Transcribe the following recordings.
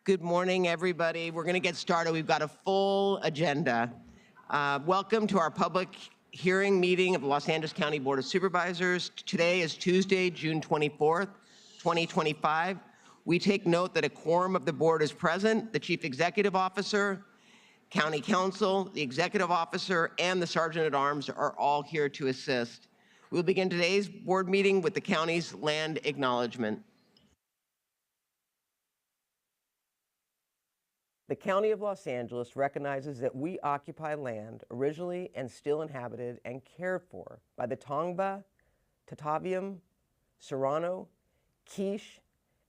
Good morning, everybody. We're going to get started. We've got a full agenda. Welcome to our public hearing meeting of the Los Angeles County Board of Supervisors. Today is Tuesday, June 24th, 2025. We take note that a quorum of the board is present. The Chief Executive Officer, County Council, the Executive Officer, and the Sergeant at Arms are all here to assist. We'll begin today's board meeting with the county's land acknowledgement. The County of Los Angeles recognizes that we occupy land originally and still inhabited and cared for by the Tongva, Tataviam, Serrano, Quiche,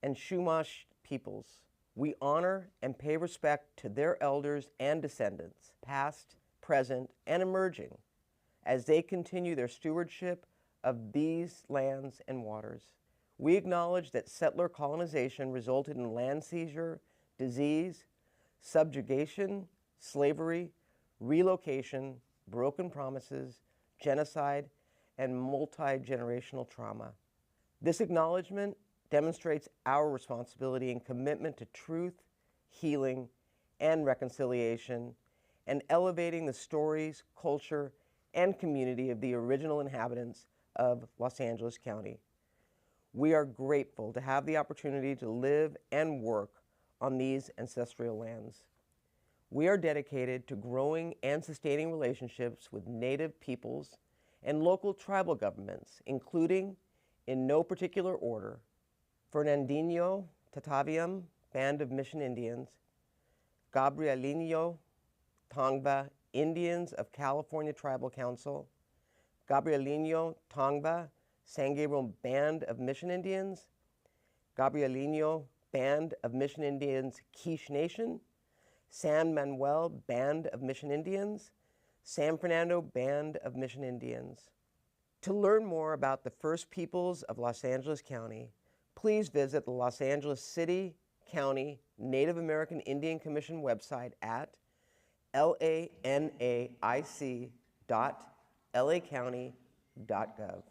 and Chumash peoples. We honor and pay respect to their elders and descendants, past, present, and emerging, as they continue their stewardship of these lands and waters. We acknowledge that settler colonization resulted in land seizure, disease, subjugation, slavery, relocation, broken promises, genocide, and multi-generational trauma. This acknowledgement demonstrates our responsibility and commitment to truth, healing, and reconciliation, and elevating the stories, culture, and community of the original inhabitants of Los Angeles County. We are grateful to have the opportunity to live and work on these ancestral lands. We are dedicated to growing and sustaining relationships with Native peoples and local tribal governments, including, in no particular order, Fernandinho Tataviam Band of Mission Indians, Gabrielino Tongva Indians of California Tribal Council, Gabrielino Tongva San Gabriel Band of Mission Indians, Gabrielino Band of Mission Indians Quiche Nation, San Manuel Band of Mission Indians, San Fernando Band of Mission Indians. To learn more about the First Peoples of Los Angeles County, please visit the Los Angeles City, County, Native American Indian Commission website at lanaic.lacounty.gov.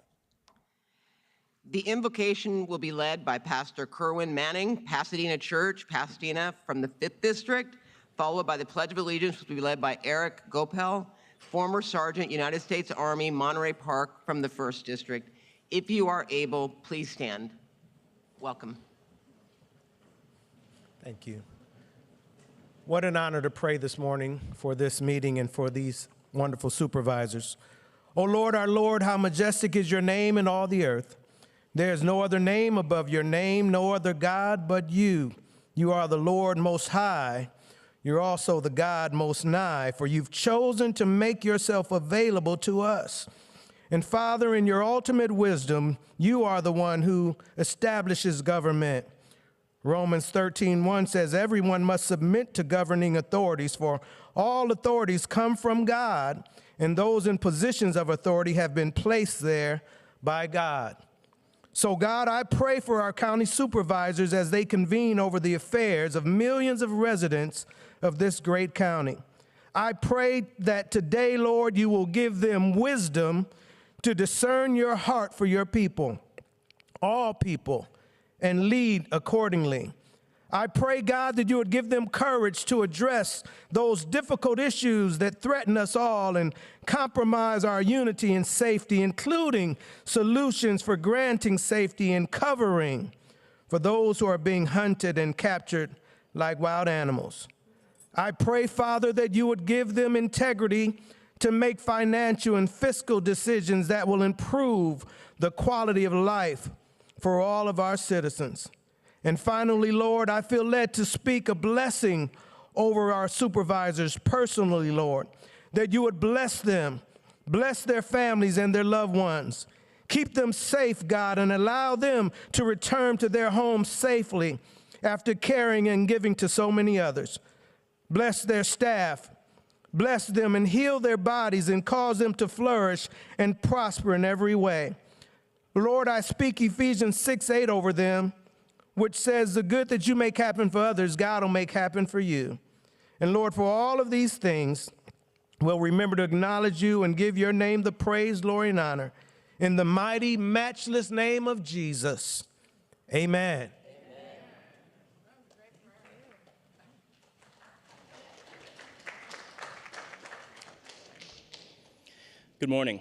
The invocation will be led by Pastor Kerwin Manning, Pasadena Church, Pasadena from the 5th District, followed by the Pledge of Allegiance, which will be led by Eric Gopel, former Sergeant, United States Army, Monterey Park from the 1st District. If you are able, please stand. Welcome. Thank you. What an honor to pray this morning for this meeting and for these wonderful supervisors. O Lord, our Lord, how majestic is your name in all the earth. There is no other name above your name, no other God but you. You are the Lord most high. You're also the God most nigh, for you've chosen to make yourself available to us. And Father, in your ultimate wisdom, you are the one who establishes government. Romans 13:1 says, everyone must submit to governing authorities, for all authorities come from God, and those in positions of authority have been placed there by God. So God, I pray for our county supervisors as they convene over the affairs of millions of residents of this great county. I pray that today, Lord, you will give them wisdom to discern your heart for your people, all people, and lead accordingly. I pray, God, that you would give them courage to address those difficult issues that threaten us all and compromise our unity and safety, including solutions for granting safety and covering for those who are being hunted and captured like wild animals. I pray, Father, that you would give them integrity to make financial and fiscal decisions that will improve the quality of life for all of our citizens. And finally, Lord, I feel led to speak a blessing over our supervisors personally, Lord, that you would bless them, bless their families and their loved ones. Keep them safe, God, and allow them to return to their homes safely after caring and giving to so many others. Bless their staff, bless them and heal their bodies and cause them to flourish and prosper in every way. Lord, I speak Ephesians 6:8 over them, which says the good that you make happen for others, God will make happen for you. And Lord, for all of these things, we'll remember to acknowledge you and give your name the praise, glory, and honor. In the mighty, matchless name of Jesus, amen. Good morning.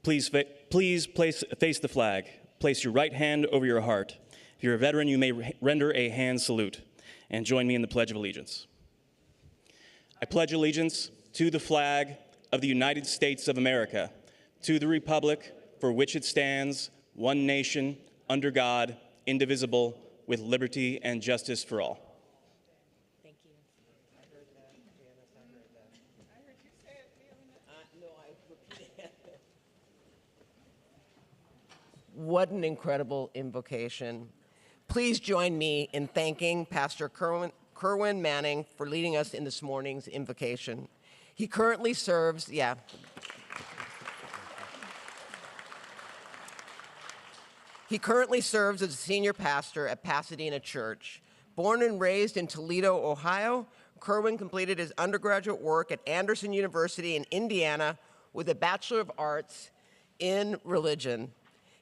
Please face the flag. Place your right hand over your heart. If you're a veteran, you may render a hand salute. And join me in the Pledge of Allegiance. I pledge allegiance to the flag of the United States of America, to the republic for which it stands, one nation, under God, indivisible, with liberty and justice for all. Thank you. I heard that, Janice. I heard that. I heard you say it. No, I repeated it. What an incredible invocation. Please join me in thanking Pastor Kerwin Manning for leading us in this morning's invocation. He currently serves, He currently serves as a senior pastor at Pasadena Church. Born and raised in Toledo, Ohio, Kerwin completed his undergraduate work at Anderson University in Indiana with a Bachelor of Arts in Religion.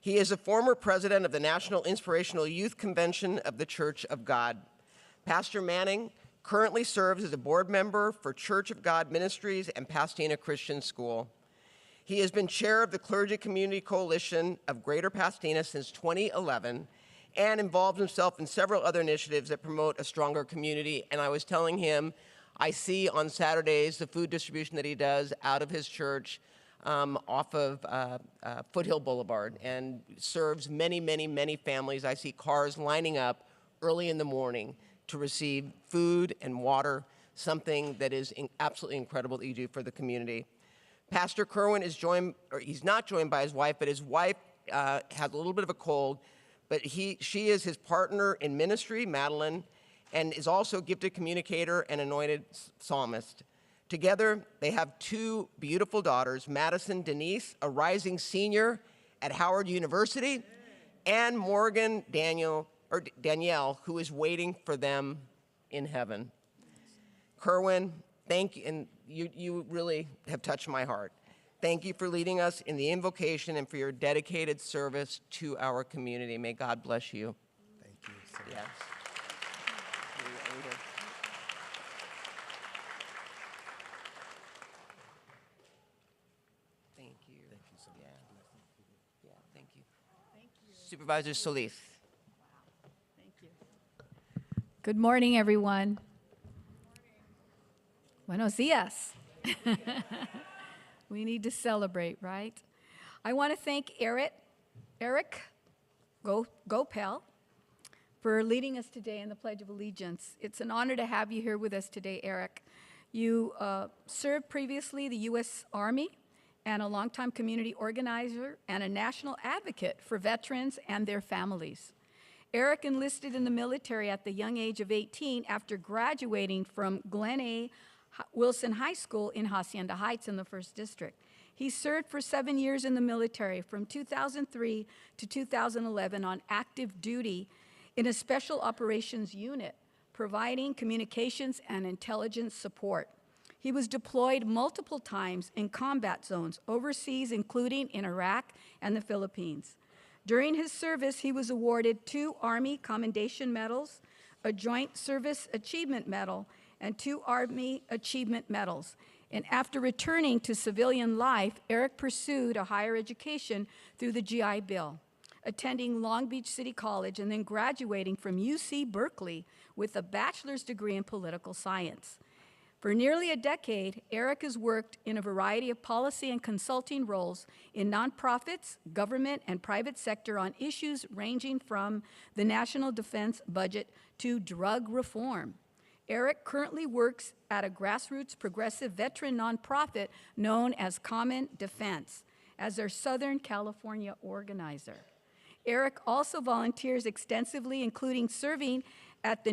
He is a former president of the National Inspirational Youth Convention of the Church of God. Pastor Manning currently serves as a board member for Church of God Ministries and Pasadena Christian School. He has been chair of the Clergy Community Coalition of Greater Pasadena since 2011 and involved himself in several other initiatives that promote a stronger community. And I was telling him, I see on Saturdays the food distribution that he does out of his church off of Foothill Boulevard, and serves many, many, many families. I see cars lining up early in the morning to receive food and water, something that is absolutely incredible that you do for the community. Pastor Kerwin is joined, or he's not joined by his wife, but his wife has a little bit of a cold, but she is his partner in ministry, Madeline, and is also a gifted communicator and anointed psalmist. Together, they have two beautiful daughters, Madison Denise, a rising senior at Howard University, and Morgan Danielle, who is waiting for them in heaven. Kerwin, thank you, and you really have touched my heart. Thank you for leading us in the invocation and for your dedicated service to our community. May God bless you. Thank you so much. Yes. Thank you. Thank you so much. Yeah, thank you. Thank you. Supervisor Solis. Thank you. Good morning, everyone. Buenos dias. We need to celebrate, right? I want to thank Eric Gopel for leading us today in the Pledge of Allegiance. It's an honor to have you here with us today, Eric. You served previously the U.S. Army and a longtime community organizer and a national advocate for veterans and their families. Eric enlisted in the military at the young age of 18 after graduating from Glen A. Wilson High School in Hacienda Heights in the 1st District. He served for 7 years in the military from 2003 to 2011 on active duty in a special operations unit, providing communications and intelligence support. He was deployed multiple times in combat zones overseas, including in Iraq and the Philippines. During his service, he was awarded 2 Army Commendation Medals, a Joint Service Achievement Medal, and 2 Army Achievement Medals. And after returning to civilian life, Eric pursued a higher education through the GI Bill, attending Long Beach City College and then graduating from UC Berkeley with a bachelor's degree in political science. For nearly a decade, Eric has worked in a variety of policy and consulting roles in nonprofits, government, and private sector on issues ranging from the national defense budget to drug reform. Eric currently works at a grassroots progressive veteran nonprofit known as Common Defense as their Southern California organizer. Eric also volunteers extensively, including serving at the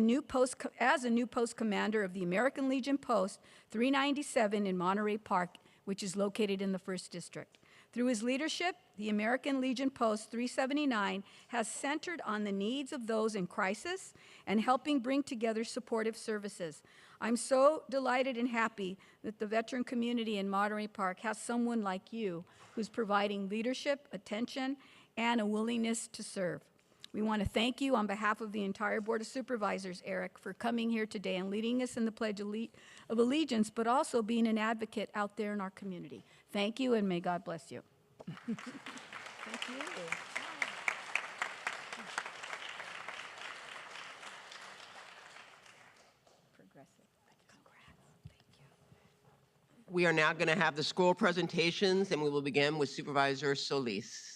as a new post commander of the American Legion Post 397 in Monterey Park, which is located in the 1st District. Through his leadership, the American Legion Post 379 has centered on the needs of those in crisis and helping bring together supportive services. I'm so delighted and happy that the veteran community in Monterey Park has someone like you who's providing leadership, attention, and a willingness to serve. We want to thank you on behalf of the entire Board of Supervisors, Eric, for coming here today and leading us in the Pledge of Allegiance, but also being an advocate out there in our community. Thank you, and may God bless you. Thank you. Progressive. Congrats. Thank you. We are now going to have the scroll presentations, and we will begin with Supervisor Solis.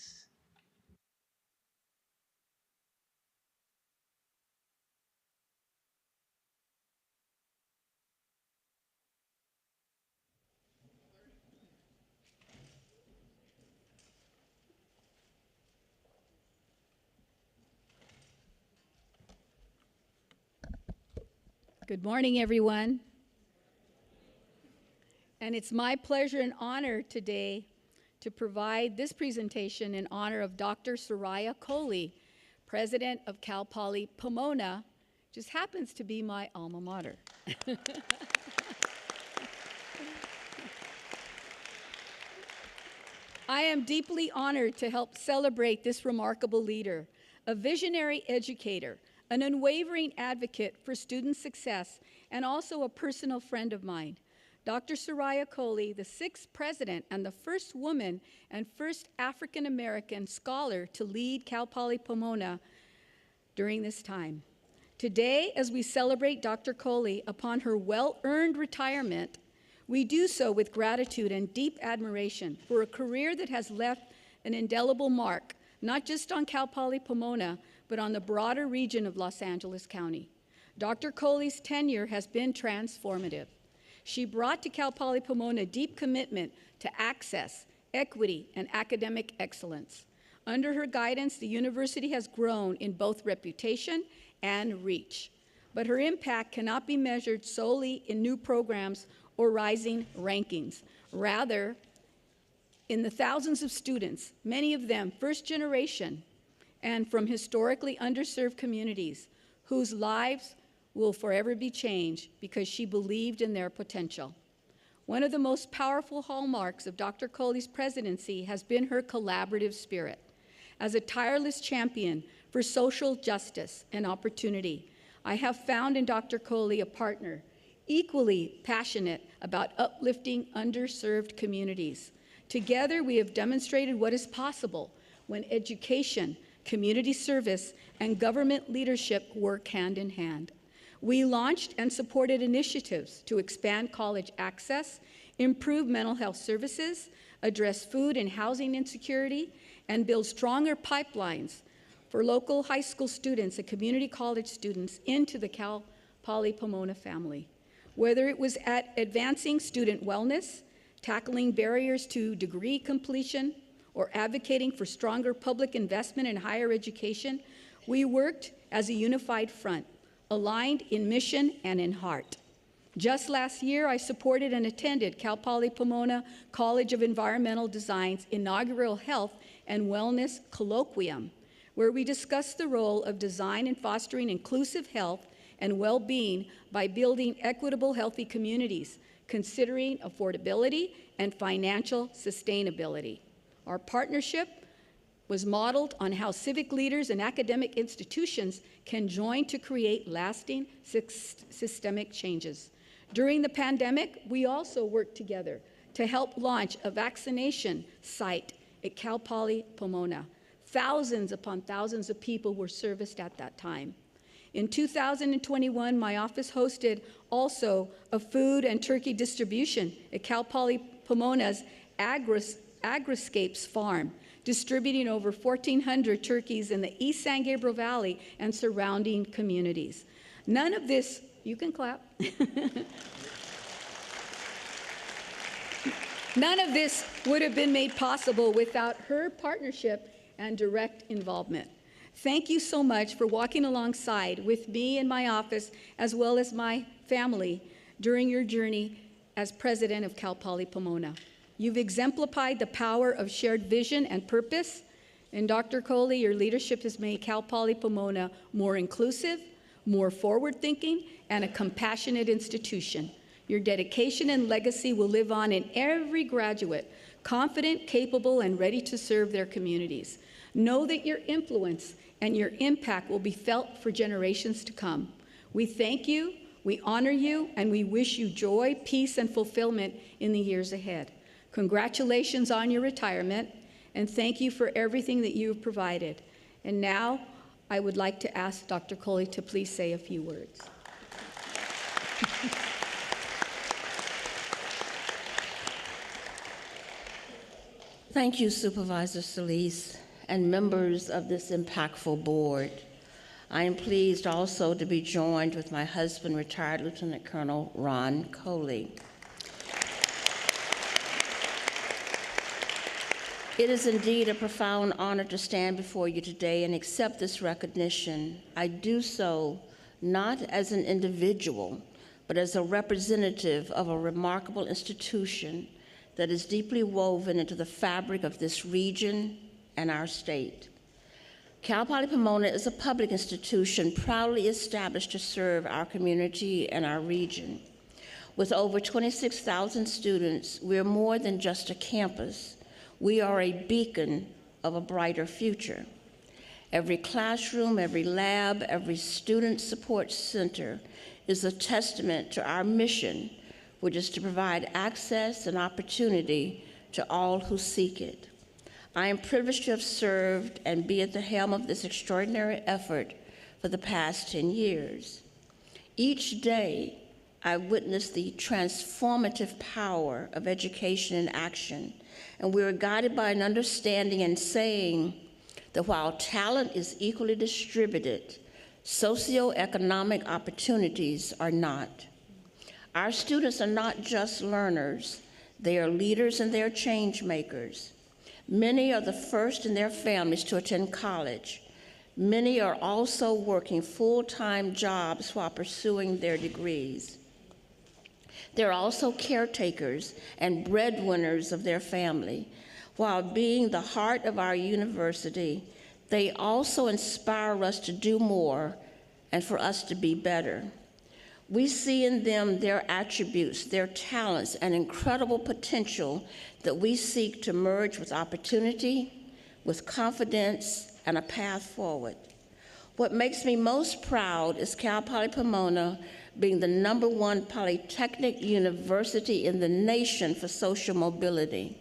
Good morning, everyone. And it's my pleasure and honor today to provide this presentation in honor of Dr. Soraya Coley, president of Cal Poly Pomona, just happens to be my alma mater. I am deeply honored to help celebrate this remarkable leader, a visionary educator, an unwavering advocate for student success, and also a personal friend of mine. Dr. Soraya Coley, the 6th president and the first woman and first African-American scholar to lead Cal Poly Pomona during this time. Today, as we celebrate Dr. Coley upon her well-earned retirement, we do so with gratitude and deep admiration for a career that has left an indelible mark, not just on Cal Poly Pomona, but on the broader region of Los Angeles County. Dr. Coley's tenure has been transformative. She brought to Cal Poly Pomona deep commitment to access, equity, and academic excellence. Under her guidance, the university has grown in both reputation and reach. But her impact cannot be measured solely in new programs or rising rankings. Rather, in the thousands of students, many of them first generation and from historically underserved communities, whose lives will forever be changed because she believed in their potential. One of the most powerful hallmarks of Dr. Coley's presidency has been her collaborative spirit. As a tireless champion for social justice and opportunity, I have found in Dr. Coley a partner equally passionate about uplifting underserved communities. Together, we have demonstrated what is possible when education, community service, and government leadership work hand in hand. We launched and supported initiatives to expand college access, improve mental health services, address food and housing insecurity, and build stronger pipelines for local high school students and community college students into the Cal Poly Pomona family. Whether it was at advancing student wellness, tackling barriers to degree completion, or advocating for stronger public investment in higher education, we worked as a unified front, aligned in mission and in heart. Just last year, I supported and attended Cal Poly Pomona College of Environmental Design's inaugural Health and Wellness Colloquium, where we discussed the role of design in fostering inclusive health and well-being by building equitable, healthy communities, considering affordability and financial sustainability. Our partnership was modeled on how civic leaders and academic institutions can join to create lasting systemic changes. During the pandemic, we also worked together to help launch a vaccination site at Cal Poly Pomona. Thousands upon thousands of people were serviced at that time. In 2021, my office hosted also a food and turkey distribution at Cal Poly Pomona's Agriscapes farm, distributing over 1,400 turkeys in the East San Gabriel Valley and surrounding communities. None of this, you can clap. None of this would have been made possible without her partnership and direct involvement. Thank you so much for walking alongside with me in my office, as well as my family, during your journey as president of Cal Poly Pomona. You've exemplified the power of shared vision and purpose, and Dr. Coley, your leadership has made Cal Poly Pomona more inclusive, more forward-thinking, and a compassionate institution. Your dedication and legacy will live on in every graduate, confident, capable, and ready to serve their communities. Know that your influence and your impact will be felt for generations to come. We thank you, we honor you, and we wish you joy, peace, and fulfillment in the years ahead. Congratulations on your retirement, and thank you for everything that you have provided. And now, I would like to ask Dr. Coley to please say a few words. Thank you, Supervisor Solis, and members of this impactful board. I am pleased also to be joined with my husband, retired Lieutenant Colonel Ron Coley. It is indeed a profound honor to stand before you today and accept this recognition. I do so not as an individual, but as a representative of a remarkable institution that is deeply woven into the fabric of this region and our state. Cal Poly Pomona is a public institution proudly established to serve our community and our region. With over 26,000 students, we're more than just a campus. We are a beacon of a brighter future. Every classroom, every lab, every student support center is a testament to our mission, which is to provide access and opportunity to all who seek it. I am privileged to have served and be at the helm of this extraordinary effort for the past 10 years. Each day, I witness the transformative power of education in action, and we are guided by an understanding and saying that while talent is equally distributed, socioeconomic opportunities are not. Our students are not just learners, they are leaders and they're change makers. Many are the first in their families to attend college. Many are also working full-time jobs while pursuing their degrees. They're also caretakers and breadwinners of their family. While being the heart of our university, they also inspire us to do more and for us to be better. We see in them their attributes, their talents, and incredible potential that we seek to merge with opportunity, with confidence, and a path forward. What makes me most proud is Cal Poly Pomona being the #1 polytechnic university in the nation for social mobility.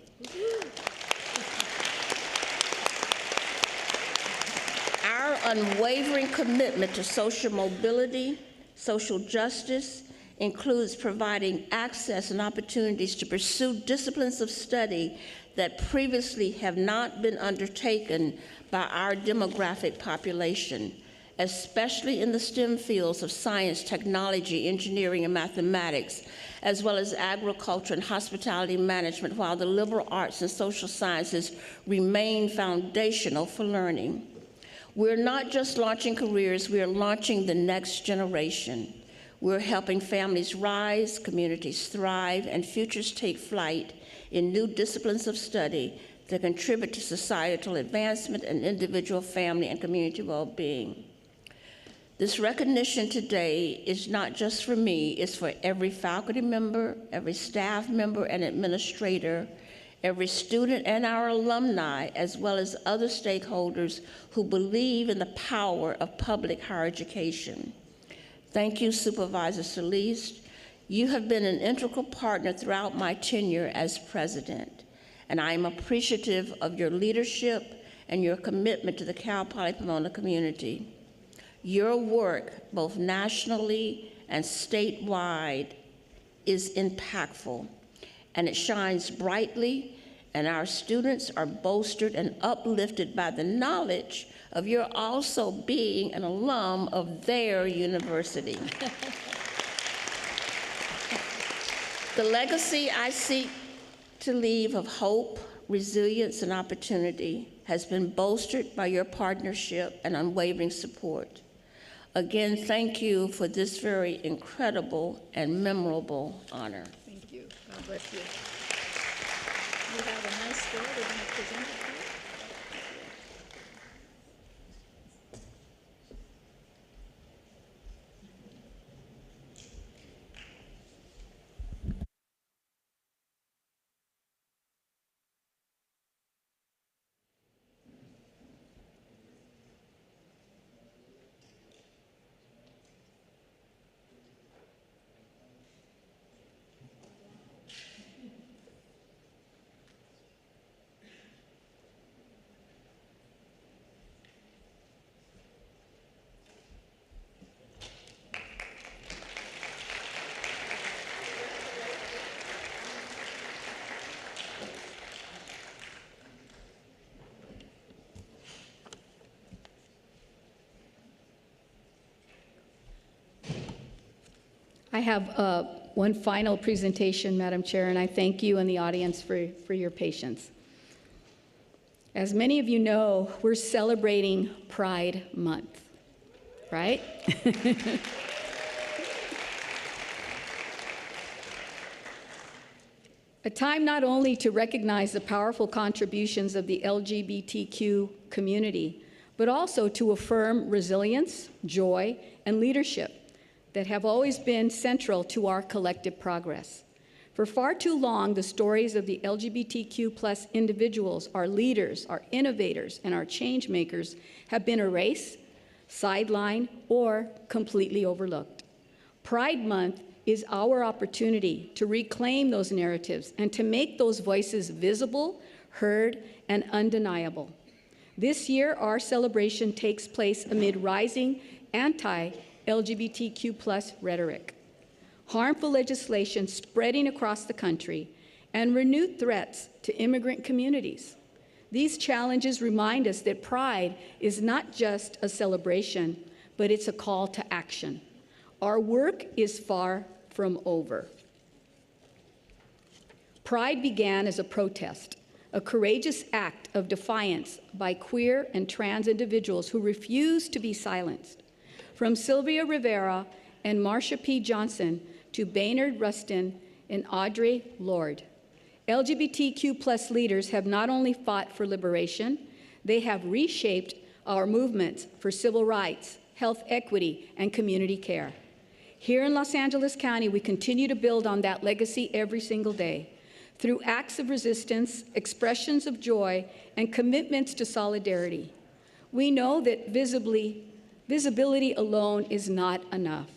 Our unwavering commitment to social mobility, social justice, includes providing access and opportunities to pursue disciplines of study that previously have not been undertaken by our demographic population, especially in the STEM fields of science, technology, engineering, and mathematics, as well as agriculture and hospitality management, while the liberal arts and social sciences remain foundational for learning. We're not just launching careers, we are launching the next generation. We're helping families rise, communities thrive, and futures take flight in new disciplines of study that contribute to societal advancement and individual, family, and community well-being. This recognition today is not just for me, it's for every faculty member, every staff member and administrator, every student and our alumni, as well as other stakeholders who believe in the power of public higher education. Thank you, Supervisor Solis. You have been an integral partner throughout my tenure as president, and I am appreciative of your leadership and your commitment to the Cal Poly Pomona community. Your work, both nationally and statewide, is impactful, and it shines brightly, and our students are bolstered and uplifted by the knowledge of your also being an alum of their university. The legacy I seek to leave of hope, resilience, and opportunity has been bolstered by your partnership and unwavering support. Again, thank you for this very incredible and memorable honor. Thank you. God bless you. You have a nice story they're going to present it to you. have one final presentation, Madam Chair, and I thank you and the audience for your patience. As many of you know, we're celebrating Pride Month, right? A time not only to recognize the powerful contributions of the LGBTQ community, but also to affirm resilience, joy, and leadership that have always been central to our collective progress. For far too long, the stories of the LGBTQ+ individuals, our leaders, our innovators, and our change makers have been erased, sidelined, or completely overlooked. Pride Month is our opportunity to reclaim those narratives and to make those voices visible, heard, and undeniable. This year, our celebration takes place amid rising anti-LGBTQ+ rhetoric, harmful legislation spreading across the country, and renewed threats to immigrant communities. These challenges remind us that Pride is not just a celebration, but it's a call to action. Our work is far from over. Pride began as a protest, a courageous act of defiance by queer and trans individuals who refused to be silenced. From Sylvia Rivera and Marsha P. Johnson to Baynard Rustin and Audre Lorde, LGBTQ+ leaders have not only fought for liberation, they have reshaped our movements for civil rights, health equity, and community care. Here in Los Angeles County, we continue to build on that legacy every single day through acts of resistance, expressions of joy, and commitments to solidarity. We know that visibility alone is not enough.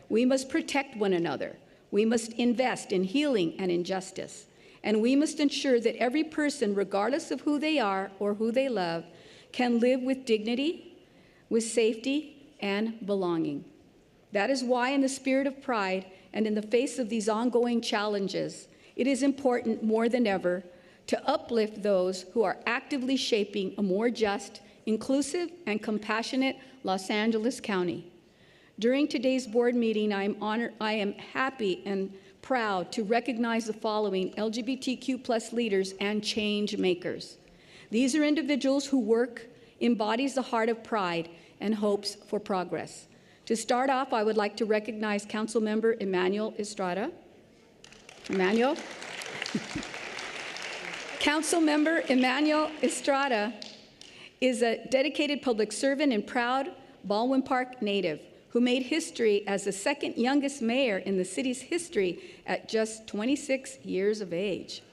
We must protect one another. We must invest in healing and in justice. And we must ensure that every person, regardless of who they are or who they love, can live with dignity, with safety, and belonging. That is why, in the spirit of pride and in the face of these ongoing challenges, it is important more than ever to uplift those who are actively shaping a more just, inclusive, and compassionate Los Angeles County. During today's board meeting, I am happy and proud to recognize the following LGBTQ+ leaders and change makers. These are individuals whose work embodies the heart of pride and hopes for progress. To start off, I would like to recognize Councilmember Emmanuel Estrada. Emmanuel? Councilmember Emmanuel Estrada is a dedicated public servant and proud Baldwin Park native who made history as the second youngest mayor in the city's history at just 26 years of age.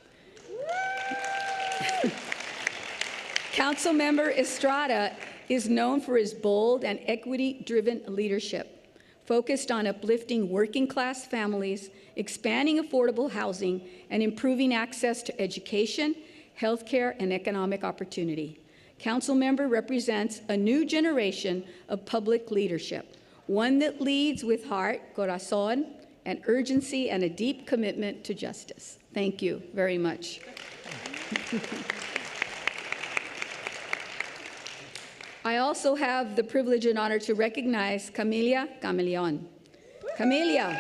Councilmember Estrada is known for his bold and equity-driven leadership, focused on uplifting working-class families, expanding affordable housing, and improving access to education, healthcare, and economic opportunity. Councilmember represents a new generation of public leadership, one that leads with heart, corazón, and urgency, and a deep commitment to justice. Thank you very much. I also have the privilege and honor to recognize Camelia Cameleon. Camelia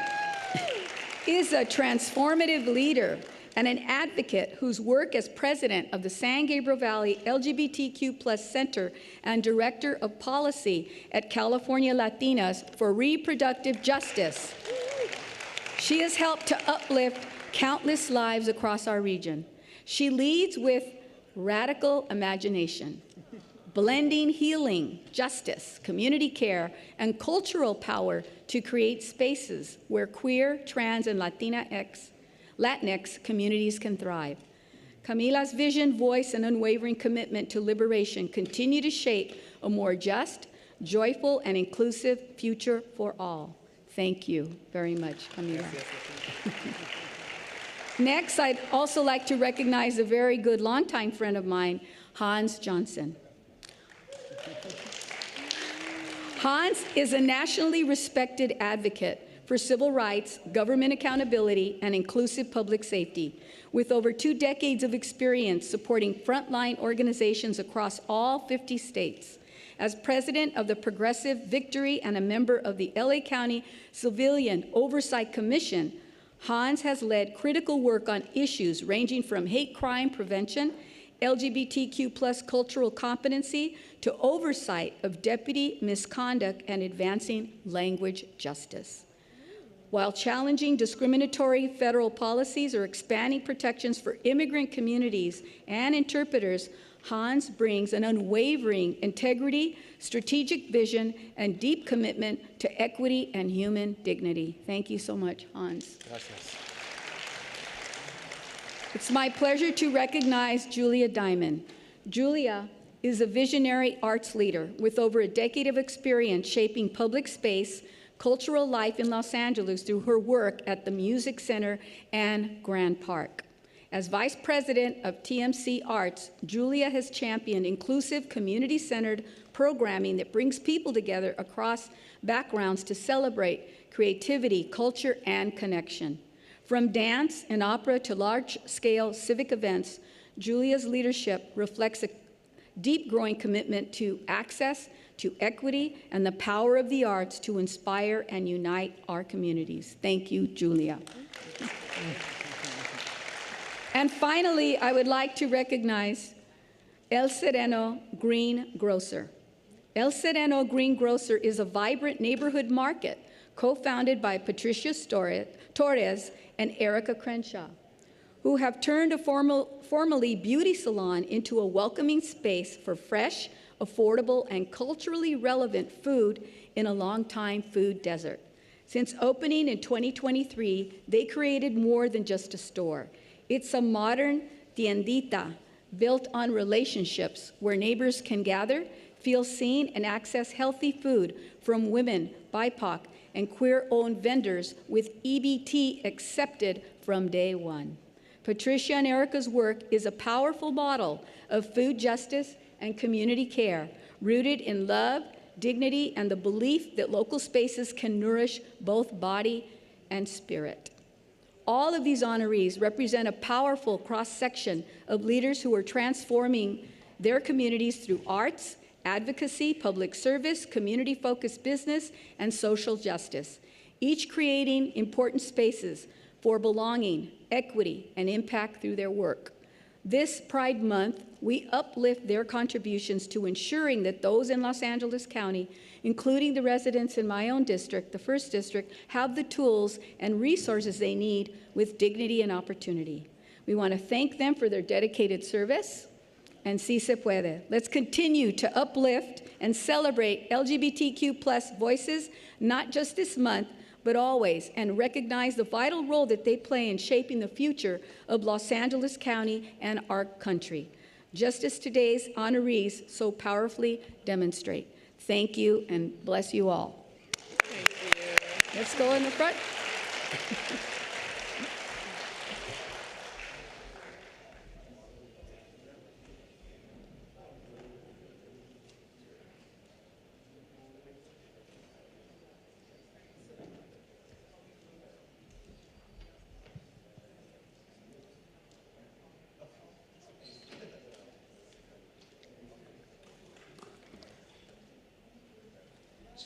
is a transformative leader and an advocate whose work as president of the San Gabriel Valley LGBTQ+ Center and director of policy at California Latinas for Reproductive Justice. She has helped to uplift countless lives across our region. She leads with radical imagination, blending healing, justice, community care, and cultural power to create spaces where queer, trans, and Latinx communities can thrive. Camila's vision, voice, and unwavering commitment to liberation continue to shape a more just, joyful, and inclusive future for all. Thank you very much, Camila. Next, I'd also like to recognize a very good longtime friend of mine, Hans Johnson. Hans is a nationally respected advocate for civil rights, government accountability, and inclusive public safety, with over 2 decades of experience supporting frontline organizations across all 50 states. As president of the Progressive Victory and a member of the LA County Civilian Oversight Commission, Hans has led critical work on issues ranging from hate crime prevention, LGBTQ+ cultural competency, to oversight of deputy misconduct and advancing language justice. While challenging discriminatory federal policies or expanding protections for immigrant communities and interpreters, Hans brings an unwavering integrity, strategic vision, and deep commitment to equity and human dignity. Thank you so much, Hans. Gracias. It's my pleasure to recognize Julia Diamond. Julia is a visionary arts leader with over a decade of experience shaping public space, cultural life in Los Angeles through her work at the Music Center and Grand Park. As Vice President of TMC Arts, Julia has championed inclusive, community-centered programming that brings people together across backgrounds to celebrate creativity, culture, and connection. From dance and opera to large-scale civic events, Julia's leadership reflects a deep growing commitment to access, to equity, and the power of the arts to inspire and unite our communities. Thank you, Julia. And finally, I would like to recognize El Sereno Greengrocer. El Sereno Greengrocer is a vibrant neighborhood market co-founded by Patricia Torres and Erica Crenshaw, who have turned a formerly beauty salon into a welcoming space for fresh, affordable, and culturally relevant food in a longtime food desert. Since opening in 2023, they created more than just a store. It's a modern tiendita built on relationships where neighbors can gather, feel seen, and access healthy food from women, BIPOC, and queer-owned vendors with EBT accepted from day one. Patricia and Erica's work is a powerful model of food justice and community care, rooted in love, dignity, and the belief that local spaces can nourish both body and spirit. All of these honorees represent a powerful cross-section of leaders who are transforming their communities through arts, advocacy, public service, community-focused business, and social justice, each creating important spaces for belonging, equity, and impact through their work. This Pride Month, we uplift their contributions to ensuring that those in Los Angeles County, including the residents in my own district, the 1st District, have the tools and resources they need with dignity and opportunity. We want to thank them for their dedicated service, and si se puede. Let's continue to uplift and celebrate LGBTQ+ voices, not just this month, but always, and recognize the vital role that they play in shaping the future of Los Angeles County and our country, just as today's honorees so powerfully demonstrate. Thank you, and bless you all. Thank you. Let's go in the front.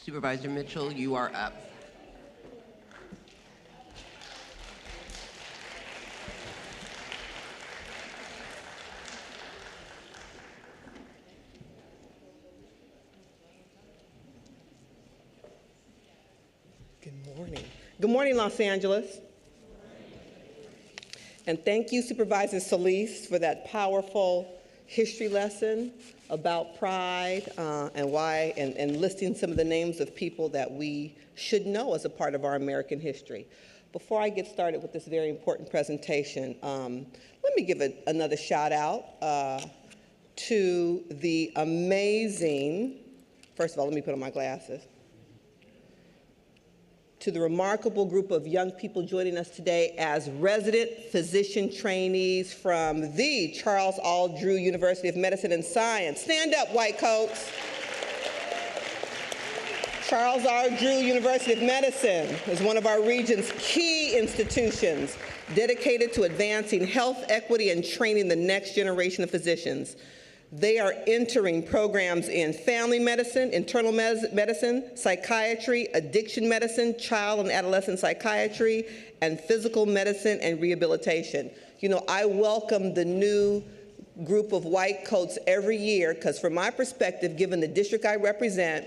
Supervisor Mitchell, you are up. Good morning. Good morning, Los Angeles. And thank you, Supervisor Solis, for that powerful history lesson about Pride and listing some of the names of people that we should know as a part of our American history. Before I get started with this very important presentation, let me give another shout out to the amazing, first of all, let me put on my glasses, to the remarkable group of young people joining us today as resident physician trainees from the Charles All Drew University of Medicine and Science. Stand up, white coats. Charles R. Drew University of Medicine is one of our region's key institutions dedicated to advancing health equity and training the next generation of physicians. They are entering programs in family medicine, internal medicine, psychiatry, addiction medicine, child and adolescent psychiatry, and physical medicine and rehabilitation. You know, I welcome the new group of white coats every year because from my perspective, given the district I represent,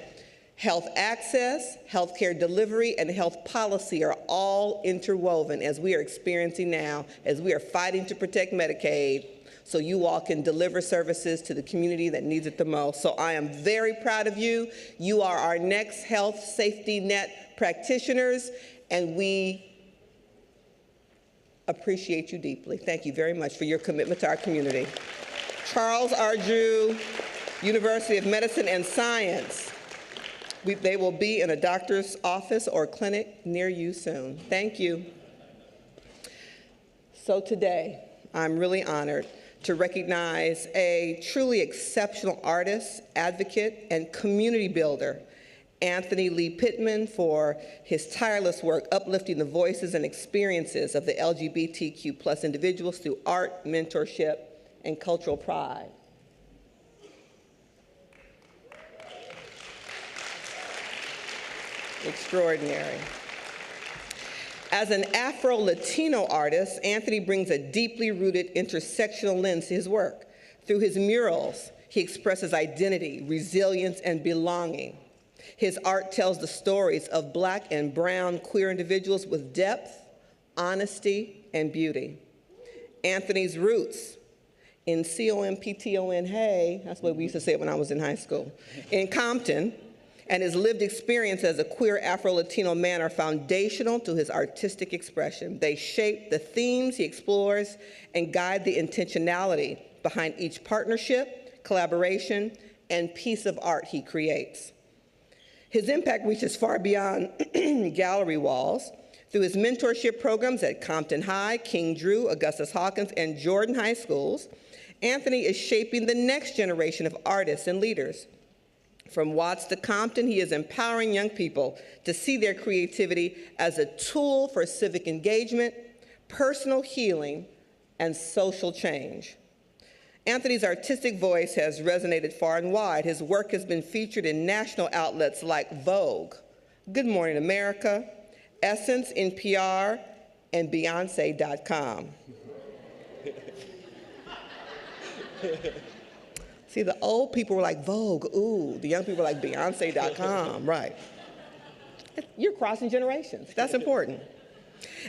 health access, healthcare delivery, and health policy are all interwoven as we are experiencing now, as we are fighting to protect Medicaid so you all can deliver services to the community that needs it the most. So I am very proud of you. You are our next health safety net practitioners, and we appreciate you deeply. Thank you very much for your commitment to our community. Charles R. Drew, University of Medicine and Science. They will be in a doctor's office or clinic near you soon. Thank you. So today, I'm really honored to recognize a truly exceptional artist, advocate, and community builder, Anthony Lee Pittman, for his tireless work uplifting the voices and experiences of the LGBTQ+ individuals through art, mentorship, and cultural pride. Extraordinary. As an Afro-Latino artist, Anthony brings a deeply rooted intersectional lens to his work. Through his murals, he expresses identity, resilience, and belonging. His art tells the stories of Black and brown queer individuals with depth, honesty, and beauty. Anthony's roots in C-O-M-P-T-O-N, hey, that's what we used to say when I was in high school, in Compton, and his lived experience as a queer Afro-Latino man are foundational to his artistic expression. They shape the themes he explores and guide the intentionality behind each partnership, collaboration, and piece of art he creates. His impact reaches far beyond gallery walls. Through his mentorship programs at Compton High, King Drew, Augustus Hawkins, and Jordan High Schools, Anthony is shaping the next generation of artists and leaders. From Watts to Compton, he is empowering young people to see their creativity as a tool for civic engagement, personal healing, and social change. Anthony's artistic voice has resonated far and wide. His work has been featured in national outlets like Vogue, Good Morning America, Essence, NPR, and Beyonce.com. See, the old people were like Vogue, ooh. The young people were like Beyonce.com, right. You're crossing generations. That's important.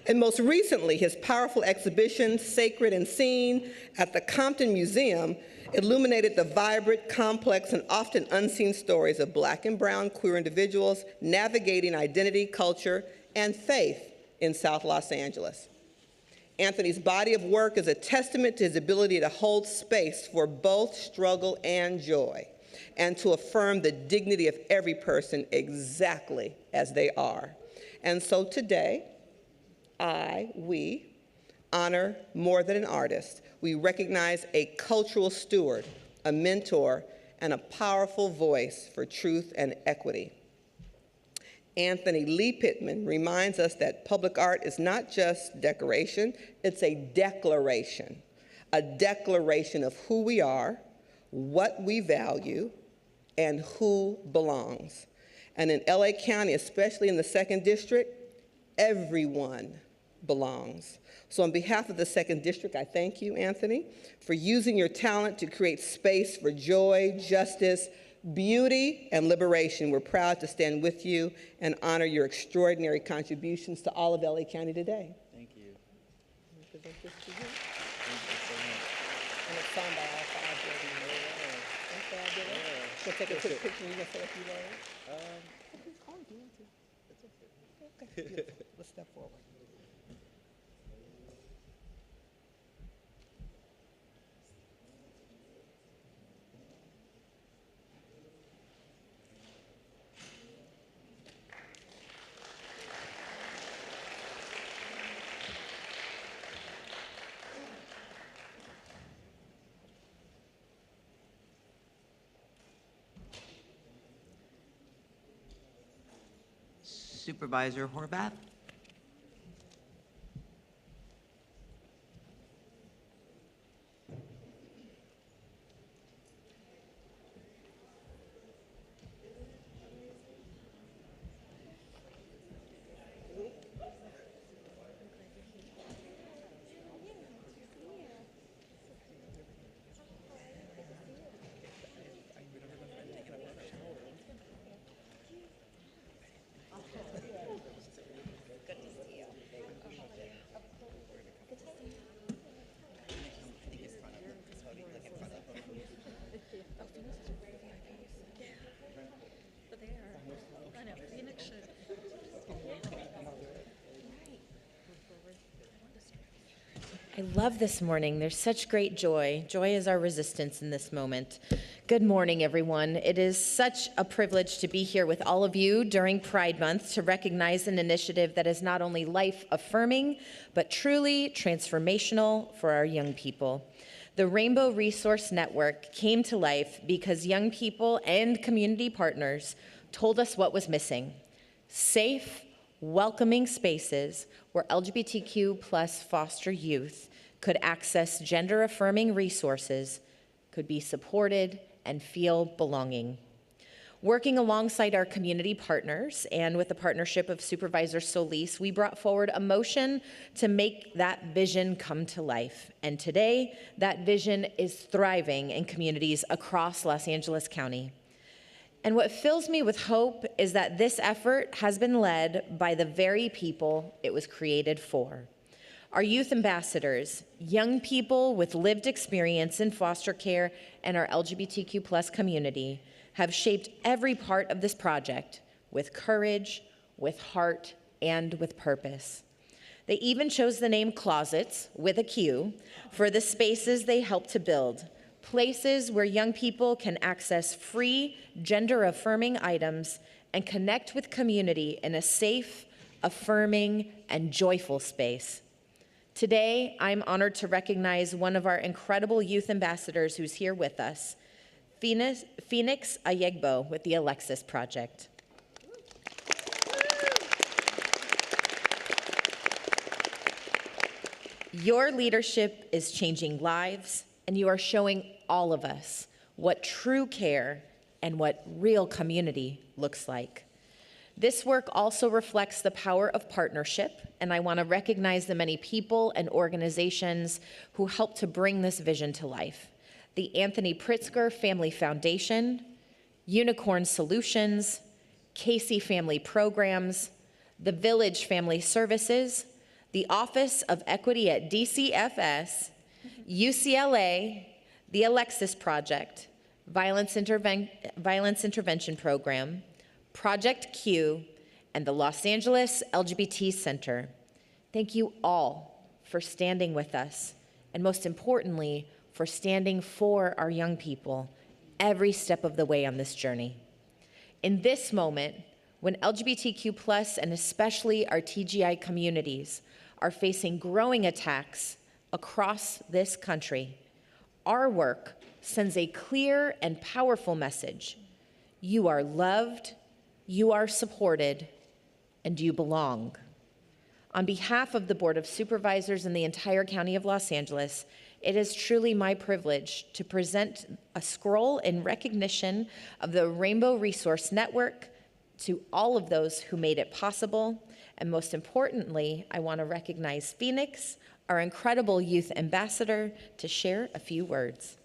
And most recently, his powerful exhibition, Sacred and Seen, at the Compton Museum, illuminated the vibrant, complex, and often unseen stories of Black and brown queer individuals navigating identity, culture, and faith in South Los Angeles. Anthony's body of work is a testament to his ability to hold space for both struggle and joy, and to affirm the dignity of every person exactly as they are. And so today, we honor more than an artist. We recognize a cultural steward, a mentor, and a powerful voice for truth and equity. Anthony Lee Pittman reminds us that public art is not just decoration, it's a declaration of who we are, what we value, and who belongs. And in LA County, especially in the 2nd District, everyone belongs. So on behalf of the 2nd District, I thank you, Anthony, for using your talent to create space for joy, justice, beauty, and liberation. We're proud to stand with you and honor your extraordinary contributions to all of LA County today. Thank you. Present this to you. Thank you so much. And it's signed by all 5 judges. That's fabulous. So take a quick picture. You gonna say a few words? Oh, do you want to? It's okay. Okay, beautiful. Let's step forward. Supervisor Horvath. I love this morning. There's such great joy. Joy is our resistance in this moment. Good morning, everyone. It is such a privilege to be here with all of you during Pride Month to recognize an initiative that is not only life-affirming, but truly transformational for our young people. The Rainbow Resource Network came to life because young people and community partners told us what was missing: safe, welcoming spaces where LGBTQ plus foster youth could access gender-affirming resources, could be supported, and feel belonging. Working alongside our community partners and with the partnership of Supervisor Solis, we brought forward a motion to make that vision come to life. And today, that vision is thriving in communities across Los Angeles County. And what fills me with hope is that this effort has been led by the very people it was created for. Our youth ambassadors, young people with lived experience in foster care and our LGBTQ plus community, have shaped every part of this project with courage, with heart, and with purpose. They even chose the name Closets, with a Q, for the spaces they helped to build. Places where young people can access free, gender-affirming items and connect with community in a safe, affirming, and joyful space. Today, I'm honored to recognize one of our incredible youth ambassadors who's here with us, Phoenix Ayegbo with the Alexis Project. Your leadership is changing lives, and you are showing all of us what true care and what real community looks like. This work also reflects the power of partnership, and I want to recognize the many people and organizations who helped to bring this vision to life. The Anthony Pritzker Family Foundation, Unicorn Solutions, Casey Family Programs, the Village Family Services, the Office of Equity at DCFS, UCLA, the Alexis Project, Violence Intervention Program, Project Q, and the Los Angeles LGBT Center. Thank you all for standing with us, and most importantly, for standing for our young people every step of the way on this journey. In this moment, when LGBTQ+ and especially our TGI communities are facing growing attacks across this country, our work sends a clear and powerful message. You are loved, you are supported, and you belong. On behalf of the Board of Supervisors and the entire County of Los Angeles, it is truly my privilege to present a scroll in recognition of the Rainbow Resource Network to all of those who made it possible. And most importantly, I want to recognize Phoenix, our incredible youth ambassador, to share a few words.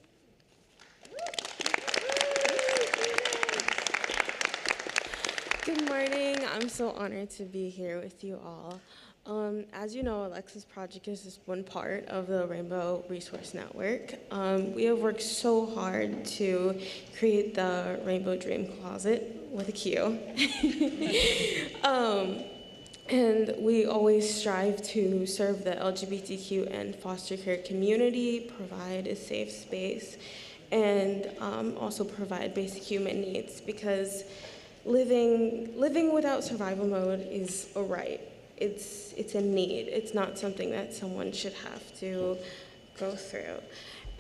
Good morning. I'm so honored to be here with you all. As you know, Alexis Project is just one part of the Rainbow Resource Network. We have worked so hard to create the Rainbow Dream Closet with a Q. And we always strive to serve the LGBTQ and foster care community, provide a safe space, and also provide basic human needs, because living without survival mode is a right. It's a need. It's not something that someone should have to go through.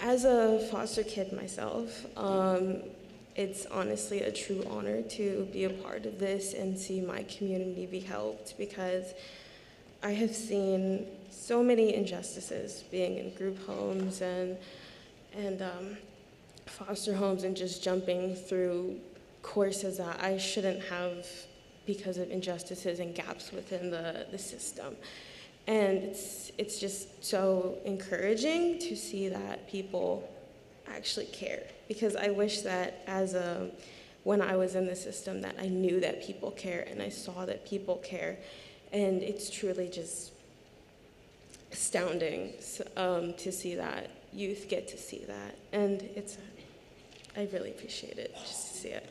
As a foster kid myself, it's honestly a true honor to be a part of this and see my community be helped, because I have seen so many injustices being in group homes and foster homes, and just jumping through courses that I shouldn't have because of injustices and gaps within the system. And it's just so encouraging to see that people actually care, because I wish that when I was in the system, that I knew that people care and I saw that people care, and it's truly just astounding to see that youth get to see that, and I really appreciate it just to see it.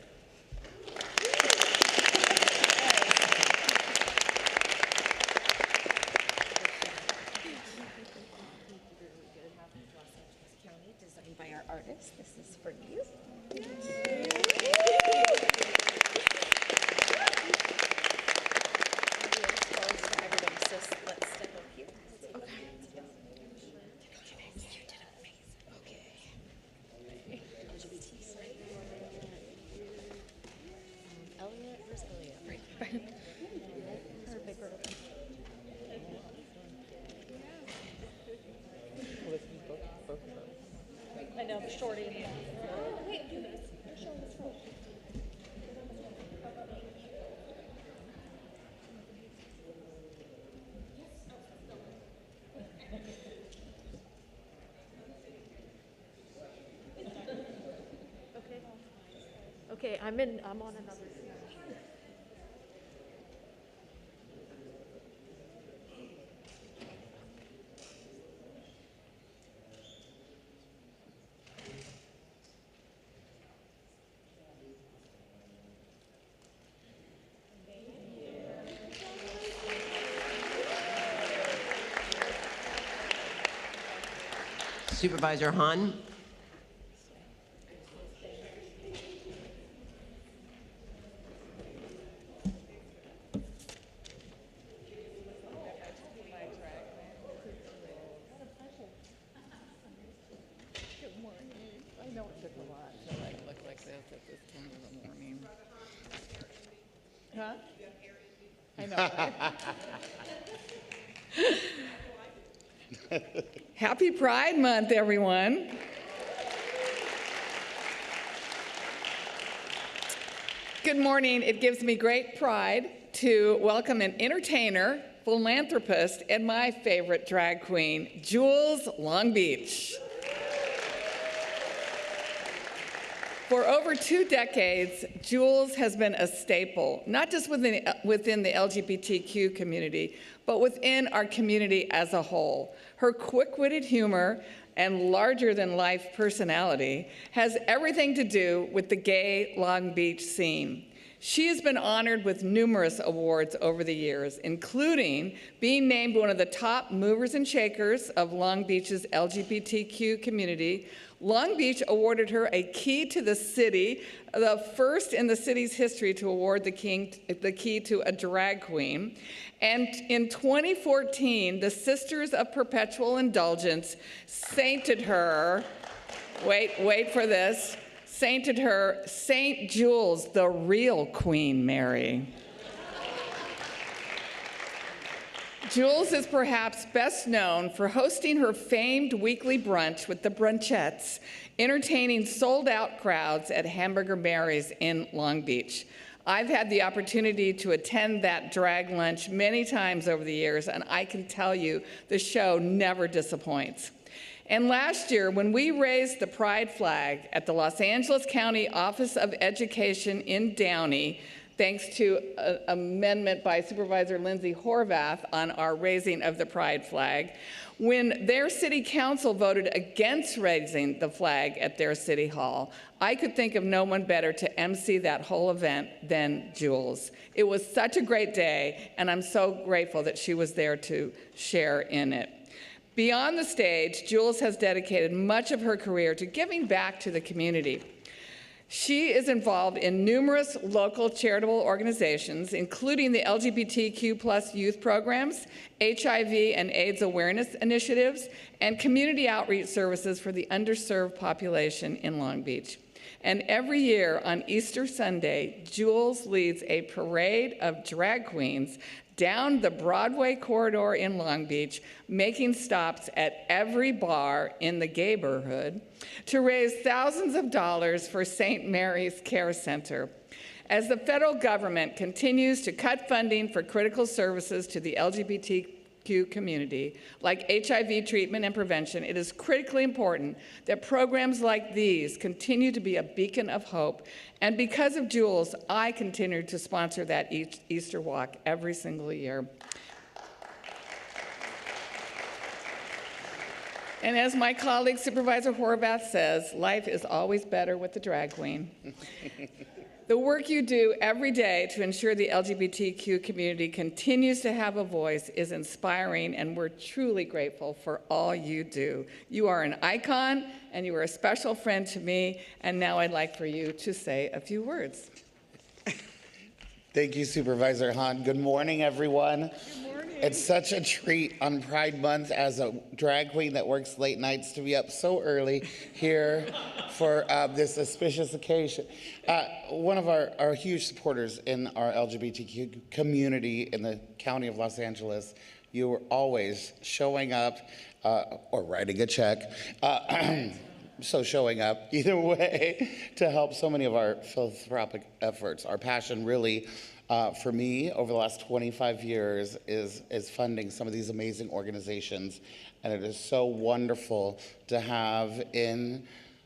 I know, the shorty in the back. Wait, do this. They're showing this front. Okay, I'm on another. Supervisor Hahn. I know it took a lot to look like this at this time of the morning. Huh? I know. Happy Pride Month, everyone. Good morning. It gives me great pride to welcome an entertainer, philanthropist, and my favorite drag queen, Jules Long Beach. For over 2 decades, Jules has been a staple, not just within the LGBTQ community, but within our community as a whole. Her quick-witted humor and larger-than-life personality has everything to do with the gay Long Beach scene. She has been honored with numerous awards over the years, including being named one of the top movers and shakers of Long Beach's LGBTQ community. Long Beach awarded her a Key to the City, the first in the city's history to award the key to a drag queen. And in 2014, the Sisters of Perpetual Indulgence sainted her, wait for this, sainted her St. Jules, the real Queen Mary. Jules is perhaps best known for hosting her famed weekly brunch with the Brunchettes, entertaining sold-out crowds at Hamburger Mary's in Long Beach. I've had the opportunity to attend that drag lunch many times over the years, and I can tell you the show never disappoints. And last year, when we raised the pride flag at the Los Angeles County Office of Education in Downey, thanks to an amendment by Supervisor Lindsay Horvath on our raising of the pride flag, when their city council voted against raising the flag at their city hall, I could think of no one better to MC that whole event than Jules. It was such a great day, and I'm so grateful that she was there to share in it. Beyond the stage, Jules has dedicated much of her career to giving back to the community. She is involved in numerous local charitable organizations, including the LGBTQ+ youth programs, HIV and AIDS awareness initiatives, and community outreach services for the underserved population in Long Beach. And every year on Easter Sunday, Jules leads a parade of drag queens down the Broadway corridor in Long Beach, making stops at every bar in the gayborhood to raise thousands of dollars for St. Mary's Care Center. As the federal government continues to cut funding for critical services to the LGBTQ community, like HIV treatment and prevention, it is critically important that programs like these continue to be a beacon of hope. And because of Jules, I continue to sponsor that Easter walk every single year. And as my colleague Supervisor Horvath says, life is always better with the drag queen. The work you do every day to ensure the LGBTQ community continues to have a voice is inspiring, and we're truly grateful for all you do. You are an icon, and you are a special friend to me, and now I'd like for you to say a few words. Thank you, Supervisor Hahn. Good morning, everyone. Good morning. It's such a treat on Pride Month as a drag queen that works late nights to be up so early here for this auspicious occasion. One of our huge supporters in our LGBTQ community in the County of Los Angeles, you were always showing up or writing a check. So showing up either way to help so many of our philanthropic efforts. Our passion really, for me, over the last 25 years is funding some of these amazing organizations. And it is so wonderful to have in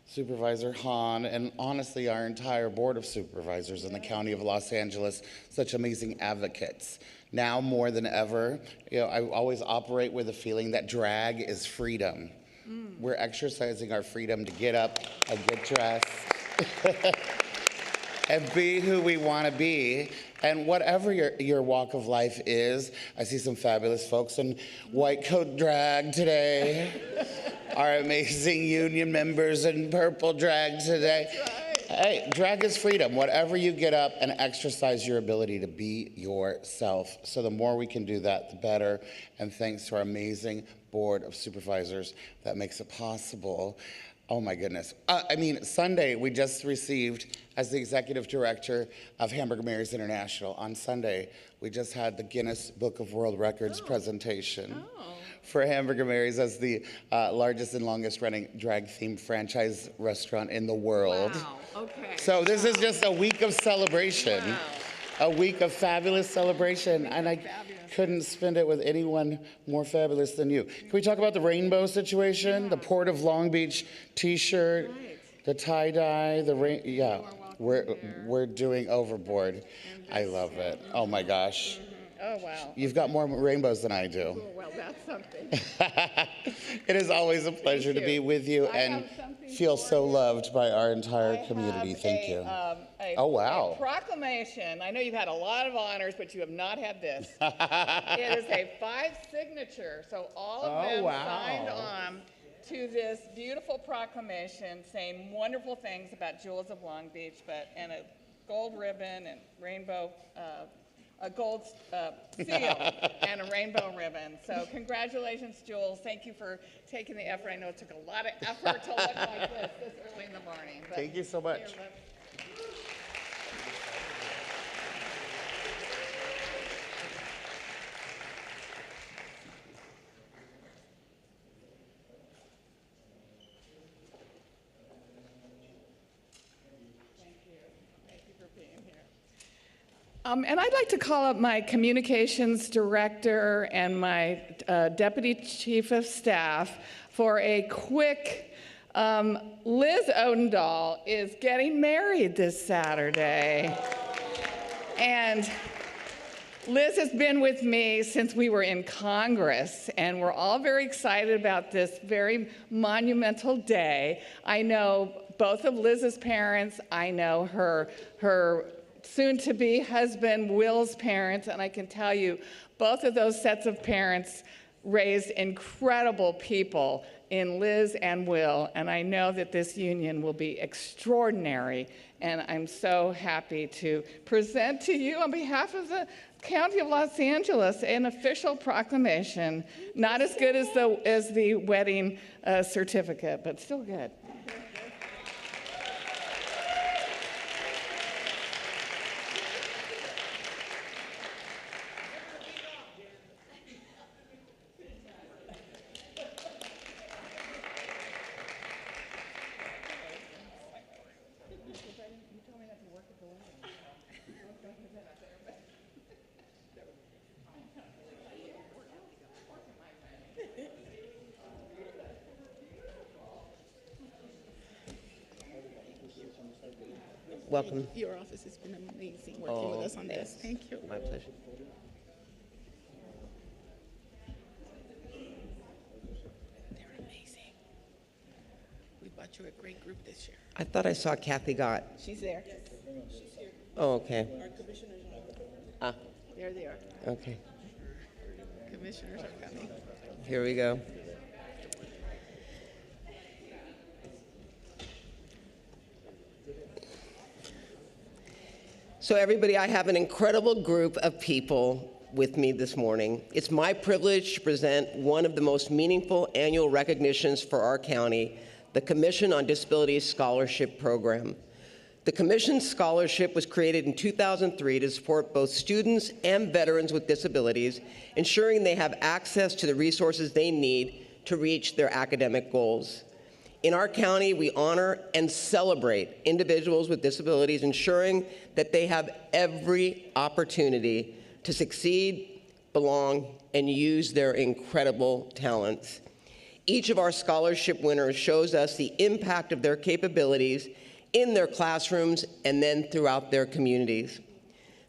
Supervisor Hahn and honestly our entire board of supervisors in the County of Los Angeles, such amazing advocates. Now more than ever, I always operate with a feeling that drag is freedom. We're exercising our freedom to get up and get dressed and be who we want to be. And whatever your walk of life is, I see some fabulous folks in white coat drag today. Our amazing union members in purple drag today. Hey, drag is freedom. Whatever you get up and exercise your ability to be yourself. So the more we can do that, the better. And thanks to our amazing board of supervisors that makes it possible. Oh my goodness. Sunday we just received, as the executive director of Hamburger Mary's International, on Sunday, we just had the Guinness Book of World Records presentation for Hamburger Mary's as the largest and longest running drag-themed franchise restaurant in the world. Wow, okay. So this is just a week of celebration, a week of fabulous celebration, and I couldn't spend it with anyone more fabulous than you. Can we talk about the rainbow situation? The Port of Long Beach t-shirt, the tie-dye, we're doing overboard. I love it. Oh my gosh. Oh, wow. You've got more rainbows than I do. Oh, well, that's something. It is always a pleasure to be with you and feel so loved by our entire community. Thank you. Oh, wow. A proclamation. I know you've had a lot of honors, but you have not had this. It is a 5-signature, so all of them signed on to this beautiful proclamation saying wonderful things about Jewels of Long Beach, and a gold ribbon and rainbow, a gold seal and a rainbow ribbon. So congratulations, Jules. Thank you for taking the effort. I know it took a lot of effort to look like this early in the morning. But thank you so much. And I'd like to call up my communications director and my deputy chief of staff for a quick, Liz Odendahl is getting married this Saturday. And Liz has been with me since we were in Congress, and we're all very excited about this very monumental day. I know both of Liz's parents. I know her soon-to-be husband, Will's parents, and I can tell you, both of those sets of parents raised incredible people in Liz and Will, and I know that this union will be extraordinary, and I'm so happy to present to you on behalf of the County of Los Angeles an official proclamation, not as good as the wedding certificate, but still good. Welcome. Your office has been amazing working with us on this. Thank you. My pleasure. They're amazing. We brought you a great group this year. I thought I saw Kathy Gott. She's there. Yes. She's here. Oh, okay. Our commissioners Ah. There they are. Okay. Commissioners are coming. Here we go. So everybody, I have an incredible group of people with me this morning. It's my privilege to present one of the most meaningful annual recognitions for our county, the Commission on Disabilities Scholarship Program. The Commission's scholarship was created in 2003 to support both students and veterans with disabilities, ensuring they have access to the resources they need to reach their academic goals. In our county, we honor and celebrate individuals with disabilities, ensuring that they have every opportunity to succeed, belong, and use their incredible talents. Each of our scholarship winners shows us the impact of their capabilities in their classrooms and then throughout their communities.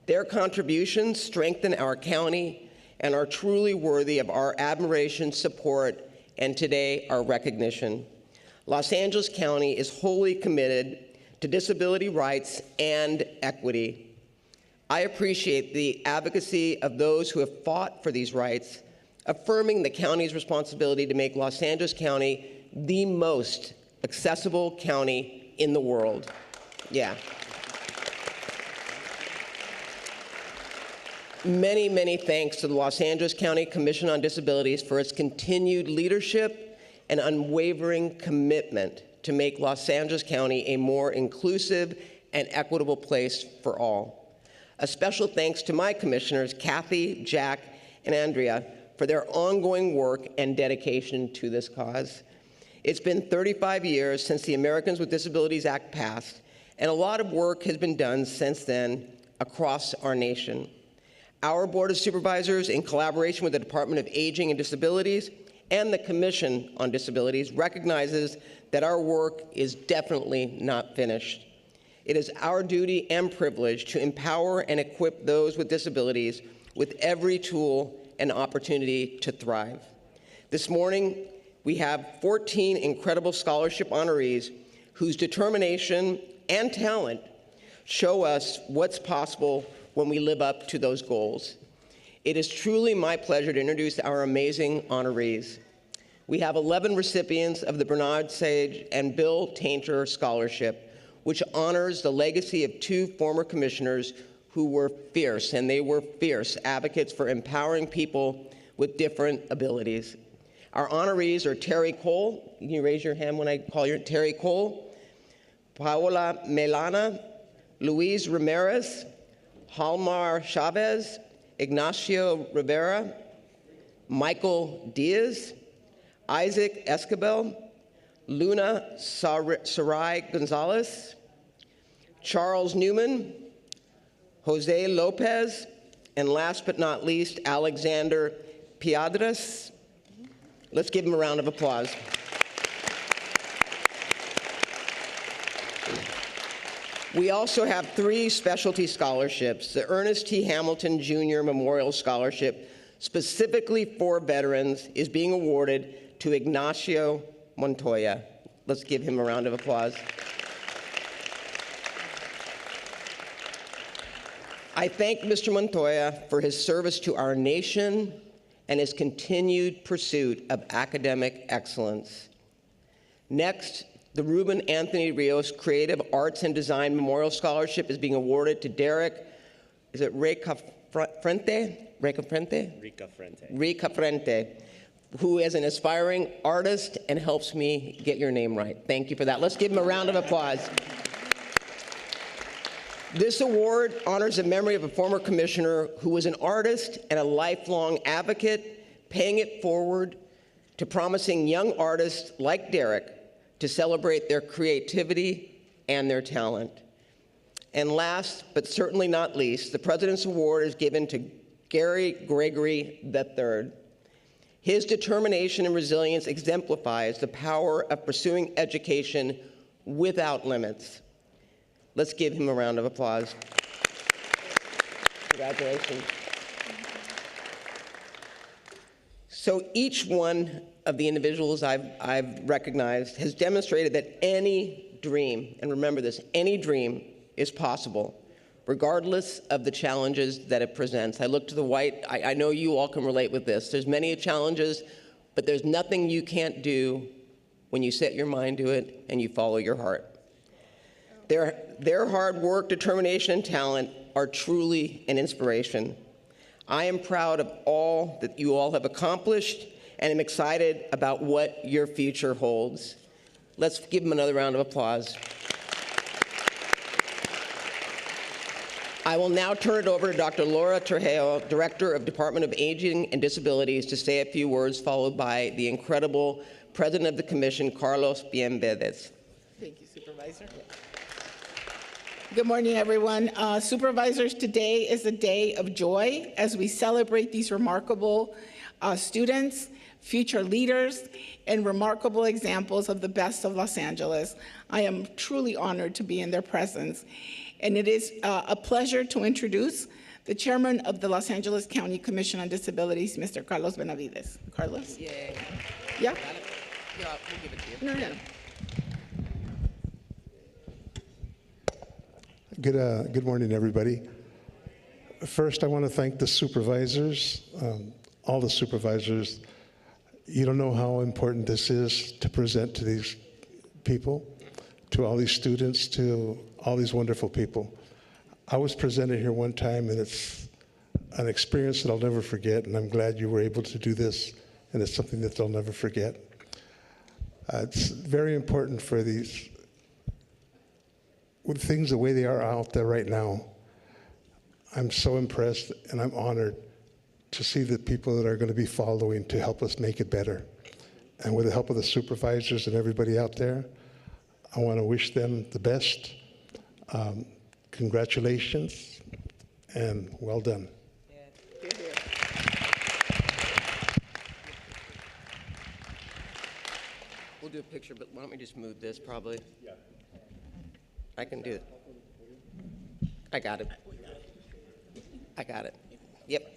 Their contributions strengthen our county and are truly worthy of our admiration, support, and today, our recognition. Los Angeles County is wholly committed to disability rights and equity. I appreciate the advocacy of those who have fought for these rights, affirming the county's responsibility to make Los Angeles County the most accessible county in the world. Yeah. Many, many thanks to the Los Angeles County Commission on Disabilities for its continued leadership and unwavering commitment to make Los Angeles County a more inclusive and equitable place for all. A special thanks to my commissioners, Kathy, Jack, and Andrea, for their ongoing work and dedication to this cause. It's been 35 years since the Americans with Disabilities Act passed, and a lot of work has been done since then across our nation. Our Board of Supervisors, in collaboration with the Department of Aging and Disabilities and the Commission on Disabilities, recognizes that our work is definitely not finished. It is our duty and privilege to empower and equip those with disabilities with every tool and opportunity to thrive. This morning, we have 14 incredible scholarship honorees whose determination and talent show us what's possible when we live up to those goals. It is truly my pleasure to introduce our amazing honorees. We have 11 recipients of the Bernard Sage and Bill Tainter Scholarship, which honors the legacy of two former commissioners who were fierce, and they were fierce advocates for empowering people with different abilities. Our honorees are Terry Cole. Can you raise your hand when I call you? Terry Cole, Paola Melana, Luis Ramirez, Halmar Chavez, Ignacio Rivera, Michael Diaz, Isaac Escabel, Luna Sarai Gonzalez, Charles Newman, Jose Lopez, and last but not least, Alexander Piedras. Let's give him a round of applause. We also have 3 specialty scholarships. The Ernest T. Hamilton Jr. Memorial Scholarship, specifically for veterans, is being awarded to Ignacio Montoya. Let's give him a round of applause. I thank Mr. Montoya for his service to our nation and his continued pursuit of academic excellence. Next, the Ruben Anthony Rios Creative Arts and Design Memorial Scholarship is being awarded to Derek, is it Rica Frente, who is an aspiring artist and helps me get your name right. Thank you for that. Let's give him a round of applause. This award honors the memory of a former commissioner who was an artist and a lifelong advocate, paying it forward to promising young artists like Derek to celebrate their creativity and their talent. And last, but certainly not least, the President's Award is given to Gary Gregory III. His determination and resilience exemplifies the power of pursuing education without limits. Let's give him a round of applause. Congratulations. So each one of the individuals I've recognized has demonstrated that any dream, and remember this, any dream is possible, regardless of the challenges that it presents. I look to the white, I know you all can relate with this. There's many challenges, but there's nothing you can't do when you set your mind to it and you follow your heart. Their hard work, determination, and talent are truly an inspiration. I am proud of all that you all have accomplished and am excited about what your future holds. Let's give them another round of applause. I will now turn it over to Dr. Laura Trujillo, Director of Department of Aging and Disabilities, to say a few words, followed by the incredible President of the Commission, Carlos Bienvedes. Thank you, Supervisor. Good morning, everyone. Supervisors, today is a day of joy as we celebrate these remarkable students, future leaders, and remarkable examples of the best of Los Angeles. I am truly honored to be in their presence. And it is a pleasure to introduce the chairman of the Los Angeles County Commission on Disabilities, Mr. Carlos Benavides. Carlos? Yay. Yeah? Yeah, we'll give it to you. No. Good morning, everybody. First, I want to thank the supervisors, all the supervisors. You don't know how important this is to present to these people, to all these students, to all these wonderful people. I was presented here one time, and it's an experience that I'll never forget, and I'm glad you were able to do this, and it's something that they'll never forget. It's very important for these, with things the way they are out there right now. I'm so impressed, and I'm honored to see the people that are going to be following to help us make it better. And with the help of the supervisors and everybody out there, I want to wish them the best. Congratulations, and well done. We'll do a picture, but why don't we just move this probably? Yeah. I can do it. I got it. I got it. Yep.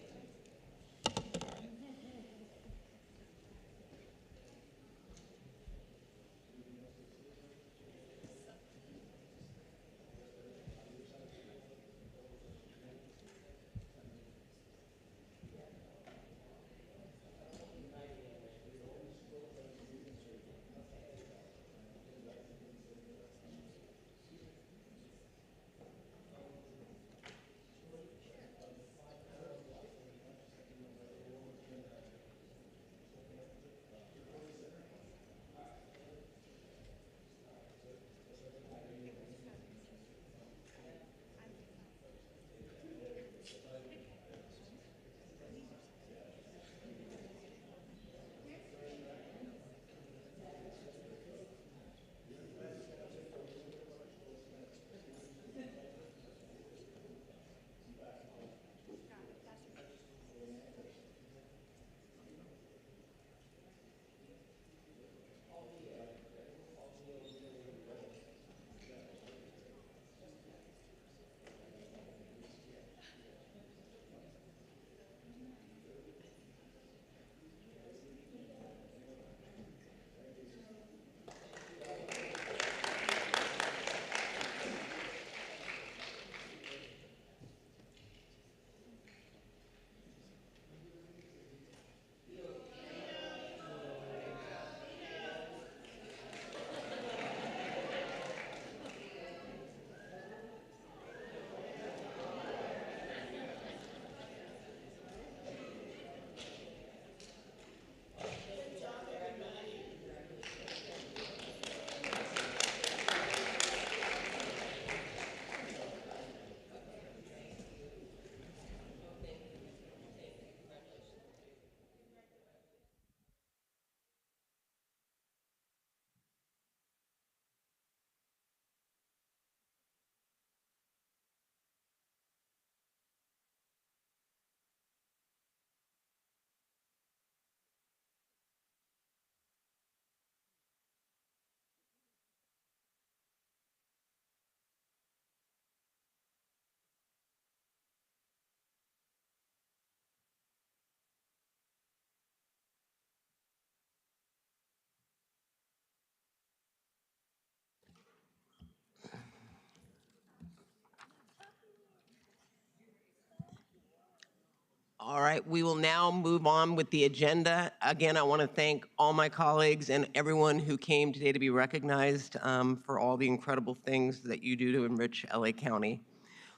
All right, we will now move on with the agenda. Again, I want to thank all my colleagues and everyone who came today to be recognized for all the incredible things that you do to enrich LA County.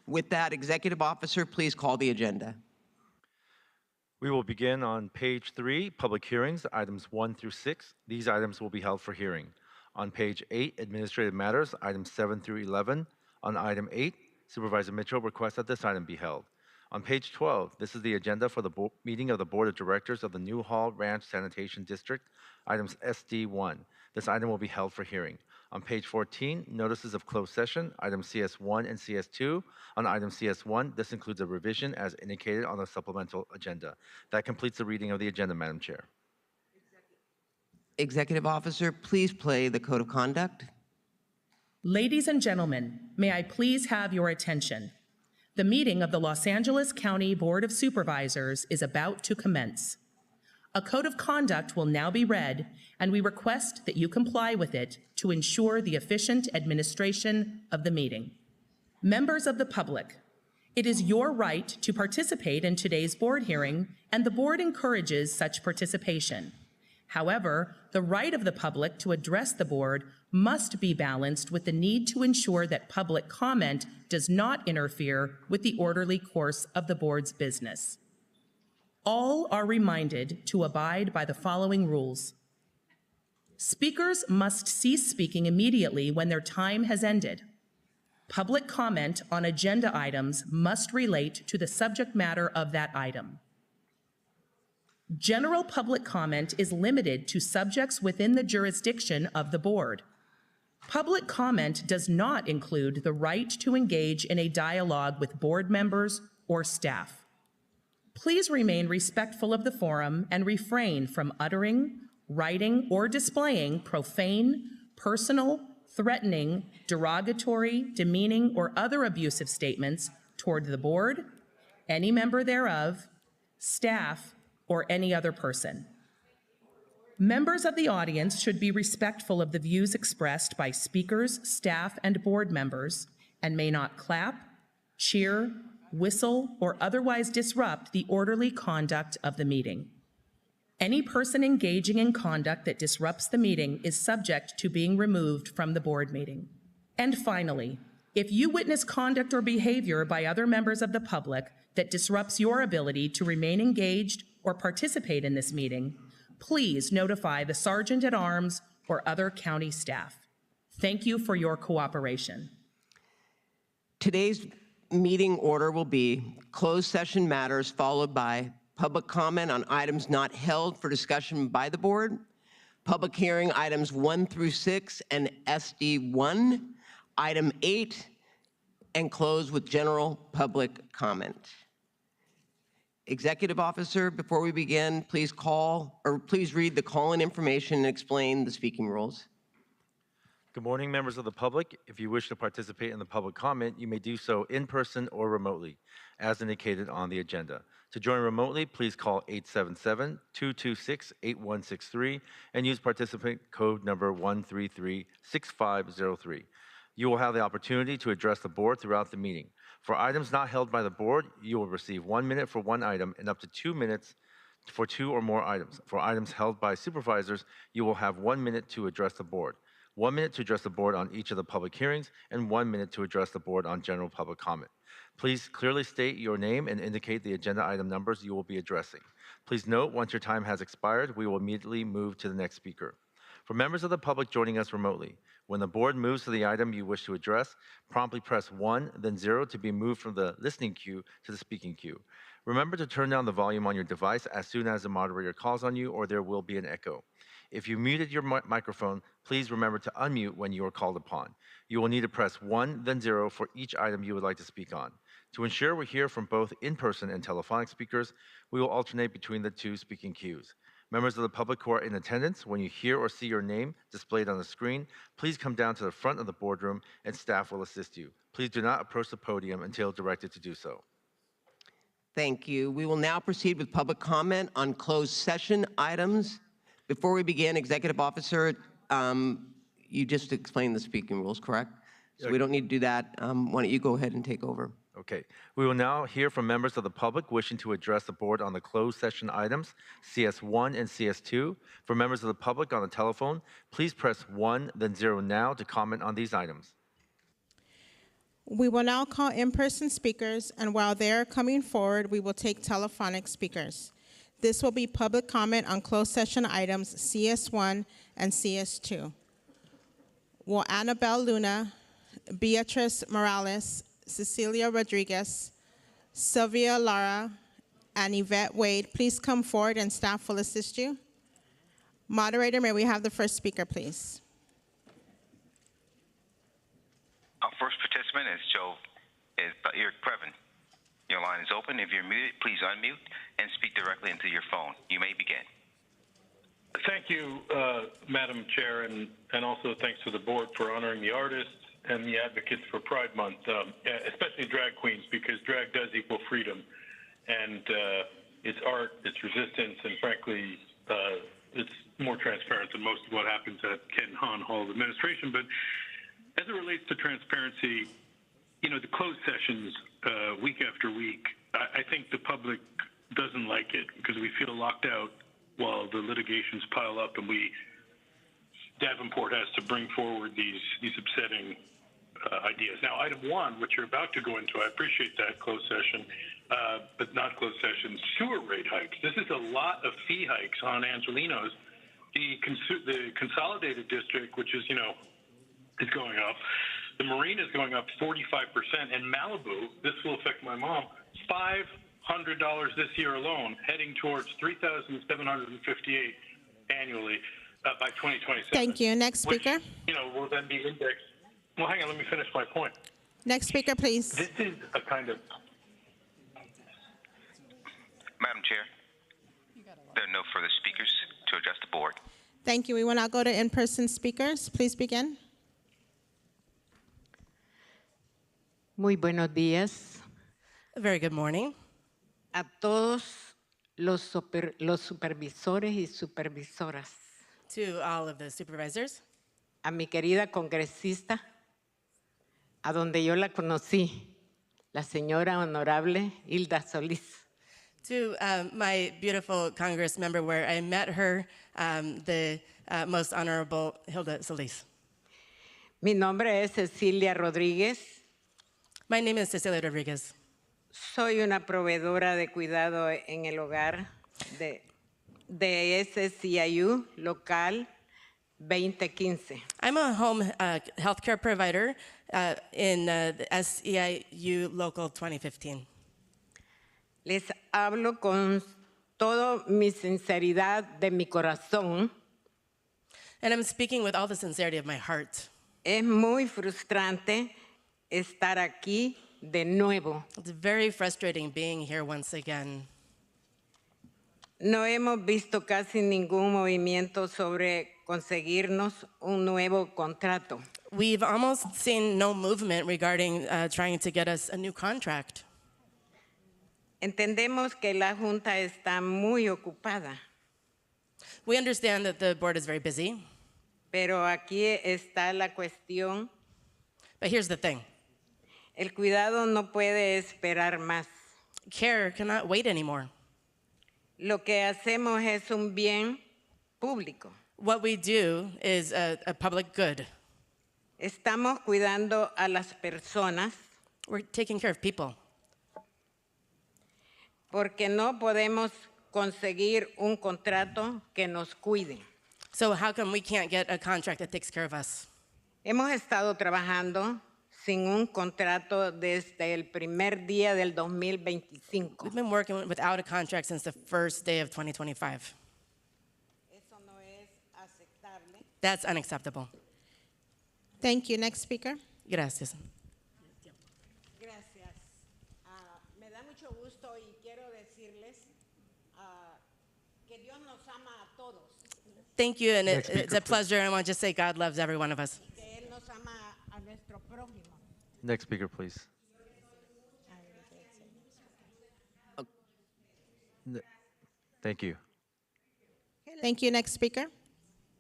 With that, Executive Officer, please call the agenda. We will begin on page 3, public hearings, items 1 through 6. These items will be held for hearing. On page 8, administrative matters, items 7 through 11. On item 8, Supervisor Mitchell requests that this item be held. On page 12, this is the agenda for the meeting of the Board of Directors of the Newhall Ranch Sanitation District, items SD1. This item will be held for hearing. On page 14, notices of closed session, items CS1 and CS2. On item CS1, this includes a revision as indicated on the supplemental agenda. That completes the reading of the agenda, Madam Chair. Executive Officer, please play the Code of Conduct. Ladies and gentlemen, may I please have your attention? The meeting of the Los Angeles County Board of Supervisors is about to commence. A code of conduct will now be read, and we request that you comply with it to ensure the efficient administration of the meeting. Members of the public, it is your right to participate in today's board hearing, and the board encourages such participation. However, the right of the public to address the board must be balanced with the need to ensure that public comment does not interfere with the orderly course of the board's business. All are reminded to abide by the following rules. Speakers must cease speaking immediately when their time has ended. Public comment on agenda items must relate to the subject matter of that item. General public comment is limited to subjects within the jurisdiction of the board. Public comment does not include the right to engage in a dialogue with board members or staff. Please remain respectful of the forum and refrain from uttering, writing, or displaying profane, personal, threatening, derogatory, demeaning, or other abusive statements toward the board, any member thereof, staff, or any other person. Members of the audience should be respectful of the views expressed by speakers, staff, and board members, and may not clap, cheer, whistle, or otherwise disrupt the orderly conduct of the meeting. Any person engaging in conduct that disrupts the meeting is subject to being removed from the board meeting. And finally, if you witness conduct or behavior by other members of the public that disrupts your ability to remain engaged or participate in this meeting, please notify the Sergeant at Arms or other county staff. Thank you for your cooperation. Today's meeting order will be closed session matters followed by public comment on items not held for discussion by the board, public hearing items 1 through 6 and SD1, item 8, and close with general public comment. Executive Officer, before we begin, please read the call-in information and explain the speaking rules. Good morning, members of the public. If you wish to participate in the public comment, you may do so in person or remotely, as indicated on the agenda. To join remotely, please call 877-226-8163 and use participant code number 133-6503. You will have the opportunity to address the board throughout the meeting. For items not held by the board, you will receive 1 minute for one item and up to 2 minutes for 2 or more items. For items held by supervisors, you will have 1 minute to address the board. 1 minute to address the board on each of the public hearings, and 1 minute to address the board on general public comment. Please clearly state your name and indicate the agenda item numbers you will be addressing. Please note, once your time has expired, we will immediately move to the next speaker. For members of the public joining us remotely, when the board moves to the item you wish to address, promptly press 1, then 0 to be moved from the listening queue to the speaking queue. Remember to turn down the volume on your device as soon as the moderator calls on you, or there will be an echo. If you muted your microphone, please remember to unmute when you are called upon. You will need to press 1, then 0 for each item you would like to speak on. To ensure we hear from both in-person and telephonic speakers, we will alternate between the 2 speaking queues. Members of the public who are in attendance, when you hear or see your name displayed on the screen, please come down to the front of the boardroom and staff will assist you. Please do not approach the podium until directed to do so. Thank you. We will now proceed with public comment on closed session items. Before we begin, Executive Officer, you just explained the speaking rules, correct? So we don't need to do that. Why don't you go ahead and take over? Okay. We will now hear from members of the public wishing to address the board on the closed session items, CS1 and CS2. For members of the public on the telephone, please press 1, then 0 now to comment on these items. We will now call in-person speakers, and while they are coming forward, we will take telephonic speakers. This will be public comment on closed session items CS1 and CS2. Will Annabelle Luna, Beatrice Morales, Cecilia Rodriguez, Sylvia Lara, and Yvette Wade please come forward and staff will assist you? Moderator, may we have the first speaker, please? Our first participant is Belvadier Firestone. Your line is open. If you're muted, please unmute and speak directly into your phone. You may begin. Thank you, Madam Chair, and also thanks to the board for honoring the artists and the advocates for Pride Month, especially drag queens, because drag does equal freedom. And it's art, it's resistance, and frankly, it's more transparent than most of what happens at Ken Hahn Hall of Administration. But as it relates to transparency, you know, the closed sessions week after week, I think the public doesn't like it because we feel locked out while the litigations pile up and Davenport has to bring forward these upsetting ideas. Now, item one, which you're about to go into, I appreciate that closed session, but not closed session, sewer rate hikes. This is a lot of fee hikes on Angelenos. The consolidated district, which is, you know, is going up. The marina is going up 45%, and Malibu, this will affect my mom, $500 this year alone, heading towards $3,758 annually by 2027. Thank you. Next speaker. Which, you know, will then be indexed. Well, hang on, let me finish my point. Next speaker, please. This is a kind of... Madam Chair, there are no further speakers to address the board. Thank you. We will now go to in-person speakers. Please begin. Muy buenos días. A very good morning. A todos los supervisores y supervisoras. To all of the supervisors. A mi querida congresista, a donde yo la conocí, la señora honorable Hilda Solís. To my beautiful Congress member where I met her, the most honorable Hilda Solís. Mi nombre es Cecilia Rodríguez. My name is Cecilia Rodriguez. Soy una proveedora de cuidado en el hogar de CFCI local 2015. I'm a home healthcare provider in the SEIU Local 2015. Les hablo con toda mi sinceridad de mi corazón. And I'm speaking with all the sincerity of my heart. Es muy frustrante estar aquí de nuevo. It's very frustrating being here once again. No hemos visto casi ningún movimiento sobre conseguirnos un nuevo contrato. We've almost seen no movement regarding trying to get us a new contract. Entendemos que la Junta está muy ocupada. We understand that the board is very busy. Pero aquí está la cuestión. But here's the thing. El cuidado no puede esperar más. Care cannot wait anymore. Lo que hacemos es un bien público. What we do is a public good. Estamos cuidando a las personas. We're taking care of people. Porque no podemos conseguir un contrato que nos cuide. So how come we can't get a contract that takes care of us? Hemos estado trabajando sin un contrato desde el primer día del 2025. We've been working without a contract since the first day of 2025. Eso no es aceptable. That's unacceptable. Thank you. Next speaker. Gracias. Gracias. Me da mucho gusto y quiero decirles que Dios nos ama a todos. Thank you, and it's a pleasure. I want to just say God loves every one of us. Que Él nos ama a nuestro prójimo. Next speaker, please. Thank you. Thank you. Next speaker.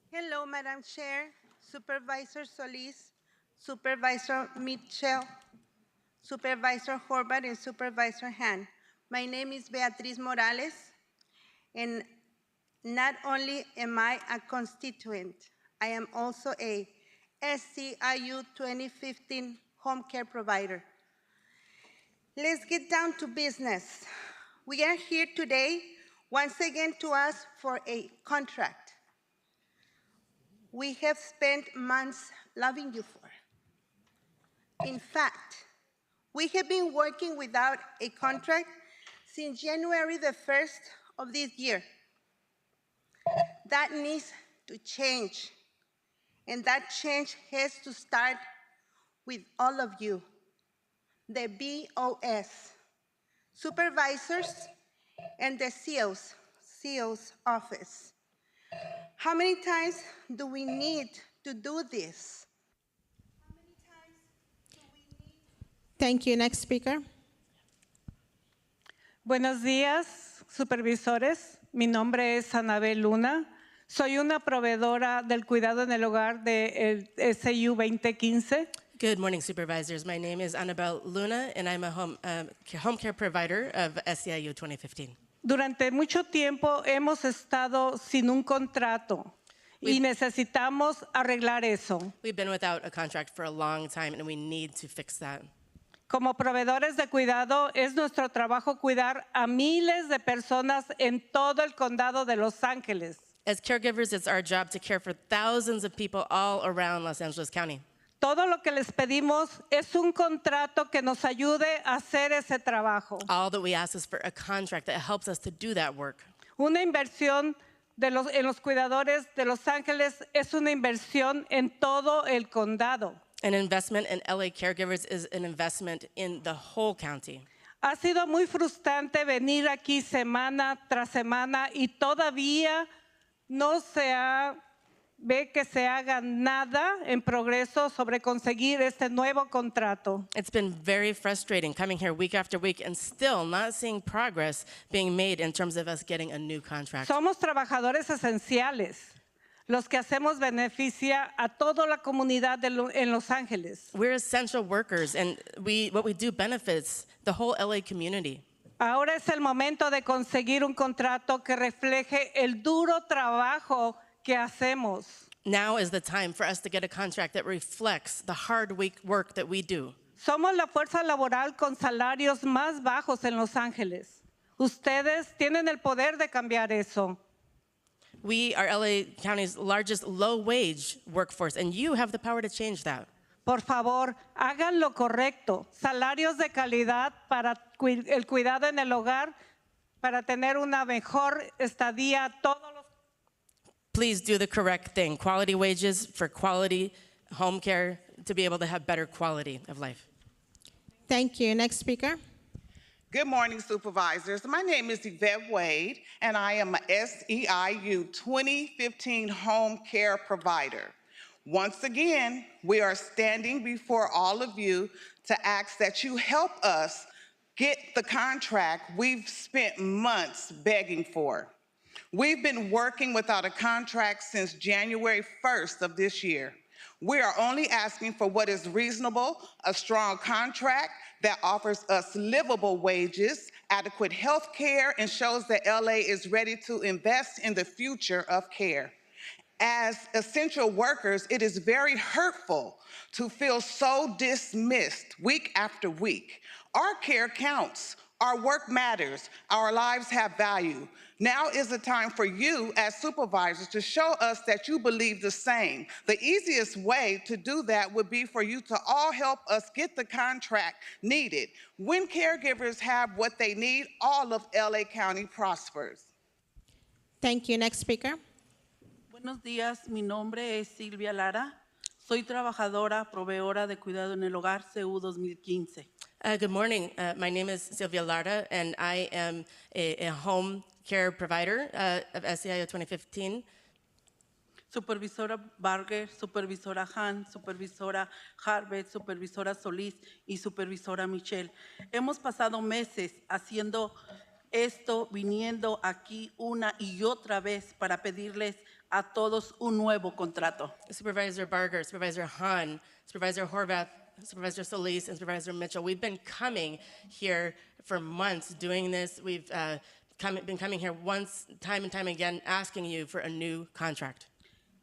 Hello, Madam Chair, Supervisor Solis, Supervisor Mitchell, Supervisor Horvath, and Supervisor Han. My name is Beatriz Morales, and not only am I a constituent, I am also a SCIU 2015 home care provider. Let's get down to business. We are here today once again to ask for a contract we have spent months loving you for. In fact, we have been working without a contract since January the 1st of this year. That needs to change, and that change has to start with all of you, the BOS, supervisors, and the CO's office. How many times do we need to do this? Thank you. Next speaker. Buenos días, supervisores. Mi nombre es Anabel Luna. Soy una proveedora del cuidado en el hogar de SU 2015. Good morning, supervisors. My name is Annabelle Luna, and I'm a home care provider of SEIU 2015. Durante mucho tiempo hemos estado sin un contrato y necesitamos arreglar eso. We've been without a contract for a long time, and we need to fix that. Como proveedores de cuidado, es nuestro trabajo cuidar a miles de personas en todo el condado de Los Ángeles. As caregivers, it's our job to care for thousands of people all around Los Angeles County. Todo lo que les pedimos es un contrato que nos ayude a hacer ese trabajo. All that we ask is for a contract that helps us to do that work. Una inversión en los cuidadores de Los Ángeles es una inversión en todo el condado. An investment in LA caregivers is an investment in the whole county. Ha sido muy frustrante venir aquí semana tras semana y todavía no ve que se haga nada en progreso sobre conseguir este nuevo contrato. It's been very frustrating coming here week after week and still not seeing progress being made in terms of us getting a new contract. Somos trabajadores esenciales. Los que hacemos beneficia a toda la comunidad en Los Ángeles. We're essential workers, and what we do benefits the whole LA community. Ahora es el momento de conseguir un contrato que refleje el duro trabajo que hacemos. Now is the time for us to get a contract that reflects the hard work that we do. Somos la fuerza laboral con salarios más bajos en Los Ángeles. Ustedes tienen el poder de cambiar eso. We are LA County's largest low-wage workforce, and you have the power to change that. Por favor, hagan lo correcto. Salarios de calidad para el cuidado en el hogar, para tener una mejor estadía. Please do the correct thing. Quality wages for quality home care to be able to have better quality of life. Thank you. Next speaker. Good morning, supervisors. My name is Yvette Wade, and I am a SEIU 2015 home care provider. Once again, we are standing before all of you to ask that you help us get the contract we've spent months begging for. We've been working without a contract since January 1st of this year. We are only asking for what is reasonable, a strong contract that offers us livable wages, adequate health care, and shows that LA is ready to invest in the future of care. As essential workers, it is very hurtful to feel so dismissed week after week. Our care counts. Our work matters. Our lives have value. Now is the time for you as supervisors to show us that you believe the same. The easiest way to do that would be for you to all help us get the contract needed. When caregivers have what they need, all of LA County prospers. Thank you. Next speaker. Buenos días, mi nombre es Silvia Lara. Soy trabajadora, proveedora de cuidado en el hogar CU 2015. Good morning. My name is Sylvia Lara, and I am a home care provider of SEIU 2015. Supervisora Barger, Supervisora Han, Supervisora Harvey, Supervisora Solís y Supervisora Michelle. Hemos pasado meses haciendo esto, viniendo aquí una y otra vez para pedirles a todos un nuevo contrato. Supervisor Barger, Supervisor Han, Supervisor Horvath, Supervisor Solis, and Supervisor Mitchell. We've been coming here for months doing this. We've been coming here time and time again, asking you for a new contract.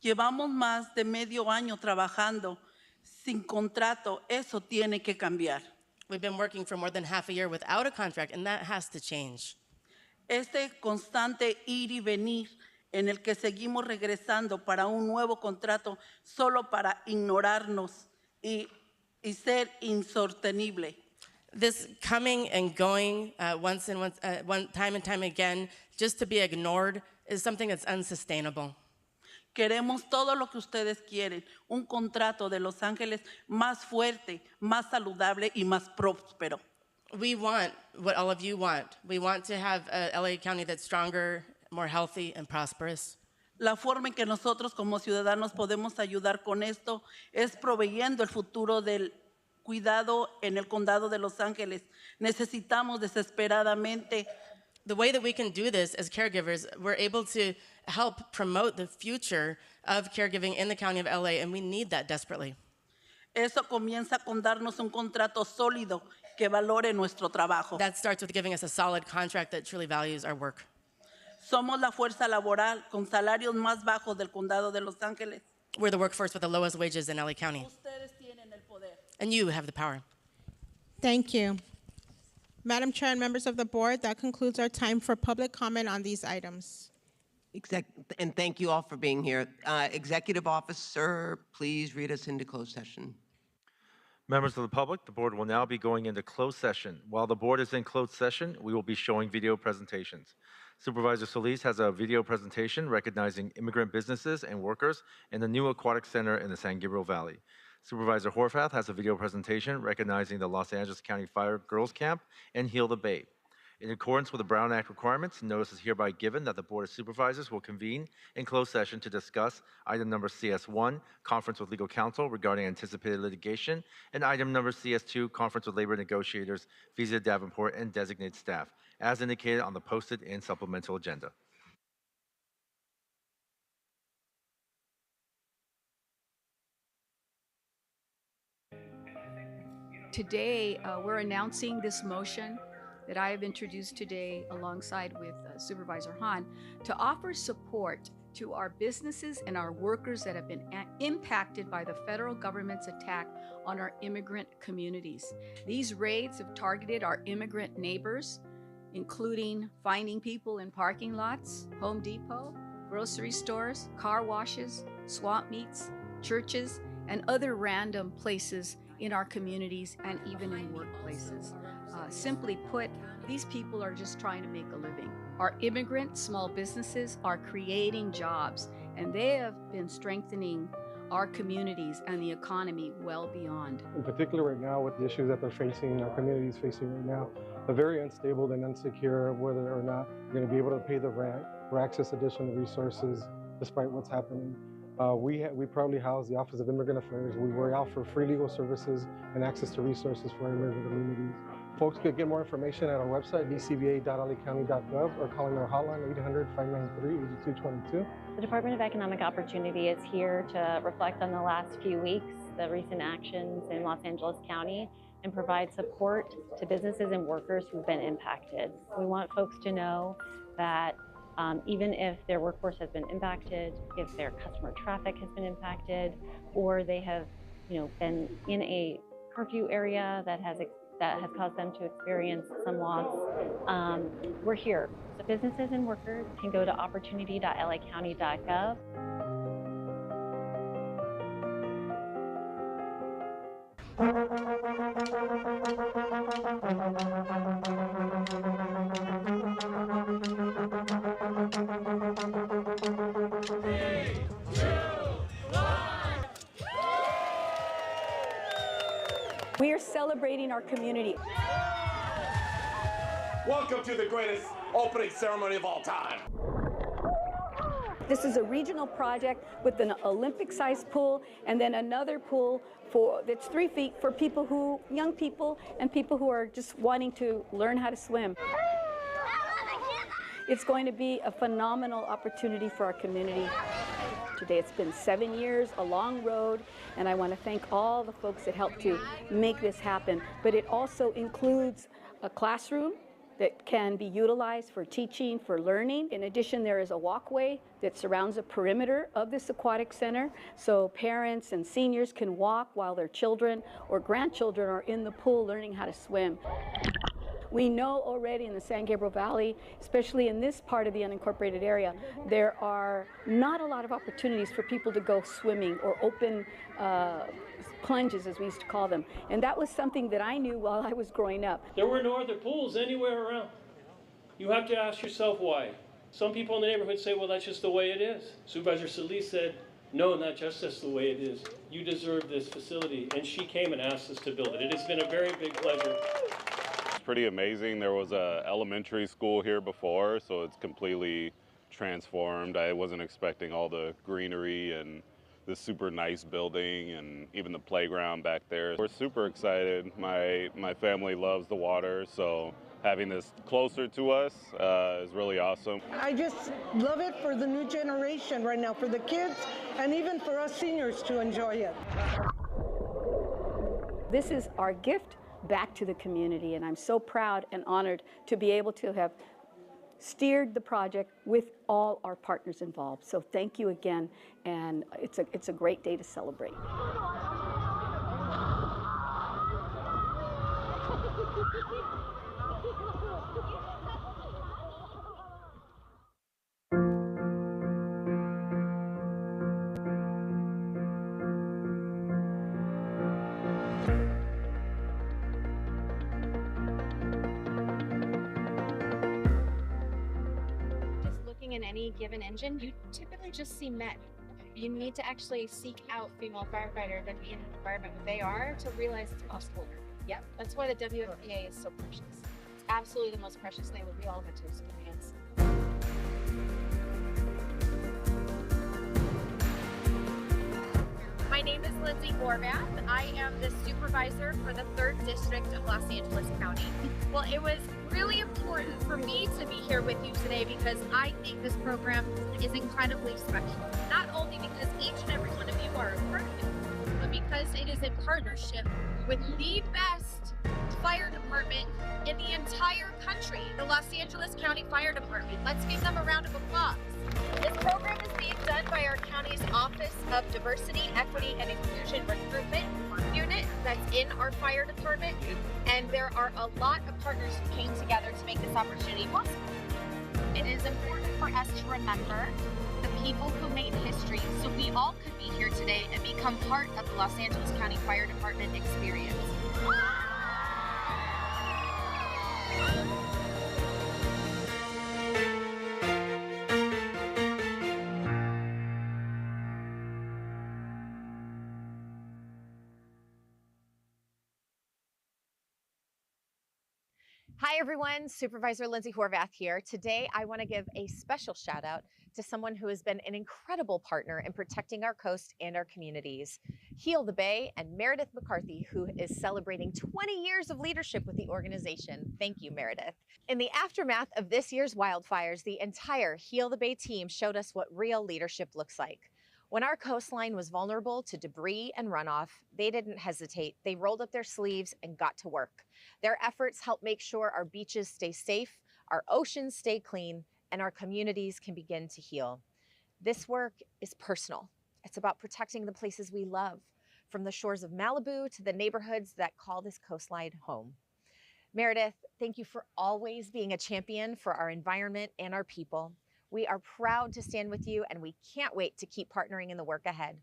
Llevamos más de medio año trabajando sin contrato. Eso tiene que cambiar. We've been working for more than half a year without a contract, and that has to change. Este constante ir y venir en el que seguimos regresando para un nuevo contrato solo para ignorarnos y ser insostenible. This coming and going one time and time again, just to be ignored, is something that's unsustainable. Queremos todo lo que ustedes quieren, un contrato de Los Ángeles más fuerte, más saludable y más próspero. We want what all of you want. We want to have a LA County that's stronger, more healthy, and prosperous. La forma en que nosotros como ciudadanos podemos ayudar con esto es proveyendo el futuro del cuidado en el condado de Los Ángeles. Necesitamos desesperadamente. The way that we can do this as caregivers, we're able to help promote the future of caregiving in the county of LA, and we need that desperately. Eso comienza con darnos un contrato sólido que valore nuestro trabajo. That starts with giving us a solid contract that truly values our work. Somos la fuerza laboral con salarios más bajos del condado de Los Ángeles. We're the workforce with the lowest wages in LA County. Ustedes tienen el poder. And you have the power. Thank you. Madam Chair and members of the board, that concludes our time for public comment on these items. And thank you all for being here. Executive Officer, please read us into closed session. Members of the public, the board will now be going into closed session. While the board is in closed session, we will be showing video presentations. Supervisor Solis has a video presentation recognizing immigrant businesses and workers in the new Aquatic Center in the San Gabriel Valley. Supervisor Horvath has a video presentation recognizing the Los Angeles County Fire Girls Camp and Heal the Bay. In accordance with the Brown Act requirements, notice is hereby given that the Board of Supervisors will convene in closed session to discuss item number CS1, conference with legal counsel regarding anticipated litigation, and item number CS2, conference with labor negotiators, Visa Davenport, and designated staff, as indicated on the posted and supplemental agenda. Today, we're announcing this motion that I have introduced today alongside with Supervisor Hahn to offer support to our businesses and our workers that have been impacted by the federal government's attack on our immigrant communities. These raids have targeted our immigrant neighbors, including finding people in parking lots, Home Depot, grocery stores, car washes, swamp meets, churches, and other random places in our communities and even in workplaces. Simply put, these people are just trying to make a living. Our immigrant small businesses are creating jobs, and they have been strengthening our communities and the economy well beyond. In particular right now with the issues that they're facing, our community is facing right now, they're very unstable and insecure whether or not they're going to be able to pay the rent or access additional resources despite what's happening. We proudly house the Office of Immigrant Affairs. We offer free legal services and access to resources for our immigrant communities. Folks could get more information at our website, bcba.lacounty.gov, or calling our hotline, 800-593-8222. The Department of Economic Opportunity is here to reflect on the last few weeks, the recent actions in Los Angeles County, and provide support to businesses and workers who've been impacted. We want folks to know that even if their workforce has been impacted, if their customer traffic has been impacted, or they have, been in a curfew area that has caused them to experience some loss, we're here. So businesses and workers can go to opportunity.lacounty.gov. We are celebrating our community. Welcome to the greatest opening ceremony of all time. This is a regional project with an Olympic-sized pool and then another pool that's 3 feet for young people and people who are just wanting to learn how to swim. It's going to be a phenomenal opportunity for our community. Today it's been 7 years, a long road, and I want to thank all the folks that helped to make this happen. But it also includes a classroom that can be utilized for teaching, for learning. In addition, there is a walkway that surrounds a perimeter of this aquatic center, so parents and seniors can walk while their children or grandchildren are in the pool learning how to swim. We know already in the San Gabriel Valley, especially in this part of the unincorporated area, there are not a lot of opportunities for people to go swimming or open plunges, as we used to call them. And that was something that I knew while I was growing up. There were no other pools anywhere around. You have to ask yourself why. Some people in the neighborhood say, well, that's just the way it is. Supervisor Solis said, no, not just that's the way it is. You deserve this facility. And she came and asked us to build it. It has been a very big pleasure. It's pretty amazing. There was an elementary school here before, so it's completely transformed. I wasn't expecting all the greenery and this super nice building and even the playground back there. We're super excited. My family loves the water, so having this closer to us is really awesome. I just love it for the new generation right now, for the kids, and even for us seniors to enjoy it. This is our gift back to the community, and I'm so proud and honored to be able to have steered the project with all our partners involved. So thank you again, and it's a great day to celebrate. In any given engine, you typically just see men. You need to actually seek out female firefighters and be in the environment where they are to realize it's possible. Yep, that's why the WFPA is so precious. It's absolutely the most precious thing that we all get to experience. My name is Lindsay Horvath. I am the supervisor for the 3rd District of Los Angeles County. Well, it was really important for me to be here with you today because I think this program is incredibly special. Not only because each and every one of you are a part of it, but because it is in partnership with the best fire department in the entire country, the Los Angeles County Fire Department. Let's give them a round of applause. This program is being done by our county's Office of Diversity, Equity, and Inclusion Recruitment Unit that's in our fire department. And there are a lot of partners who came together to make this opportunity possible. It is important for us to remember the people who made history so we all could be here today and become part of the Los Angeles County Fire Department experience. Hi everyone, Supervisor Lindsay Horvath here. Today I want to give a special shout out to someone who has been an incredible partner in protecting our coast and our communities. Heal the Bay and Meredith McCarthy, who is celebrating 20 years of leadership with the organization. Thank you, Meredith. In the aftermath of this year's wildfires, the entire Heal the Bay team showed us what real leadership looks like. When our coastline was vulnerable to debris and runoff, they didn't hesitate. They rolled up their sleeves and got to work. Their efforts help make sure our beaches stay safe, our oceans stay clean, and our communities can begin to heal. This work is personal. It's about protecting the places we love, from the shores of Malibu to the neighborhoods that call this coastline home. Meredith, thank you for always being a champion for our environment and our people. We are proud to stand with you, and we can't wait to keep partnering in the work ahead.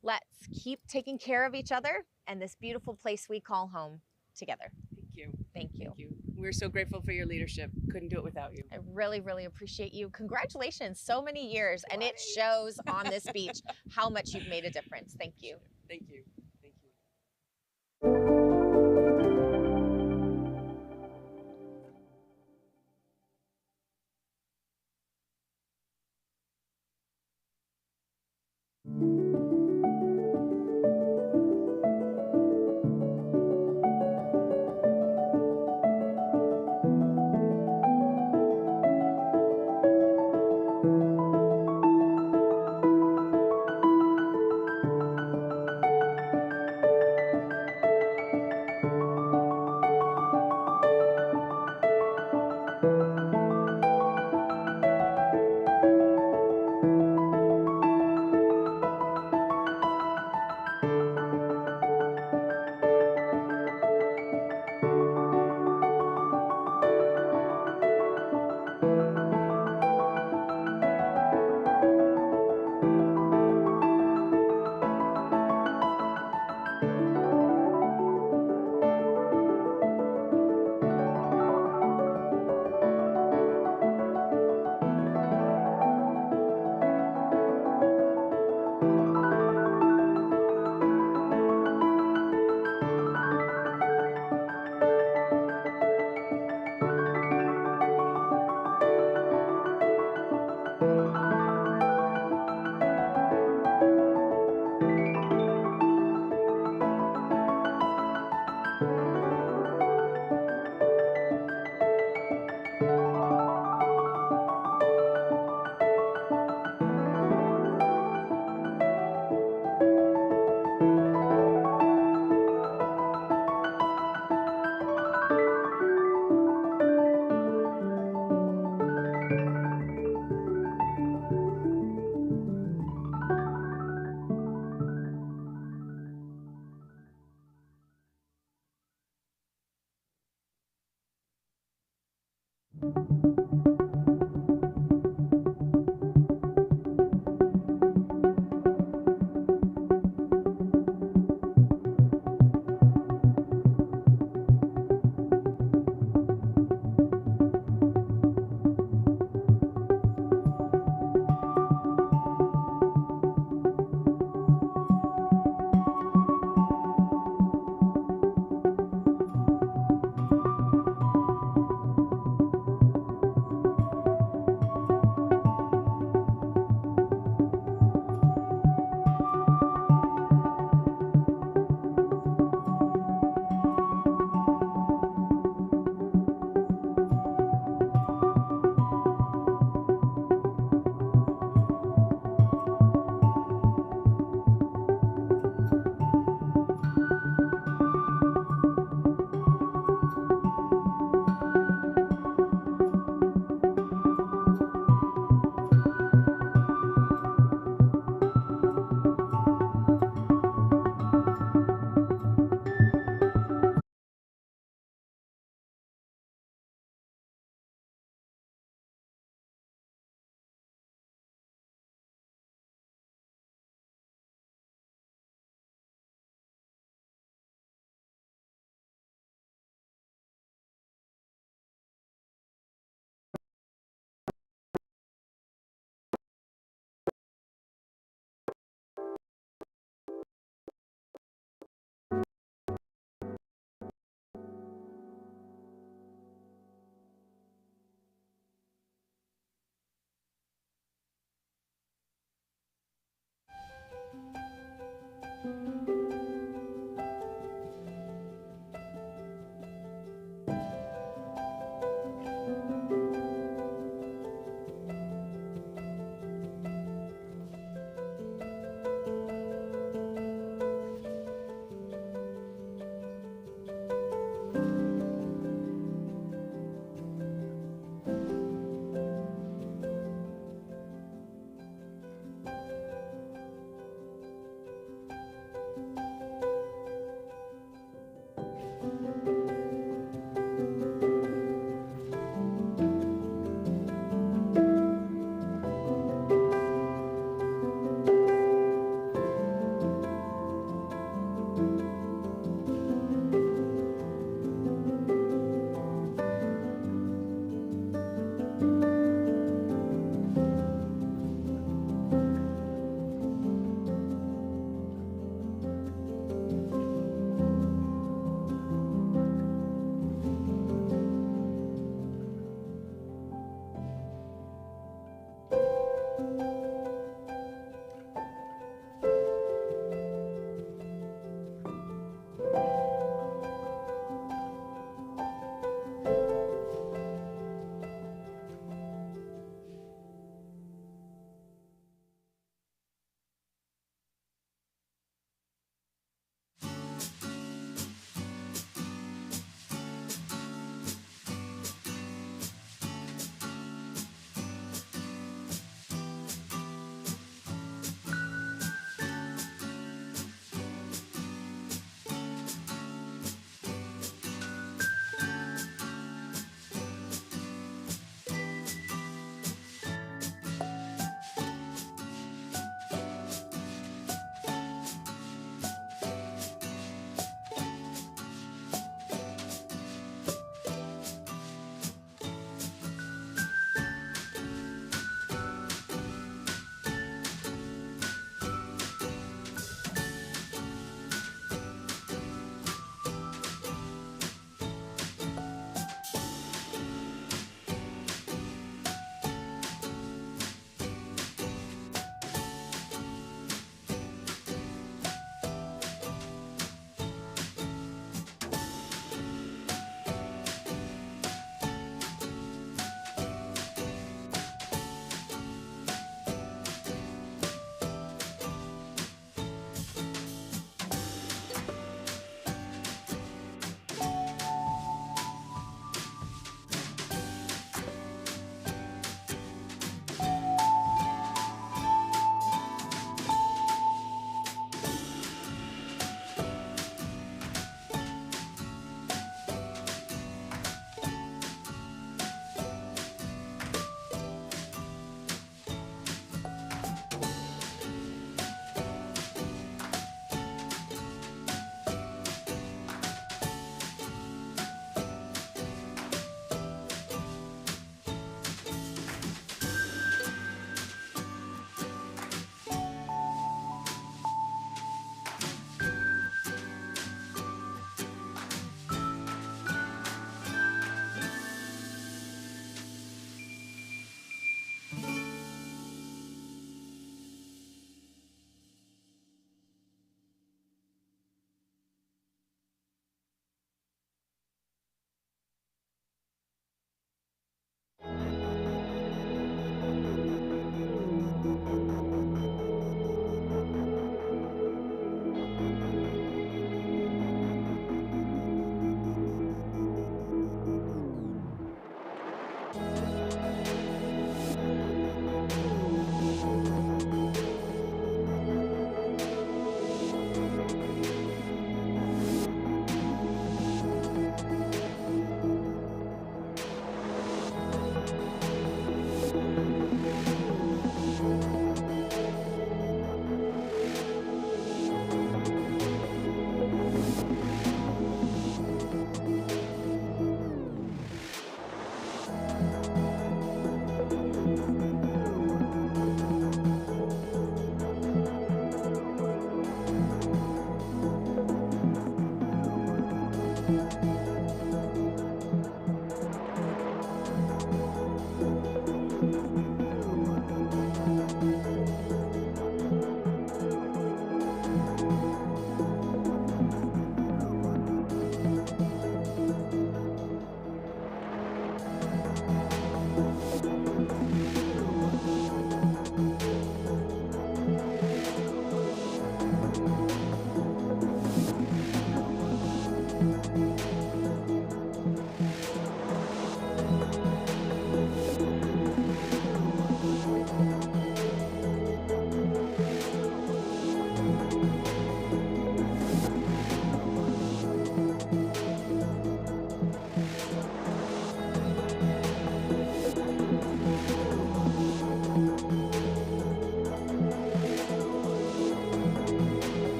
Let's keep taking care of each other and this beautiful place we call home together. Thank you. Thank you. Thank you. We're so grateful for your leadership. Couldn't do it without you. I really, really appreciate you. Congratulations, so many years, and it shows on this beach how much you've made a difference. Thank you. Thank you.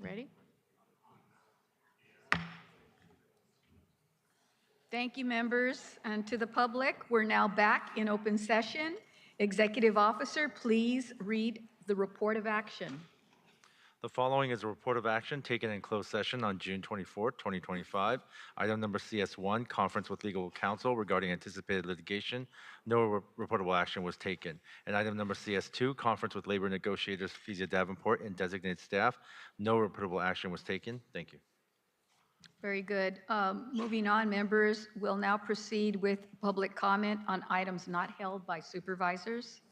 Ready? Thank you, members. And to the public, we're now back in open session. Executive Officer, please read the report of action. The following is a report of action taken in closed session on June 24, 2025. Item number CS1, conference with legal counsel regarding anticipated litigation. No reportable action was taken. And item number CS2, conference with labor negotiators Fezia Davenport and designated staff. No reportable action was taken. Thank you. Very good. Moving on, members, we'll now proceed with public comment on items not held by supervisors.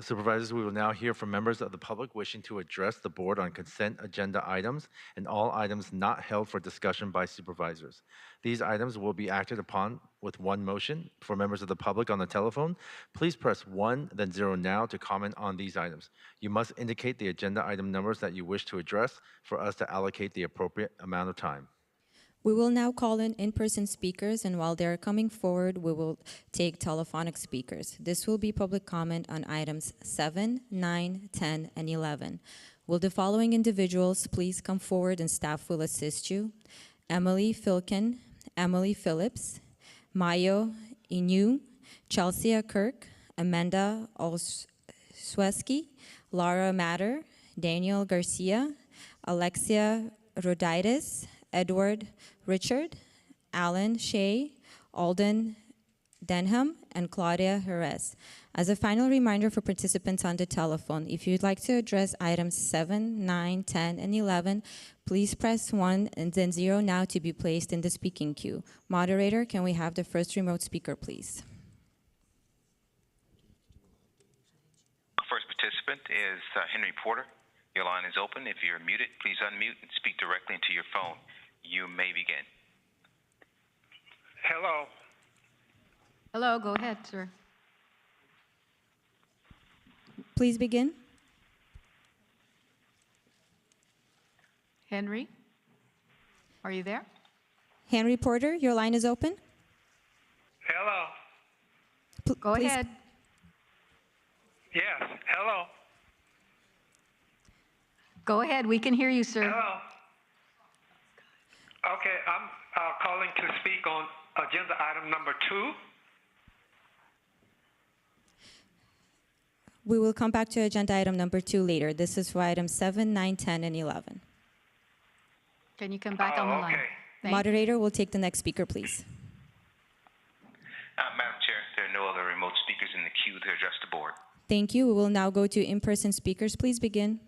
Supervisors, we will now hear from members of the public wishing to address the board on consent agenda items and all items not held for discussion by supervisors. These items will be acted upon with one motion. For members of the public on the telephone, please press 1, then 0 now to comment on these items. You must indicate the agenda item numbers that you wish to address for us to allocate the appropriate amount of time. We will now call in-person speakers, and while they're coming forward, we will take telephonic speakers. This will be public comment on items 7, 9, 10, and 11. Will the following individuals please come forward and staff will assist you? Emily Filkin, Emily Phillips, Mayo Inu, Chelsea Kirk, Amanda Olszewski, Laura Matter, Daniel Garcia, Alexia Rodaitis, Edward Richard, Alan Shea, Alden Denham, and Claudia Jerez. As a final reminder for participants on the telephone, if you'd like to address items 7, 9, 10, and 11, please press 1 and then 0 now to be placed in the speaking queue. Moderator, can we have the first remote speaker, please? First participant is Henry Porter. Your line is open. If you're muted, please unmute and speak directly into your phone. You may begin. Hello. Hello, go ahead, sir. Please begin. Henry, are you there? Henry Porter, your line is open. Hello. Go ahead. Yes. Hello. Go ahead. We can hear you, sir. Hello. Okay, I'm calling to speak on agenda item number 2. We will come back to agenda item number 2 later. This is for items 7, 9, 10, and 11. Can you come back on the line? Moderator will take the next speaker, please. Madam Chair, there are no other remote speakers in the queue to address the board. Thank you. We will now go to in-person speakers. Please begin.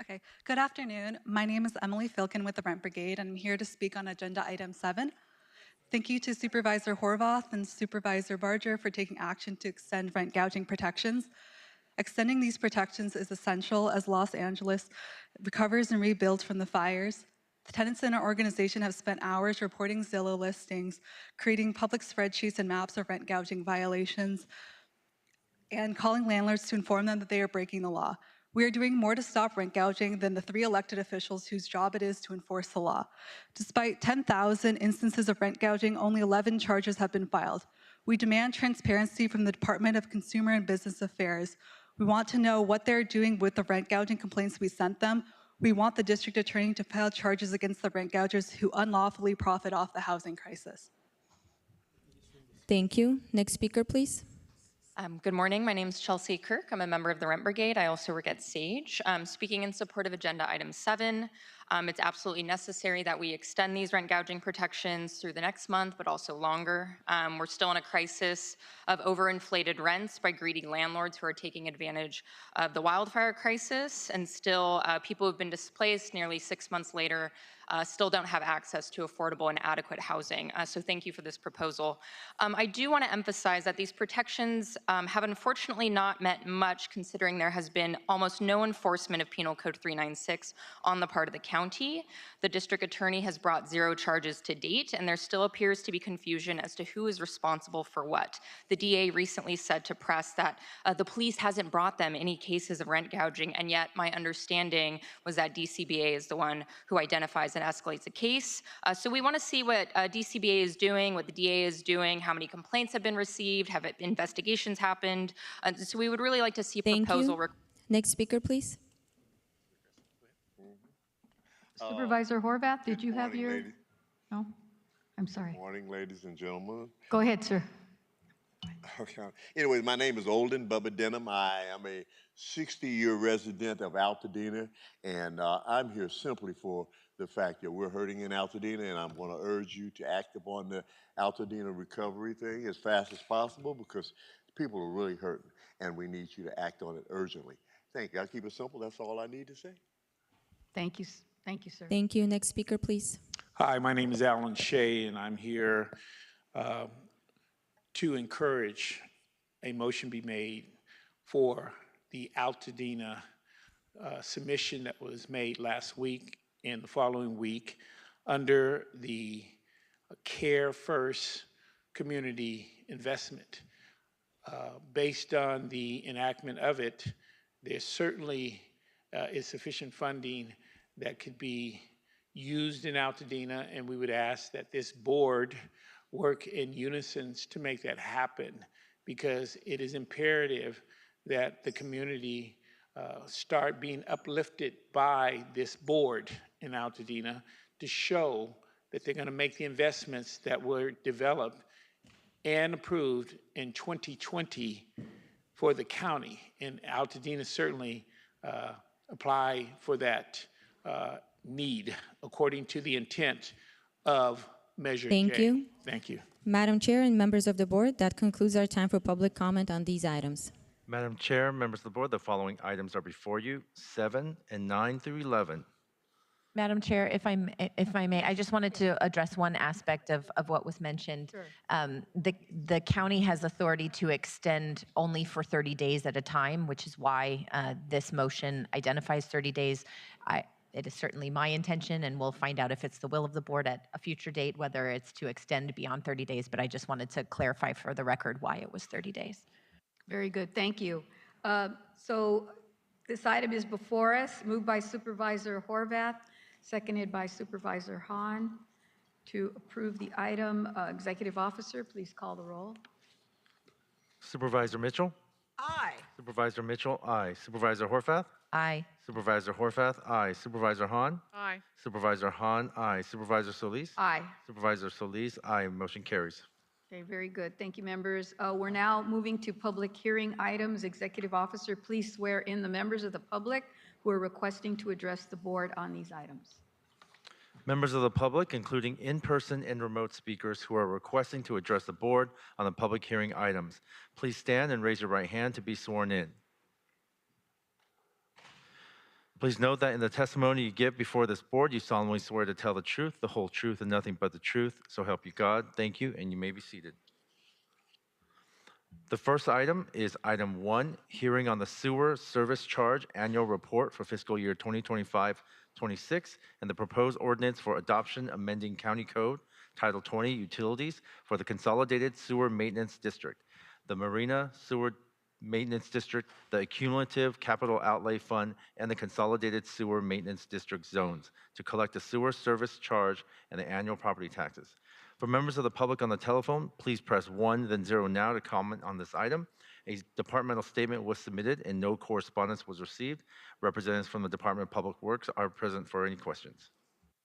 Okay, good afternoon. My name is Emily Filkin with the Rent Brigade, and I'm here to speak on agenda item 7. Thank you to Supervisor Horvath and Supervisor Barger for taking action to extend rent gouging protections. Extending these protections is essential as Los Angeles recovers and rebuilds from the fires. The tenants in our organization have spent hours reporting Zillow listings, creating public spreadsheets and maps of rent gouging violations, and calling landlords to inform them that they are breaking the law. We are doing more to stop rent gouging than the 3 elected officials whose job it is to enforce the law. Despite 10,000 instances of rent gouging, only 11 charges have been filed. We demand transparency from the Department of Consumer and Business Affairs. We want to know what they're doing with the rent gouging complaints we sent them. We want the district attorney to file charges against the rent gougers who unlawfully profit off the housing crisis. Thank you. Next speaker, please. Good morning. My name is Chelsea Kirk. I'm a member of the Rent Brigade. I also work at SAGE. Speaking in support of agenda item 7, it's absolutely necessary that we extend these rent gouging protections through the next month, but also longer. We're still in a crisis of overinflated rents by greedy landlords who are taking advantage of the wildfire crisis, and still people who've been displaced nearly 6 months later still don't have access to affordable and adequate housing. So thank you for this proposal. I do want to emphasize that these protections have unfortunately not meant much, considering there has been almost no enforcement of Penal Code 396 on the part of the county. The district attorney has brought 0 charges to date, and there still appears to be confusion as to who is responsible for what. The DA recently said to press that the police hasn't brought them any cases of rent gouging, and yet my understanding was that DCBA is the one who identifies and escalates a case. So we want to see what DCBA is doing, what the DA is doing, how many complaints have been received, have investigations happened. So we would really like to see a proposal. Next speaker, please. Supervisor Horvath, did you have morning, your? ladies. No? I'm sorry. Good morning, ladies and gentlemen. Go ahead, sir. Okay. Anyway, my name is Olden Bubba Denham. I am a 60-year resident of Altadena, and I'm here simply for the fact that we're hurting in Altadena, and I'm going to urge you to act upon the Altadena recovery thing as fast as possible because people are really hurting, and we need you to act on it urgently. Thank you. I'll keep it simple. That's all I need to say. Thank you. Thank you, sir. Thank you. Next speaker, please. Hi, my name is Alan Shea, and I'm here to encourage a motion be made for the Altadena submission that was made last week and the following week under the Care First community investment. Based on the enactment of it, there certainly is sufficient funding that could be used in Altadena, and we would ask that this board work in unison to make that happen, because it is imperative that the community start being uplifted by this board in Altadena to show that they're going to make the investments that were developed and approved in 2020 for the county. And Altadena certainly apply for that need according to the intent of Measure Thank J. you. Thank you. Madam Chair and members of the board, that concludes our time for public comment on these items. Madam Chair, members of the board, the following items are before you, 7 and 9 through 11. Madam Chair, if I may, I just wanted to address one aspect of what was mentioned. Sure. The county has authority to extend only for 30 days at a time, which is why this motion identifies 30 days. It is certainly my intention, and we'll find out if it's the will of the board at a future date, whether it's to extend beyond 30 days, but I just wanted to clarify for the record why it was 30 days. Very good. Thank you. So this item is before us, moved by Supervisor Horvath, seconded by Supervisor Hahn. To approve the item, Executive Officer, please call the roll. Supervisor Mitchell? Aye. Supervisor Mitchell, aye. Supervisor Horvath? Aye. Supervisor Horvath, aye. Supervisor Hahn? Aye. Supervisor Hahn, aye. Supervisor Solis? Aye. Supervisor Solis, aye. Motion carries. Okay, very good. Thank you, members. We're now moving to public hearing items. Executive Officer, please swear in the members of the public who are requesting to address the board on these items. Members of the public, including in-person and remote speakers who are requesting to address the board on the public hearing items, please stand and raise your right hand to be sworn in. Please note that in the testimony you give before this board, you solemnly swear to tell the truth, the whole truth, and nothing but the truth. So help you God. Thank you, and you may be seated. The first item is item 1, hearing on the sewer service charge annual report for fiscal year 2025-26 and the proposed ordinance for adoption amending County Code Title 20 Utilities for the Consolidated Sewer Maintenance District, the Marina Sewer Maintenance District, the Accumulative Capital Outlay Fund, and the Consolidated Sewer Maintenance District zones to collect the sewer service charge and the annual property taxes. For members of the public on the telephone, please press 1, then 0 now to comment on this item. A departmental statement was submitted and no correspondence was received. Representatives from the Department of Public Works are present for any questions.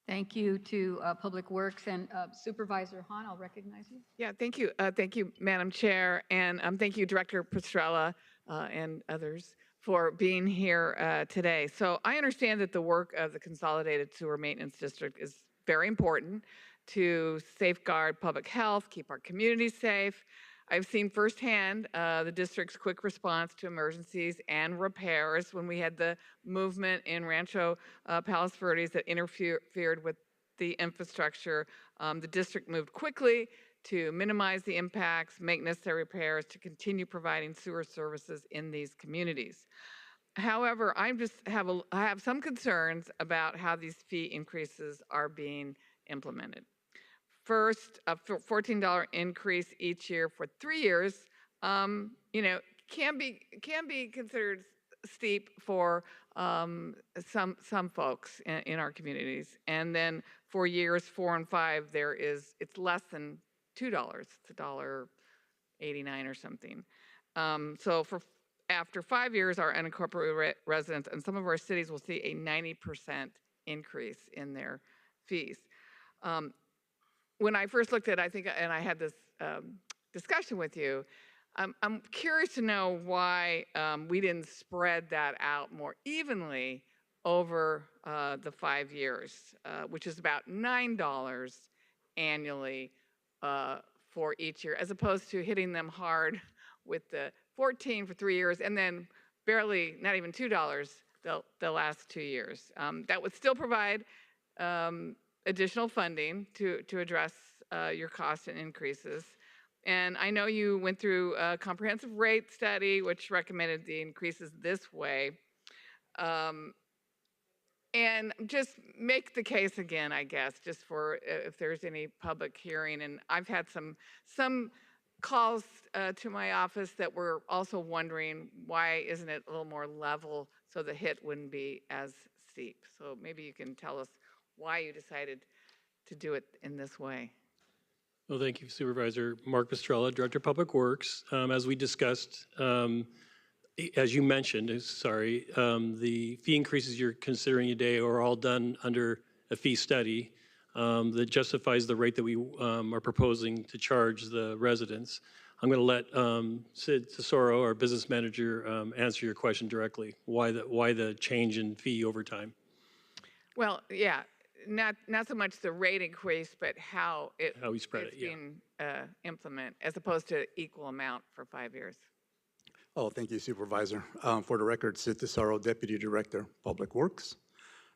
Thank you to Public Works and Supervisor Hahn. I'll recognize you. Yeah, thank you. Thank you, Madam Chair, and thank you, Director Pastrella and others for being here today. So I understand that the work of the Consolidated Sewer Maintenance District is very important to safeguard public health, keep our communities safe. I've seen firsthand the district's quick response to emergencies and repairs when we had the movement in Rancho Palos Verdes that interfered with the infrastructure. The district moved quickly to minimize the impacts, make necessary repairs to continue providing sewer services in these communities. However, I have some concerns about how these fee increases are being implemented. First, a $14 increase each year for 3 years, can be considered steep for some folks in our communities. And then for years 4 and 5, it's less than $2. It's $1.89 or something. So after 5 years, our unincorporated residents and some of our cities will see a 90% increase in their fees. When I first looked at it, I think, and I had this discussion with you, I'm curious to know why we didn't spread that out more evenly over the 5 years, which is about $9 annually for each year, as opposed to hitting them hard with the 14 for 3 years and then barely, not even $2 the last 2 years. That would still provide additional funding to address your costs and increases. And I know you went through a comprehensive rate study, which recommended the increases this way. And just make the case again, I guess, just for if there's any public hearing. And I've had some calls to my office that were also wondering, why isn't it a little more level so the hit wouldn't be as steep? So maybe you can tell us why you decided to do it in this way. Well, thank you, Supervisor. Mark Pastrella, Director of Public Works. As we discussed, as you mentioned, the fee increases you're considering today are all done under a fee study that justifies the rate that we are proposing to charge the residents. I'm going to let Sid Tesoro, our business manager, answer your question directly. Why the change in fee over time? Well, yeah, not so much the rate increase, but how we spread it's it, yeah. being implemented, as opposed to equal amount for 5 years. Oh, thank you, Supervisor. For the record, Sid Tesoro, Deputy Director, Public Works.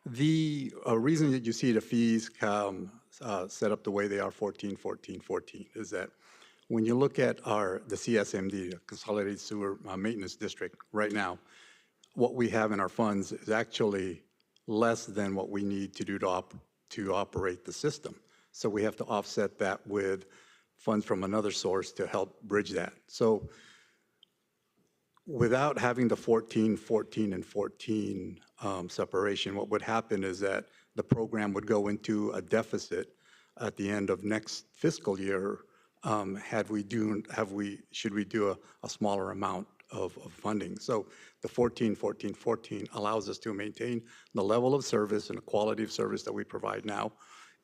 The reason that you see the fees set up the way they are, 14, 14, 14, is that when you look at the CSMD, the Consolidated Sewer Maintenance District, right now, what we have in our funds is actually less than what we need to do to operate the system. So we have to offset that with funds from another source to help bridge that. So without having the 14, 14, and 14 separation, what would happen is that the program would go into a deficit at the end of next fiscal year should we do a smaller amount of funding. So the 14, 14, 14 allows us to maintain the level of service and the quality of service that we provide now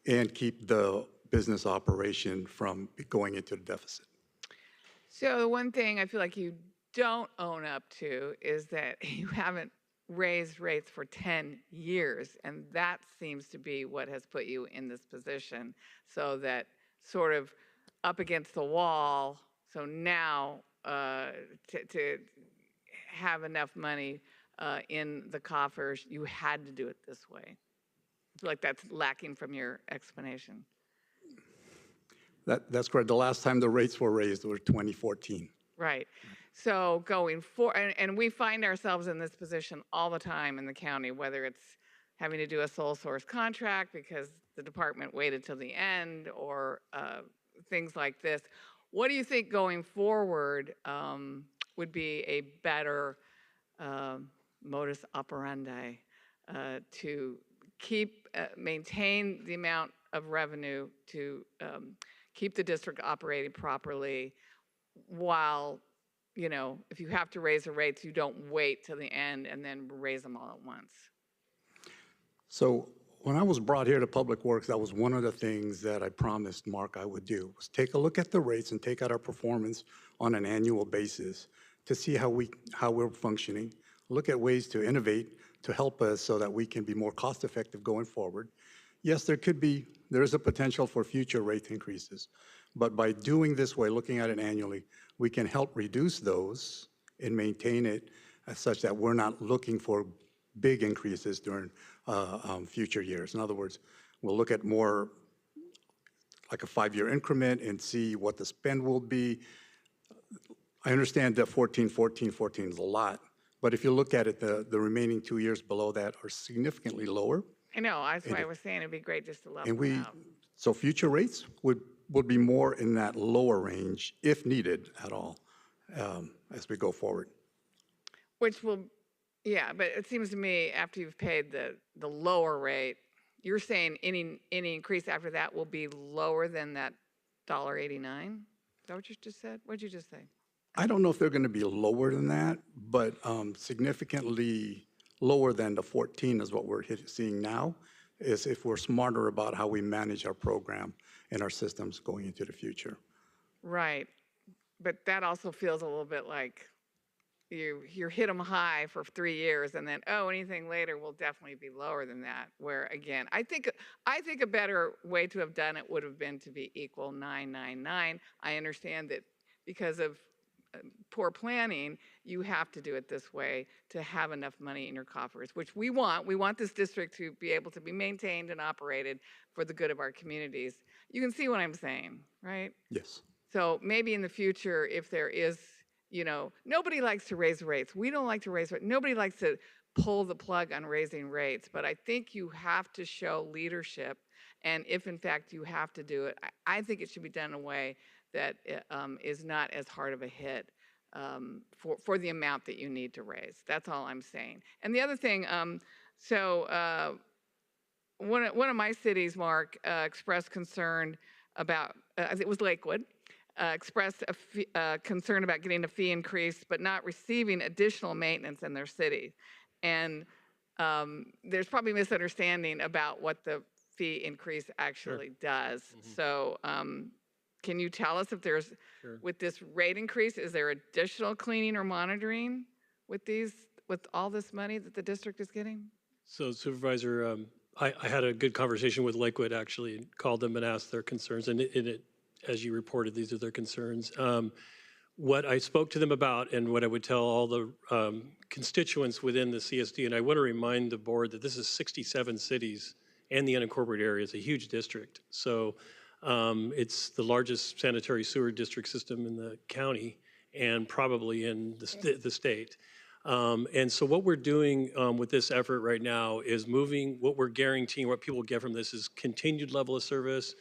and keep the business operation from going into the deficit. So the one thing I feel like you don't own up to is that you haven't raised rates for 10 years, and that seems to be what has put you in this position, so that sort of up against the wall. So now to have enough money in the coffers, you had to do it this way. I feel like that's lacking from your explanation. That's correct. The last time the rates were raised was 2014. Right. So going forward, and we find ourselves in this position all the time in the county, whether it's having to do a sole source contract because the department waited till the end, or things like this. What do you think going forward would be a better modus operandi to maintain the amount of revenue, to keep the district operating properly, while, you know, if you have to raise the rates, you don't wait till the end and then raise them all at once? So when I was brought here to Public Works, that was one of the things that I promised Mark I would do, was take a look at the rates and take out our performance on an annual basis to see how we're functioning, look at ways to innovate to help us so that we can be more cost effective going forward. Yes, there is a potential for future rate increases, but by doing this way, looking at it annually, we can help reduce those and maintain it as such that we're not looking for big increases during future years. In other words, we'll look at more like a 5-year increment and see what the spend will be. I understand that 14, 14, 14 is a lot, but if you look at it, the remaining 2 years below that are significantly lower. I know, that's why I was saying it'd be great just to level out. So future rates would be more in that lower range, if needed at all, as we go forward. Which will, yeah, but it seems to me after you've paid the lower rate, you're saying any increase after that will be lower than that $1.89? Is that what you just said? What did you just say? I don't know if they're going to be lower than that, but significantly lower than the 14 is what we're seeing now. is if we're smarter about how we manage our program and our systems going into the future. Right. But that also feels a little bit like you hit them high for 3 years and then, oh, anything later will definitely be lower than that. Where again, I think a better way to have done it would have been to be equal 999. I understand that because of poor planning, you have to do it this way to have enough money in your coffers, which we want. We want this district to be able to be maintained and operated for the good of our communities. You can see what I'm saying, right? Yes. So maybe in the future, if there is, nobody likes to raise rates. We don't like to raise rates. Nobody likes to pull the plug on raising rates, but I think you have to show leadership. And if in fact you have to do it, I think it should be done in a way that is not as hard of a hit for the amount that you need to raise. That's all I'm saying. And the other thing, one of my cities, Mark, expressed concern about, it was Lakewood, expressed a concern about getting a fee increase, but not receiving additional maintenance in their city. And there's probably misunderstanding about what the fee increase actually does. So can you tell us if there's, with this rate increase, is there additional cleaning or monitoring with all this money that the district is getting? So Supervisor, I had a good conversation with Lakewood, actually, and called them and asked their concerns, and as you reported, these are their concerns. What I spoke to them about and what I would tell all the constituents within the CSD, and I want to remind the board that this is 67 cities and the unincorporated area. It's a huge district. So it's the largest sanitary sewer district system in the county and probably in the state. And so what we're doing with this effort right now is moving, what we're guaranteeing, what people get from this is continued level of service,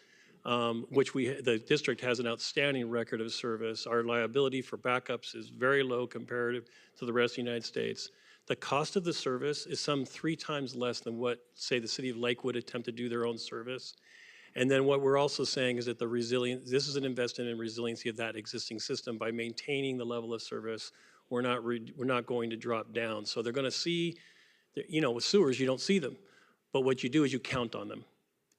which the district has an outstanding record of service. Our liability for backups is very low comparative to the rest of the United States. The cost of the service is some 3 times less than what, say, the city of Lakewood attempt to do their own service. And then what we're also saying is that the resilience, this is an investment in resiliency of that existing system by maintaining the level of service. We're not going to drop down. So they're going to see, with sewers, you don't see them. But what you do is you count on them.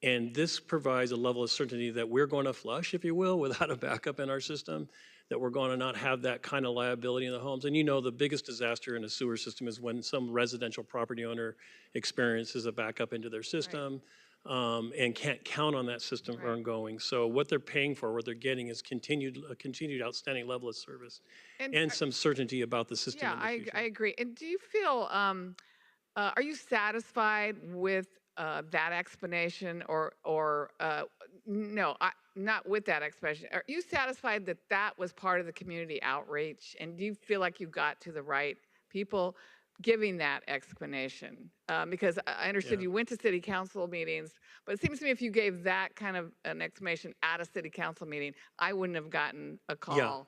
And this provides a level of certainty that we're going to flush, if you will, without a backup in our system, that we're going to not have that kind of liability in the homes. And the biggest disaster in a sewer system is when some residential property owner experiences a backup into their system. And can't count on that system for ongoing. So what they're paying for, what they're getting is a continued outstanding level of service and some certainty about the system. Yeah, I agree. And do you feel, are you satisfied with that explanation or no, not with that explanation. Are you satisfied that that was part of the community outreach? And do you feel like you got to the right people giving that explanation? Because I understood you went to city council meetings, but it seems to me if you gave that kind of an explanation at a city council meeting, I wouldn't have gotten a call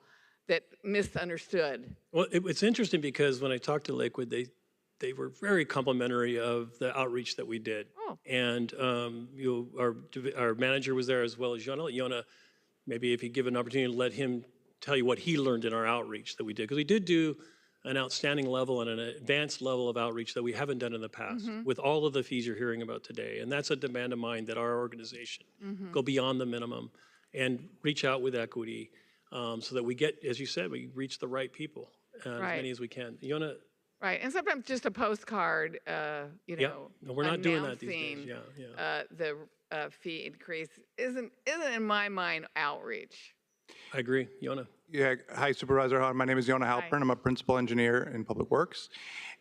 that misunderstood. Well, it's interesting because when I talked to Lakewood, they were very complimentary of the outreach that we did. Oh. And our manager was there as well as Yona. Yona, maybe if you give an opportunity to let him tell you what he learned in our outreach that we did. Because we did do an outstanding level and an advanced level of outreach that we haven't done in the past with all of the fees you're hearing about today. And that's a demand of mine that our organization go beyond the minimum and reach out with equity so that we get, as you said, we reach the right people, as many as we can. Yona? Right, and sometimes just a postcard, No, we're not doing that these days. The fee increase isn't in my mind outreach. I agree, Yona. Yeah, hi Supervisor Hahn. My name is Yona Halpern. I'm a principal engineer in Public Works.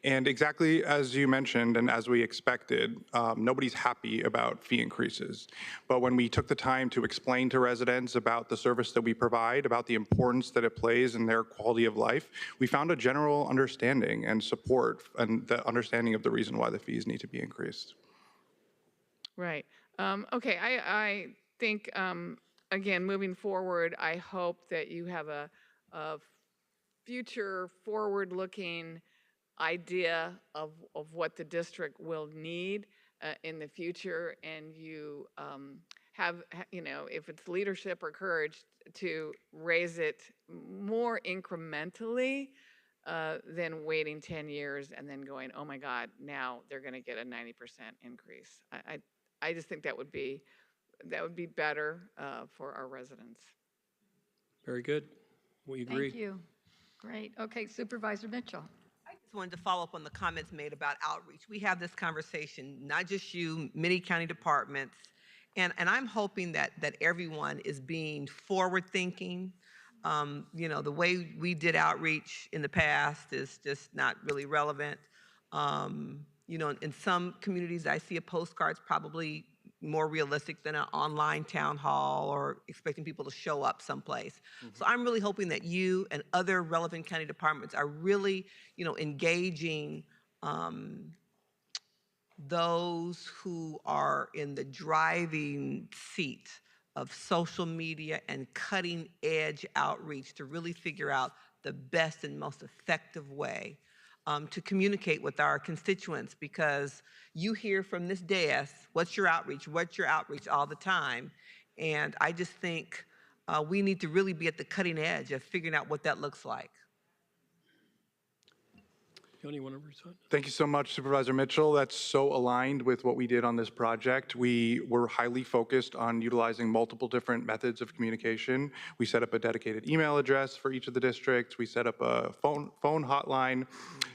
And exactly as you mentioned and as we expected, nobody's happy about fee increases. But when we took the time to explain to residents about the service that we provide, about the importance that it plays in their quality of life, we found a general understanding and support and the understanding of the reason why the fees need to be increased. Right. Okay, I think, again, moving forward, I hope that you have a future forward-looking idea of what the district will need in the future, and you have, if it's leadership or courage, to raise it more incrementally than waiting 10 years and then going, oh my God, now they're going to get a 90% increase. I just think that would be better for our residents. Very good. We agree. Thank you. Great. Okay, Supervisor Mitchell. I just wanted to follow up on the comments made about outreach. We have this conversation, not just you, many county departments, and I'm hoping that everyone is being forward-thinking. You know, the way we did outreach in the past is just not really relevant. You know, in some communities, I see a postcard's probably more realistic than an online town hall or expecting people to show up someplace. So I'm really hoping that you and other relevant county departments are really, you know, engaging those who are in the driving seat of social media and cutting edge outreach to really figure out the best and most effective way to communicate with our constituents, because you hear from this dais, what's your outreach all the time. And I just think we need to really be at the cutting edge of figuring out what that looks like. You want to respond? Thank you so much, Supervisor Mitchell. That's so aligned with what we did on this project. We were highly focused on utilizing multiple different methods of communication. We set up a dedicated email address for each of the districts. We set up a phone hotline.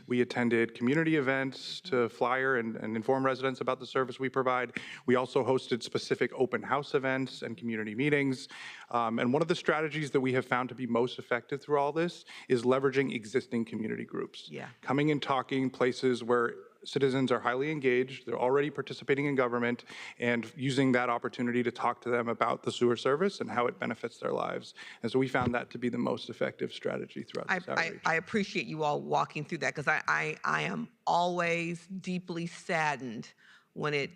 We attended community events to flyer and inform residents about the service we provide. We also hosted specific open house events and community meetings. And one of the strategies that we have found to be most effective through all this is leveraging existing community groups. Yeah. Coming and talking places where citizens are highly engaged, they're already participating in government, and using that opportunity to talk to them about the sewer service and how it benefits their lives. And so we found that to be the most effective strategy throughout this outreach. I appreciate you all walking through that, because I am always deeply saddened when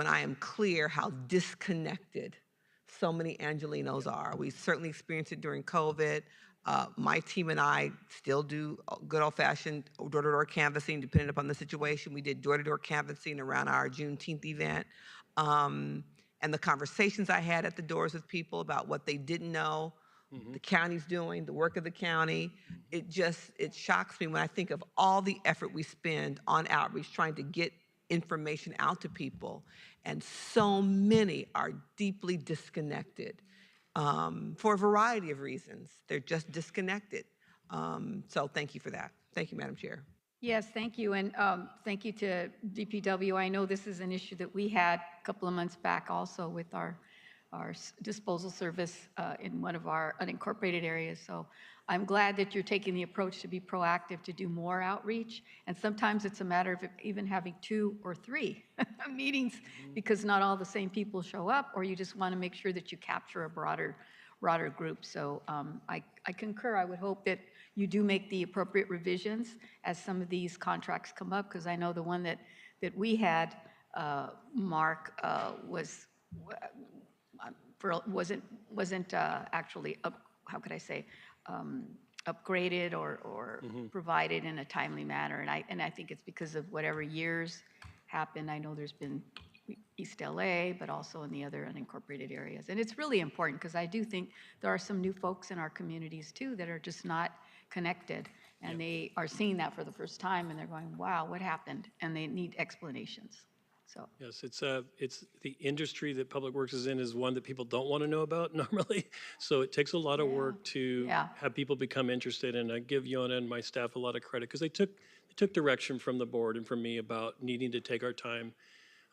I am clear how disconnected so many Angelenos are. We certainly experienced it during COVID. My team and I still do good old-fashioned door-to-door canvassing, depending upon the situation. We did door-to-door canvassing around our Juneteenth event. And the conversations I had at the doors with people about what they didn't know, the county's doing, the work of the county, it shocks me when I think of all the effort we spend on outreach, trying to get information out to people. And so many are deeply disconnected. For a variety of reasons. They're just disconnected. So thank you for that. Thank you, Madam Chair. Yes, thank you. And thank you to DPW. I know this is an issue that we had a couple of months back also with our disposal service in one of our unincorporated areas. So I'm glad that you're taking the approach to be proactive, to do more outreach. And sometimes it's a matter of even having 2 or 3 meetings, because not all the same people show up, or you just want to make sure that you capture a broader group. So I concur. I would hope that you do make the appropriate revisions as some of these contracts come up, because I know the one that we had, Mark, wasn't actually up, how could I say, upgraded or provided in a timely manner. And I think it's because of whatever years happened. I know there's been East LA, but also in the other unincorporated areas. And it's really important, because I do think there are some new folks in our communities too that are just not connected, and they are seeing that for the first time, and they're going, wow, what happened? And they need explanations. So yes, it's the industry that Public Works is in is one that people don't want to know about normally. So it takes a lot of work to have people become interested. And I give Yona and my staff a lot of credit, because they took direction from the board and from me about needing to take our time.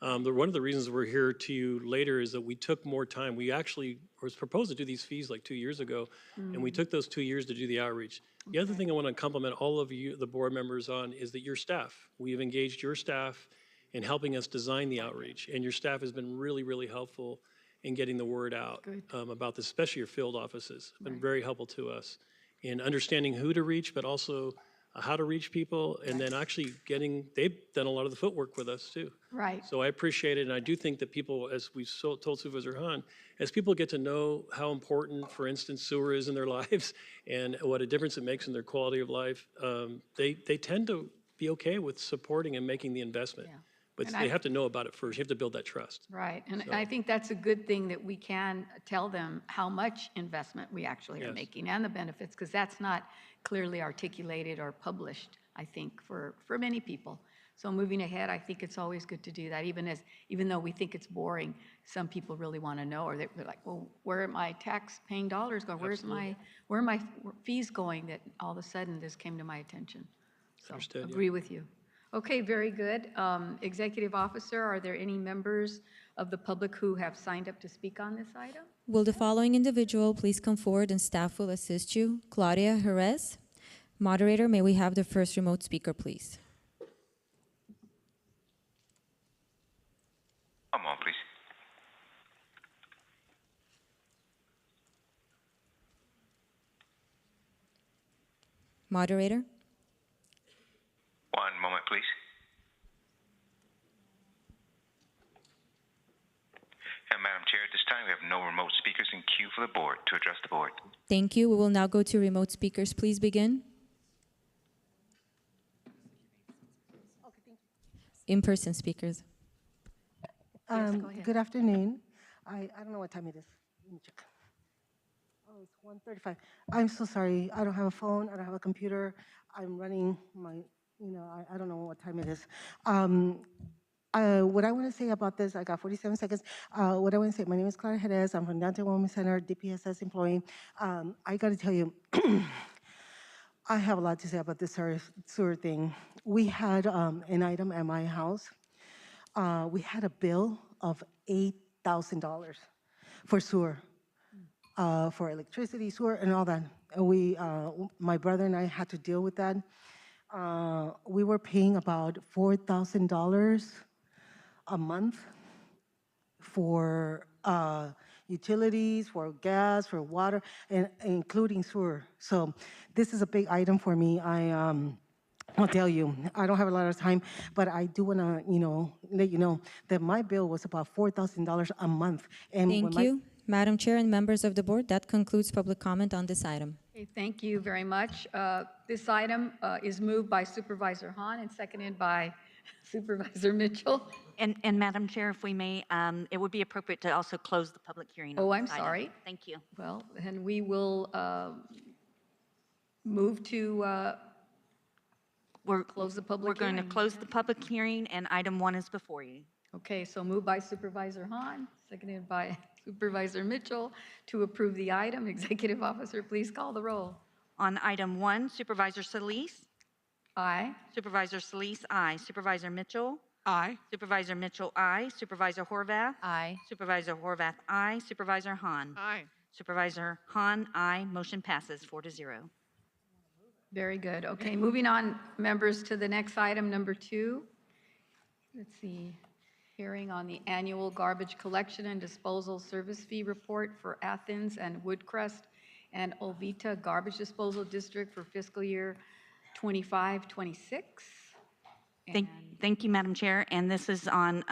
One of the reasons we're here to you later is that we took more time. We actually was proposed to do these fees like 2 years ago, and we took those 2 years to do the outreach. The other thing I want to compliment all of you, the board members, on is that your staff, we have engaged your staff in helping us design the outreach, and your staff has been really, really helpful in getting the word out about this, especially your field offices. Been very helpful to us in understanding who to reach, but also how to reach people, and then actually they've done a lot of the footwork with us too. Right. So I appreciate it, and I do think that people, as we told Supervisor Hahn, as people get to know how important, for instance, sewer is in their lives and what a difference it makes in their quality of life, they tend to be okay with supporting and making the investment. Yeah. But they have to know about it first. You have to build that trust. Right, and I think that's a good thing, that we can tell them how much investment we actually are making and the benefits, because that's not clearly articulated or published, I think, for many people. So moving ahead, I think it's always good to do that, even though we think it's boring, some people really want to know, or they're like, well, where are my tax-paying dollars going? Where are my fees going? That all of a sudden this came to my attention. So Understood, yeah. agree with you. Okay, very good. Executive Officer, are there any members of the public who have signed up to speak on this item? Will the following individual please come forward and staff will assist you? Claudia Jerez. Moderator, may we have the first remote speaker, please? Come on, please. Moderator? One moment, please. And Madam Chair, at this time, we have no remote speakers in queue for the board to address the board. Thank you. We will now go to remote speakers. Please begin. In-person speakers. Good afternoon. I don't know what time it is. Let me check. Oh, it's 1:35. I'm so sorry. I don't have a phone. I don't have a computer. I'm running my, I don't know what time it is. What I want to say about this, I got 47 seconds. What I want to say, my name is Clara Jerez. I'm from Downtown Women's Center, DPSS employee. I got to tell you, I have a lot to say about this sewer thing. We had an item at my house. We had a bill of $8,000 for sewer, for electricity, sewer, and all that. And my brother and I had to deal with that. We were paying about $4,000 a month for utilities, for gas, for water, and including sewer. So this is a big item for me. I'll tell you, I don't have a lot of time, but I do want to, let you know that my bill was about $4,000 a month. And Thank you. Madam Chair and members of the board, that concludes public comment on this item. Okay, thank you very much. This item is moved by Supervisor Hahn and seconded by Supervisor Mitchell. And Madam Chair, if we may, it would be appropriate to also close the public hearing. Oh, on I'm this item. sorry. Thank you. Well, then we will move to close the public We're hearing. going to close the public hearing, and item 1 is before you. Okay, so moved by Supervisor Hahn, seconded by Supervisor Mitchell to approve the item. Executive Officer, please call the roll. On item 1, Supervisor Solis? Aye. Supervisor Solis, aye. Supervisor Mitchell? Aye. Supervisor Mitchell, aye. Supervisor Horvath? Aye. Supervisor Horvath, aye. Supervisor Hahn? Aye. Supervisor Hahn, aye. Motion passes 4-0. Very good. Okay, moving on, members, to the next item, number 2. Let's see. Hearing on the annual garbage collection and disposal service fee report for Athens and Woodcrest and Olvita Garbage Disposal District for fiscal year 25-26. Thank you, Madam Chair. And this is on,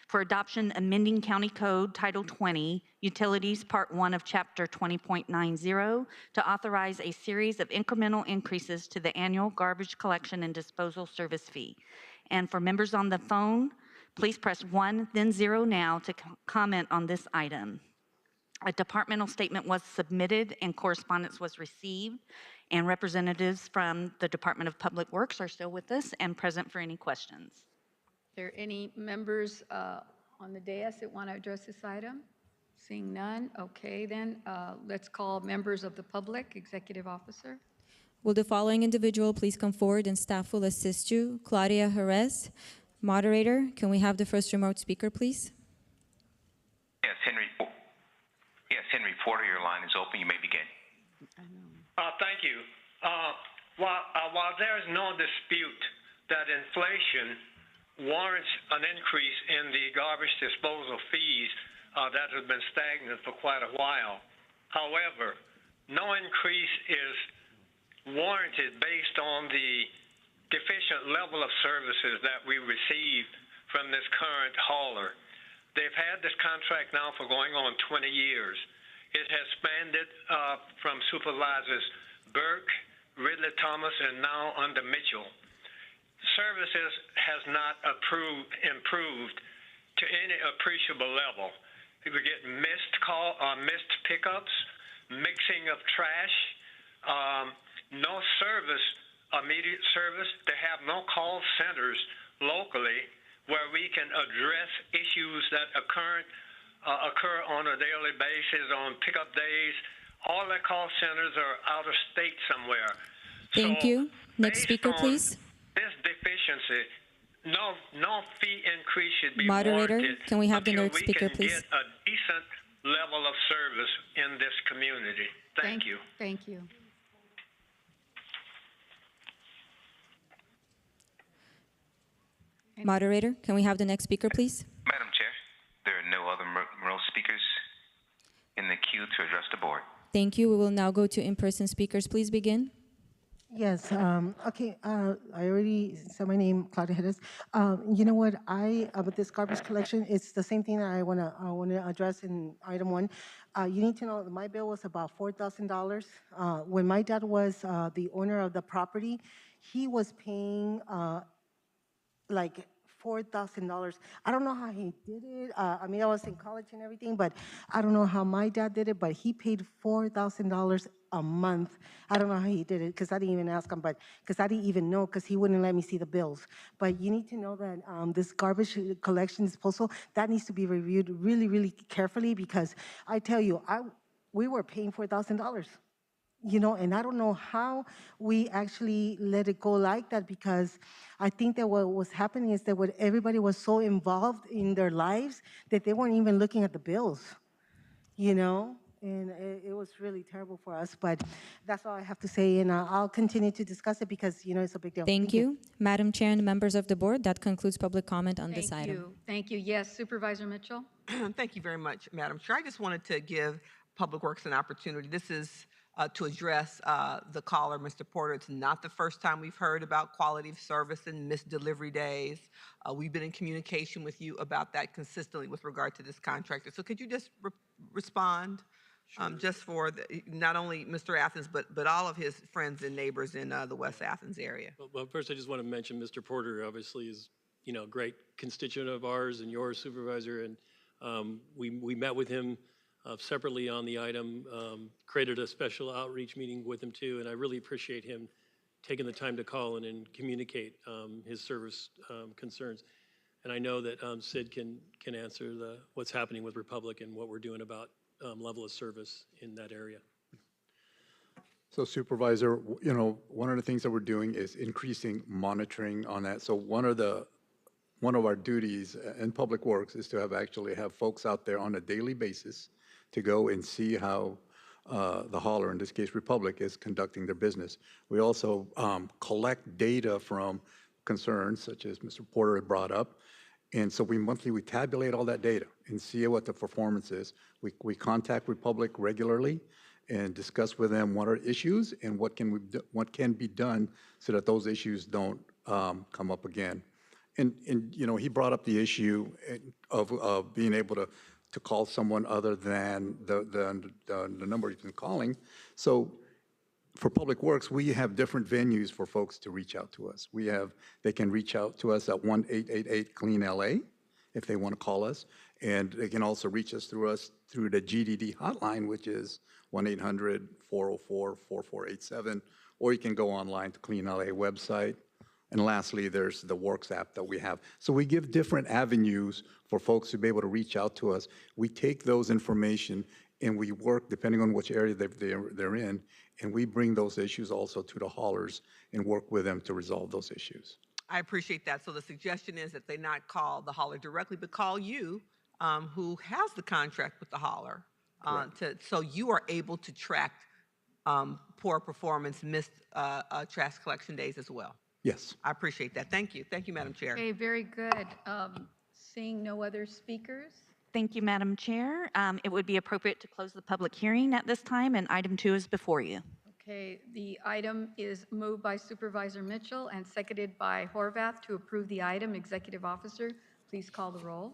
for adoption, amending County Code Title 20, Utilities, Part 1 of Chapter 20.90, to authorize a series of incremental increases to the annual garbage collection and disposal service fee. And for members on the phone, please press 1, then 0 now to comment on this item. A departmental statement was submitted and correspondence was received, and representatives from the Department of Public Works are still with us and present for any questions. Are there any members on the dais that want to address this item? Seeing none, okay, then let's call members of the public. Executive Officer. Will the following individual please come forward and staff will assist you? Claudia Jerez. Moderator, can we have the first remote speaker, please? Yes, Henry Porter, your line is open. You may begin. Thank you. While there is no dispute that inflation warrants an increase in the garbage disposal fees that have been stagnant for quite a while, however, no increase is warranted based on the deficient level of services that we receive from this current hauler. They've had this contract now for going on 20 years. It has spanned from Supervisors Burke, Ridley Thomas, and now under Mitchell. Services has not improved to any appreciable level. We get missed pickups, mixing of trash, no service, immediate service. They have no call centers locally where we can address issues that occur on a daily basis, on pickup days. All the call centers are out of state somewhere. Thank you. Next speaker, please. This deficiency, no fee increase should be Moderator, warranted can we have the until next speaker, we can please? get a decent level of service in this community. Thank you. Thank you. Moderator, can we have the next speaker, please? Madam Chair, there are no other Monroe speakers in the queue to address the board. Thank you. We will now go to in-person speakers. Please begin. Yes, okay, I already said my name, Claudia Hedges. You know what, about this garbage collection, it's the same thing that I wanna address in item 1. You need to know that my bill was about $4,000. When my dad was the owner of the property, he was paying like $4,000. I don't know how he did it. I mean, I was in college and everything, but I don't know how my dad did it, but he paid $4,000 a month. I don't know how he did it because I didn't even ask him, but because I didn't even know because he wouldn't let me see the bills. But you need to know that this garbage collection disposal, that needs to be reviewed really, really carefully because I tell you, we were paying $4,000. You know, and I don't know how we actually let it go like that because I think that what was happening is that everybody was so involved in their lives that they weren't even looking at the bills, you know, and it was really terrible for us. But that's all I have to say, and I'll continue to discuss it because, you know, it's a big deal. Thank you. Madam Chair and members of the board, that concludes public comment on this Thank item. you. Thank you. Yes, Supervisor Mitchell. Thank you very much, Madam Chair. I just wanted to give Public Works an opportunity. This is to address the caller, Mr. Porter. It's not the first time we've heard about quality of service and missed delivery days. We've been in communication with you about that consistently with regard to this contractor. So could you just respond just for not only Mr. Athens, but all of his friends and neighbors in the West Athens area? Well, first I just want to mention Mr. Porter obviously is, you know, a great constituent of ours and your supervisor, and we met with him separately on the item, created a special outreach meeting with him too, and I really appreciate him taking the time to call in and communicate his service concerns. And I know that Sid can answer what's happening with Republic and what we're doing about level of service in that area. So Supervisor, you know, one of the things that we're doing is increasing monitoring on that. So one of our duties in Public Works is to actually have folks out there on a daily basis to go and see how the hauler, in this case Republic, is conducting their business. We also collect data from concerns such as Mr. Porter had brought up. And so we tabulate all that data and see what the performance is. We contact Republic regularly and discuss with them what are issues and what can be done so that those issues don't come up again. And you know, he brought up the issue of being able to call someone other than the number he's been calling. So for Public Works, we have different venues for folks to reach out to us. They can reach out to us at 1-888-CLEAN-LA if they want to call us. And they can also reach us through the GDD hotline, which is 1-800-404-4487, or you can go online to Clean LA website. And lastly, there's the Works app that we have. So we give different avenues for folks to be able to reach out to us. We take those information and we work, depending on which area they're in, and we bring those issues also to the haulers and work with them to resolve those issues. I appreciate that. So the suggestion is that they not call the hauler directly, but call you, who has the contract with the hauler, so you are able to track poor performance, missed trash collection days as well. Yes. I appreciate that. Thank you. Thank you, Madam Chair. Okay, very good. Seeing no other speakers. Thank you, Madam Chair. It would be appropriate to close the public hearing at this time, and item 2 is before you. Okay, the item is moved by Supervisor Mitchell and seconded by Horvath to approve the item. Executive Officer, please call the roll.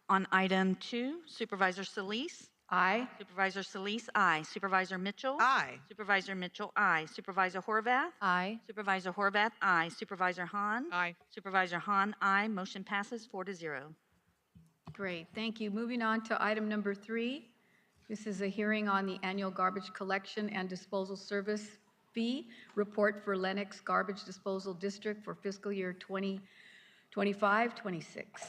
On item 2, Supervisor Solis? Aye. Supervisor Solis, aye. Supervisor Mitchell? Aye. Supervisor Mitchell, aye. Supervisor Horvath? Aye. Supervisor Horvath, aye. Supervisor Hahn? Aye. Supervisor Hahn, aye. Motion passes 4-0. Great, thank you. Moving on to item number 3. This is a hearing on the annual garbage collection and disposal service fee report for Lennox Garbage Disposal District for fiscal year 2526.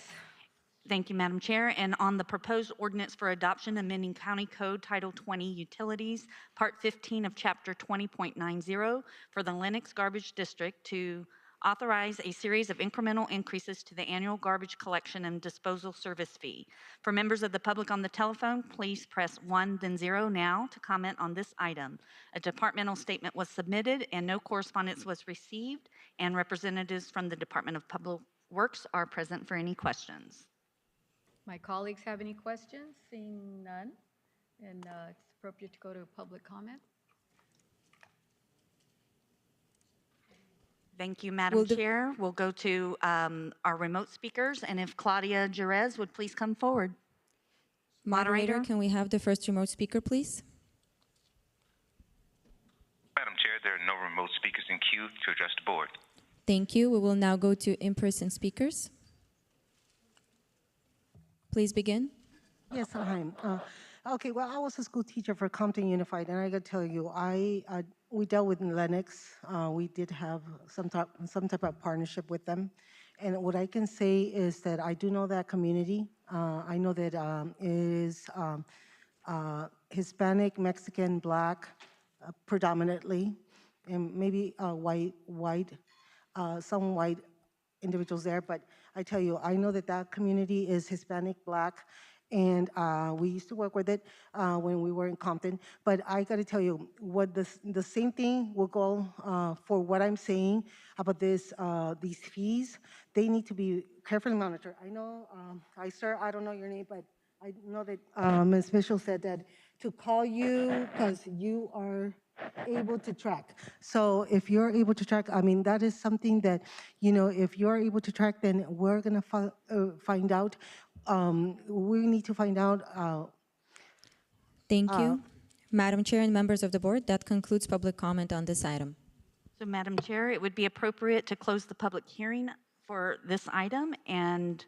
Thank you, Madam Chair. And on the proposed ordinance for adoption, amending County Code Title 20 Utilities, Part 15 of Chapter 20.90 for the Lennox Garbage District to authorize a series of incremental increases to the annual garbage collection and disposal service fee. For members of the public on the telephone, please press 1 then 0 now to comment on this item. A departmental statement was submitted and no correspondence was received, and representatives from the Department of Public Works are present for any questions. My colleagues have any questions? Seeing none, and it's appropriate to go to public comment. Thank you, Madam Chair. We'll go to our remote speakers, and if Claudia Jerez would please come forward. Moderator, can we have the first remote speaker, please? Madam Chair, there are no remote speakers in queue to address the board. Thank you. We will now go to in-person speakers. Please begin. Yes, hi. Okay, well, I was a school teacher for Compton Unified, and I got to tell you, we dealt with Lennox. We did have some type of partnership with them. And what I can say is that I do know that community. I know that it is Hispanic, Mexican, Black, predominantly, and maybe some white individuals there. But I tell you, I know that that community is Hispanic, Black, and we used to work with it when we were in Compton. But I got to tell you, what the same thing will go for what I'm saying about these fees. They need to be carefully monitored. I know, sir, I don't know your name, but I know that Ms. Mitchell said that to call you because you are able to track. So if you're able to track, I mean, that is something that, if you're able to track, then we're going to find out. We need to find out. Thank you. Madam Chair and members of the board, that concludes public comment on this item. So, Madam Chair, it would be appropriate to close the public hearing for this item, and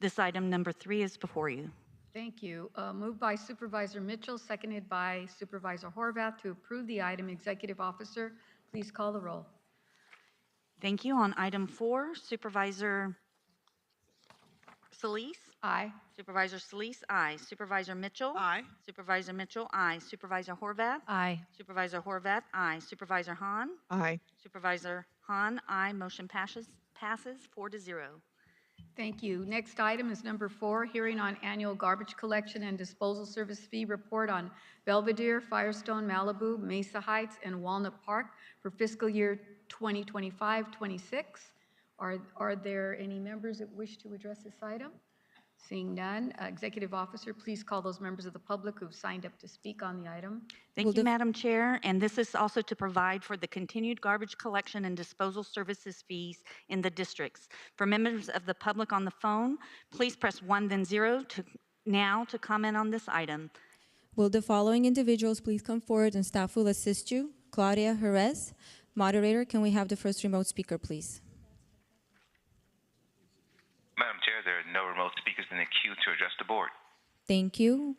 this item number 3 is before you. Thank you. Moved by Supervisor Mitchell, seconded by Supervisor Horvath to approve the item. Executive Officer, please call the roll. Thank you. On item 4, Supervisor Solis? Aye. Supervisor Solis? Aye. Supervisor Mitchell? Aye. Supervisor Mitchell? Aye. Supervisor Horvath? Aye. Supervisor Horvath? Aye. Supervisor Hahn? Aye. Supervisor Hahn? Aye. Motion passes 4-0. Thank you. Next item is number 4, hearing on annual garbage collection and disposal service fee report on Belvadier, Firestone, Malibu, Mesa Heights, and Walnut Park for fiscal year 2025-26. Are there any members that wish to address this item? Seeing none, Executive Officer, please call those members of the public who've signed up to speak on the item. Thank you, Madam Chair. And this is also to provide for the continued garbage collection and disposal services fees in the districts. For members of the public on the phone, please press 1 then 0 now to comment on this item. Will the following individuals please come forward and staff will assist you? Claudia Jerez. Moderator, can we have the first remote speaker, please? Madam Chair, there are no remote speakers in the queue to address the board. Thank you.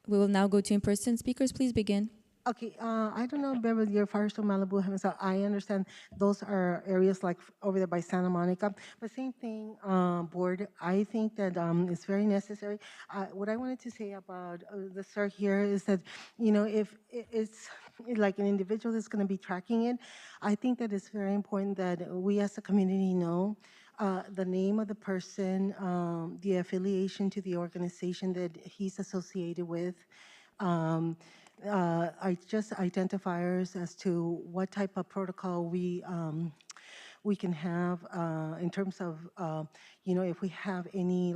We will now go to in-person speakers. Please begin. Okay, I don't know, Belvadier, Firestone, Malibu, Hamilton. I understand those are areas like over there by Santa Monica. But same thing, board, I think that it's very necessary. What I wanted to say about the sir here is that, if it's like an individual that's going to be tracking it, I think that it's very important that we as a community know the name of the person, the affiliation to the organization that he's associated with, just identifiers as to what type of protocol we can have in terms of, if we have any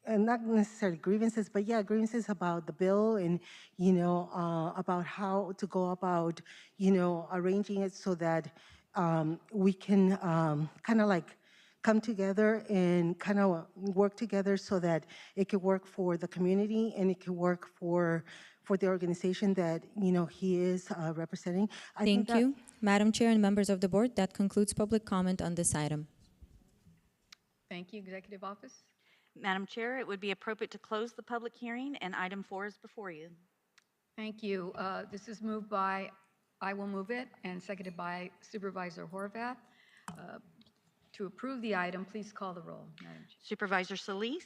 and not necessarily grievances, but yeah, grievances about the bill and, about how to go about, arranging it so that we can kind of come together and kind of work together so that it could work for the community and it could work for the organization that he is representing. Thank you. Madam Chair and members of the board, that concludes public comment on this item. Thank you, Executive Office. Madam Chair, it would be appropriate to close the public hearing, and item 4 is before you. Thank you. This is moved by, I will move it, and seconded by Supervisor Horvath to to approve the item, please call the roll, Madam Chair. Supervisor Solis?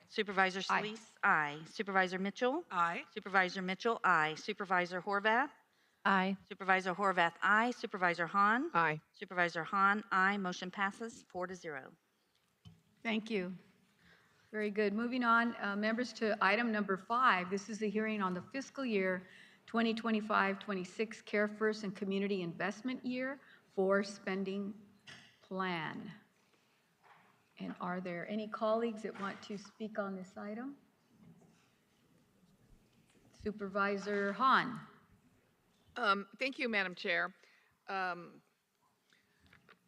Supervisor Solis? Aye. Supervisor Mitchell? Aye. Supervisor Mitchell? Aye. Supervisor Horvath? Aye. Supervisor Horvath, aye. Supervisor Hahn? Aye. Supervisor Hahn, aye. Motion passes 4-0. Thank you. Very good. Moving on, members, to item number 5. This is the hearing on the fiscal year 2025-26 Care First and Community Investment Year for Spending Plan. And are there any colleagues that want to speak on this item? Supervisor Hahn. Thank you, Madam Chair. I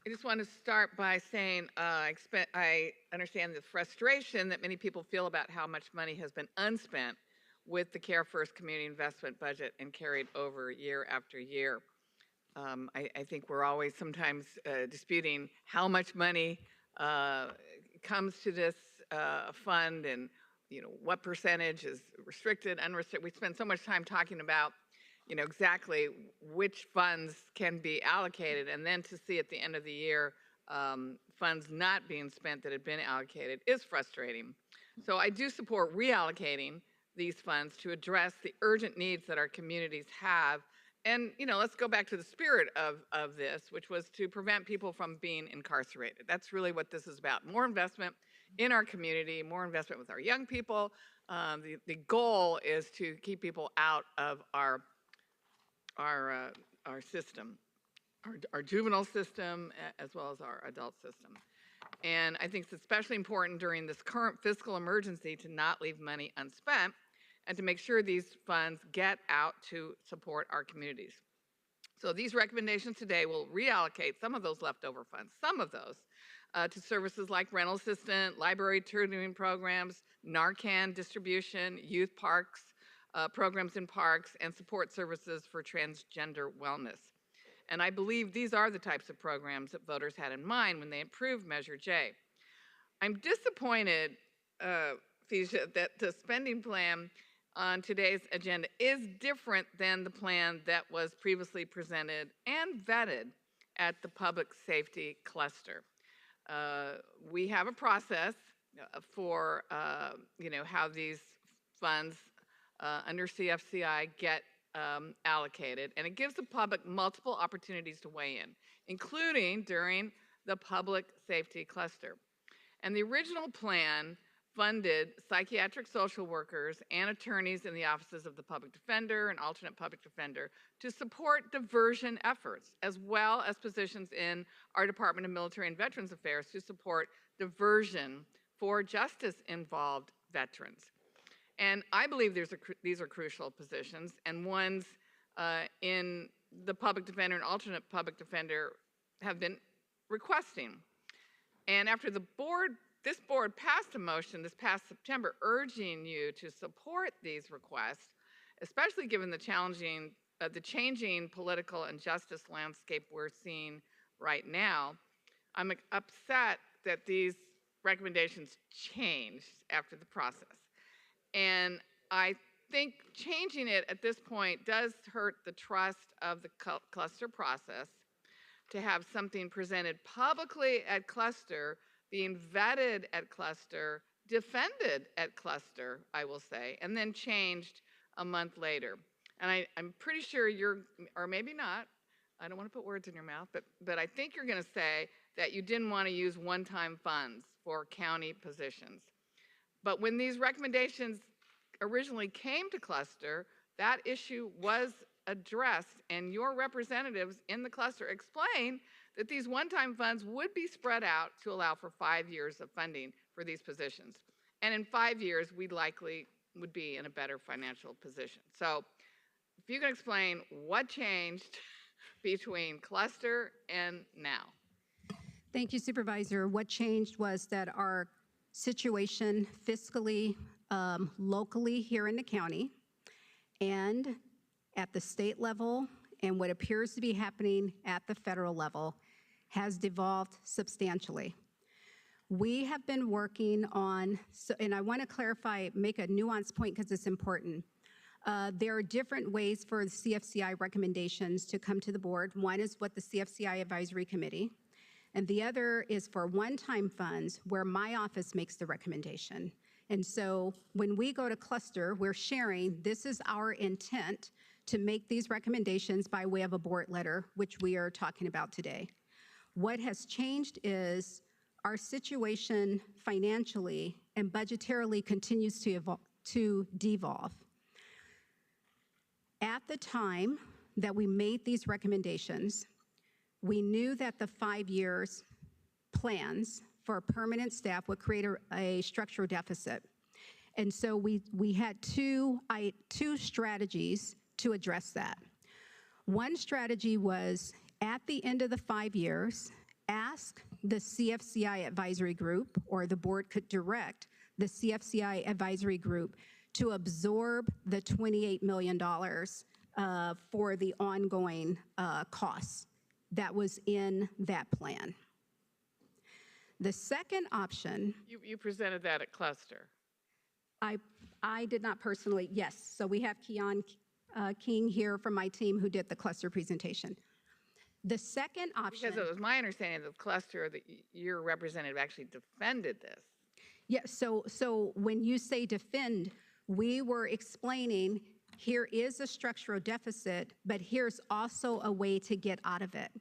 just want to start by saying I understand the frustration that many people feel about how much money has been unspent with the Care First Community Investment Budget and carried over year after year. I think we're always sometimes disputing how much money comes to this fund and what percentage is restricted, unrestricted. We spend so much time talking about exactly which funds can be allocated, and then to see at the end of the year funds not being spent that had been allocated is frustrating. So I do support reallocating these funds to address the urgent needs that our communities have. And let's go back to the spirit of this, which was to prevent people from being incarcerated. That's really what this is about. More investment in our community, more investment with our young people. The goal is to keep people out of our system, our juvenile system, as well as our adult system. And I think it's especially important during this current fiscal emergency to not leave money unspent and to make sure these funds get out to support our communities. So these recommendations today will reallocate some of those leftover funds, to services like rental assistant, library tutoring programs, Narcan distribution, youth parks, programs in parks, and support services for transgender wellness. And I believe these are the types of programs that voters had in mind when they approved Measure J. I'm disappointed, Feisha, that the spending plan on today's agenda is different than the plan that was previously presented and vetted at the public safety cluster. We have a process for how these funds under CFCI get allocated, and it gives the public multiple opportunities to weigh in, including during the public safety cluster. And the original plan funded psychiatric social workers and attorneys in the offices of the public defender and alternate public defender to support diversion efforts, as well as positions in our Department of Military and Veterans Affairs to support diversion for justice-involved veterans. And I believe these are crucial positions, and ones in the public defender and alternate public defender have been requesting. And after this board passed a motion this past September urging you to support these requests, especially given the changing political and justice landscape we're seeing right now, I'm upset that these recommendations changed after the process. And I think changing it at this point does hurt the trust of the cluster process to have something presented publicly at cluster, being vetted at cluster, defended at cluster, I will say, and then changed a month later. And I'm pretty sure or maybe not, I don't want to put words in your mouth, but I think you're going to say that you didn't want to use one-time funds for county positions. But when these recommendations originally came to cluster, that issue was addressed, and your representatives in the cluster explained that these one-time funds would be spread out to allow for 5 years of funding for these positions. And in 5 years, we likely would be in a better financial position. So if you can explain what changed between cluster and now. Thank you, Supervisor. What changed was that our situation fiscally, locally here in the county and at the state level, and what appears to be happening at the federal level has devolved substantially. We have been working on, and I want to clarify, make a nuanced point because it's important. There are different ways for the CFCI recommendations to come to the board. One is what the CFCI Advisory Committee, And the other is for one-time funds where my office makes the recommendation. And so when we go to cluster, we're sharing, this is our intent to make these recommendations by way of a board letter, which we are talking about today. What has changed is our situation financially and budgetarily continues to devolve. At the time that we made these recommendations, we knew that the 5 years plans for permanent staff would create a structural deficit. And so we had two strategies to address that. One strategy was, at the end of the 5 years, ask the CFCI advisory group, or the board could direct the CFCI advisory group to absorb the $28 million for the ongoing costs that was in that plan. The second option. You presented that at cluster. I did not personally, yes. So we have Keon King here from my team who did the cluster presentation. The second option. Because it was my understanding that the cluster that your representative actually defended this. Yeah, so when you say defend, we were explaining here is a structural deficit, but here's also a way to get out of it.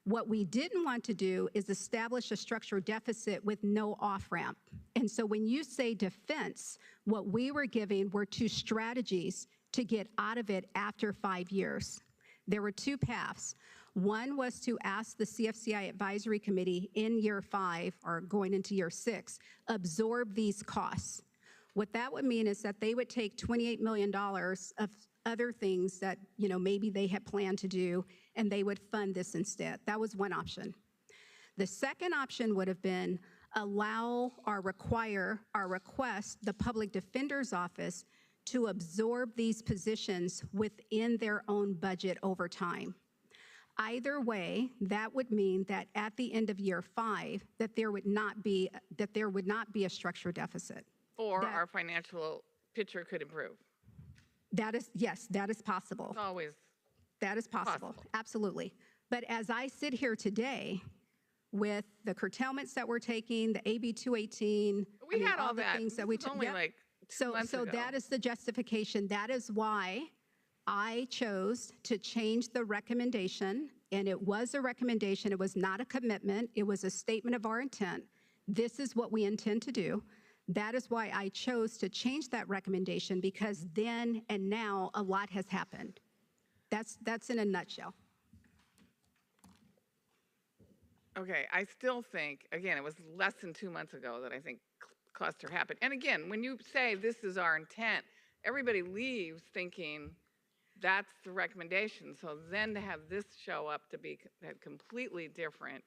What we didn't want to do is establish a structural deficit with no off-ramp. And so when you say defense, what we were giving were two strategies to get out of it after 5 years. There were two paths. One was to ask the CFCI Advisory Committee in year 5 or going into year 6, absorb these costs. What that would mean is that they would take $28 million of other things that, you know, maybe they had planned to do, and they would fund this instead. That was one option. The second option would have been allow or require or request the Public Defender's Office to absorb these positions within their own budget over time. Either way, that would mean that at the end of year 5, that there would not be a structural deficit. Or our financial picture could improve. That is, yes, that is possible. It's always that is possible. Absolutely. But as I sit here today, with the curtailments that we're taking, the AB 218, we had all the that. things that we took. Only like 2 months ago. That is the justification. That is why I chose to change the recommendation, and it was a recommendation. It was not a commitment. It was a statement of our intent. This is what we intend to do. That is why I chose to change that recommendation, because then and now a lot has happened. That's in a nutshell. Okay, I still think, again, it was less than 2 months ago that I think cluster happened. And again, when you say this is our intent, everybody leaves thinking that's the recommendation. So then to have this show up to be completely different,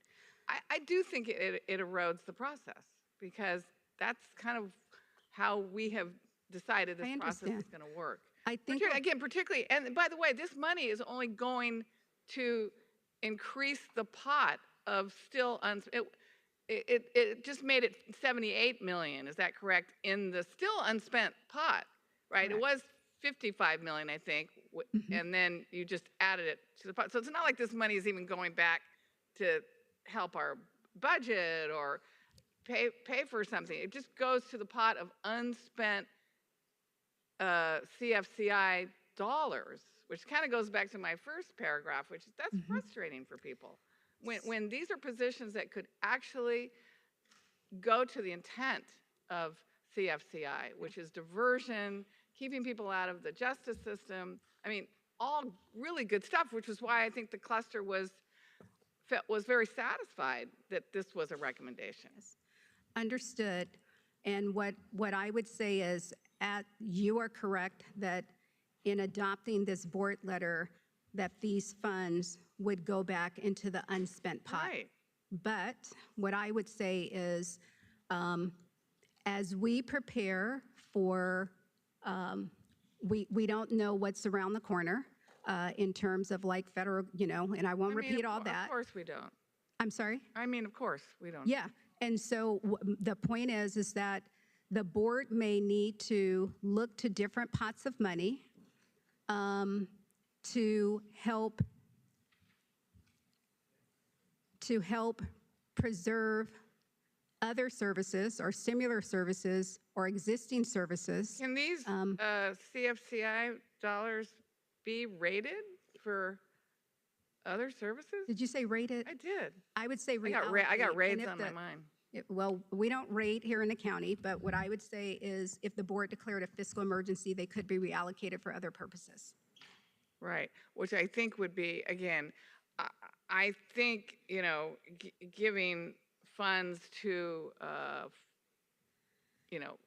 I do think it erodes the process, because that's kind of how we have decided this process is going to work. I think particularly, and by the way, this money is only going to increase the pot of still unspent. It just made it 78 million. Is that correct? In the still unspent pot, right? Correct. It was 55 million, I think, and then you just added it to the pot. So it's not like this money is even going back to help our budget or pay for something. It just goes to the pot of unspent CFCI dollars, which kind of goes back to my first paragraph, which is that's frustrating for people. When these are positions that could actually go to the intent of CFCI, which is diversion, keeping people out of the justice system. I mean, all really good stuff, which is why I think the cluster was very satisfied that this was a recommendation. Understood. And what I would say is, you are correct that in adopting this board letter, that these funds would go back into the unspent pot. Right. But what I would say is, as we prepare for, we don't know what's around the corner in terms of like federal, and I won't repeat all that. Of course we don't. I'm sorry? I mean, of course we don't. Yeah. And so the point is that the board may need to look to different pots of money to help preserve other services or similar services or existing services. Can these CFCI dollars be rated for other services? Did you say rated? I did. I would say I got reallocate, raids and if on my mind. Well, we don't rate here in the county, but what I would say is if the board declared a fiscal emergency, they could be reallocated for other purposes. Right, which I think would be, again, I think, you know, giving funds to, you know,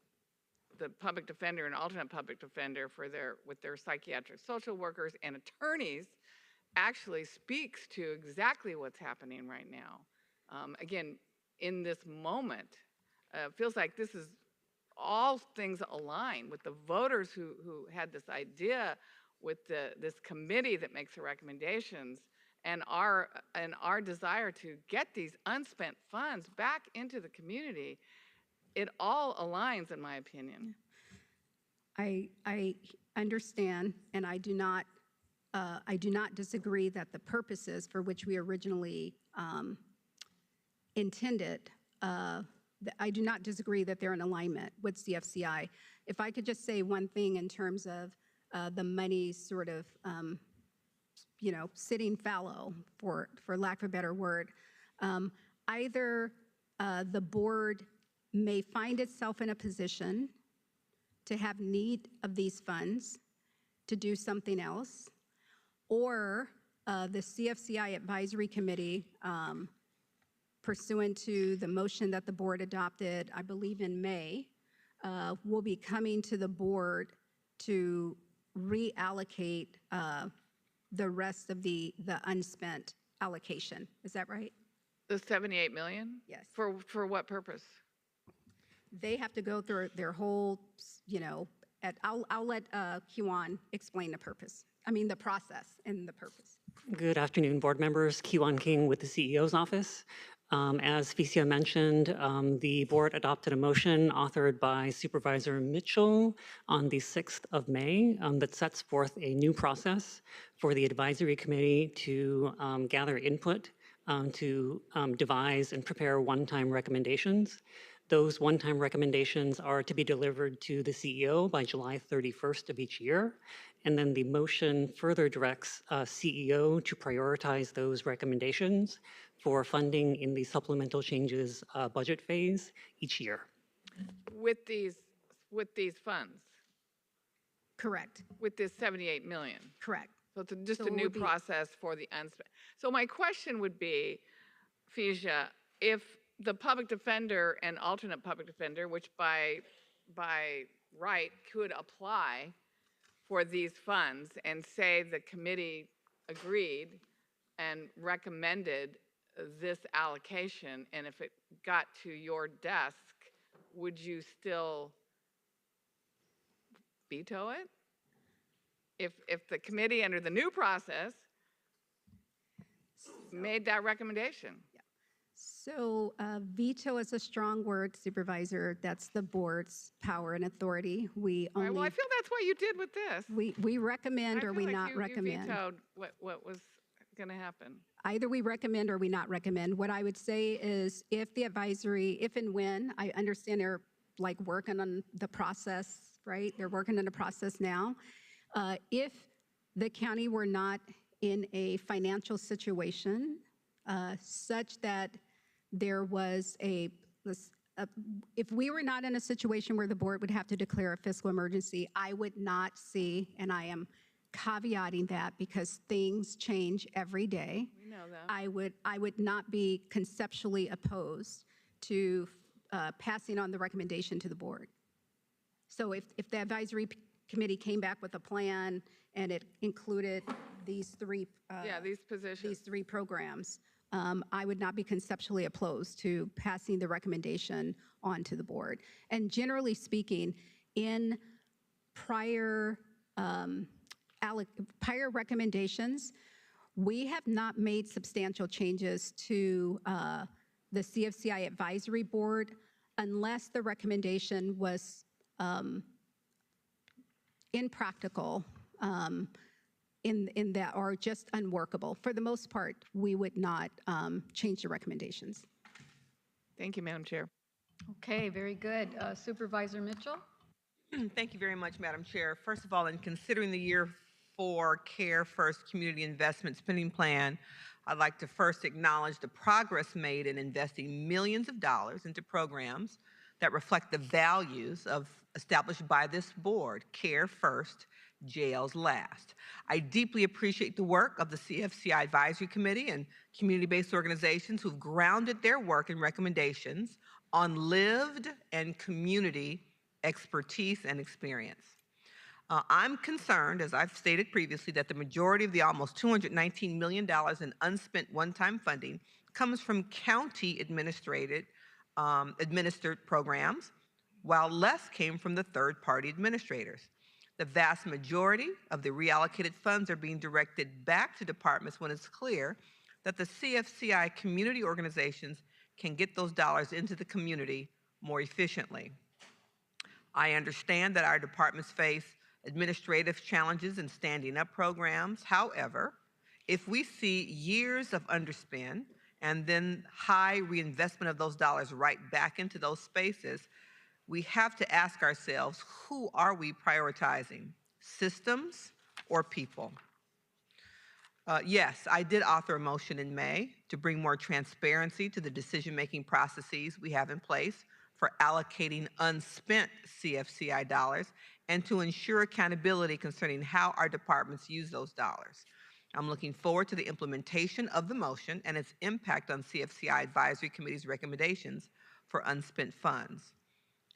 the public defender and alternate public defender for with their psychiatric social workers and attorneys actually speaks to exactly what's happening right now. Again, in this moment, feels like this is all things align with the voters who had this idea, with this committee that makes the recommendations, and our desire to get these unspent funds back into the community. It all aligns, in my opinion. I understand, and I do not disagree that the purposes for which we originally intended, I do not disagree that they're in alignment with CFCI. If I could just say one thing in terms of the money sort of, you know, sitting fallow, for lack of a better word, either the board may find itself in a position to have need of these funds to do something else, or the CFCI Advisory Committee, pursuant to the motion that the board adopted, I believe in May, will be coming to the board to reallocate the rest of the unspent allocation. Is that right? The 78 million? Yes. For what purpose? They have to go through their whole, you know, I'll let Kiwan explain the purpose. I mean, the process and the purpose. Good afternoon, board members. Kiwan King with the CEO's office. As Ficia mentioned, the board adopted a motion authored by Supervisor Mitchell on the 6th of May that sets forth a new process for the advisory committee to gather input to devise and prepare one-time recommendations. Those one-time recommendations are to be delivered to the CEO by July 31st of each year. And then the motion further directs CEO to prioritize those recommendations for funding in the supplemental changes budget phase each year. With these funds? Correct. With this 78 million? Correct. So it's just a new process for the unspent. So my question would be, Ficia, if the public defender and alternate public defender, which by right could apply for these funds, and say the committee agreed and recommended this allocation, and if it got to your desk, would you still veto it? If the committee under the new process made that recommendation? So veto is a strong word, Supervisor. That's the board's power and authority. We only. Well, I feel that's what you did with this. We recommend or we not you recommend. Vetoed what was going to happen. Either we recommend or we not recommend. What I would say is, if the advisory, if and when, I understand they're like working on the process, right? They're working on the process now. If the county were not in a financial situation such that there was if we were not in a situation where the board would have to declare a fiscal emergency, I would not see, and I am caveating that because things change every day. We know that. I would not be conceptually opposed to passing on the recommendation to the board. So if the advisory committee came back with a plan and it included these three these positions, these three programs, I would not be conceptually opposed to passing the recommendation on to the board. And generally speaking, in prior recommendations, we have not made substantial changes to the CFCI advisory board unless the recommendation was impractical in that, or just unworkable. For the most part, we would not change the recommendations. Thank you, Madam Chair. Okay, very good. Supervisor Mitchell? Thank you very much, Madam Chair. First of all, in considering the year 4 Care First Community Investment Spending Plan, I'd like to first acknowledge the progress made in investing millions of dollars into programs that reflect the values established by this board: Care First, Jails Last. I deeply appreciate the work of the CFCI Advisory Committee and community-based organizations who've grounded their work and recommendations on lived and community expertise and experience. I'm concerned, as I've stated previously, that the majority of the almost $219 million in unspent one-time funding comes from county administered programs, while less came from the third-party administrators. The vast majority of the reallocated funds are being directed back to departments when it's clear that the CFCI community organizations can get those dollars into the community more efficiently. I understand that our departments face administrative challenges in standing up programs. However, if we see years of underspend and then high reinvestment of those dollars right back into those spaces, we have to ask ourselves, who are we prioritizing, systems or people? Yes, I did author a motion in May to bring more transparency to the decision-making processes we have in place for allocating unspent CFCI dollars and to ensure accountability concerning how our departments use those dollars. I'm looking forward to the implementation of the motion and its impact on CFCI Advisory Committee's recommendations for unspent funds.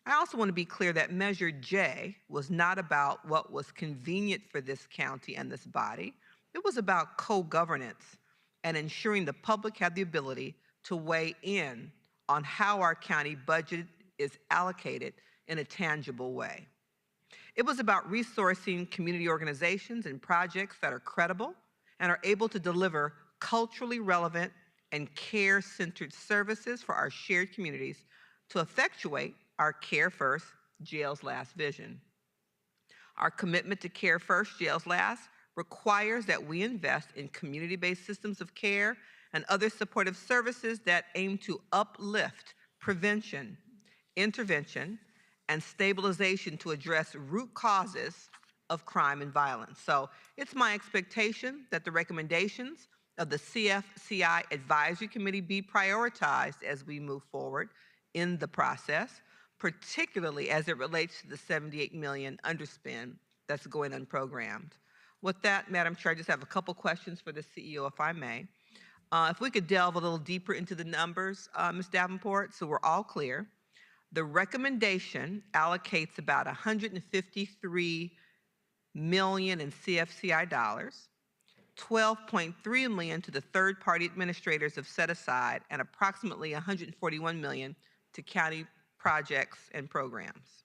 I also want to be clear that Measure J was not about what was convenient for this county and this body. It was about co-governance and ensuring the public had the ability to weigh in on how our county budget is allocated in a tangible way. It was about resourcing community organizations and projects that are credible and are able to deliver culturally relevant and care-centered services for our shared communities to effectuate our Care First, Jails Last vision. Our commitment to Care First, Jails Last requires that we invest in community-based systems of care and other supportive services that aim to uplift prevention, intervention, and stabilization to address root causes of crime and violence. So it's my expectation that the recommendations of the CFCI Advisory Committee be prioritized as we move forward in the process, particularly as it relates to the $78 million underspend that's going unprogrammed. With that, Madam Chair, I just have a couple questions for the CEO, if I may. If we could delve a little deeper into the numbers, Ms. Davenport, so we're all clear. The recommendation allocates about $153 million in CFCI dollars, $12.3 million to the third-party administrators have set aside, and approximately $141 million to county projects and programs.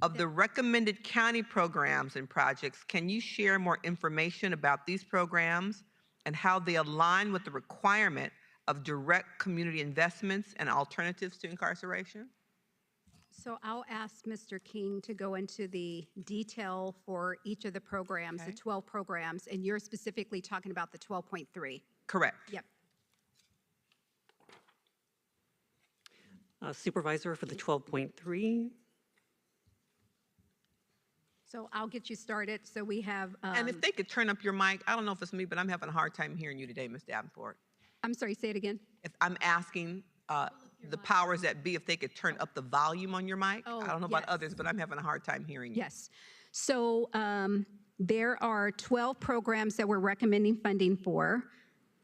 Of the recommended county programs and projects, can you share more information about these programs and how they align with the requirement of direct community investments and alternatives to incarceration? So I'll ask Mr. King to go into the detail for each of the programs, Okay. the 12 programs, and you're specifically talking about the 12.3. Correct. Yep. Supervisor for the 12.3. So I'll get you started. So we have. And if they could turn up your mic, I don't know if it's me, but I'm having a hard time hearing you today, Ms. Davenport. I'm sorry, say it again. If I'm asking the powers that be if they could turn up the volume on your mic. Oh, I don't know about yes. others, but I'm having a hard time hearing you. Yes. So there are 12 programs that we're recommending funding for.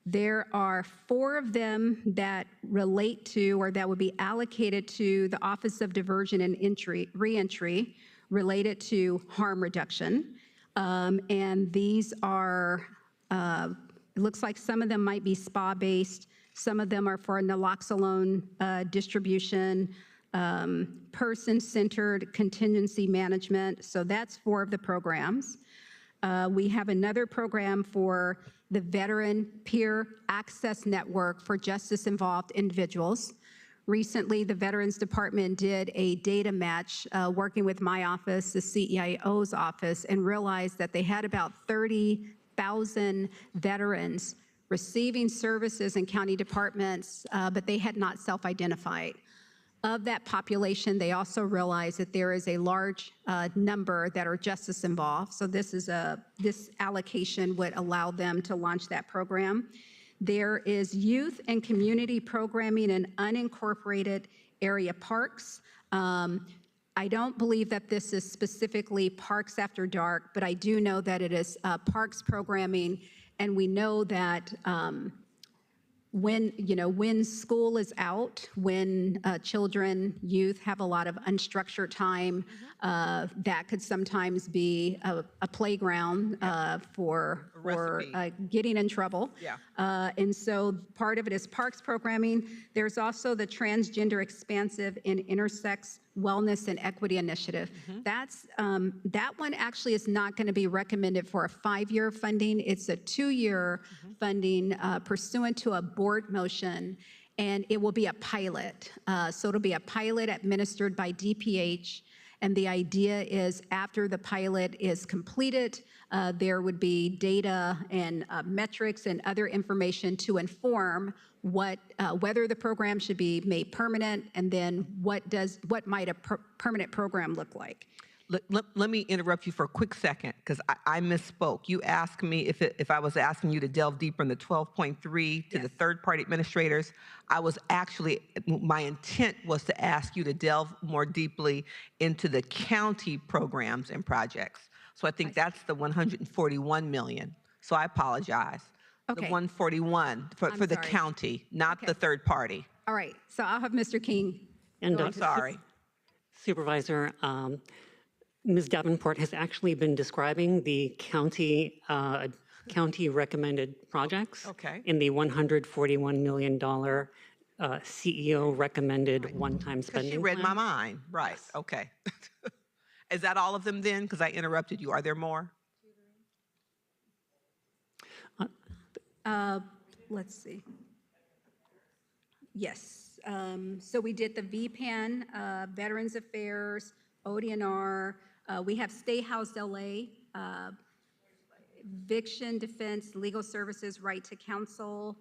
There are 4 of them that relate to or that would be allocated to the Office of Diversion and Reentry related to harm reduction. And these are, it looks like some of them might be spa-based. Some of them are for naloxone distribution, person-centered contingency management. So that's 4 of the programs. We have another program for the Veteran Peer Access Network for justice-involved individuals. Recently, the Veterans Department did a data match working with my office, the CEIO's office, and realized that they had about 30,000 veterans receiving services in county departments, but they had not self-identified. Of that population, they also realized that there is a large number that are justice involved. So this allocation would allow them to launch that program. There is youth and community programming in unincorporated area parks. I don't believe that this is specifically parks after dark, but I do know that it is parks programming, and we know that when school is out, when children, youth have a lot of unstructured time, that could sometimes be a playground for getting in trouble. Yeah. And so part of it is parks programming. There's also the Transgender Expansive and Intersex Wellness and Equity Initiative. That one actually is not going to be recommended for a 5-year funding. It's a 2-year funding pursuant to a board motion, and it will be a pilot. So it'll be a pilot administered by DPH. And the idea is after the pilot is completed, there would be data and metrics and other information to inform whether the program should be made permanent, and then what might a permanent program look like. Let me interrupt you for a quick second, because I misspoke. You asked me if I was asking you to delve deeper in the 12.3 to the third-party administrators. I was actually, my intent was to ask you to delve more deeply into the county programs and projects. So I think that's the 141 million. So I apologize. Okay. The 141 for the sorry. county, not the third party. All right, so I'll have Mr. King. And I'm sorry. Supervisor, Ms. Davenport has actually been describing the county recommended projects in the $141 million CEO recommended one-time spending She read plan. my mind. Right. Yes. Okay. Is that all of them then? Because I interrupted you. Are there more? Let's see. Yes. So we did the VPAN, Veterans Affairs, ODNR. We have Stay Housed LA, eviction defense, legal services, right to counsel,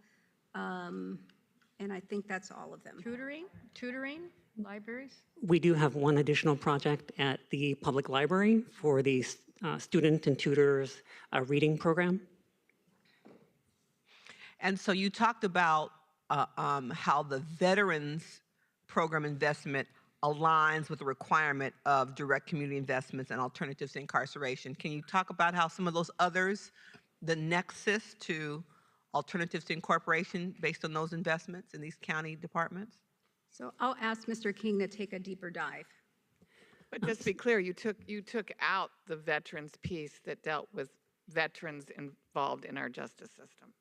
and I think that's all of them. Tutoring, libraries? We do have one additional project at the public library for the student and tutors reading program. And so you talked about how the veterans program investment aligns with the requirement of direct community investments and alternatives to incarceration. Can you talk about how some of those others, the nexus to alternatives to incorporation based on those investments in these county departments? So I'll ask Mr. King to take a deeper dive. But just to be clear, you took out the veterans piece that dealt with veterans involved in our justice system.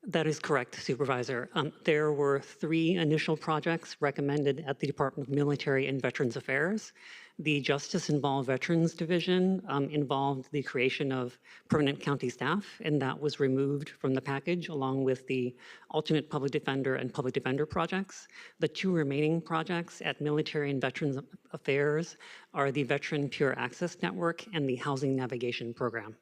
That is correct, Supervisor. There were 3 initial projects recommended at the Department of Military and Veterans Affairs. The Justice Involved Veterans Division involved the creation of permanent county staff, and that was removed from the package along with the alternate public defender and public defender projects. The 2 remaining projects at Military and Veterans Affairs are the Veteran Pure Access Network and the Housing Navigation Program.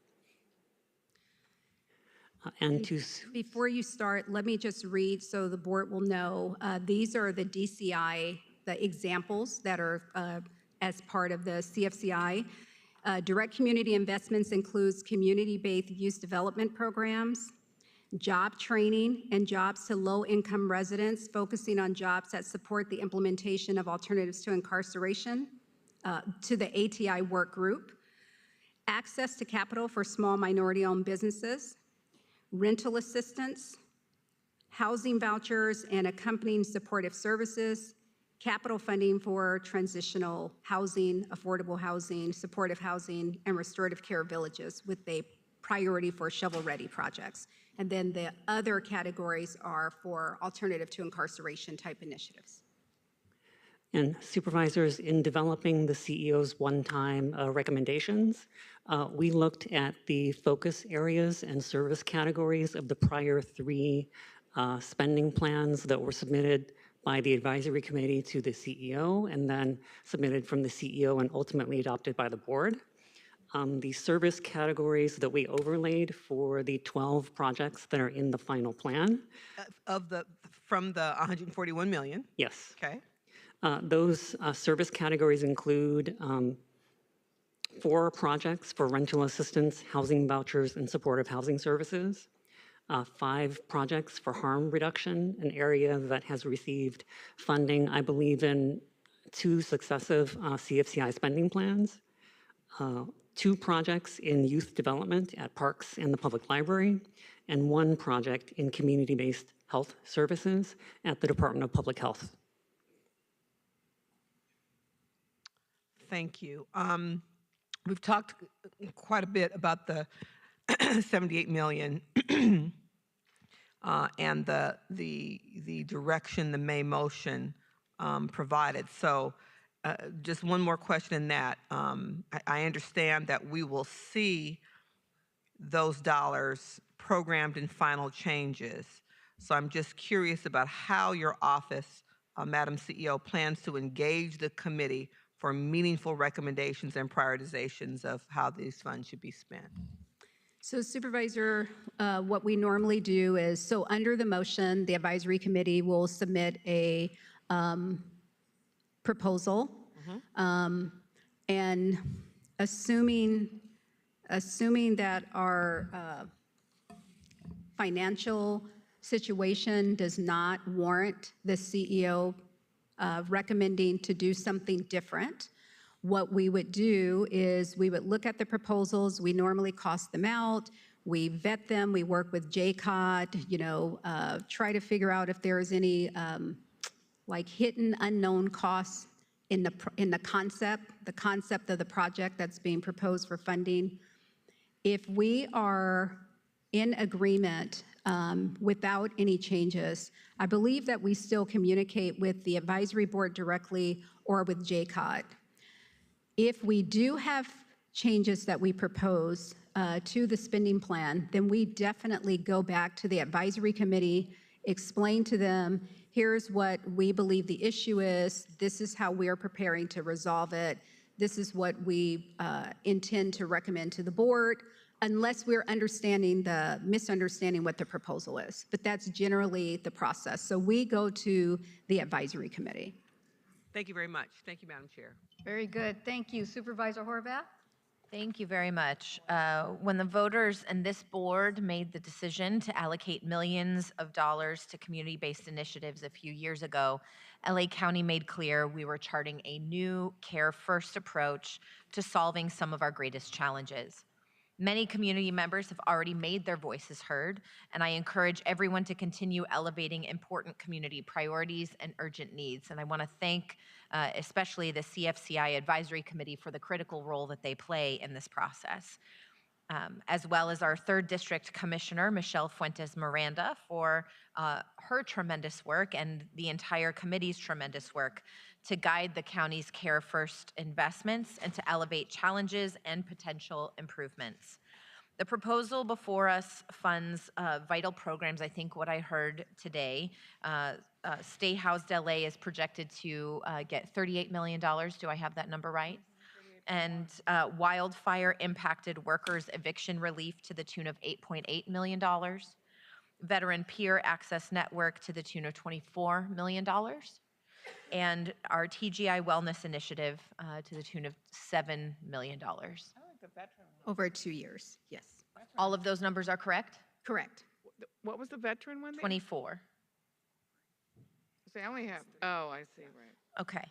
Before you start, let me just read so the board will know. These are the DCI, the examples that are as part of the CFCI. Direct community investments includes community-based youth development programs, job training, and jobs to low-income residents, focusing on jobs that support the implementation of alternatives to incarceration, to the ATI work group, access to capital for small minority-owned businesses, rental assistance, housing vouchers and accompanying supportive services, capital funding for transitional housing, affordable housing, supportive housing, and restorative care villages with a priority for shovel-ready projects. And then the other categories are for alternative to incarceration type initiatives. And supervisors, in developing the CEO's one-time recommendations, we looked at the focus areas and service categories of the prior 3 spending plans that were submitted by the advisory committee to the CEO and then submitted from the CEO and ultimately adopted by the board. The service categories that we overlaid for the 12 projects that are in the final plan. From the 141 million? Yes. Okay. Those service categories include 4 projects for rental assistance, housing vouchers, and supportive housing services, 5 projects for harm reduction, an area that has received funding, I believe, in 2 successive CFCI spending plans, 2 projects in youth development at parks and the public library, and 1 project in community-based health services at the Department of Public Health. Thank you. We've talked quite a bit about the 78 million and the direction the May motion provided. So just one more question in that. I understand that we will see those dollars programmed in final changes. So I'm just curious about how your office, Madam CEO, plans to engage the committee for meaningful recommendations and prioritizations of how these funds should be spent. So Supervisor, what we normally do is, so under the motion, the advisory committee will submit a proposal. And assuming that our financial situation does not warrant the CEO recommending to do something different, what we would do is we would look at the proposals. We normally cost them out. We vet them. We work with JCOD, try to figure out if there's any like hidden unknown costs in the concept of the project that's being proposed for funding. If we are in agreement without any changes, I believe that we still communicate with the advisory board directly or with JCOD. If we do have changes that we propose to the spending plan, then we definitely go back to the advisory committee, explain to them, here's what we believe the issue is, this is how we are preparing to resolve it, this is what we intend to recommend to the board, unless we're misunderstanding what the proposal is. But that's generally the process. So we go to the advisory committee. Thank you very much. Thank you, Madam Chair. Very good. Thank you. Supervisor Horvath? Thank you very much. When the voters and this board made the decision to allocate millions of dollars to community-based initiatives a few years ago, LA County made clear we were charting a new care-first approach to solving some of our greatest challenges. Many community members have already made their voices heard, and I encourage everyone to continue elevating important community priorities and urgent needs. And I want to thank especially the CFCI Advisory Committee for the critical role that they play in this process, as well as our 3rd District Commissioner, Michelle Fuentes Miranda, for her tremendous work and the entire committee's tremendous work to guide the county's Care First investments and to elevate challenges and potential improvements. The proposal before us funds vital programs. I think what I heard today, Stay Housed LA is projected to get $38 million. Do I have that number right? And wildfire impacted workers eviction relief to the tune of $8.8 million. Veteran Peer Access Network to the tune of $24 million. And our TGI Wellness Initiative to the tune of $7 million. Over 2 years, yes. All of those numbers are correct? Correct. What was the veteran one? 24. So I only have, oh, I see, right. Okay.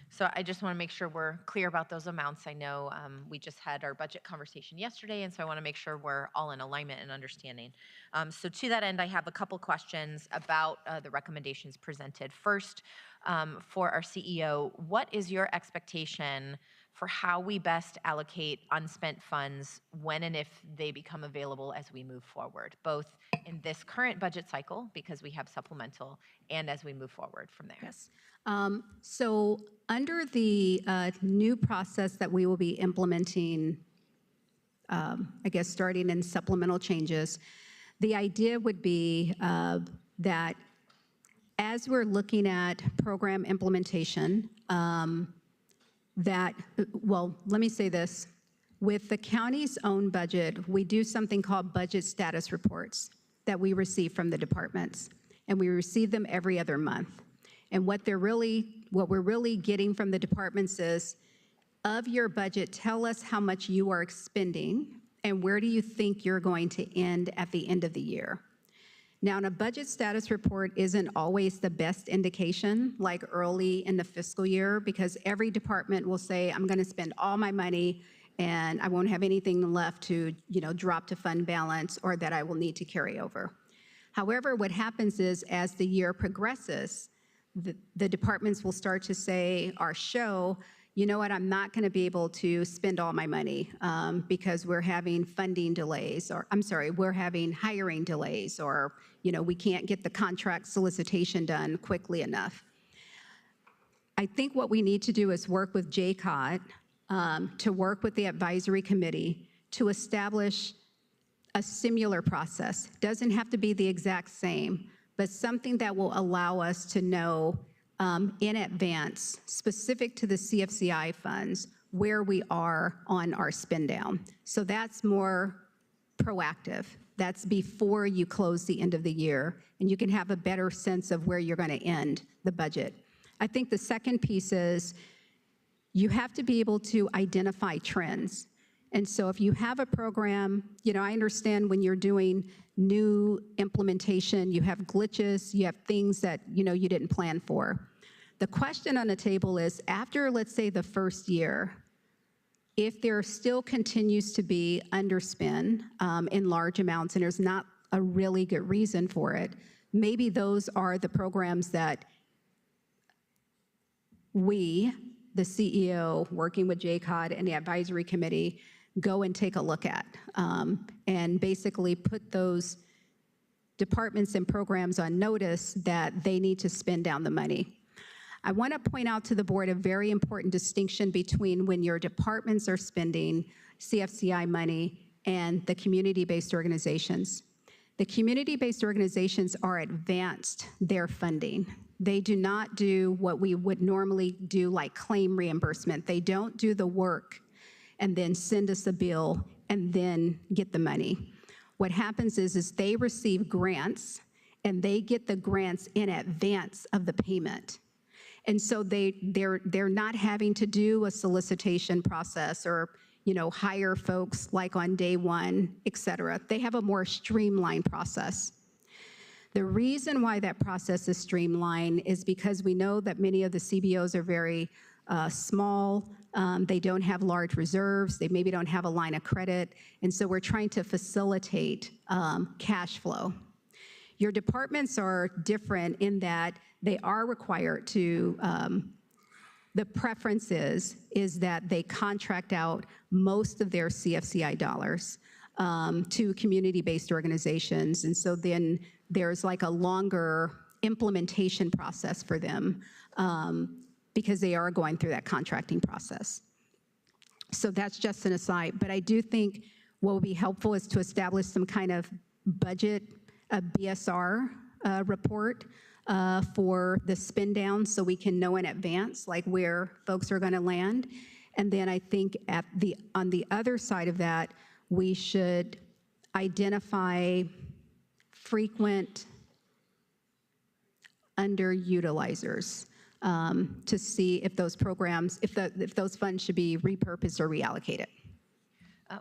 So I just want to make sure we're clear about those amounts. I know we just had our budget conversation yesterday, and so I want to make sure we're all in alignment and understanding. So to that end, I have a couple questions about the recommendations presented. First, for our CEO, what is your expectation for how we best allocate unspent funds when and if they become available as we move forward, both in this current budget cycle, because we have supplemental, and as we move forward from there? Yes. So under the new process that we will be implementing, I guess starting in supplemental changes, the idea would be that as we're looking at program implementation, well, let me say this. With the county's own budget, we do something called budget status reports that we receive from the departments, and we receive them every other month. And what we're really getting from the departments is, of your budget, tell us how much you are expending and where do you think you're going to end at the end of the year. Now, a budget status report isn't always the best indication, like early in the fiscal year, because every department will say, I'm going to spend all my money and I won't have anything left to, drop to fund balance or that I will need to carry over. However, what happens is as the year progresses, the departments will start to say or show, you know what, I'm not going to be able to spend all my money because we're having funding delays, or we're having hiring delays, or we can't get the contract solicitation done quickly enough. I think what we need to do is work with JCOT to work with the advisory committee to establish a similar process. Doesn't have to be the exact same, but something that will allow us to know in advance, specific to the CFCI funds, where we are on our spend down. So that's more proactive. That's before you close the end of the year, and you can have a better sense of where you're going to end the budget. I think the second piece is you have to be able to identify trends. And so if you have a program, I understand when you're doing new implementation, you have glitches, you have things that, you didn't plan for. The question on the table is, after, let's say, the first year, if there still continues to be underspend in large amounts and there's not a really good reason for it, maybe those are the programs that we, the CEO, working with JCOT and the advisory committee, go and take a look at and basically put those departments and programs on notice that they need to spend down the money. I want to point out to the board a very important distinction between when your departments are spending CFCI money and the community-based organizations. The community-based organizations are advanced their funding. They do not do what we would normally do, like claim reimbursement. They don't do the work and then send us a bill and then get the money. What happens is they receive grants and they get the grants in advance of the payment. And so they're not having to do a solicitation process or hire folks like on day one, et cetera. They have a more streamlined process. The reason why that process is streamlined is because we know that many of the CBOs are very small. They don't have large reserves. They maybe don't have a line of credit. And so we're trying to facilitate cash flow. Your departments are different in that they are required to, the preference is that they contract out most of their CFCI dollars to community-based organizations. And so then there's like a longer implementation process for them because they are going through that contracting process. So that's just an aside. But I do think what would be helpful is to establish some kind of budget, a BSR report for the spend down so we can know in advance like where folks are going to land. And then I think on the other side of that, we should identify frequent underutilizers to see if those programs, if those funds should be repurposed or reallocated.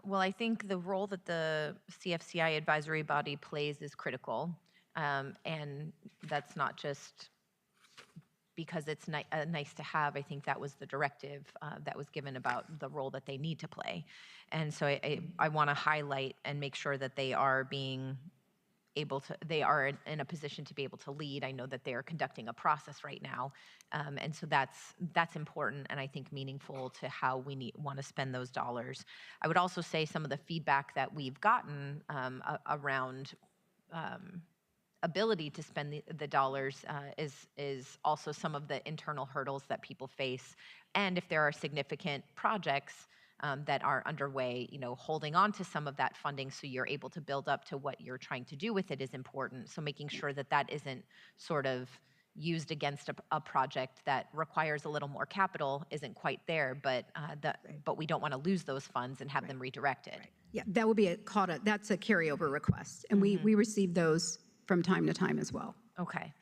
Well, I think the role that the CFCI advisory body plays is critical. And that's not just because it's nice to have. I think that was the directive that was given about the role that they need to play. And so I want to highlight and make sure that they are being able to, they are in a position to be able to lead. I know that they are conducting a process right now. And so that's important and I think meaningful to how we want to spend those dollars. I would also say some of the feedback that we've gotten around ability to spend the dollars is also some of the internal hurdles that people face. And if there are significant projects that are underway, holding on to some of that funding so you're able to build up to what you're trying to do with it is important. So making sure that that isn't sort of, used against a project that requires a little more capital isn't quite there, but we don't want to lose those funds and have them redirected. Yeah, that would be that's a carryover request, and we receive those from time to time as well. Okay.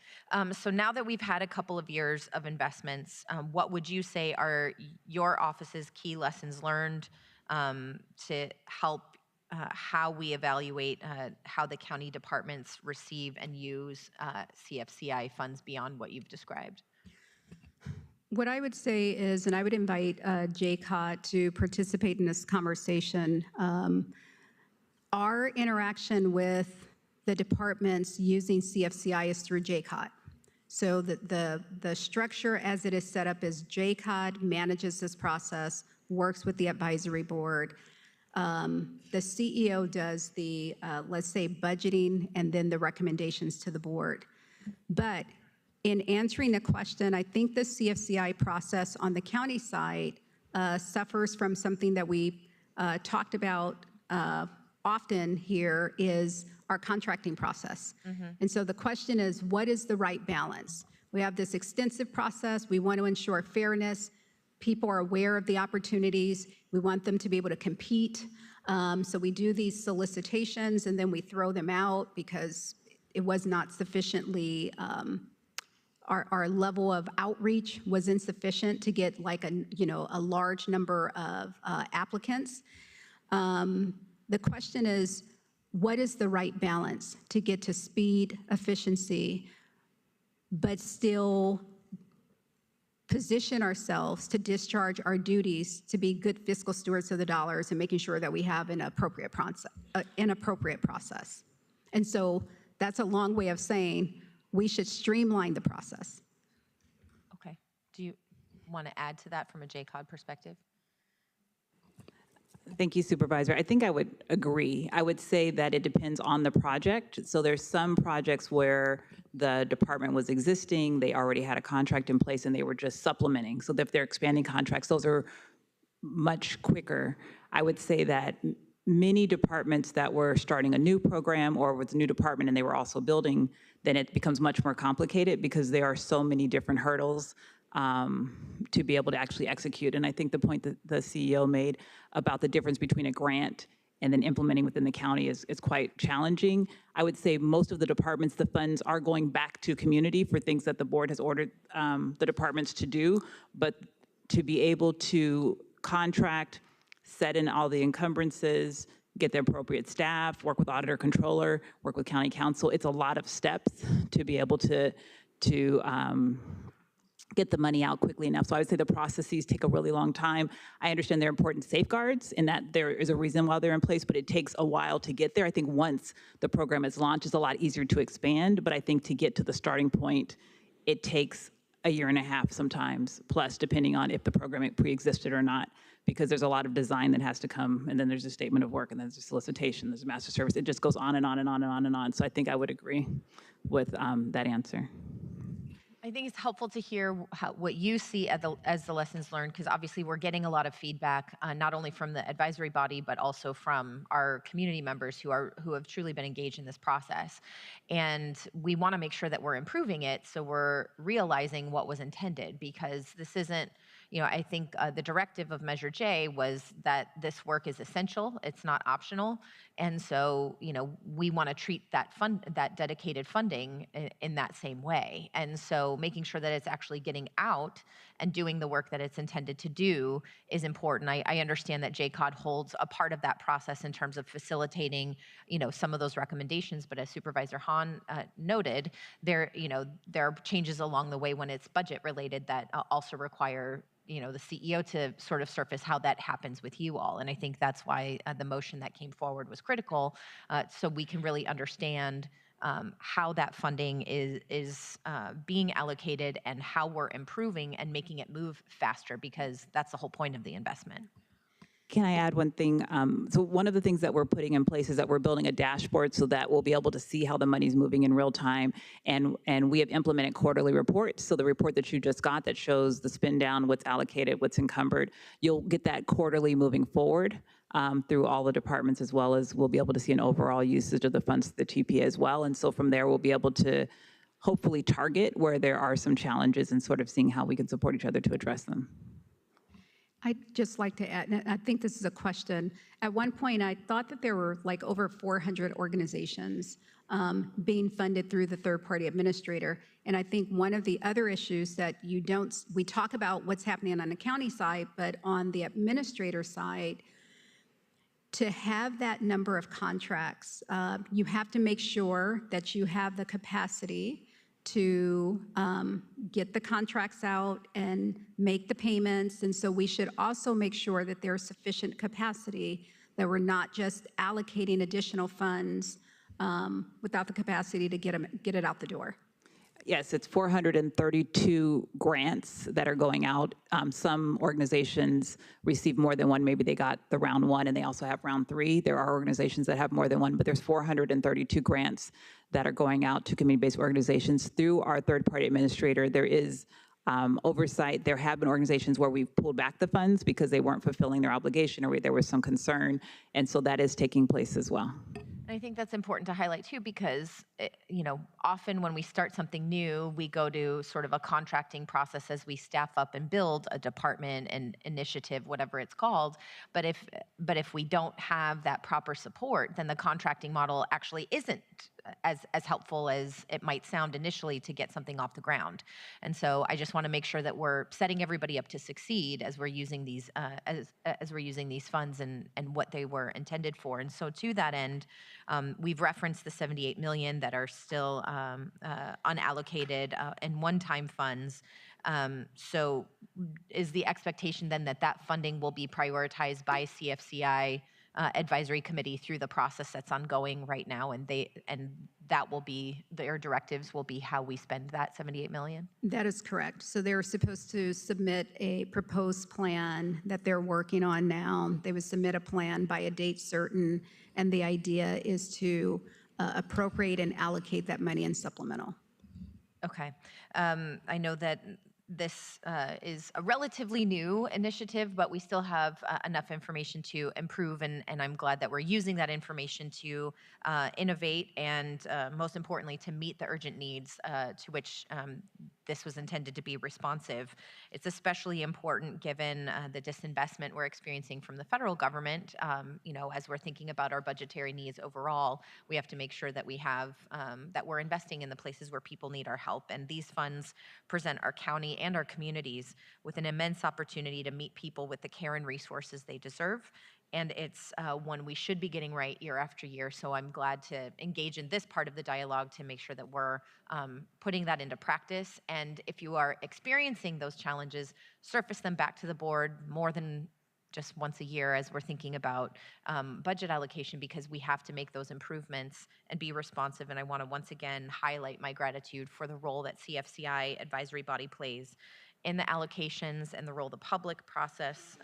So now that we've had a couple of years of investments, what would you say are your office's key lessons learned to help how we evaluate how the county departments receive and use CFCI funds beyond what you've described? What I would say is, and I would invite JCOT to participate in this conversation, our interaction with the departments using CFCI is through JCOT. So the structure as it is set up is JCOT manages this process, works with the advisory board. The CEO does the, let's say, budgeting and then the recommendations to the board. But in answering the question, I think the CFCI process on the county side suffers from something that we talked about often here is our contracting process. And so the question is, what is the right balance? We have this extensive process. We want to ensure fairness. People are aware of the opportunities. We want them to be able to compete. So we do these solicitations and then we throw them out because it was not sufficiently, our level of outreach was insufficient to get like a large number of applicants. The question is, what is the right balance to get to speed, efficiency, but still position ourselves to discharge our duties to be good fiscal stewards of the dollars and making sure that we have an appropriate process. And so that's a long way of saying we should streamline the process. Okay. Do you want to add to that from a JCOD perspective? Thank you, Supervisor. I think I would agree. I would say that it depends on the project. So there's some projects where the department was existing, they already had a contract in place and they were just supplementing. So if they're expanding contracts, those are much quicker. I would say that many departments that were starting a new program or with a new department and they were also building, then it becomes much more complicated because there are so many different hurdles to be able to actually execute. And I think the point that the CEO made about the difference between a grant and then implementing within the county is quite challenging. I would say most of the departments, the funds are going back to community for things that the board has ordered the departments to do, but to be able to contract, set in all the encumbrances, get the appropriate staff, work with auditor controller, work with county council, it's a lot of steps to be able to get the money out quickly enough. So I would say the processes take a really long time. I understand they're important safeguards and that there is a reason why they're in place, but it takes a while to get there. I think once the program is launched, it's a lot easier to expand, but I think to get to the starting point, it takes a year and a half sometimes, plus depending on if the program pre-existed or not, because there's a lot of design that has to come, and then there's a statement of work, and then there's a solicitation, there's a master service. It just goes on and on and on and on and on. So I think I would agree with that answer. I think it's helpful to hear what you see as the lessons learned, because obviously we're getting a lot of feedback, not only from the advisory body, but also from our community members who have truly been engaged in this process. And we want to make sure that we're improving it so we're realizing what was intended, because this isn't, I think the directive of Measure J was that this work is essential, it's not optional. And so, we want to treat that dedicated funding in that same way. And so making sure that it's actually getting out and doing the work that it's intended to do is important. I understand that JCOD holds a part of that process in terms of facilitating, some of those recommendations. But as Supervisor Hahn noted, there are changes along the way when it's budget related that also require the CEO to sort of surface how that happens with you all. And I think that's why the motion that came forward was critical, so we can really understand how that funding is being allocated and how we're improving and making it move faster, because that's the whole point of the investment. Can I add one thing? So one of the things that we're putting in place is that we're building a dashboard so that we'll be able to see how the money's moving in real time. And we have implemented quarterly reports. So the report that you just got that shows the spend down, what's allocated, what's encumbered, you'll get that quarterly moving forward through all the departments, as well as we'll be able to see an overall usage of the funds to the TPA as well. And so from there, we'll be able to hopefully target where there are some challenges and sort of seeing how we can support each other to address them. I'd just like to add, and I think this is a question. At one point, I thought that there were like over 400 organizations being funded through the third-party administrator. And I think one of the other issues that we talk about what's happening on the county side, but on the administrator side, to have that number of contracts, you have to make sure that you have the capacity to get the contracts out and make the payments. And so we should also make sure that there's sufficient capacity, that we're not just allocating additional funds without the capacity to get it out the door. Yes, it's 432 grants that are going out. Some organizations receive more than one. Maybe they got the round one and they also have round three. There are organizations that have more than one, but there's 432 grants that are going out to community-based organizations through our third-party administrator. There is oversight. There have been organizations where we've pulled back the funds because they weren't fulfilling their obligation or there was some concern, and so that is taking place as well. And I think that's important to highlight too, because often when we start something new, we go to sort of a contracting process as we staff up and build a department and initiative, whatever it's called. But if we don't have that proper support, then the contracting model actually isn't as helpful as it might sound initially to get something off the ground. And so I just want to make sure that we're setting everybody up to succeed as we're using these as we're using these funds and what they were intended for. And so to that end, we've referenced the 78 million that are still unallocated and one-time funds. So is the expectation then that that funding will be prioritized by CFCI advisory committee through the process that's ongoing right now, and that will be, their directives will be how we spend that 78 million? That is correct. So they're supposed to submit a proposed plan that they're working on now. They would submit a plan by a date certain, and the idea is to appropriate and allocate that money in supplemental. Okay. I know that this is a relatively new initiative, but we still have enough information to improve, and I'm glad that we're using that information to innovate and, most importantly, to meet the urgent needs to which this was intended to be responsive. It's especially important given the disinvestment we're experiencing from the federal government. As we're thinking about our budgetary needs overall, we have to make sure that we have that we're investing in the places where people need our help. And these funds present our county and our communities with an immense opportunity to meet people with the care and resources they deserve. And it's one we should be getting right year after year. So I'm glad to engage in this part of the dialogue to make sure that we're putting that into practice. And if you are experiencing those challenges, surface them back to the board more than just once a year as we're thinking about budget allocation, because we have to make those improvements and be responsive. And I want to once again highlight my gratitude for the role that CFCI advisory body plays in the allocations and the role the public process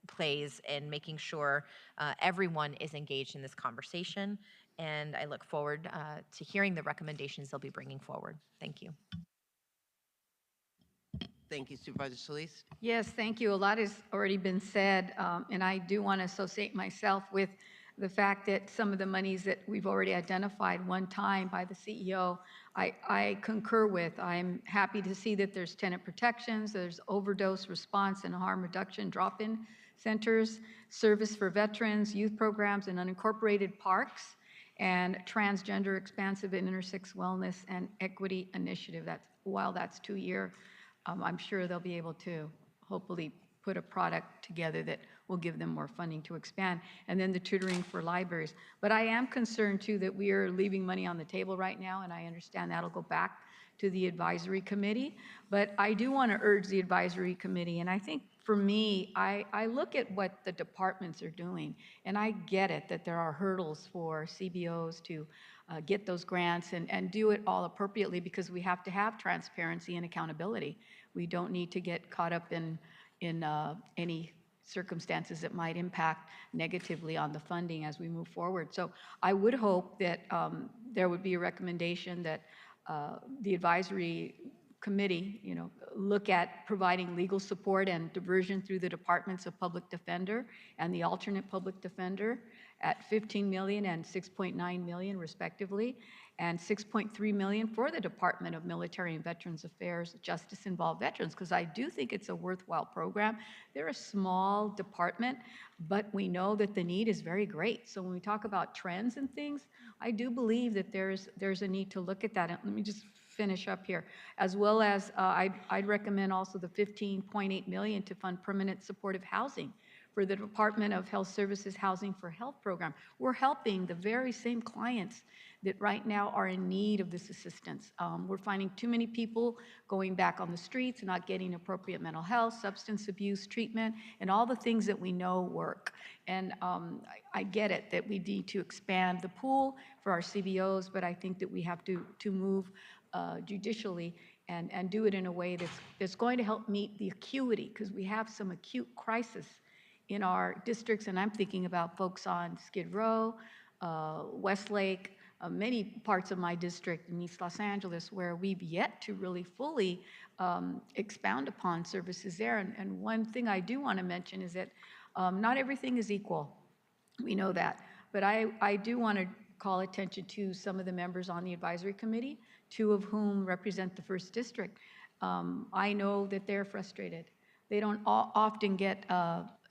plays in making sure everyone is engaged in this conversation. And I look forward to hearing the recommendations they'll be bringing forward. Thank you. Thank you, Supervisor Solis. Yes, thank you. A lot has already been said, and I do want to associate myself with the fact that some of the monies that we've already identified one time by the CEO, I concur with. I'm happy to see that there's tenant protections, there's overdose response and harm reduction drop-in centers, service for veterans, youth programs, and unincorporated parks, and transgender, expansive, and intersex wellness and equity initiative. While that's 2-year, I'm sure they'll be able to hopefully put a product together that will give them more funding to expand. And then the tutoring for libraries. But I am concerned too that we are leaving money on the table right now, and I understand that'll go back to the advisory committee. But I do want to urge the advisory committee, and I think for me, I look at what the departments are doing, and I get it that there are hurdles for CBOs to get those grants and do it all appropriately, because we have to have transparency and accountability. We don't need to get caught up in any circumstances that might impact negatively on the funding as we move forward. So I would hope that there would be a recommendation that the advisory committee, look at providing legal support and diversion through the departments of public defender and the alternate public defender at $15 million and $6.9 million respectively, and $6.3 million for the Department of Military and Veterans Affairs, Justice Involved Veterans, because I do think it's a worthwhile program. They're a small department, but we know that the need is very great. So when we talk about trends and things, I do believe that there's a need to look at that. And let me just finish up here, as well as I'd recommend also the $15.8 million to fund permanent supportive housing for the Department of Health Services Housing for Health program. We're helping the very same clients that right now are in need of this assistance. We're finding too many people going back on the streets, not getting appropriate mental health, substance abuse treatment, and all the things that we know work. And I get it that we need to expand the pool for our CBOs, but I think that we have to move judicially and do it in a way that's going to help meet the acuity, because we have some acute crisis in our districts, and I'm thinking about folks on Skid Row, Westlake, many parts of my district in East Los Angeles where we've yet to really fully expound upon services there. And one thing I do want to mention is that not everything is equal. We know that. But I do want to call attention to some of the members on the advisory committee, two of whom represent the 1st District. I know that they're frustrated. They don't often get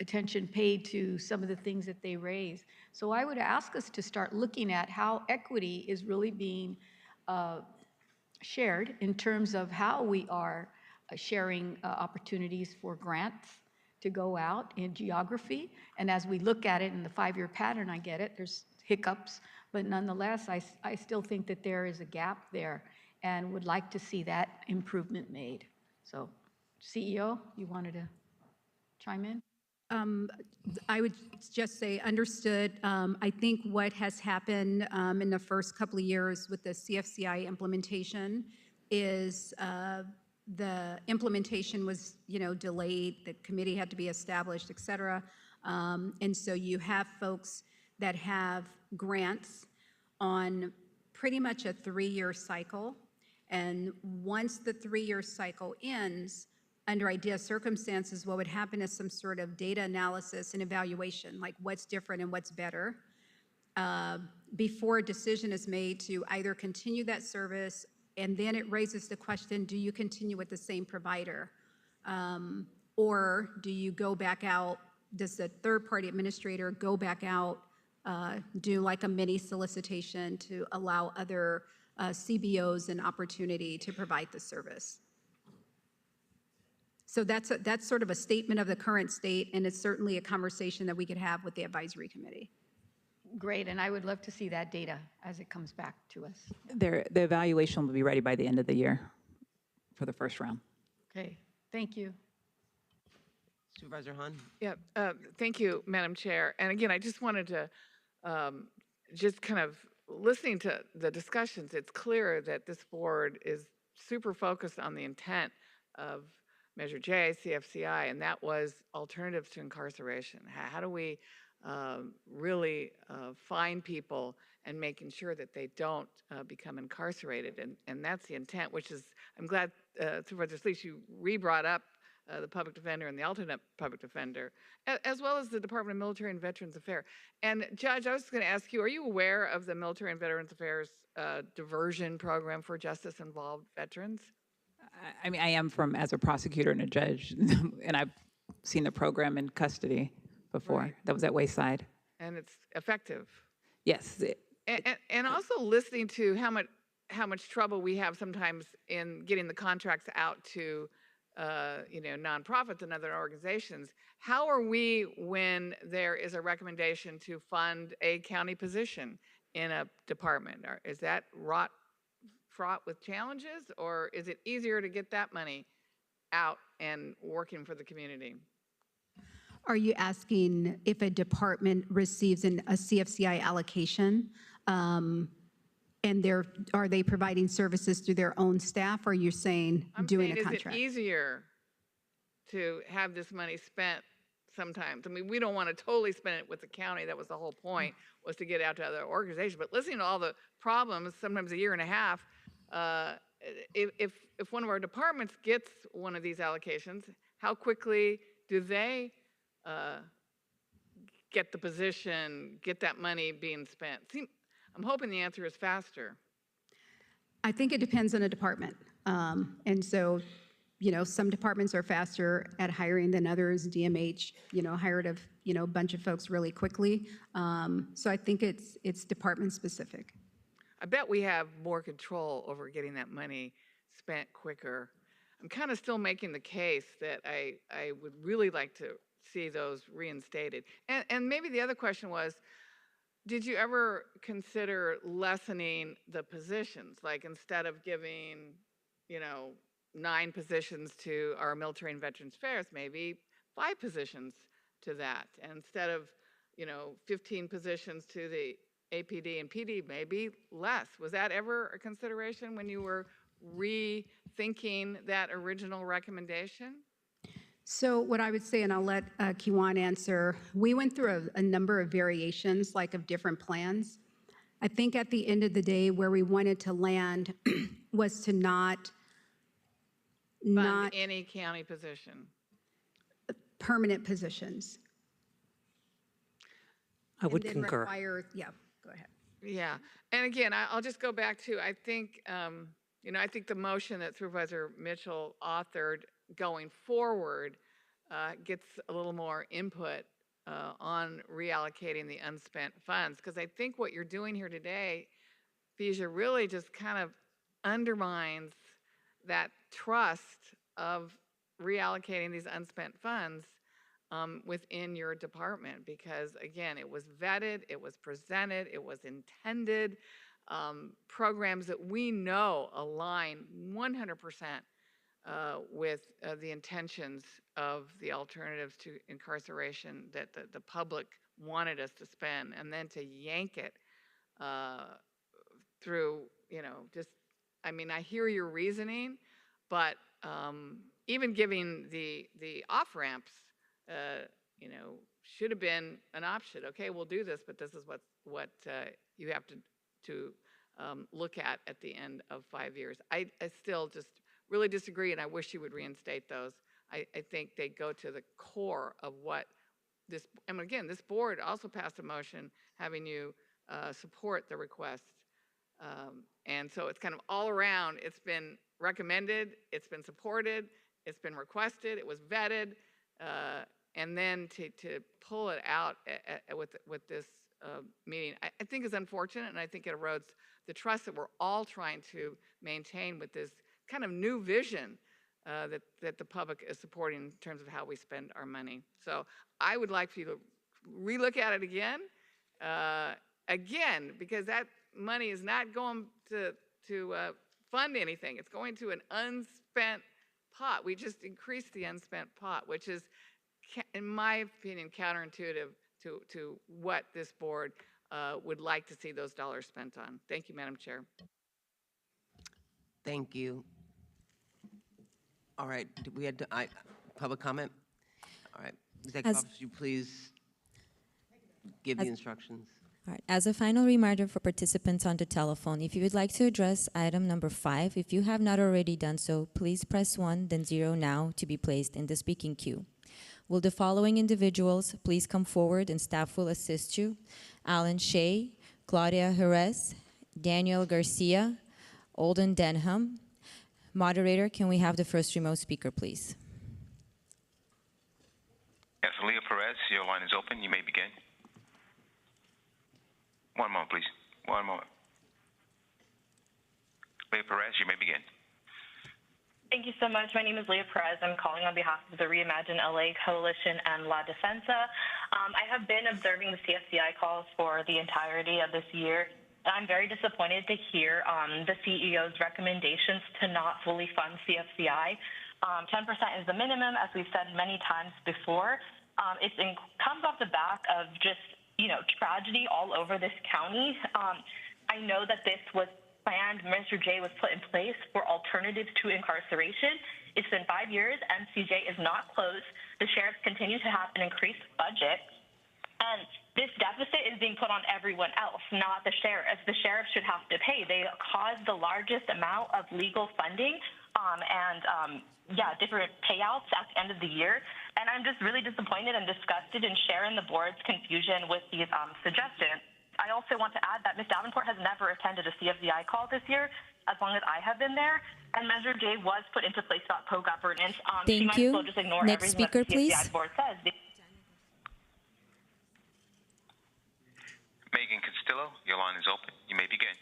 attention paid to some of the things that they raise. So I would ask us to start looking at how equity is really being shared in terms of how we are sharing opportunities for grants to go out in geography. And as we look at it in the 5-year pattern, I get it, there's hiccups, but nonetheless, I still think that there is a gap there and would like to see that improvement made. So CEO, you wanted to chime in? I would just say understood. I think what has happened in the first couple of years with the CFCI implementation is the implementation was, delayed. The committee had to be established, et cetera. And so you have folks that have grants on pretty much a 3-year cycle. And once the 3-year cycle ends, under ideal circumstances, what would happen is some sort of data analysis and evaluation, like what's different and what's better, before a decision is made to either continue that service, and then it raises the question, do you continue with the same provider? Or do you go back out, does the third-party administrator go back out, do like a mini solicitation to allow other CBOs an opportunity to provide the service? So that's sort of a statement of the current state, and it's certainly a conversation that we could have with the advisory committee. Great, and I would love to see that data as it comes back to us. The evaluation will be ready by the end of the year for the first round. Okay, thank you. Supervisor Hahn? Yeah, thank you, Madam Chair. And again, I just wanted to just kind of listening to the discussions, it's clear that this board is super focused on the intent of Measure J, CFCI, and that was alternatives to incarceration. How do we really find people and making sure that they don't become incarcerated? And that's the intent, which is, I'm glad, Supervisor Sleece, you re-brought up the public defender and the alternate public defender, as well as the Department of Military and Veterans Affairs. And Judge, I was going to ask you, are you aware of the Military and Veterans Affairs diversion program for justice-involved veterans? I mean, I am as a prosecutor and a judge, and I've seen the program in custody before. Right. That was at Wayside. And it's effective. Yes. And also listening to how much trouble we have sometimes in getting the contracts out to nonprofits and other organizations. How are we when there is a recommendation to fund a county position in a department? Is that fraught with challenges, or is it easier to get that money out and working for the community? Are you asking if a department receives a CFCI allocation, and are they providing services through their own staff, or are you saying doing a contract? Is it easier to have this money spent sometimes? I mean, we don't want to totally spend it with the county. That was the whole point, was to get out to other organizations. But listening to all the problems, sometimes a year and a half, if one of our departments gets one of these allocations, how quickly do they get the position, get that money being spent? I'm hoping the answer is faster. I think it depends on a department. And so, some departments are faster at hiring than others. DMH, hired a bunch of folks really quickly. So I think it's department specific. I bet we have more control over getting that money spent quicker. I'm kind of still making the case that I would really like to see those reinstated. And maybe the other question was, did you ever consider lessening the positions? Like instead of giving, 9 positions to our military and veterans affairs, maybe 5 positions to that. And instead of, 15 positions to the APD and PD, maybe less. Was that ever a consideration when you were rethinking that original recommendation? So what I would say, and I'll let Kiwan answer, we went through a number of variations, like of different plans. I think at the end of the day, where we wanted to land was to not fund any county position. Permanent positions. I would concur. Yeah, go ahead. Yeah, and again, I'll just go back to, I think, I think the motion that Supervisor Mitchell authored going forward gets a little more input on reallocating the unspent funds, because I think what you're doing here today, Fesia, really just kind of undermines that trust of reallocating these unspent funds within your department, because again, it was vetted, it was presented, it was intended, programs that we know align 100% with the intentions of the alternatives to incarceration that the public wanted us to spend, and then to yank it through, I hear your reasoning, but even giving the off-ramps, should have been an option. Okay, we'll do this, but this is what you have to look at the end of 5 years. I still just really disagree, and I wish you would reinstate those. I think they go to the core of what this, and again, this board also passed a motion having you support the request. And so it's kind of all around. It's been recommended, it's been supported, it's been requested, it was vetted, and then to pull it out with this meeting, I think is unfortunate, and I think it erodes the trust that we're all trying to maintain with this kind of new vision that the public is supporting in terms of how we spend our money. So I would like for you to relook at it again, because that money is not going to fund anything. It's going to an unspent pot. We just increased the unspent pot, which is, in my opinion, counterintuitive to what this board would like to see those dollars spent on. Thank you, Madam Chair. Thank you. All right, we had public comment? All right, Executive Officer, you please give the instructions. All right. As a final reminder for participants on the telephone, if you would like to address item number 5, if you have not already done so, please press 1, then 0 now to be placed in the speaking queue. Will the following individuals please come forward and staff will assist you? Alan Shea, Claudia Jerez, Daniel Garcia, Olden Denham. Moderator, can we have the first remote speaker, please? Yes, Leah Perez, your line is open. You may begin. One moment, please. One moment. Leah Perez, you may begin. Thank you so much. My name is Leah Perez. I'm calling on behalf of the Reimagine LA Coalition and La Defensa. I have been observing the CFCI calls for the entirety of this year. I'm very disappointed to hear the CEO's recommendations to not fully fund CFCI. 10% is the minimum, as we've said many times before. It comes off the back of just tragedy all over this county. I know that this was planned. Minister J was put in place for alternatives to incarceration. It's been 5 years. MCJ is not closed. The sheriffs continue to have an increased budget. And this deficit is being put on everyone else, not the sheriffs. The sheriffs should have to pay. They caused the largest amount of legal funding different payouts at the end of the year. And I'm just really disappointed and disgusted and sharing the board's confusion with these suggestions. I also want to add that Ms. Davenport has never attended a CFCI call this year, as long as I have been there. And Measure J was put into place about pro-governance. She might as well just ignore Next everything speaker, that the CFCI please. board says. Megan Castillo, your line is open. You may begin.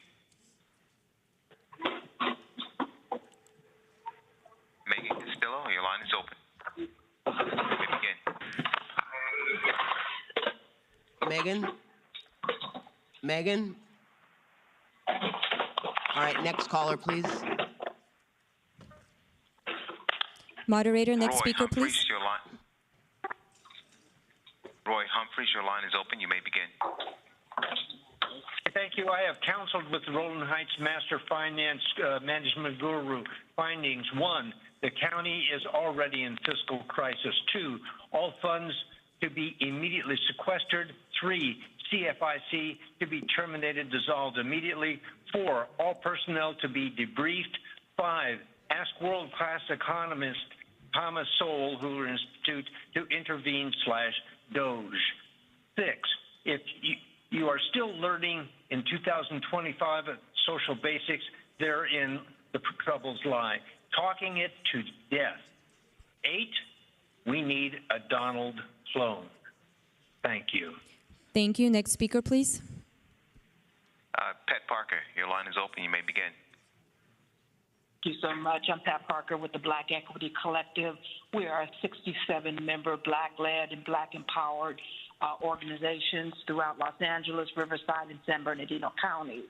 Megan Castillo, your line is open. You may begin. Megan? Megan? All right, next caller, please. Moderator, next Roy speaker, Humphreys, please. your line. Roy Humphreys, your line is open. You may begin. Thank you. I have counseled with the Roland Heights Master Finance Management Guru. Findings: 1, the county is already in fiscal crisis. 2, all funds to be immediately sequestered. 3, CFIC to be terminated, dissolved immediately. 4, all personnel to be debriefed. 5, ask world-class economist Thomas Sowell, Hoover Institute, to intervene /Doge. 6, if you are still learning in 2025 social basics, therein the troubles lie. Talking it to death. 8, we need a Donald clone. Thank you. Thank you. Next speaker, please. Pat Parker, your line is open. You may begin. Thank you so much. I'm Pat Parker with the Black Equity Collective. We are a 67-member Black-led and Black-empowered organizations throughout Los Angeles, Riverside, and San Bernardino counties.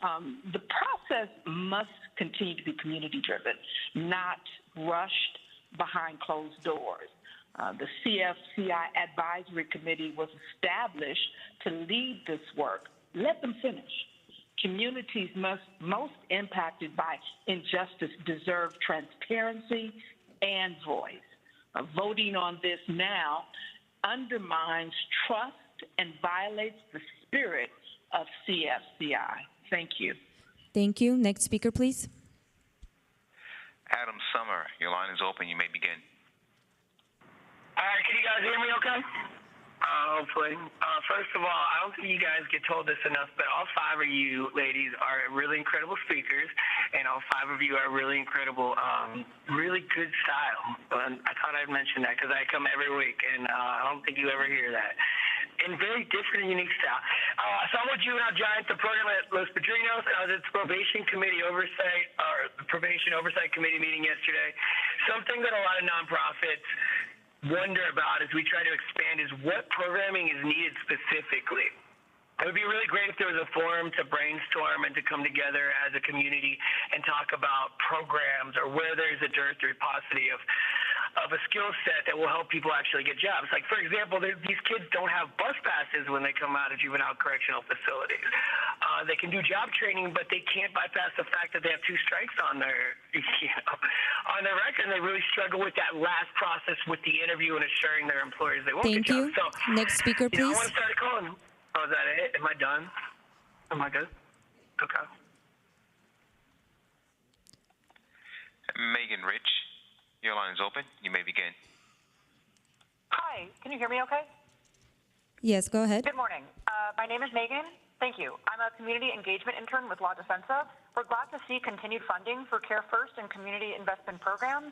The process must continue to be community-driven, not rushed behind closed doors. The CFCI Advisory Committee was established to lead this work. Let them finish. Communities most impacted by injustice deserve transparency and voice. Voting on this now undermines trust and violates the spirit of CFCI. Thank you. Thank you. Next speaker, please. Adam Summer, your line is open. You may begin. All right, can you guys hear me okay? Hopefully. First of all, I don't think you guys get told this enough, but all 5 of you ladies are really incredible speakers, and all 5 of you are really incredible, really good style. And I thought I'd mention that because I come every week, and I don't think you ever hear that. And very different and unique style. So I'm with Juvenile Giant, the program at Los Padrinos. I was at the Probation Committee Oversight, or the Probation Oversight Committee meeting yesterday. Something that a lot of nonprofits wonder about as we try to expand is what programming is needed specifically. It would be really great if there was a forum to brainstorm and to come together as a community and talk about programs or where there's a dearth or paucity of a skill set that will help people actually get jobs. Like, for example, these kids don't have bus passes when they come out of juvenile correctional facilities. They can do job training, but they can't bypass the fact that they have 2 strikes on their, on their record. And they really struggle with that last process with the interview and assuring their employers they won't Thank get you. jobs. So, Next speaker, I please. want to start calling. Oh, is that it? Am I done? Am I good? Okay. Megan Rich, your line is open. You may begin. Hi, can you hear me okay? Yes, go ahead. Good morning. My name is Megan. Thank you. I'm a community engagement intern with La Defensa. We're glad to see continued funding for Care First and community investment programs.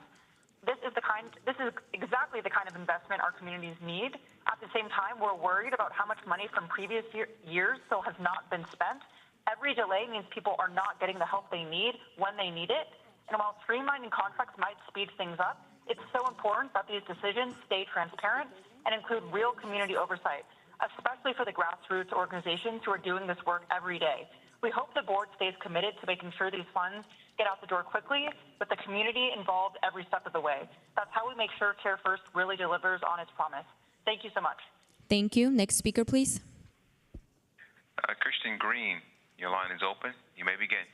This is exactly the kind of investment our communities need. At the same time, we're worried about how much money from previous years still has not been spent. Every delay means people are not getting the help they need when they need it. And while streamlining contracts might speed things up, it's so important that these decisions stay transparent and include real community oversight, especially for the grassroots organizations who are doing this work every day. We hope the board stays committed to making sure these funds get out the door quickly, with the community involved every step of the way. That's how we make sure Care First really delivers on its promise. Thank you so much. Thank you. Next speaker, please. Christian Green, your line is open. You may begin.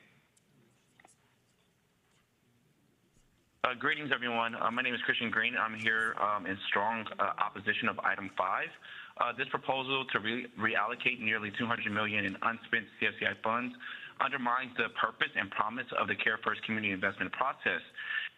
Greetings, everyone. My name is Christian Green. I'm here in strong opposition of item 5. This proposal to reallocate nearly $200 million in unspent CFCI funds undermines the purpose and promise of the Care First community investment process.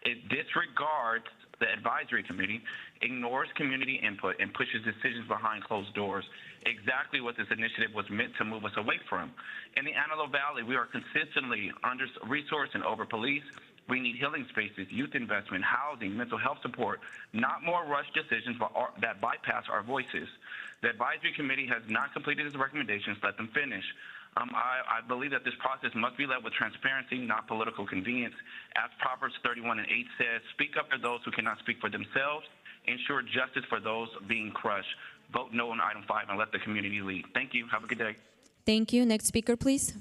It disregards the advisory committee, ignores community input, and pushes decisions behind closed doors, exactly what this initiative was meant to move us away from. In the Antelope Valley, we are consistently under-resourced and over-policed. We need healing spaces, youth investment, housing, mental health support, not more rushed decisions that bypass our voices. The advisory committee has not completed its recommendations. Let them finish. I believe that this process must be led with transparency, not political convenience. As Proverbs 31:8 says, speak up for those who cannot speak for themselves. Ensure justice for those being crushed. Vote no on item 5 and let the community lead. Thank you. Have a good day. Thank you. Next speaker, please.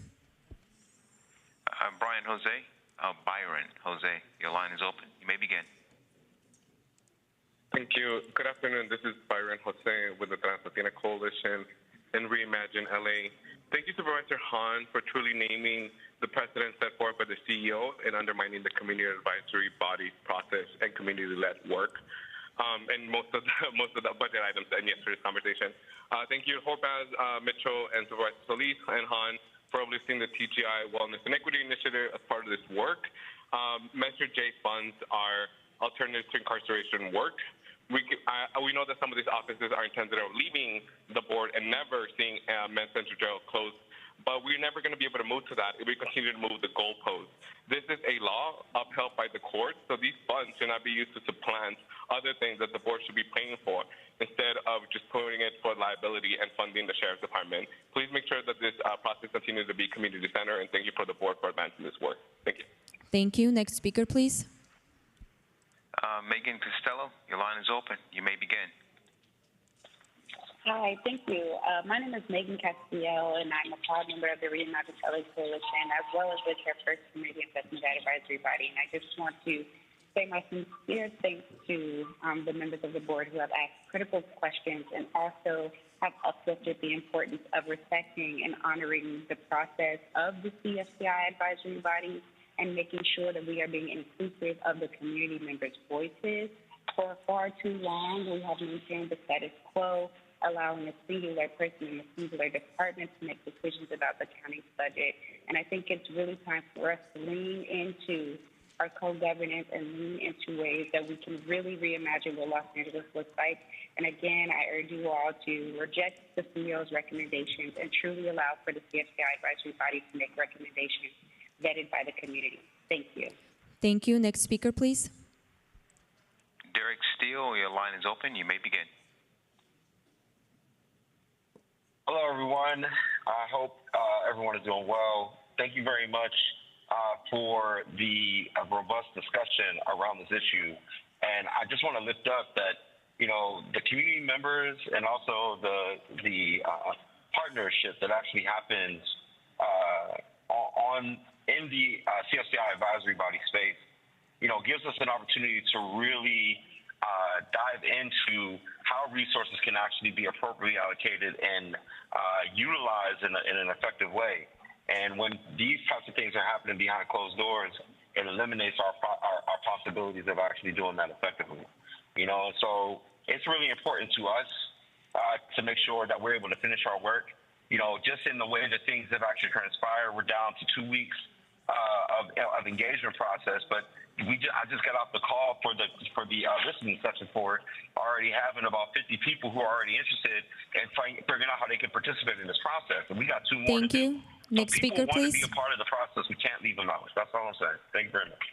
Byron Jose, your line is open. You may begin. Thank you. Good afternoon. This is Byron Jose with the Trans-Latina Coalition and Reimagine LA. Thank you, Supervisor Hahn, for truly naming the precedent set forth by the CEO and undermining the community advisory body process and community-led work. And most of the budget items in yesterday's conversation. Thank you, Horpaz, Mitchell, and Supervisor Solis and Hahn for uplifting the TGI Wellness and Equity Initiative as part of this work. Measure J funds are alternatives to incarceration work. We know that some of these offices are intended on leaving the board and never seeing Men's Central Jail closed, but we're never going to be able to move to that if we continue to move the goalposts. This is a law upheld by the court, so these funds should not be used to supplant other things that the board should be paying for, instead of just putting it for liability and funding the Sheriff's Department. Please make sure that this process continues to be community-centered, and thank you for the board for advancing this work. Thank you. Thank you. Next speaker, please. Megan Costello, your line is open. You may begin. Hi, thank you. My name is Megan Castillo, and I'm a proud member of the Reimagine LA Coalition, as well as the Care First Community Investment Advisory Body. And I just want to say my sincere thanks to the members of the board who have asked critical questions and also have uplifted the importance of respecting and honoring the process of the CFCI advisory body and making sure that we are being inclusive of the community members' voices. For far too long, we have maintained the status quo, allowing a singular person in a singular department to make decisions about the county's budget. And I think it's really time for us to lean into our co-governance and lean into ways that we can really reimagine what Los Angeles looks like. And again, I urge you all to reject the CEO's recommendations and truly allow for the CFCI advisory body to make recommendations vetted by the community. Thank you. Thank you. Next speaker, please. Derek Steele, your line is open. You may begin. Hello, everyone. I hope everyone is doing well. Thank you very much for the robust discussion around this issue. And I just want to lift up that, you know, the community members and also the partnership that actually happens in the CFCI advisory body space, you know, gives us an opportunity to really dive into how resources can actually be appropriately allocated and utilized in an effective way. And when these types of things are happening behind closed doors, it eliminates our possibilities of actually doing that effectively. You know, so it's really important to us to make sure that we're able to finish our work. You know, just in the way that things have actually transpired, we're down to 2 weeks of engagement process, but I just got off the call for the listening session for it, already having about 50 people who are already interested in figuring out how they can participate in this process. And we got 2 more. Thank you. Next speaker, please. People want to be a part of the process. We can't leave them out. That's all I'm saying. Thank you very much.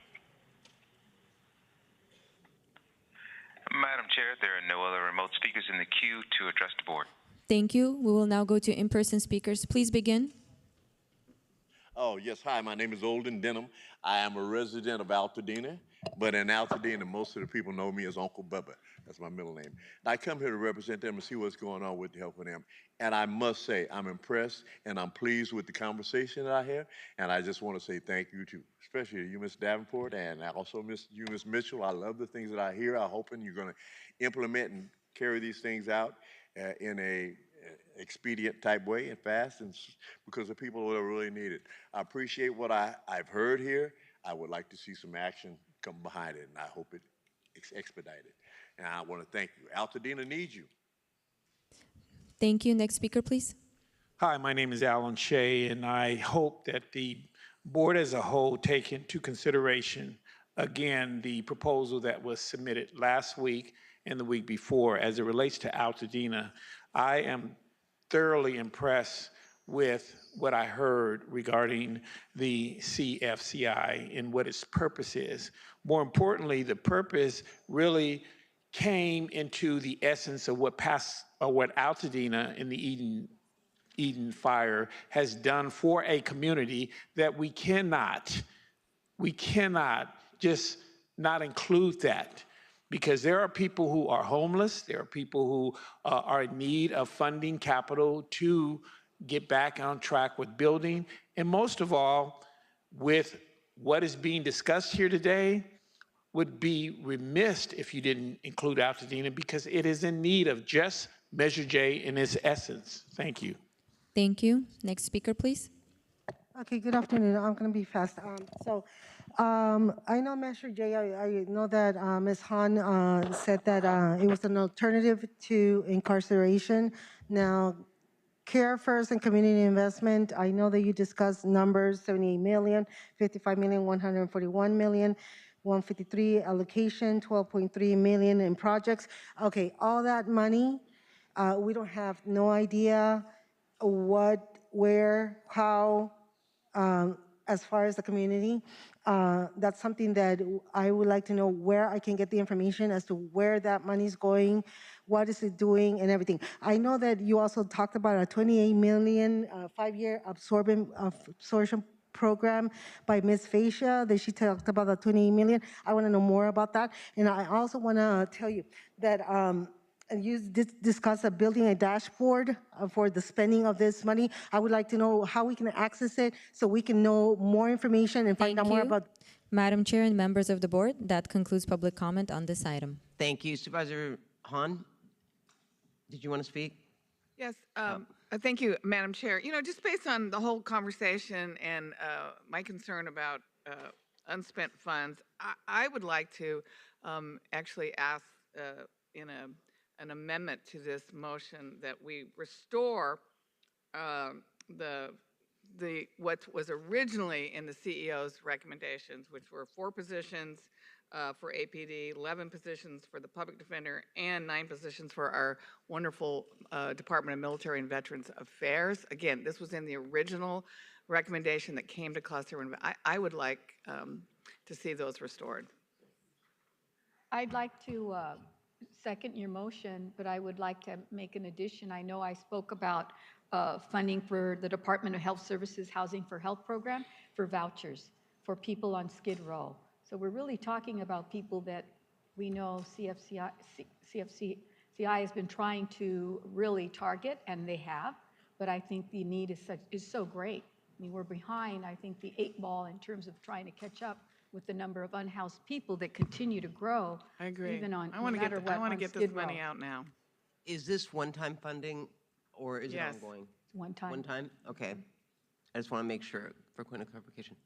Madam Chair, there are no other remote speakers in the queue to address the board. Thank you. We will now go to in-person speakers. Please begin. Oh, yes. Hi, my name is Olden Denham. I am a resident of Altadena, but in Altadena, most of the people know me as Uncle Bubba. That's my middle name. I come here to represent them and see what's going on with the help of them. And I must say, I'm impressed and I'm pleased with the conversation that I hear. And I just want to say thank you to, especially to you, Ms. Davenport, and also Ms. Mitchell. I love the things that I hear. I'm hoping you're going to implement and carry these things out in a expedient type way and fast, and because the people that really need it. I appreciate what I've heard here. I would like to see some action come behind it, and I hope it's expedited. And I want to thank you. Altadena needs you. Thank you. Next speaker, please. Hi, my name is Alan Shea, and I hope that the board as a whole take into consideration, again, the proposal that was submitted last week and the week before as it relates to Altadena. I am thoroughly impressed with what I heard regarding the CFCI and what its purpose is. More importantly, the purpose really came into the essence of what Altadena in the Eden Fire has done for a community that we cannot just not include that, because there are people who are homeless, there are people who are in need of funding capital to get back on track with building, and most of all, with what is being discussed here today, would be remiss if you didn't include Altadena, because it is in need of just Measure J in its essence. Thank you. Thank you. Next speaker, please. Okay, good afternoon. I'm going to be fast. I know Measure J, I know that Ms. Han said that it was an alternative to incarceration. Now, Care First and Community Investment, I know that you discussed numbers, 78 million, 55 million, 141 million, 153 allocation, 12.3 million in projects. Okay, all that money, we don't have no idea what, where, how, as far as the community. That's something that I would like to know, where I can get the information as to where that money's going, what is it doing, and everything. I know that you also talked about a 28 million 5-year absorption program by Ms. Fascia, that she talked about the 28 million. I want to know more about that. And I also want to tell you that you discussed building a dashboard for the spending of this money. I would like to know how we can access it so we can know more information and find out more about. Madam Chair and members of the board, that concludes public comment on this item. Thank you. Supervisor Han, did you want to speak? Yes, thank you, Madam Chair. You know, just based on the whole conversation and my concern about unspent funds, I would like to actually ask in an amendment to this motion that we restore what was originally in the CEO's recommendations, which were 4 positions for APD, 11 positions for the public defender, and 9 positions for our wonderful Department of Military and Veterans Affairs. Again, this was in the original recommendation that came to cluster. I would like to see those restored. I'd like to second your motion, but I would like to make an addition. I know I spoke about funding for the Department of Health Services Housing for Health program for vouchers for people on Skid Row. So we're really talking about people that we know CFCI has been trying to really target, and they have, but I think the need is so great. I mean, we're behind, I think, the 8 ball in terms of trying to catch up with the number of unhoused people that continue to grow. I agree. Even on, I want to get this money Row. out now. Is this one-time funding, or is it ongoing? It's one time. One time? Okay. I just want to make sure for point of clarification.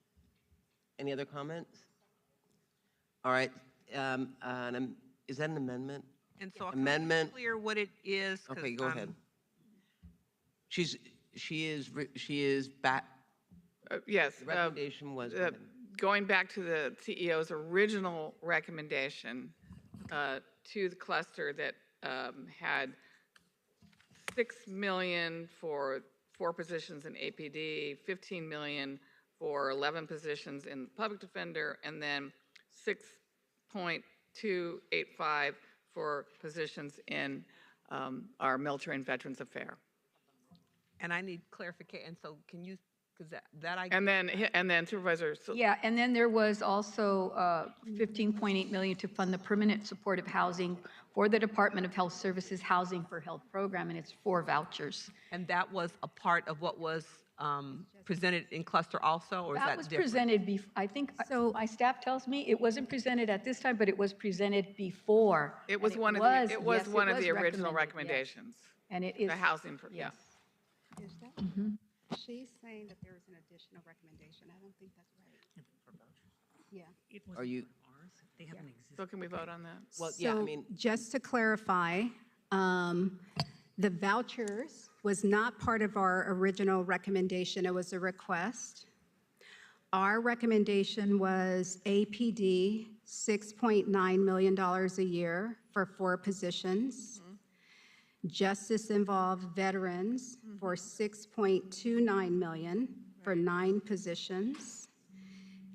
Any other comments? All right. Is that an amendment? And so I amendment. Clear what it is. Okay, go ahead. She is back. Yes. The recommendation was. Going back to the CEO's original recommendation to the cluster that had 6 million for 4 positions in APD, 15 million for 11 positions in public defender, and then 6.285 for positions in our military and veterans affairs. And I need clarification. So can you? And then Supervisor. Yeah, and then there was also 15.8 million to fund the permanent supportive housing for the Department of Health Services Housing for Health program, and it's 4 vouchers. And that was a part of what was presented in cluster also, or is that was different? Presented I think so. My staff tells me it wasn't presented at this time, but it was presented before. It was one of the original recommendations. Yes. And it is the housing. Yes. Is that? She's saying that there was an additional recommendation. I don't think that's right. Yeah. Are you? So can we vote on that? Well, yeah, I So mean, just to clarify, the vouchers was not part of our original recommendation. It was a request. Our recommendation was APD, $6.9 million a year for 4 positions. Justice involved veterans for $6.29 million for 9 positions.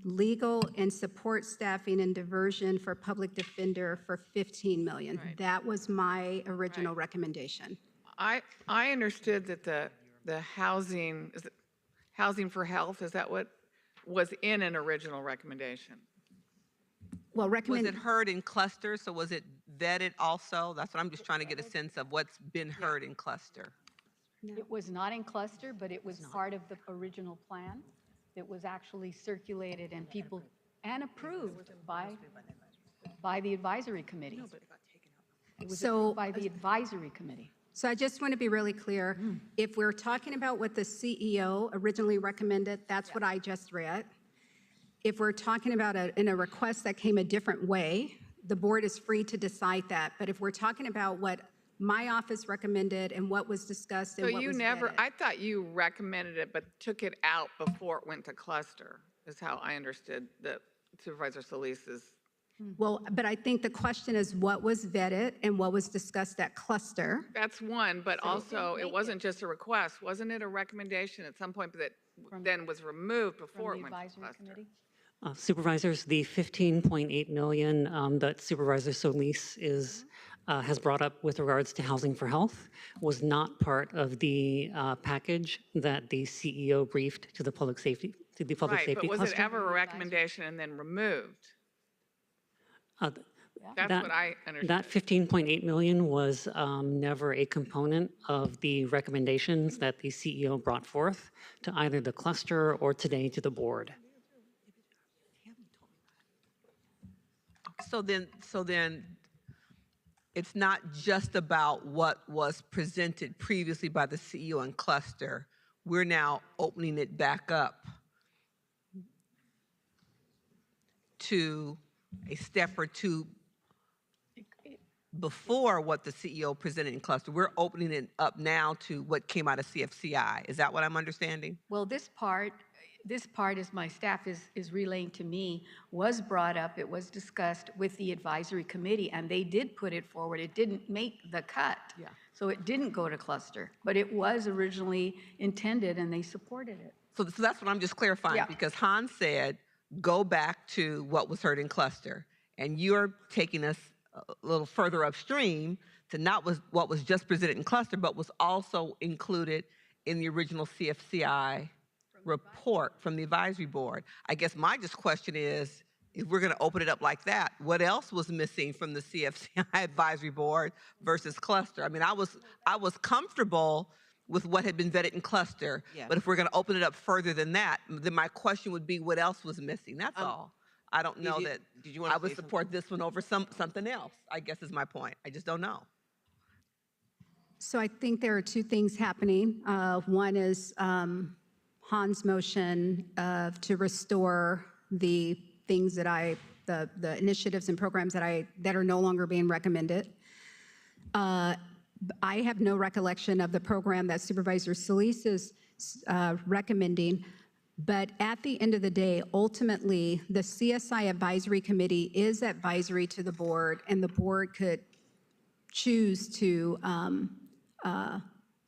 Legal and support staffing and diversion for public defender for $15 million. That was my original recommendation. I understood that the housing, is it housing for health, is that what was in an original recommendation? Well, Was it heard in cluster? So was it vetted also? That's what I'm just trying to get a sense of what's been heard in cluster. It was not in cluster, but it was part of the original plan. It was actually circulated and people, and approved by the advisory committee. It was approved by the advisory committee. So I just want to be really clear. If we're talking about what the CEO originally recommended, that's what I just read. If we're talking about in a request that came a different way, the board is free to decide that. But if we're talking about what my office recommended and what was discussed and So what you was never, vetted. I thought you recommended it, but took it out before it went to cluster, is how I understood that Supervisor Solis's. Well, but I think the question is what was vetted and what was discussed at cluster. That's one, but also it wasn't just a request. Wasn't it a recommendation at some point that then was removed before it went to cluster? Supervisors, the 15.8 million that Supervisor Solis has brought up with regards to housing for health was not part of the package that the CEO briefed to the public safety safety Right, but was cluster. it ever a recommendation and then removed? That's what I understood. That 15.8 million was never a component of the recommendations that the CEO brought forth to either the cluster or today to the board. So then it's not just about what was presented previously by the CEO and cluster. We're now opening it back up to a step or two before what the CEO presented in cluster. We're opening it up now to what came out of CFCI. Is that what I'm understanding? Well, this part, as my staff is relaying to me, was brought up, it was discussed with the advisory committee, and they did put it forward. It didn't make the cut. Yeah. So it didn't go to cluster, but it was originally intended, and they supported it. So that's what I'm just clarifying, because Hans said, go back to what was heard in cluster. And you're taking us a little further upstream to not what was just presented in cluster, but was also included in the original CFCI report from the advisory board. I guess my just question is, if we're going to open it up like that, what else was missing from the CFCI advisory board versus cluster? I mean, I was comfortable with what had been vetted in cluster, but if we're going to open it up further than that, then my question would be, what else was missing? That's all. I don't know that I would support this one over something else, I guess is my point. I just don't know. So I think there are two things happening. One is Hans' motion to restore the things that the initiatives and programs that are no longer being recommended. I have no recollection of the program that Supervisor Solis is recommending, but at the end of the day, ultimately, the CSI Advisory Committee is advisory to the board, and the board could choose to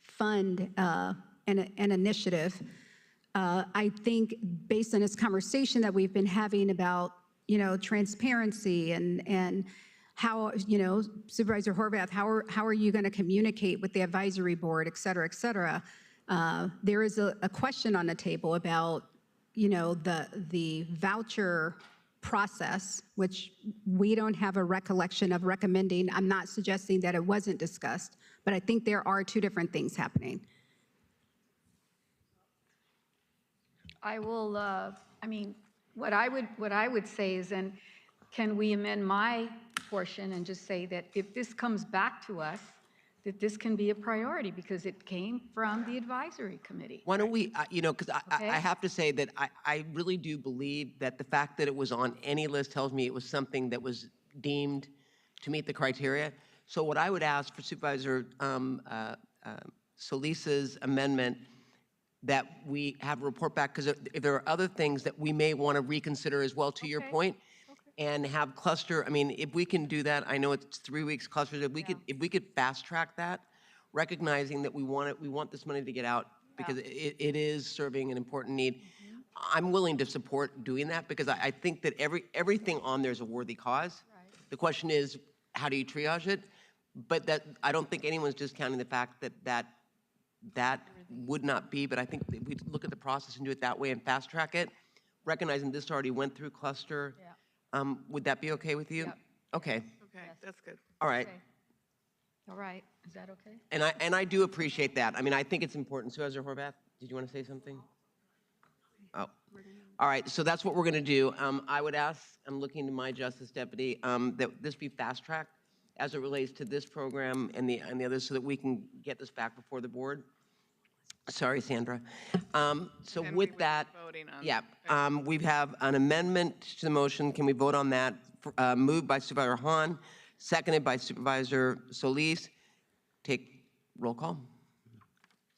fund an initiative. I think based on this conversation that we've been having about, transparency and how, Supervisor Horvath, how are you going to communicate with the advisory board, et cetera, there is a question on the table about, the voucher process, which we don't have a recollection of recommending. I'm not suggesting that it wasn't discussed, but I think there are two different things happening. I will, what I would say is, then, can we amend my portion and just say that if this comes back to us, that this can be a priority because it came from the advisory committee. Why don't we, because Okay. I have to say that I really do believe that the fact that it was on any list tells me it was something that was deemed to meet the criteria. So what I would ask for Supervisor Solis's amendment, that we have a report back, because if there are other things that we may want to reconsider as well, to your point, and have cluster, I mean, if we can do that, I know it's 3 weeks clusters, if we could fast track that, recognizing that we want this money to get out, because it is serving an important need. I'm willing to support doing that, because I think that everything on there is a worthy cause. The question is, how do you triage it? But that, I don't think anyone's discounting the fact that would not be, but I think if we look at the process and do it that way and fast track it, recognizing this already went through cluster, would that be okay with you? Yep. Okay. Okay, that's good. All right. Okay. All right, is that okay? And I do appreciate that. I mean, I think it's important. Supervisor Horvath, did you want to say something? Oh. All right, so that's what we're going to do. I would ask, I'm looking to my Justice Deputy, that this be fast-tracked as it relates to this program and the others, so that we can get this back before the board. Sorry, Sandra. So And with that, we have an amendment to the motion. Can we vote on that? Moved by Supervisor Hahn, seconded by Supervisor Solis. Take roll call.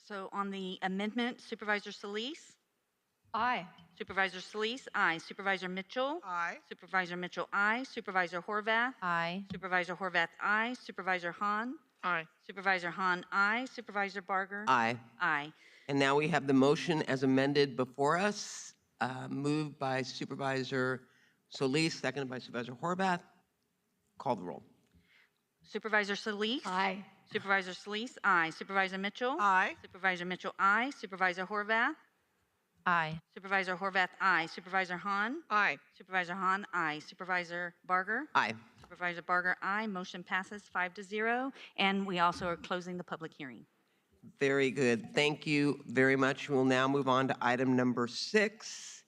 So on the amendment, Supervisor Solis? Aye. Supervisor Solis, aye. Supervisor Mitchell? Aye. Supervisor Mitchell, aye. Supervisor Horvath? Aye. Supervisor Horvath, aye. Supervisor Hahn? Aye. Supervisor Hahn, aye. Supervisor Barger? Aye. Aye. And now we have the motion as amended before us, moved by Supervisor Solis, seconded by Supervisor Horvath. Call the roll. Supervisor Solis? Aye. Supervisor Solis, aye. Supervisor Mitchell? Aye. Supervisor Mitchell, aye. Supervisor Horvath? Aye. Supervisor Horvath, aye. Supervisor Hahn? Aye. Supervisor Hahn, aye. Supervisor Barger? Aye. Supervisor Barger, aye. Motion passes 5-0. And we also are closing the public hearing. Very good. Thank you very much. We'll now move on to item number 6,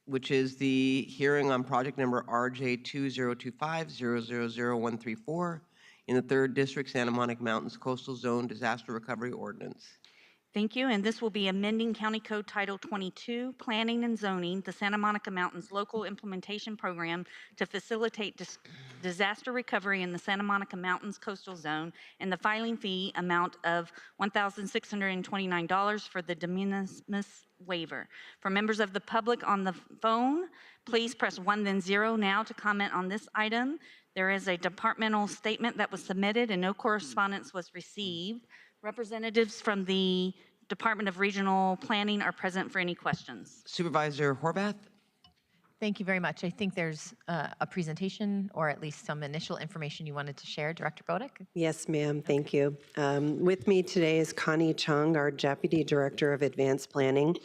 which is the hearing on project number RJ 2025-000134 in the 3rd District, Santa Monica Mountains Coastal Zone Disaster Recovery Ordinance. Thank you, and this will be amending County Code Title 22, Planning and Zoning, the Santa Monica Mountains Local Implementation Program to facilitate disaster recovery in the Santa Monica Mountains Coastal Zone, and the filing fee amount of $1,629 for the de minimis waiver. For members of the public on the phone, please press 1 then 0 now to comment on this item. There is a departmental statement that was submitted and no correspondence was received. Representatives from the Department of Regional Planning are present for any questions. Supervisor Horvath? Thank you very much. I think there's a presentation or at least some initial information you wanted to share. Director Bodick? Yes, ma'am. Thank you. With me today is Connie Chung, our Deputy Director of Advanced Planning.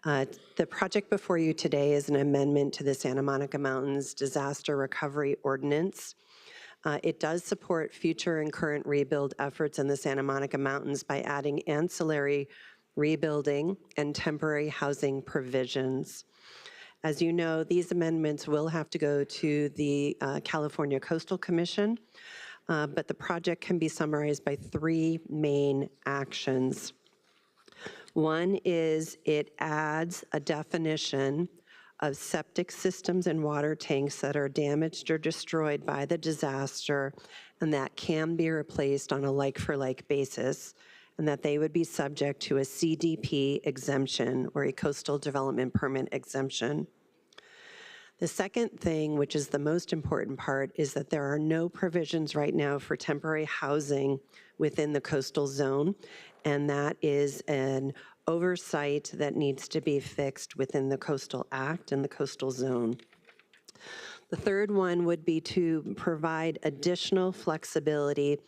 The project before you today is an amendment to the Santa Monica Mountains Disaster Recovery Ordinance. It does support future and current rebuild efforts in the Santa Monica Mountains by adding ancillary rebuilding and temporary housing provisions. As you know, these amendments will have to go to the California Coastal Commission, but the project can be summarized by 3 main actions. One is it adds a definition of septic systems and water tanks that are damaged or destroyed by the disaster and that can be replaced on a like-for-like basis, and that they would be subject to a CDP exemption or a coastal development permit exemption. The second thing, which is the most important part, is that there are no provisions right now for temporary housing within the coastal zone, and that is an oversight that needs to be fixed within the Coastal Act and the coastal zone. The third one would be to provide additional flexibility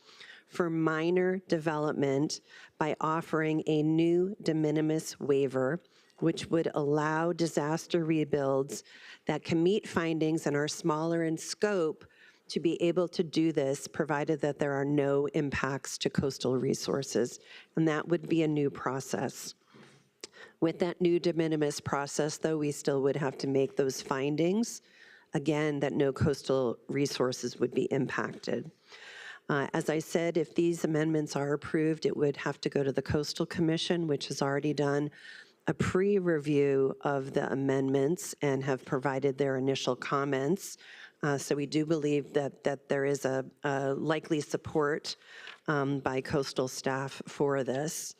for minor development by offering a new de minimis waiver, which would allow disaster rebuilds that can meet findings and are smaller in scope to be able to do this, provided that there are no impacts to coastal resources. And that would be a new process. With that new de minimis process, though, we still would have to make those findings, again, that no coastal resources would be impacted. As I said, if these amendments are approved, it would have to go to the Coastal Commission, which has already done a pre-review of the amendments and have provided their initial comments. So we do believe that there is a likely support by coastal staff for this.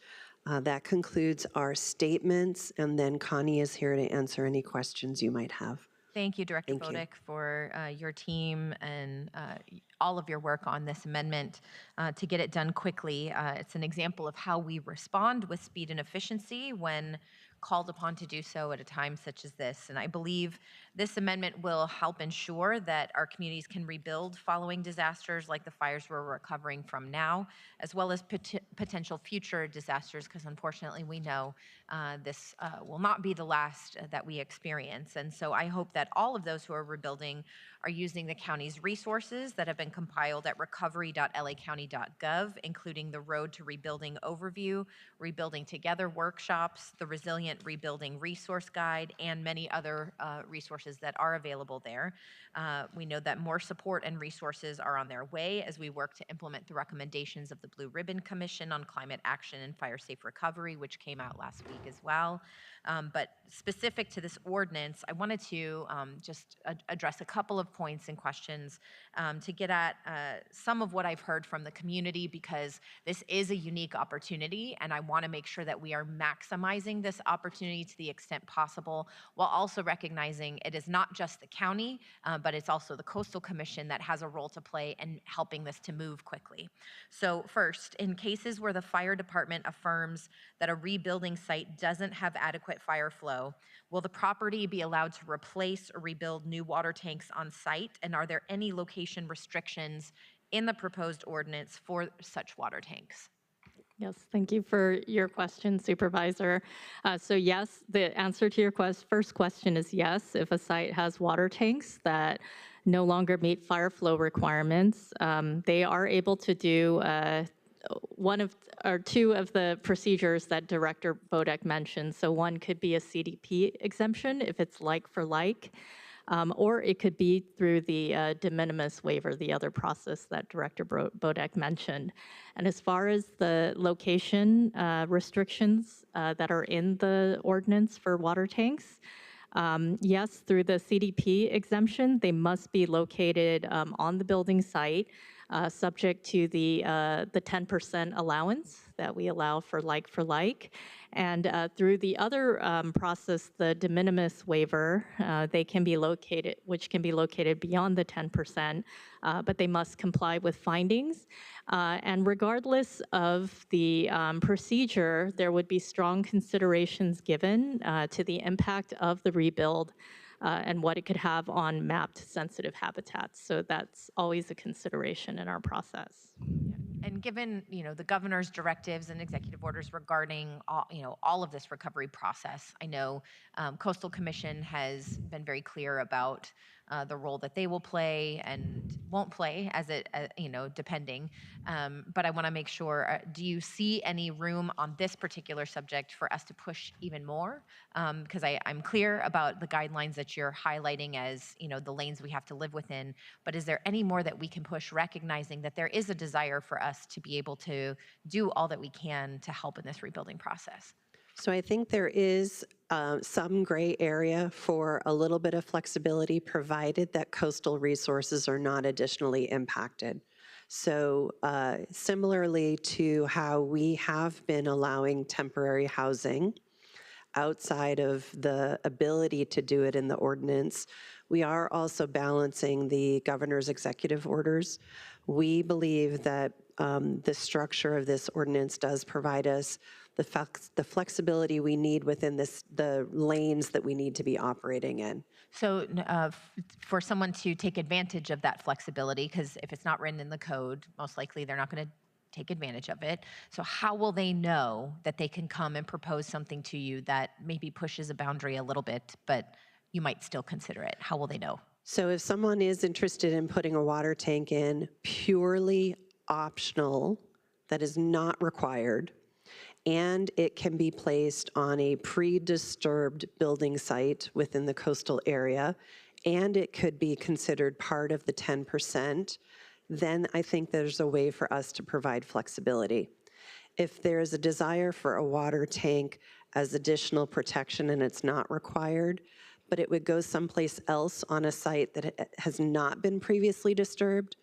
That concludes our statements, and then Connie is here to answer any questions you might have. Thank you, Director Thank you. Bodek, for your team and all of your work on this amendment to get it done quickly. It's an example of how we respond with speed and efficiency when called upon to do so at a time such as this. And I believe this amendment will help ensure that our communities can rebuild following disasters like the fires we're recovering from now, as well as potential future disasters, because unfortunately we know this will not be the last that we experience. And so I hope that all of those who are rebuilding are using the county's resources that have been compiled at recovery.lacounty.gov, including the Road to Rebuilding Overview, Rebuilding Together workshops, the Resilient Rebuilding Resource Guide, and many other resources that are available there. We know that more support and resources are on their way as we work to implement the recommendations of the Blue Ribbon Commission on Climate Action and Fire Safe Recovery, which came out last week as well. But specific to this ordinance, I wanted to just address a couple of points and questions to get at some of what I've heard from the community, because this is a unique opportunity, and I want to make sure that we are maximizing this opportunity to the extent possible, while also recognizing it is not just the county, but it's also the Coastal Commission that has a role to play in helping this to move quickly. So first, in cases where the fire department affirms that a rebuilding site doesn't have adequate fire flow, will the property be allowed to replace or rebuild new water tanks on site? And are there any location restrictions in the proposed ordinance for such water tanks? Yes, thank you for your question, Supervisor. So yes, the answer to your first question is yes. If a site has water tanks that no longer meet fire flow requirements, they are able to do one of or two of the procedures that Director Bodek mentioned. So one could be a CDP exemption if it's like for like, or it could be through the de minimis waiver, the other process that Director Bodek mentioned. And as far as the location restrictions that are in the ordinance for water tanks, yes, through the CDP exemption, they must be located on the building site, subject to the 10% allowance that we allow for like. And through the other process, the de minimis waiver, they can be located, which can be located beyond the 10%, but they must comply with findings. And regardless of the procedure, there would be strong considerations given to the impact of the rebuild and what it could have on mapped sensitive habitats. So that's always a consideration in our process. And given, the governor's directives and executive orders regarding, all of this recovery process, I know Coastal Commission has been very clear about the role that they will play and won't play as it, depending. But I want to make sure, do you see any room on this particular subject for us to push even more? Because I'm clear about the guidelines that you're highlighting as, the lanes we have to live within, but is there any more that we can push, recognizing that there is a desire for us to be able to do all that we can to help in this rebuilding process? So I think there is some gray area for a little bit of flexibility, provided that coastal resources are not additionally impacted. So similarly to how we have been allowing temporary housing outside of the ability to do it in the ordinance, we are also balancing the governor's executive orders. We believe that the structure of this ordinance does provide us the flexibility we need within the lanes that we need to be operating in. So for someone to take advantage of that flexibility, because if it's not written in the code, most likely they're not going to take advantage of it. So how will they know that they can come and propose something to you that maybe pushes a boundary a little bit, but you might still consider it? How will they know? So if someone is interested in putting a water tank in, purely optional, that is not required, and it can be placed on a pre-disturbed building site within the coastal area, and it could be considered part of the 10%, then I think there's a way for us to provide flexibility. If there's a desire for a water tank as additional protection and it's not required, but it would go someplace else on a site that has not been previously disturbed,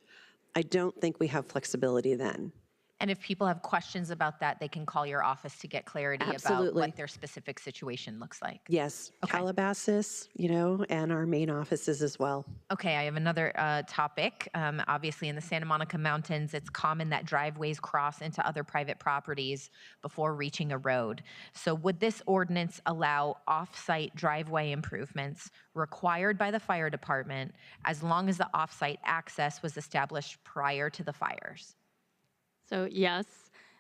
I don't think we have flexibility then. And if people have questions about that, they can call your office to get clarity about Absolutely. what their specific situation looks like. Yes, Calabasas, and our main offices as well. Okay, I have another topic. Obviously, in the Santa Monica Mountains, it's common that driveways cross into other private properties before reaching a road. So would this ordinance allow off-site driveway improvements required by the fire department as long as the off-site access was established prior to the fires? So yes,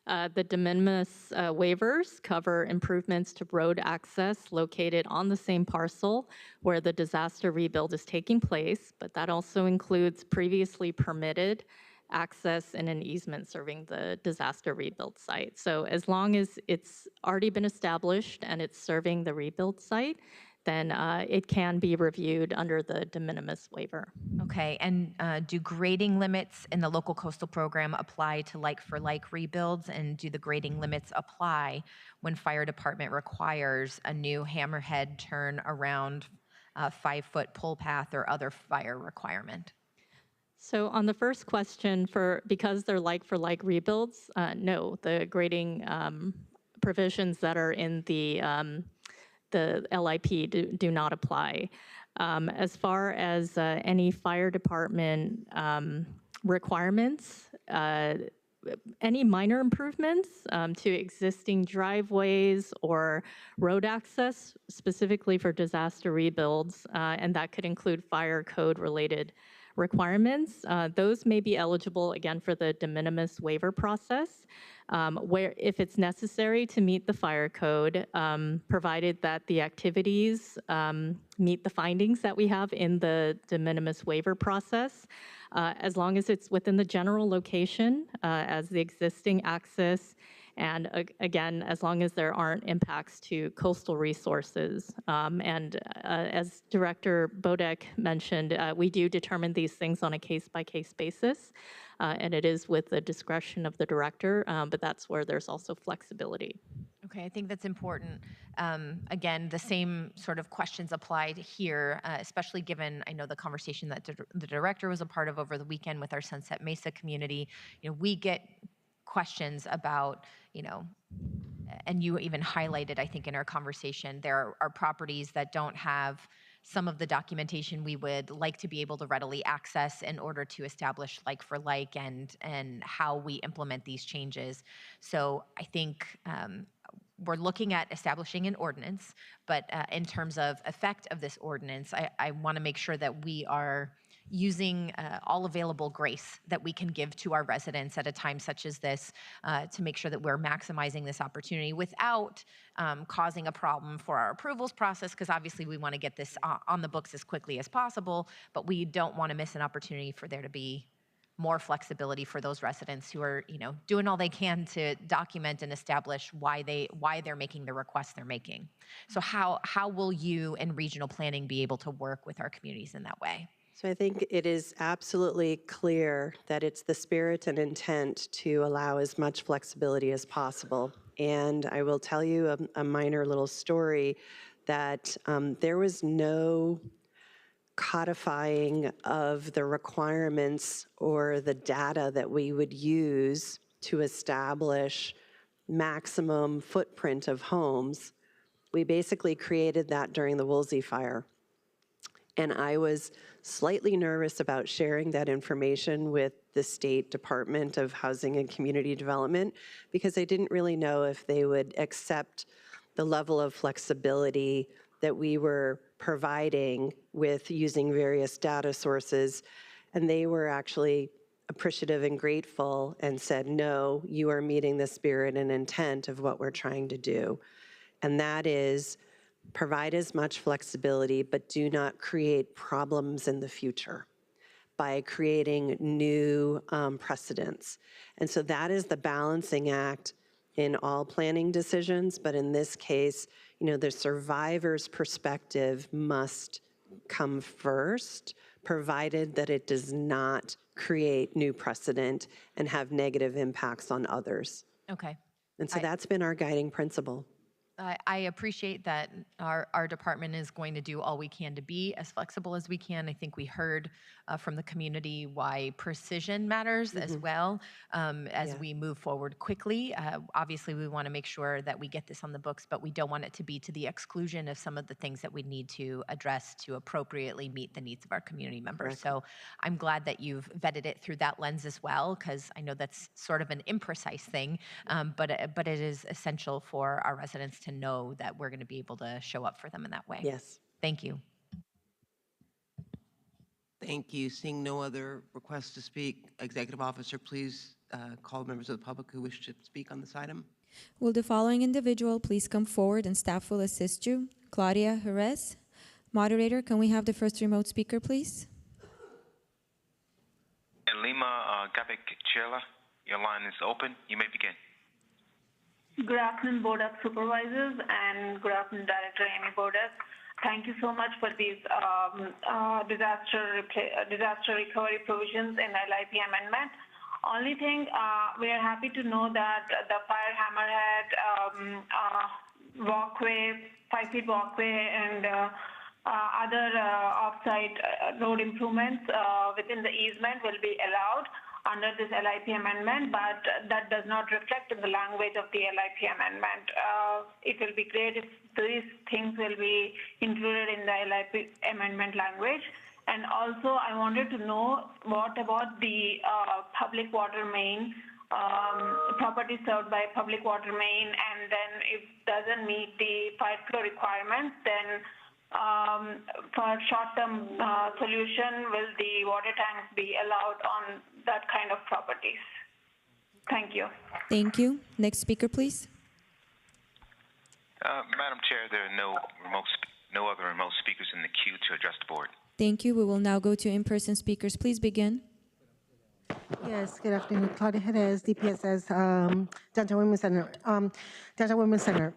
the de minimis waivers cover improvements to road access located on the same parcel where the disaster rebuild is taking place, but that also includes previously permitted access in an easement serving the disaster rebuild site. So as long as it's already been established and it's serving the rebuild site, then it can be reviewed under the de minimis waiver. Okay, and do grading limits in the local coastal program apply to like-for-like rebuilds? And do the grading limits apply when fire department requires a new hammerhead turn around 5-foot pull path or other fire requirement? So on the first question, because they're like-for-like rebuilds, no, the grading provisions that are in the LIP do not apply. As far as any fire department requirements, any minor improvements to existing driveways or road access, specifically for disaster rebuilds, and that could include fire code related requirements, those may be eligible again for the de minimis waiver process, where if it's necessary to meet the fire code, provided that the activities meet the findings that we have in the de minimis waiver process, as long as it's within the general location as the existing access, and again, as long as there aren't impacts to coastal resources. And as Director Bodek mentioned, we do determine these things on a case-by-case basis, and it is with the discretion of the director, but that's where there's also flexibility. Okay, I think that's important. Again, the same sort of questions applied here, especially given, I know the conversation that the director was a part of over the weekend with our Sunset Mesa community. We get questions about, and you even highlighted, I think, in our conversation, there are properties that don't have some of the documentation we would like to be able to readily access in order to establish like for like and how we implement these changes. So I think we're looking at establishing an ordinance, but in terms of effect of this ordinance, I want to make sure that we are using all available grace that we can give to our residents at a time such as this to make sure that we're maximizing this opportunity without causing a problem for our approvals process, because obviously we want to get this on the books as quickly as possible, but we don't want to miss an opportunity for there to be more flexibility for those residents who are, doing all they can to document and establish why they're making the requests they're making. So how will you and regional planning be able to work with our communities in that way? So I think it is absolutely clear that it's the spirit and intent to allow as much flexibility as possible. And I will tell you a minor little story that there was no codifying of the requirements or the data that we would use to establish maximum footprint of homes. We basically created that during the Woolsey fire. And I was slightly nervous about sharing that information with the State Department of Housing and Community Development because I didn't really know if they would accept the level of flexibility that we were providing with using various data sources. And they were actually appreciative and grateful and said, no, you are meeting the spirit and intent of what we're trying to do. And that is provide as much flexibility, but do not create problems in the future by creating new precedents. And so that is the balancing act in all planning decisions, but in this case, the survivor's perspective must come first, provided that it does not create new precedent and have negative impacts on others. Okay. And so that's been our guiding principle. I appreciate that our department is going to do all we can to be as flexible as we can. I think we heard from the community why precision matters as well as we move forward quickly. Obviously, we want to make sure that we get this on the books, but we don't want it to be to the exclusion of some of the things that we need to address to appropriately meet the needs of our community members. Correct. So I'm glad that you've vetted it through that lens as well, because I know that's sort of an imprecise thing, but it is essential for our residents to know that we're going to be able to show up for them in that way. Yes. Thank you. Thank you. Seeing no other requests to speak, Executive Officer, please call members of the public who wish to speak on this item. Will the following individual please come forward and staff will assist you? Claudia Jerez. Moderator, can we have the first remote speaker, please? And Lima Gabek-Chela, your line is open. You may begin. Good afternoon, Board of Supervisors, and good afternoon, Director Amy Bodas. Thank you so much for these disaster recovery provisions in LIP amendment. Only thing, we are happy to know that the fire hammerhead walkway, 5-feet walkway, and other off-site road improvements within the easement will be allowed under this LIP amendment, but that does not reflect in the language of the LIP amendment. It will be great if these things will be included in the LIP amendment language. And also, I wanted to know what about the public water main, property served by public water main, and then if doesn't meet the fire flow requirements, then for short-term solution, will the water tanks be allowed on that kind of properties? Thank you. Thank you. Next speaker, please. Madam Chair, there are no other remote speakers in the queue to address the board. Thank you. We will now go to in-person speakers. Please begin. Yes, good afternoon. Claudia Jerez, DPSS, Downtown Women's Center.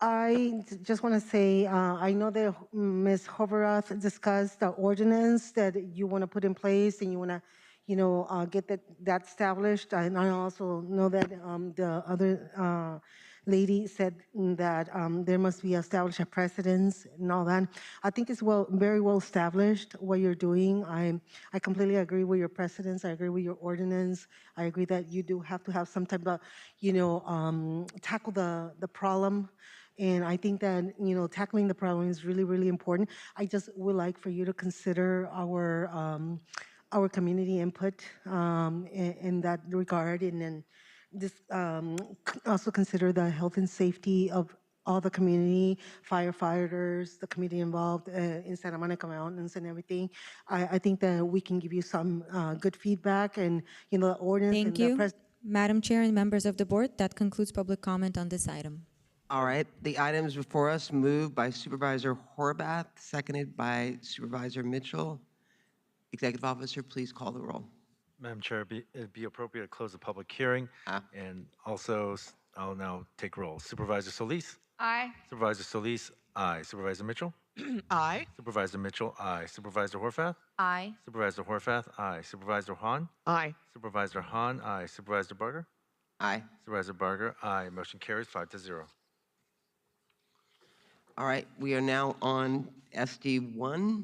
I just want to say, I know that Ms. Hoverath discussed the ordinance that you want to put in place and you want to, get that established. And I also know that the other lady said that there must be established a precedence and all that. I think it's very well established what you're doing. I completely agree with your precedence. I agree with your ordinance. I agree that you do have to have some type of, tackle the problem. And I think that, tackling the problem is really, really important. I just would like for you to consider our community input in that regard, and then just also consider the health and safety of all the community, firefighters, the community involved in Santa Monica Mountains and everything. I think that we can give you some good feedback, and the ordinance. Thank you. Madam Chair and members of the board, that concludes public comment on this item. All right, the items before us moved by Supervisor Horvath, seconded by Supervisor Mitchell. Executive Officer, please call the roll. Madam Chair, it'd be appropriate to close the public hearing. And also, I'll now take roll. Supervisor Solis? Aye. Supervisor Solis, aye. Supervisor Mitchell? Aye. Supervisor Mitchell, aye. Supervisor Horvath? Aye. Supervisor Horvath, aye. Supervisor Hahn? Aye. Supervisor Hahn, aye. Supervisor Barger? Aye. Supervisor Barger, aye. Motion carries 5-0. All right, we are now on SD1.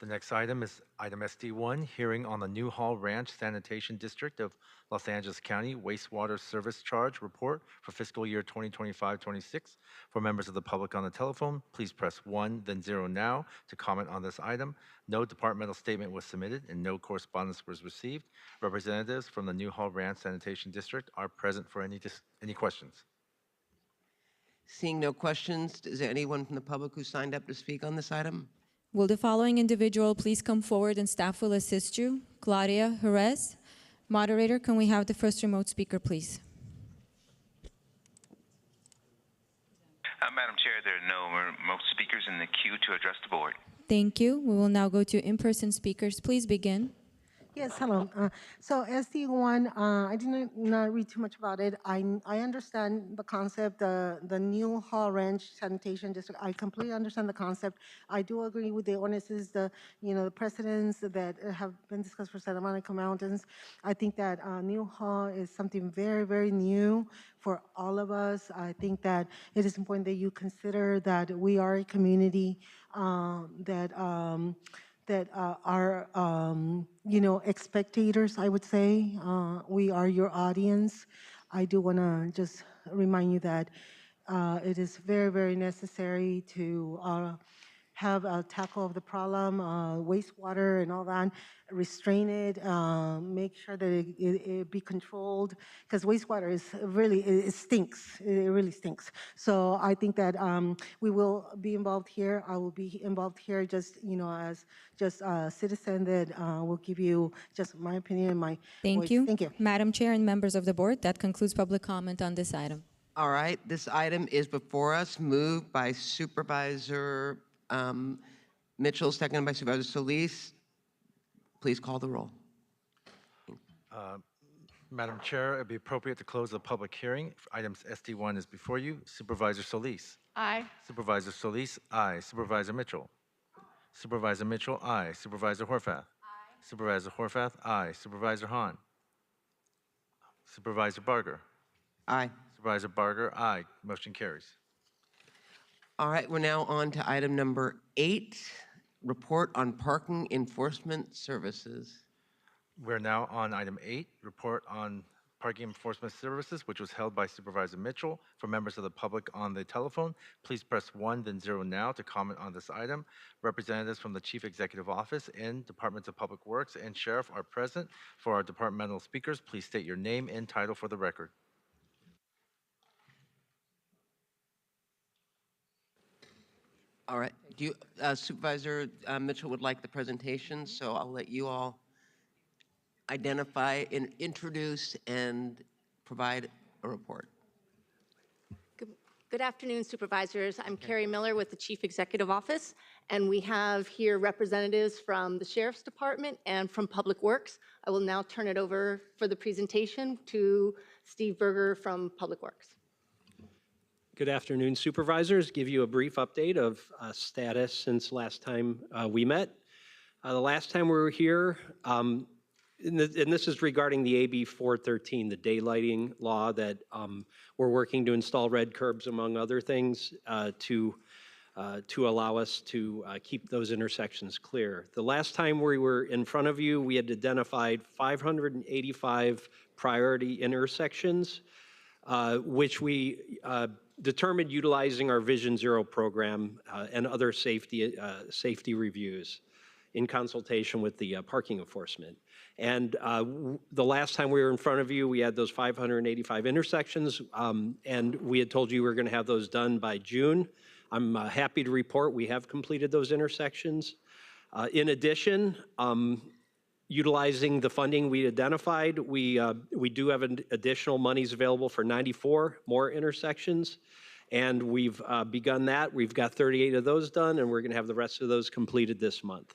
The next item is item SD1, hearing on the Newhall Ranch Sanitation District of Los Angeles County wastewater service charge report for fiscal year 2025-26. For members of the public on the telephone, please press 1, then 0 now to comment on this item. No departmental statement was submitted and no correspondence was received. Representatives from the Newhall Ranch Sanitation District are present for any questions. Seeing no questions, is there anyone from the public who signed up to speak on this item? Will the following individual please come forward and staff will assist you? Claudia Jerez. Moderator, can we have the first remote speaker, please? Madam Chair, there are no remote speakers in the queue to address the board. Thank you. We will now go to in-person speakers. Please begin. Yes, hello. So SD1, I did not read too much about it. I understand the concept, the new Hall Ranch Sanitation District. I completely understand the concept. I do agree with the ordinances, the precedents that have been discussed for Santa Monica Mountains. I think that new Hall is something very, very new for all of us. I think that it is important that you consider that we are a community that are, spectators, I would say. We are your audience. I do want to just remind you that it is very, very necessary to have a tackle of the problem, wastewater and all that, restrain it, make sure that it be controlled, because wastewater is really, it stinks, it really stinks. So I think that we will be involved here. I will be involved here just, as just a citizen that will give you just my opinion and my Thank voice. you. Thank you. Madam Chair and members of the board, that concludes public comment on this item. All right, this item is before us, moved by Supervisor Mitchell, seconded by Supervisor Solis. Please call the roll. Madam Chair, it'd be appropriate to close the public hearing. Items SD1 is before you. Supervisor Solis. Aye. Supervisor Solis, aye. Supervisor Mitchell. Supervisor Mitchell, aye. Supervisor Horvath. Aye. Supervisor Horvath, aye. Supervisor Hahn. Supervisor Barger. Aye. Supervisor Barger, aye. Motion carries. All right, we're now on to item number 8, report on parking enforcement services. We're now on item 8, report on parking enforcement services, which was held by Supervisor Mitchell. For members of the public on the telephone, please press 1, then 0 now to comment on this item. Representatives from the Chief Executive Office and Departments of Public Works and Sheriff are present. For our departmental speakers, please state your name and title for the record. All right, do you, Supervisor Mitchell would like the presentation, so I'll let you all identify and introduce and provide a report. Good afternoon, Supervisors. I'm Carrie Miller with the Chief Executive Office, and we have here representatives from the Sheriff's Department and from Public Works. I will now turn it over for the presentation to Steve Berger from Public Works. Good afternoon, Supervisors. Give you a brief update of status since last time we met. The last time we were here, and this is regarding the AB 413, the daylighting law that we're working to install red curbs, among other things, to allow us to keep those intersections clear. The last time we were in front of you, we had identified 585 priority intersections, which we determined utilizing our Vision Zero program and other safety reviews in consultation with the parking enforcement. And the last time we were in front of you, we had those 585 intersections, and we had told you we were going to have those done by June. I'm happy to report we have completed those intersections. In addition, utilizing the funding we identified, we do have additional monies available for 94 more intersections, and we've begun that. We've got 38 of those done, and we're going to have the rest of those completed this month.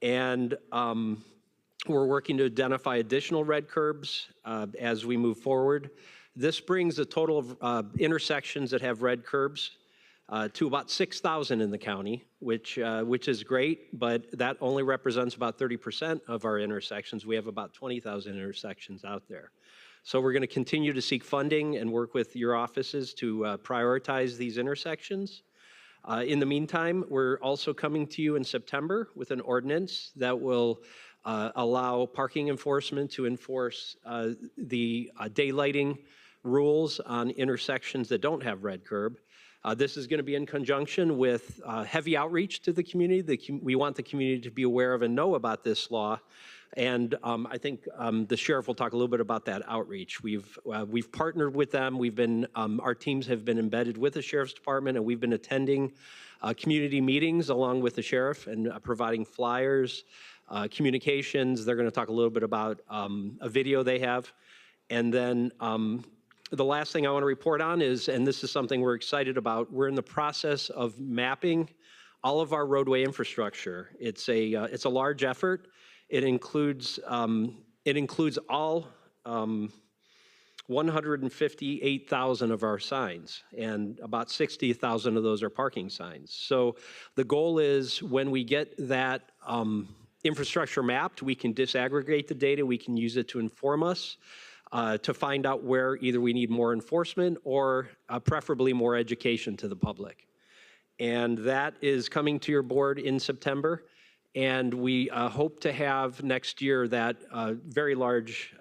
And we're working to identify additional red curbs as we move forward. This brings the total of intersections that have red curbs to about 6,000 in the county, which is great, but that only represents about 30% of our intersections. We have about 20,000 intersections out there. So we're going to continue to seek funding and work with your offices to prioritize these intersections. In the meantime, we're also coming to you in September with an ordinance that will allow parking enforcement to enforce the daylighting rules on intersections that don't have red curb. This is going to be in conjunction with heavy outreach to the community. We want the community to be aware of and know about this law. And I think the sheriff will talk a little bit about that outreach. We've partnered with them. We've been our teams have been embedded with the sheriff's department, and we've been attending community meetings along with the sheriff and providing flyers, communications. They're going to talk a little bit about a video they have, and then. The last thing I want to report on is, and this is something we're excited about, we're in the process of mapping all of our roadway infrastructure. It's a large effort. It includes all 158,000 of our signs, and about 60,000 of those are parking signs. So the goal is when we get that infrastructure mapped, we can disaggregate the data, we can use it to inform us, to find out where either we need more enforcement or preferably more education to the public. And that is coming to your board in September. And we hope to have next year that very large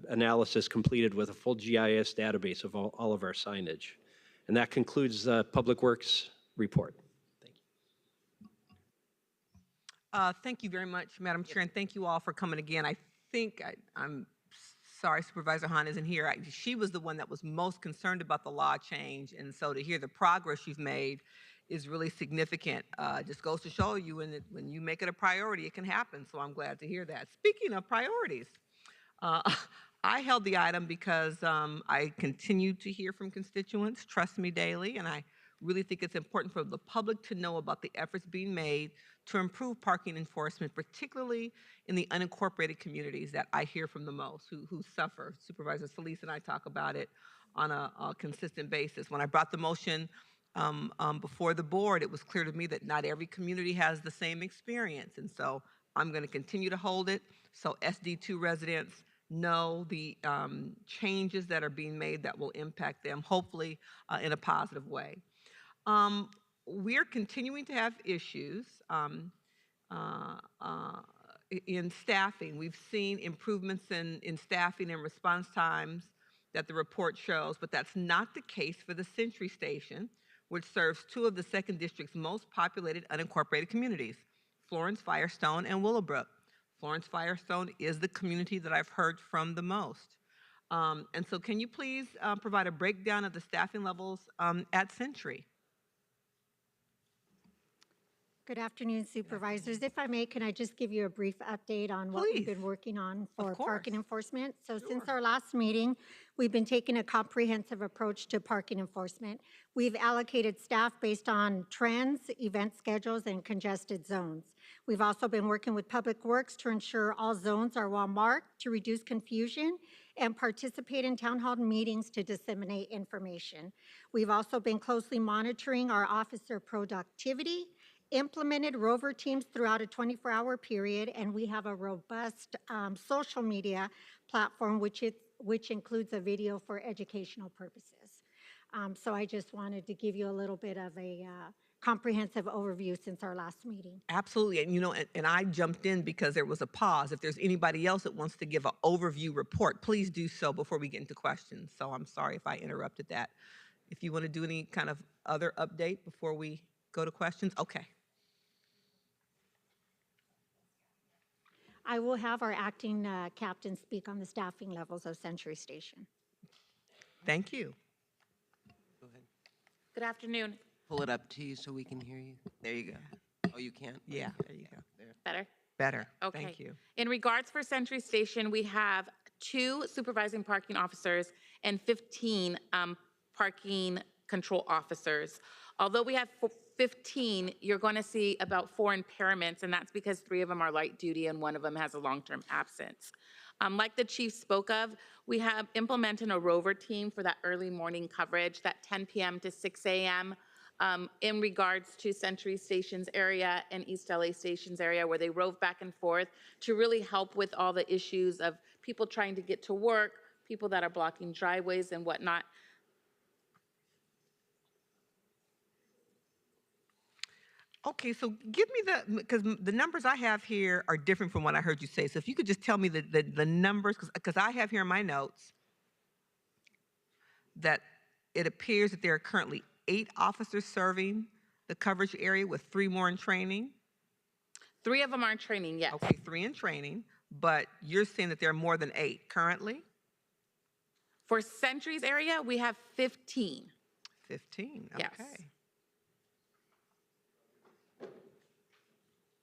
analysis completed with a full GIS database of all of our signage. And that concludes the Public Works report. Thank you very much, Madam Chair, and thank you all for coming again. I think I'm sorry Supervisor Hahn isn't here. She was the one that was most concerned about the law change, and so to hear the progress you've made is really significant. Just goes to show you when you make it a priority, it can happen, so I'm glad to hear that. Speaking of priorities, I held the item because I continue to hear from constituents, trust me daily, and I really think it's important for the public to know about the efforts being made to improve parking enforcement, particularly in the unincorporated communities that I hear from the most, who suffer. Supervisor Solis and I talk about it on a consistent basis. When I brought the motion before the board, it was clear to me that not every community has the same experience, and so I'm going to continue to hold it so SD2 residents know the changes that are being made that will impact them, hopefully in a positive way. We're continuing to have issues in staffing. We've seen improvements in staffing and response times that the report shows, but that's not the case for the Century Station, which serves two of the 2nd District's most populated unincorporated communities, Florence, Firestone, and Willowbrook. Florence Firestone is the community that I've heard from the most. And so can you please provide a breakdown of the staffing levels at Century? Good afternoon, Supervisors. If I may, can I just give you a brief update on what we've been working on for parking enforcement? So since our last meeting, we've been taking a comprehensive approach to parking enforcement. We've allocated staff based on trends, event schedules, and congested zones. We've also been working with Public Works to ensure all zones are well marked to reduce confusion and participate in town hall meetings to disseminate information. We've also been closely monitoring our officer productivity, implemented rover teams throughout a 24-hour period, and we have a robust social media platform which includes a video for educational purposes. So I just wanted to give you a little bit of a comprehensive overview since our last meeting. Absolutely, and you know, and I jumped in because there was a pause. If there's anybody else that wants to give an overview report, please do so before we get into questions. So I'm sorry if I interrupted that. If you want to do any kind of other update before we go to questions, okay. I will have our acting captain speak on the staffing levels of Century Station. Thank you. Go ahead. Good afternoon. Pull it up to you so we can hear you. There you go. Oh, you can't? Yeah, there you go. There. Better? Better. Okay. Thank you. In regards for Century Station, we have 2 supervising parking officers and 15 parking control officers. Although we have 15, you're going to see about 4 impairments, and that's because 3 of them are light duty and 1 of them has a long-term absence. Like the chief spoke of, we have implemented a rover team for that early morning coverage, that 10 p.m. to 6 a.m. In regards to Century Stations area and East LA Stations area, where they rove back and forth to really help with all the issues of people trying to get to work, people that are blocking driveways and whatnot. Okay, so give me because the numbers I have here are different from what I heard you say. So if you could just tell me the numbers, because I have here in my notes that it appears that there are currently 8 officers serving the coverage area with 3 more in training. 3 of them are in training, yes. Okay, 3 in training, but you're saying that there are more than 8 currently? For Century's area, we have 15. 15, yes. Okay.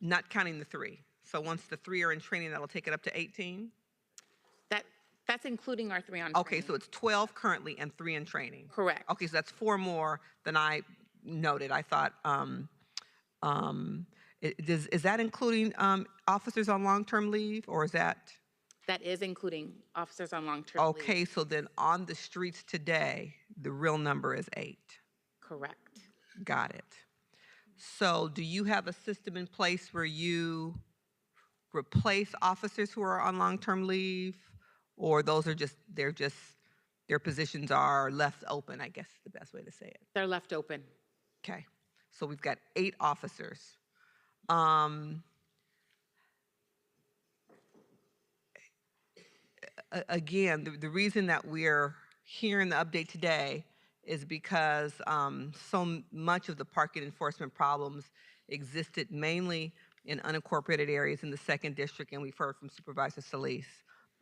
Not counting the 3. So once the 3 are in training, that'll take it up to 18? That's including our 3 on Okay, training. so it's 12 currently and 3 in training. Correct. Okay, so that's 4 more than I noted. I thought, Is that including officers on long-term leave, or is that? That is including officers on long-term leave. Okay, so then on the streets today, the real number is 8. Correct. Got it. So do you have a system in place where you replace officers who are on long-term leave, or those are just, their positions are left open, I guess is the best way to say it? They're left open. Okay, so we've got 8 officers. Again, the reason that we're hearing the update today is because so much of the parking enforcement problems existed mainly in unincorporated areas in the 2nd District, and we've heard from Supervisor Solis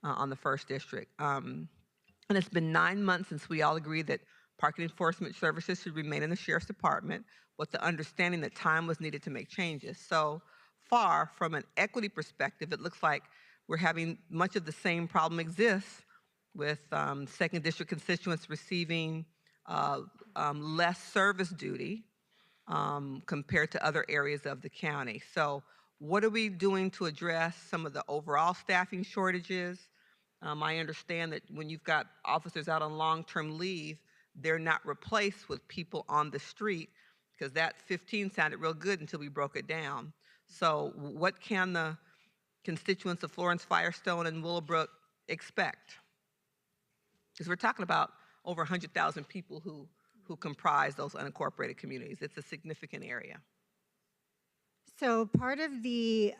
on the 1st District. And it's been 9 months since we all agreed that parking enforcement services should remain in the Sheriff's Department, with the understanding that time was needed to make changes. So far, from an equity perspective, it looks like we're having much of the same problem exists with 2nd District constituents receiving less service duty compared to other areas of the county. So what are we doing to address some of the overall staffing shortages? I understand that when you've got officers out on long-term leave, they're not replaced with people on the street, because that 15 sounded real good until we broke it down. So what can the constituents of Florence, Firestone, and Willowbrook expect? Because we're talking about over 100,000 people who comprise those unincorporated communities. It's a significant area. So part of the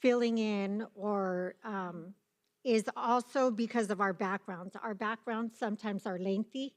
filling in or is also because of our backgrounds. Our backgrounds sometimes are lengthy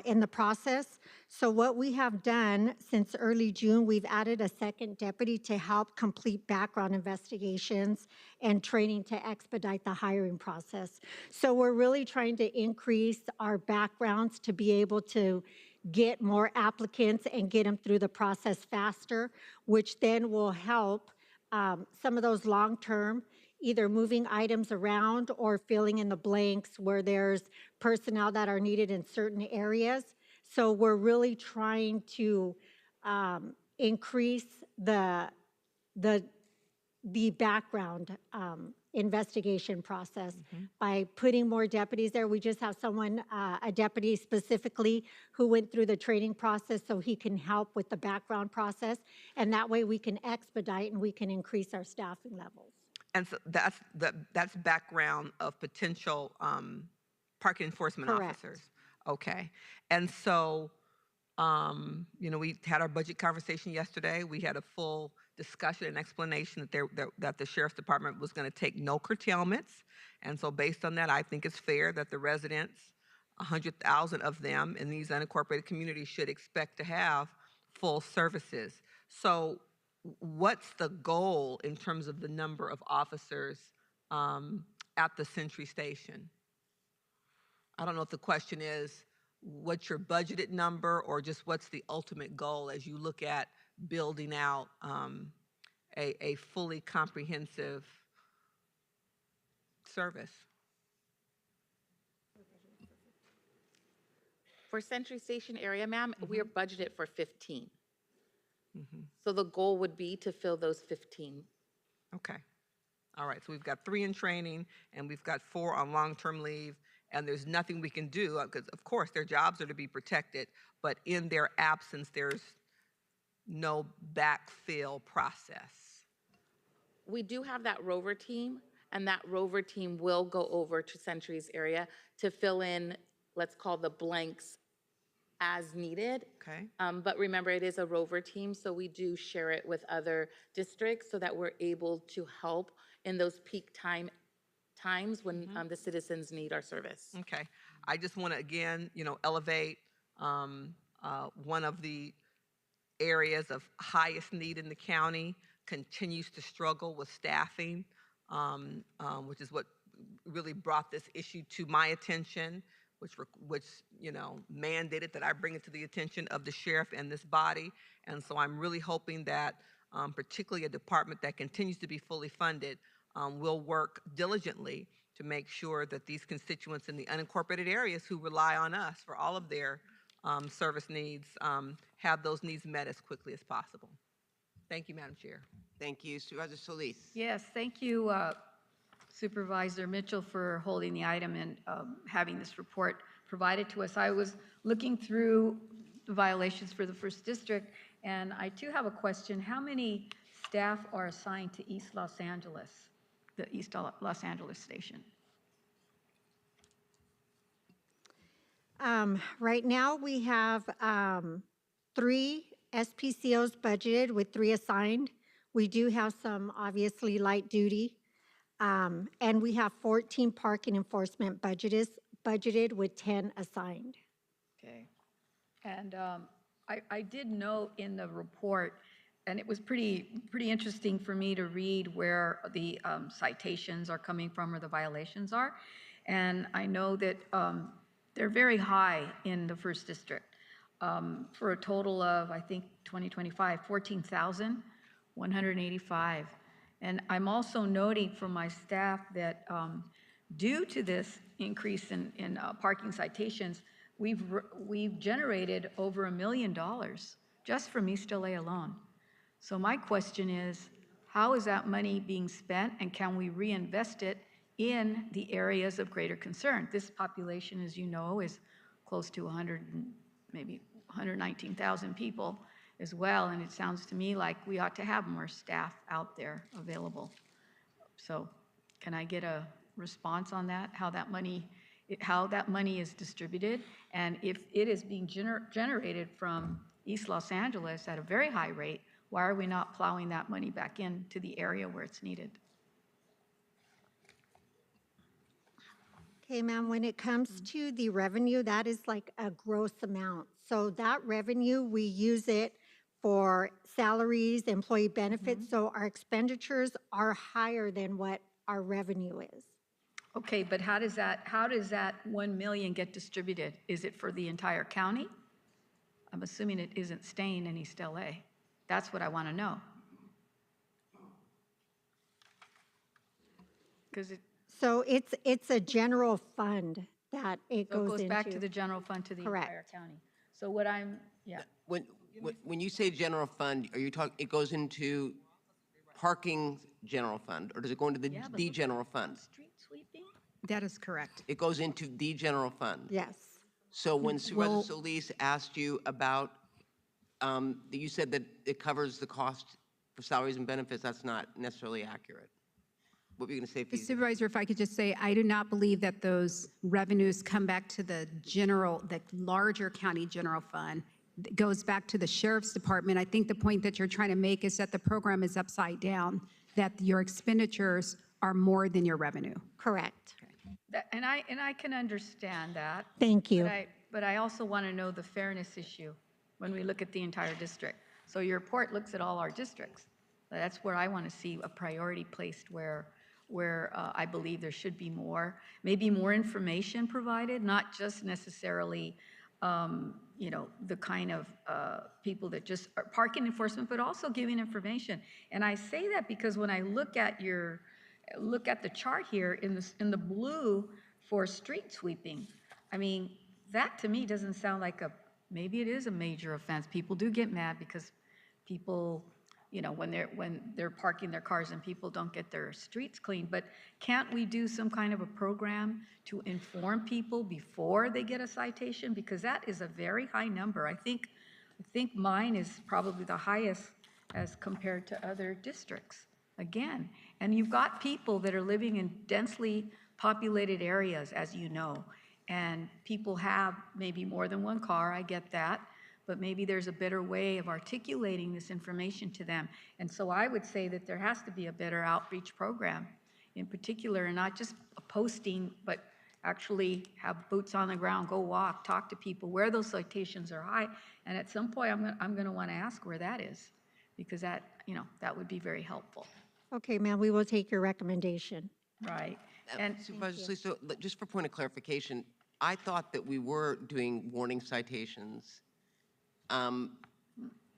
in the process. So what we have done since early June, we've added a 2nd deputy to help complete background investigations and training to expedite the hiring process. So we're really trying to increase our backgrounds to be able to get more applicants and get them through the process faster, which then will help some of those long-term, either moving items around or filling in the blanks where there's personnel that are needed in certain areas. So we're really trying to increase the background investigation process by putting more deputies there. We just have someone, a deputy specifically, who went through the training process so he can help with the background process. And that way we can expedite and we can increase our staffing levels. And so that's background of potential parking enforcement officers. Okay. And so, you know, we had our budget conversation yesterday. We had a full discussion and explanation that the Sheriff's Department was going to take no curtailments. And so based on that, I think it's fair that the residents, 100,000 of them in these unincorporated communities, should expect to have full services. So what's the goal in terms of the number of officers at the Century Station? I don't know if the question is, what's your budgeted number, or just what's the ultimate goal as you look at building out a fully comprehensive service? For Century Station area, ma'am, we are budgeted for 15. So the goal would be to fill those 15. Okay. All right, so we've got 3 in training and we've got 4 on long-term leave, and there's nothing we can do because, of course, their jobs are to be protected, but in their absence, there's no backfill process. We do have that rover team, and that rover team will go over to Century's area to fill in, let's call the blanks as needed. Okay. But remember, it is a rover team, so we do share it with other districts so that we're able to help in those peak times when the citizens need our service. Okay. I just want to, again, you know, elevate one of the areas of highest need in the county continues to struggle with staffing, which is what really brought this issue to my attention, which you know, mandated that I bring it to the attention of the sheriff and this body. And so I'm really hoping that particularly a department that continues to be fully funded will work diligently to make sure that these constituents in the unincorporated areas who rely on us for all of their service needs, have those needs met as quickly as possible. Thank you, Madam Chair. Thank you. Supervisor Solis. Yes, thank you, Supervisor Mitchell, for holding the item and having this report provided to us. I was looking through the violations for the first district, and I too have a question. How many staff are assigned to East Los Angeles, the East Los Angeles station? Right now, we have 3 SPCOs budgeted with 3 assigned. We do have some obviously light duty. And we have 14 parking enforcement budgeted with 10 assigned. Okay. And I did note in the report, and it was pretty interesting for me to read where the citations are coming from or the violations are. And I know that they're very high in the first district for a total of, I think, 2025, 14,185. And I'm also noting from my staff that due to this increase in parking citations, we've generated over $1 million just from East LA alone. So my question is, how is that money being spent, and can we reinvest it in the areas of greater concern? This population, as you know, is close to 119,000 people as well, and it sounds to me like we ought to have more staff out there available. So can I get a response on that, how that money is distributed, and if it is being generated from East Los Angeles at a very high rate, why are we not plowing that money back into the area where it's needed? Okay, ma'am, when it comes to the revenue, that is like a gross amount. So that revenue, we use it for salaries, employee benefits, so our expenditures are higher than what our revenue is. Okay, but how does that 1 million get distributed? Is it for the entire county? I'm assuming it isn't staying in East LA. That's what I want to know. Because So it's a general fund that it goes into. It goes back to the general fund to the entire county. So what When you say general fund, are you talking, it goes into parking general fund, or does it go into the general fund? Street sweeping? That is correct. It goes into the general fund? Yes. So when Supervisor Solis asked you about, you said that it covers the cost for salaries and benefits, that's not necessarily accurate. What were you going to say, Fee? Supervisor, if I could just say, I do not believe that those revenues come back to the larger county general fund. It goes back to the sheriff's department. I think the point that you're trying to make is that the program is upside down, that your expenditures are more than your revenue. Correct. And I can understand that. Thank you. But I also want to know the fairness issue when we look at the entire district. So your report looks at all our districts. That's where I want to see a priority placed where I believe there should be maybe more information provided, not just necessarily, the kind of people that just are parking enforcement, but also giving information. And I say that because when I look at the chart here in the blue for street sweeping, I mean, that to me doesn't sound like maybe it is a major offense. People do get mad because people, when they're parking their cars and people don't get their streets cleaned. But can't we do some kind of a program to inform people before they get a citation? Because that is a very high number. I think mine is probably the highest as compared to other districts. Again, and you've got people that are living in densely populated areas, as you know, and people have maybe more than one car, I get that, but maybe there's a better way of articulating this information to them. And so I would say that there has to be a better outreach program in particular, and not just a posting, but actually have boots on the ground, go walk, talk to people where those citations are high. And at some point, I'm going to want to ask where that is, because that would be very helpful. Okay, ma'am, we will take your recommendation. Right. And Supervisor Solis, so just for point of clarification, I thought that we were doing warning citations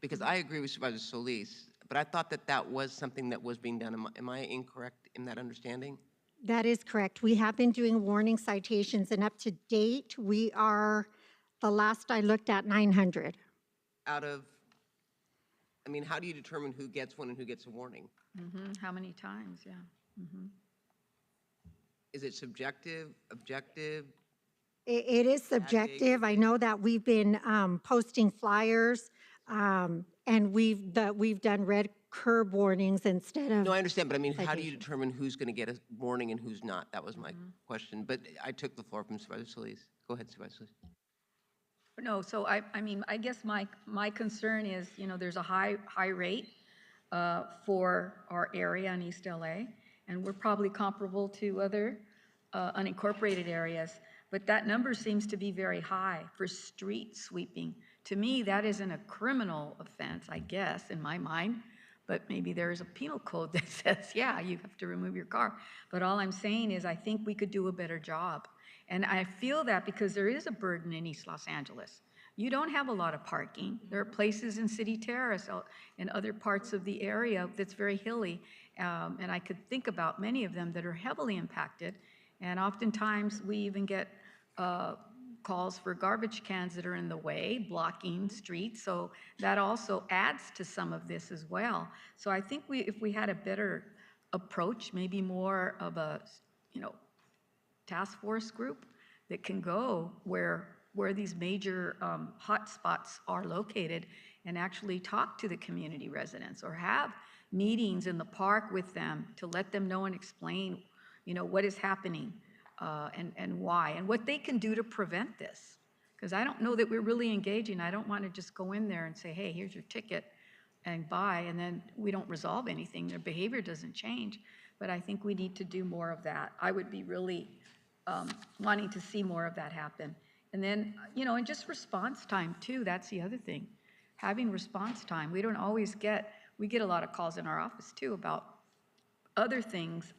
because I agree with Supervisor Solis, but I thought that was something that was being done. Am I incorrect in that understanding? That is correct. We have been doing warning citations, and up to date, we are The last I looked at, 900. Out of, I mean, how do you determine who gets one and who gets a warning? How many times, yeah. Is it subjective, objective? It is subjective. I know that we've been posting flyers, and we've done red curb warnings instead of. No, I understand, but I mean, how do you determine who's going to get a warning and who's not? That was my question, but I took the floor from Supervisor Solis. Go ahead, Supervisor Solis. No, so I mean, I guess my concern is, you know, there's a high rate for our area in East LA, and we're probably comparable to other unincorporated areas, but that number seems to be very high for street sweeping. To me, that isn't a criminal offense, I guess, in my mind, but maybe there's a penal code that says, yeah, you have to remove your car. But all I'm saying is I think we could do a better job. And I feel that because there is a burden in East Los Angeles. You don't have a lot of parking. There are places in City Terrace and other parts of the area that's very hilly. And I could think about many of them that are heavily impacted. And oftentimes we even get calls for garbage cans that are in the way, blocking streets. So that also adds to some of this as well. So I think if we had a better approach, maybe more of a, you know, task force group that can go where these major hot spots are located and actually talk to the community residents or have meetings in the park with them to let them know and explain, you know, what is happening and why and what they can do to prevent this. Because I don't know that we're really engaging. I don't want to just go in there and say, hey, here's your ticket and buy, and then we don't resolve anything. Their behavior doesn't change. But I think we need to do more of that. I would be really wanting to see more of that happen. And then, you know, and just response time too, that's the other thing. Having response time, we don't always we get a lot of calls in our office too about other things,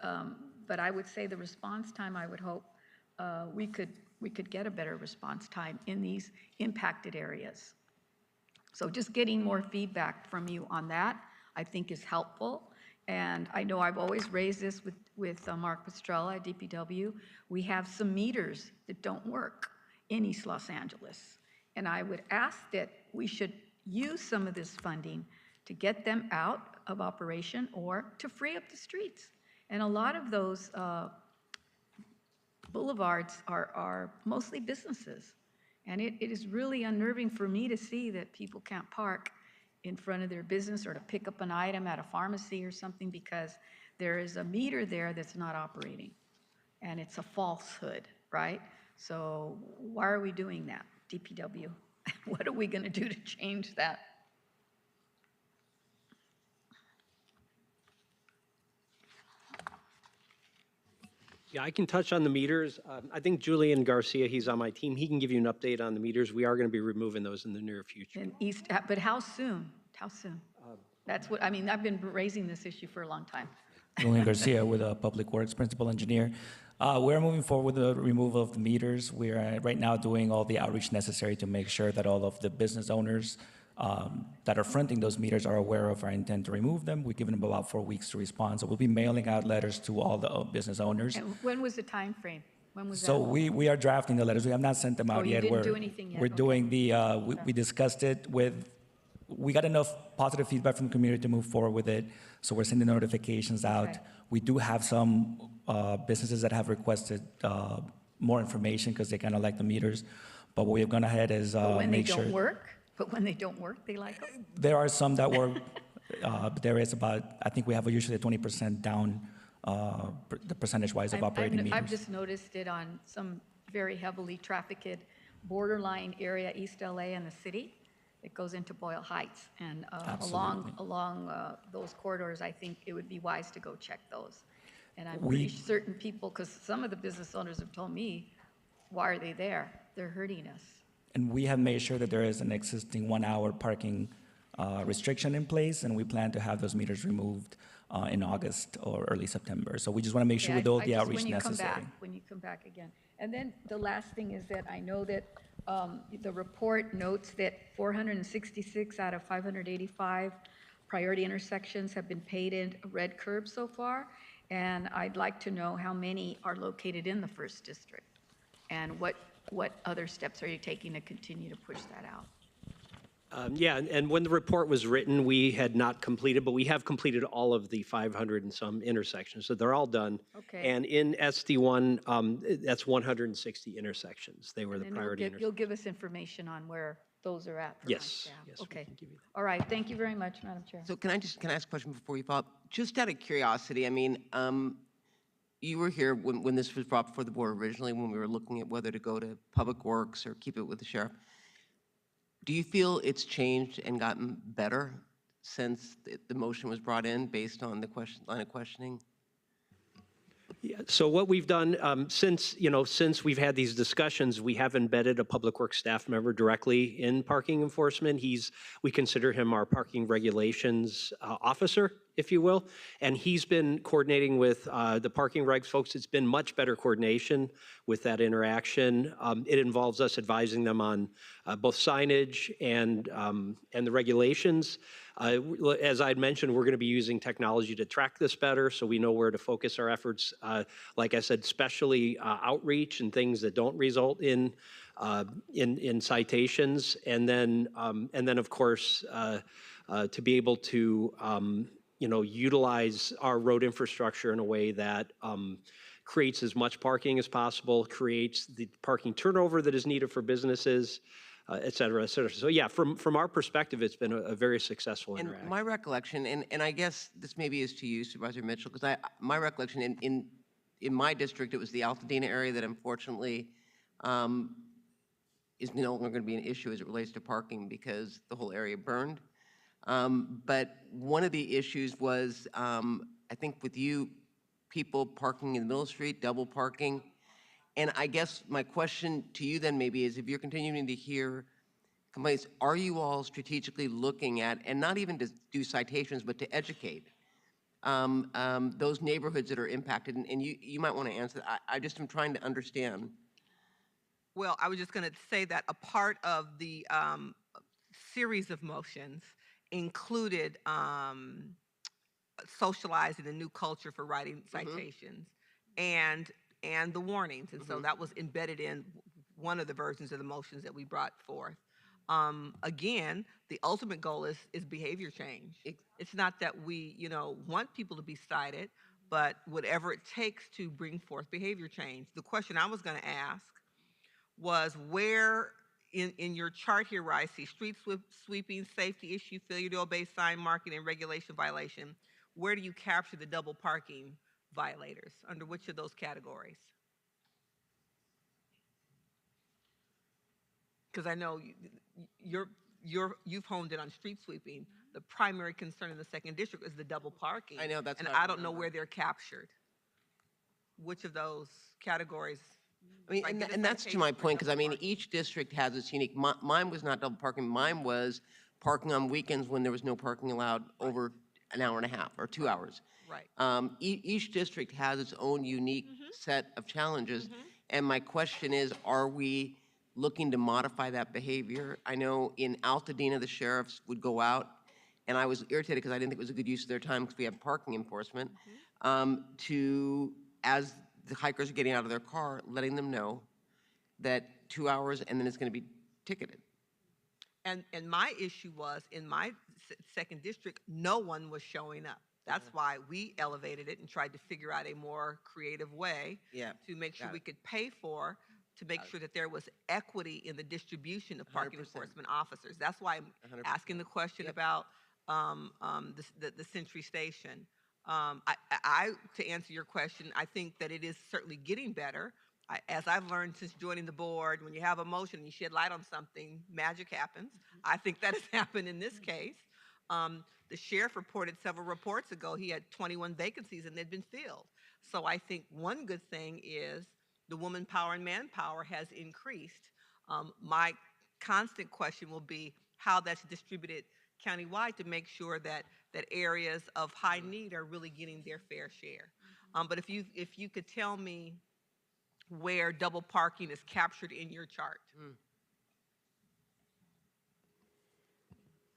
but I would say the response time, I would hope we could get a better response time in these impacted areas. So just getting more feedback from you on that, I think is helpful. And I know I've always raised this with Mark Pastrella at DPW. We have some meters that don't work in East Los Angeles. And I would ask that we should use some of this funding to get them out of operation or to free up the streets. And a lot of those boulevards are mostly businesses. And it is really unnerving for me to see that people can't park in front of their business or to pick up an item at a pharmacy or something because there is a meter there that's not operating. And it's a falsehood, right? So why are we doing that, DPW? What are we going to do to change that? Yeah, I can touch on the meters. I think Julian Garcia, he's on my team. He can give you an update on the meters. We are going to be removing those in the near future. In East, but how soon? How soon? That's what, I mean, I've been raising this issue for a long time. Julian Garcia with Public Works Principal Engineer. We're moving forward with the removal of the meters. We're right now doing all the outreach necessary to make sure that all of the business owners that are fronting those meters are aware of our intent to remove them. We've given them about 4 weeks to respond. So we'll be mailing out letters to all the business owners. And when was the time frame? When was So that? we are drafting the letters. We have not sent them out you yet. didn't do anything yet. We're Okay. doing the, we discussed it with, we got enough positive feedback from the community to move forward with it. So we're sending notifications out. Okay. We do have some businesses that have requested more information because they kind of like the meters. But what we've gone ahead is But when they make sure. don't work? But when they don't work, they like them? There are some that work. But there is about, I think we have usually a 20% down, the percentage-wise of operating meters. I've just noticed it on some very heavily trafficked borderline area, East LA and the city. It goes into Boyle Heights. And along those corridors, I think it would be wise to go check those. And I'm pretty certain people, because some of the business owners have told me, why are they there? They're hurting us. And we have made sure that there is an existing 1 hour parking restriction in place, and we plan to have those meters removed in August or early September. So we just want to make sure we do all the outreach necessary. When you come back again. And then the last thing is that I know that the report notes that 466 out of 585 priority intersections have been painted red curb so far. And I'd like to know how many are located in the first district. And what other steps are you taking to continue to push that out? Yeah, and when the report was written, we had not completed, but we have completed all of the 500 and some intersections, so they're all done. Okay. And in SD1, that's 160 intersections. They were the And priority intersections. you'll give us information on where those are at for my Yes, staff? yes, we Okay. can give you that. All right, thank you very much, Madam Chair. So can I ask a question before you follow up? Just out of curiosity, I mean, you were here when this was brought before the board originally, when we were looking at whether to go to Public Works or keep it with the sheriff. Do you feel it's changed and gotten better since the motion was brought in based on the line of questioning? Yeah, so what we've done since we've had these discussions, we have embedded a Public Works staff member directly in parking enforcement. We consider him our parking regulations officer, if you will, and he's been coordinating with the parking regs folks. It's been much better coordination with that interaction. It involves us advising them on both signage and the regulations. As I'd mentioned, we're going to be using technology to track this better, so we know where to focus our efforts. Like I said, especially outreach and things that don't result in citations, and then of course to be able to utilize our road infrastructure in a way that creates as much parking as possible, creates the parking turnover that is needed for businesses, et cetera, et cetera. So yeah, from our perspective, it's been a very successful interaction. And my recollection, and I guess this maybe is to you, Supervisor Mitchell, because my recollection in my district, it was the Altadena area that unfortunately is no longer going to be an issue as it relates to parking because the whole area burned. But one of the issues was, I think with you, people parking in the middle of the street, double parking. And I guess my question to you then maybe is, if you're continuing to hear complaints, are you all strategically looking at, and not even to do citations, but to educate those neighborhoods that are impacted? And you might want to answer that. I just am trying to understand. Well, I was just going to say that a part of the series of motions included socializing a new culture for writing citations and the warnings. And so that was embedded in one of the versions of the motions that we brought forth. Again, the ultimate goal is behavior change. It's not that we, want people to be cited, but whatever it takes to bring forth behavior change. The question I was going to ask was where in your chart here where I see street sweeping, safety issue, failure to obey sign marking, and regulation violation, where do you capture the double parking violators? Under which of those categories? Because I know you've honed it on street sweeping. The primary concern in the second district is the double parking. I know, that's and what I I don't know remember. where they're captured. Which of those categories? I mean, and that's to my point, because I mean, each district has its unique. Mine was not double parking. Mine was parking on weekends when there was no parking allowed over an hour and a half or 2 hours. Right. Each district has its own unique set of challenges, and my question is, are we looking to modify that behavior? I know in Altadena, the sheriffs would go out, and I was irritated because I didn't think it was a good use of their time because we have parking enforcement, as the hikers are getting out of their car, letting them know that 2 hours and then it's going to be ticketed. And my issue was, in my second district, no one was showing up. That's why we elevated it and tried to figure out a more creative way to make sure we could pay for, to make sure that there was equity in the distribution of parking 100%. enforcement officers. That's why I'm 100%. asking the question about the Century Station. To answer your question, I think that it is certainly getting better. As I've learned since joining the board, when you have a motion and you shed light on something, magic happens. I think that has happened in this case. The sheriff reported several reports ago he had 21 vacancies and they'd been filled. So I think one good thing is the woman power and manpower has increased. My constant question will be how that's distributed countywide to make sure that areas of high need are really getting their fair share. But if you could tell me where double parking is captured in your chart.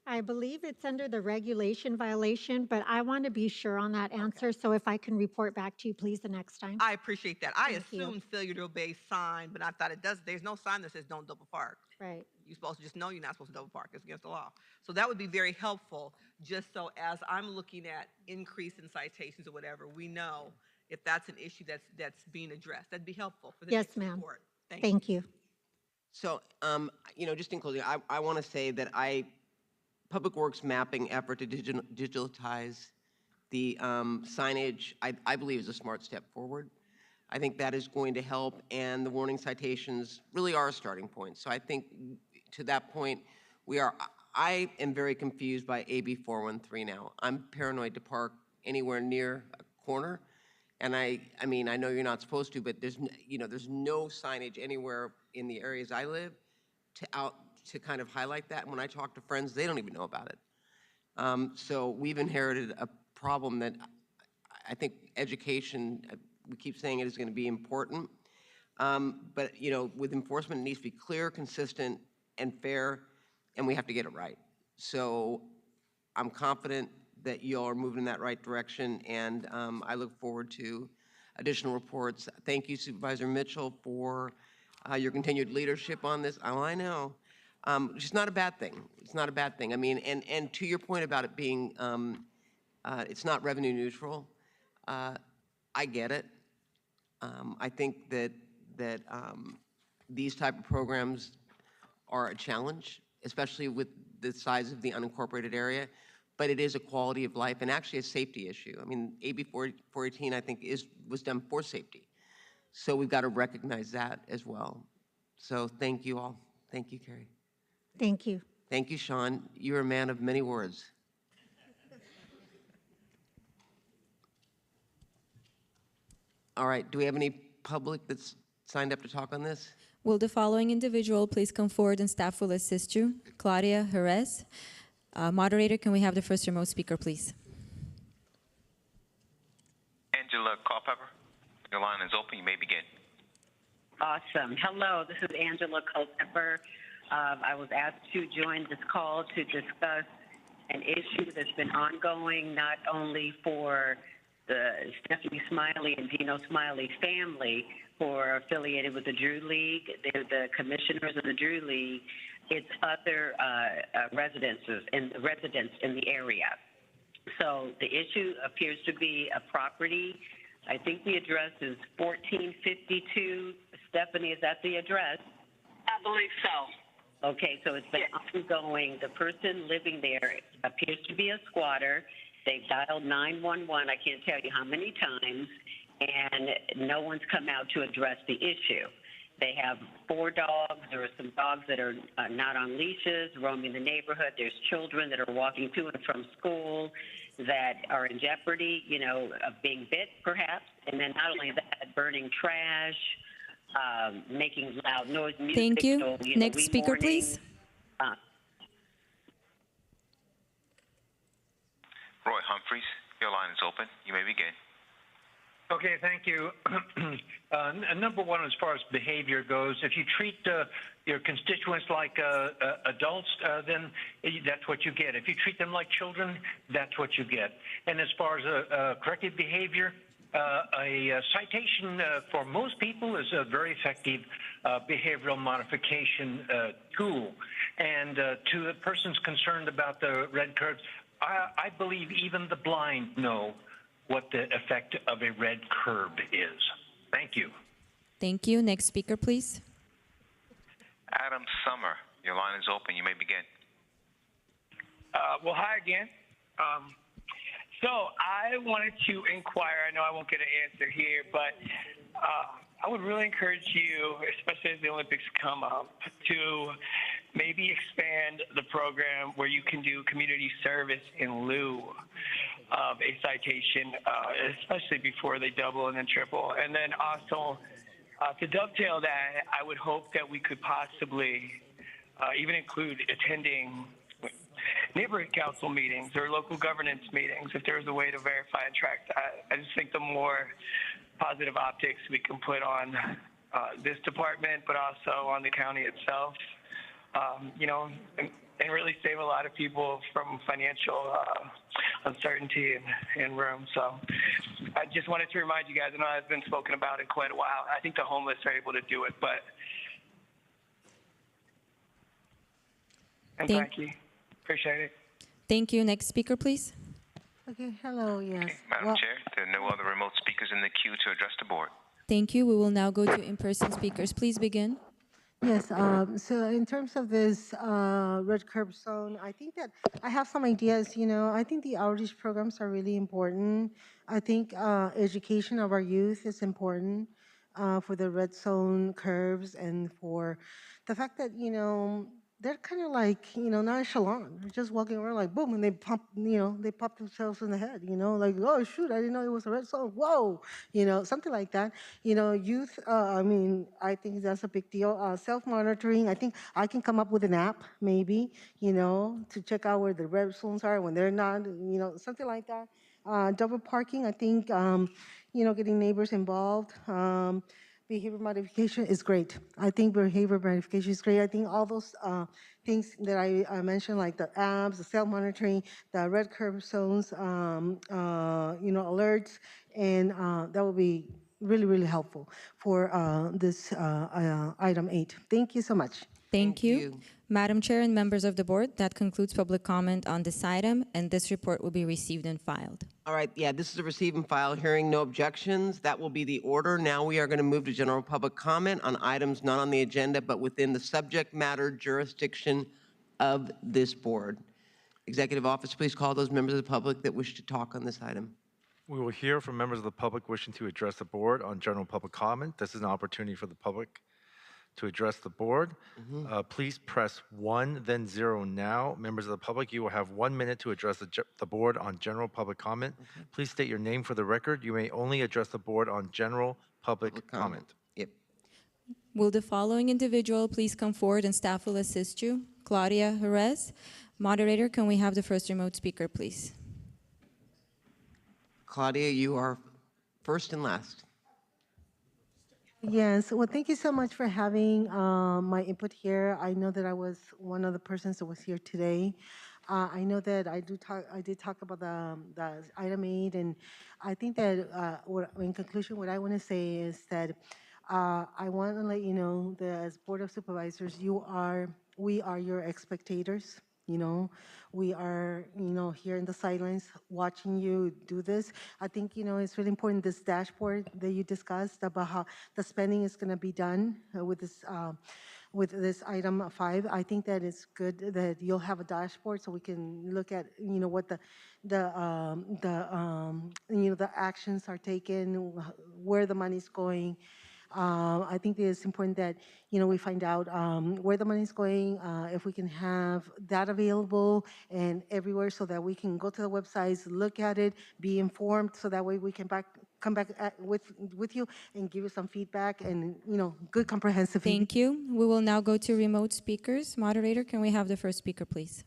I believe it's under the regulation violation, but I want to be sure on that answer. So if I can report back to you, please, the next time. I appreciate that. I Thank you. assumed failure to obey sign, but I thought it does. There's no sign that says don't double park. Right. You're supposed to just know you're not supposed to double park. It's against the law. So that would be very helpful, just so as I'm looking at increase in citations or whatever, we know if that's an issue that's being addressed. That'd be helpful for the Yes, next ma'am. report. Thank you. So, just in closing, I want to say that Public Works mapping effort to digitalize the signage, I believe is a smart step forward. I think that is going to help, and the warning citations really are a starting point. So I think to that point, I am very confused by AB 413 now. I'm paranoid to park anywhere near a corner. And I mean, I know you're not supposed to, but there's no signage anywhere in the areas I live to kind of highlight that. And when I talk to friends, they don't even know about it. So we've inherited a problem that I think education, we keep saying it is going to be important. But with enforcement, it needs to be clear, consistent, and fair, and we have to get it right. So I'm confident that you all are moving in that right direction, and I look forward to additional reports. Thank you, Supervisor Mitchell, for your continued leadership on this. Oh, I know. It's not a bad thing. It's not a bad thing. I mean, and to your point about it being, it's not revenue neutral, I get it. I think that these type of programs are a challenge, especially with the size of the unincorporated area, but it is a quality of life and actually a safety issue. I mean, AB 418, I think, was done for safety. So we've got to recognize that as well. So thank you all. Thank you, Carrie. Thank you. Thank you, Sean. You're a man of many words. All right, do we have any public that's signed up to talk on this? Will the following individual please come forward and staff will assist you? Claudia Jerez. Moderator, can we have the first remote speaker, please? Angela Culpepper, your line is open. You may begin. Awesome. Hello, this is Angela Culpepper. I was asked to join this call to discuss an issue that's been ongoing not only for the Stephanie Smiley and Dino Smiley family who are affiliated with the Drew League. They're the commissioners of the Drew League. It's other residents in the area. So the issue appears to be a property. I think the address is 1452. Stephanie, is that the address? I believe so. Okay, so it's been ongoing. The person living there appears to be a squatter. They've dialed 911, I can't tell you how many times, and no one's come out to address the issue. They have 4 dogs. There are some dogs that are not on leashes, roaming the neighborhood. There's children that are walking to and from school that are in jeopardy, of being bit, perhaps. And then not only that, burning trash, making loud noise, music. Thank you. So, Next speaker, please. Roy Humphreys, your line is open. You may begin. Okay, thank you. Number one, as far as behavior goes, if you treat your constituents like adults, then that's what you get. If you treat them like children, that's what you get. And as far as corrective behavior, a citation for most people is a very effective behavioral modification tool. And to the persons concerned about the red curbs, I believe even the blind know what the effect of a red curb is. Thank you. Thank you. Next speaker, please. Adam Summer, your line is open. You may begin. Well, hi again. So I wanted to inquire. I know I won't get an answer here, but I would really encourage you, especially as the Olympics come up, to maybe expand the program where you can do community service in lieu of a citation, especially before they double and then triple. And then also, to dovetail that, I would hope that we could possibly even include attending neighborhood council meetings or local governance meetings if there's a way to verify and track that. I just think the more positive optics we can put on this department, but also on the county itself, you know, and really save a lot of people from financial uncertainty and room. So I just wanted to remind you guys, I know it's been spoken about in quite a while. I think the homeless are able to do it, but thank you. Appreciate it. Thank you. Next speaker, please. Okay, hello, yes. Madam Chair, there are no other remote speakers in the queue to address the board. Thank you. We will now go to in-person speakers. Please begin. Yes, so in terms of this red curb zone, I think that I have some ideas, you know, I think the outreach programs are really important. I think education of our youth is important for the red zone curves and for the fact that, you know, they're kind of like, you know, nonchalant. They're just walking around like boom, and they pump, you know, they pop themselves in the head, you know, like, oh shoot, I didn't know it was a red zone. Whoa, you know, something like that. You know, youth, I mean, I think that's a big deal. Self-monitoring, I think I can come up with an app, maybe, you know, to check out where the red zones are when they're not, you know, something like that. Double parking, I think, you know, getting neighbors involved. Behavior modification is great. I think behavior modification is great. I think all those things that I mentioned, like the apps, the self-monitoring, the red curb zones, you know, alerts, and that would be really, really helpful for this item 8. Thank you so much. Thank you. Madam Chair and members of the board, that concludes public comment on this item, and this report will be received and filed. All right, yeah, this is a receive and file hearing, no objections. That will be the order. Now we are going to move to general public comment on items not on the agenda, but within the subject matter jurisdiction of this board. Executive office, please call those members of the public that wish to talk on this item. We will hear from members of the public wishing to address the board on general public comment. This is an opportunity for the public to address the board. Please press 1, then 0 now. Members of the public, you will have 1 minute to address the board on general public comment. Please state your name for the record. You may only address the board on general public comment. Yep. Will the following individual please come forward and staff will assist you? Claudia Jerez. Moderator, can we have the first remote speaker, please? Claudia, you are first and last. Yes, well, thank you so much for having my input here. I know that I was one of the persons that was here today. I know that I did talk about the item 8, and I think that in conclusion, what I want to say is that I want to let you know that as Board of Supervisors, we are your spectators. You know, we are, you know, here in the sidelines watching you do this. I think, you know, it's really important, this dashboard that you discussed about how the spending is going to be done with this item 5. I think that it's good that you'll have a dashboard so we can look at, you know, what the actions are taken, where the money's going. I think it's important that, you know, we find out where the money is going, if we can have that available and everywhere so that we can go to the websites, look at it, be informed, so that way we can come back with you and give you some feedback and, you know, good comprehensive feedback. Thank you. We will now go to remote speakers. Moderator, can we have the first speaker, please?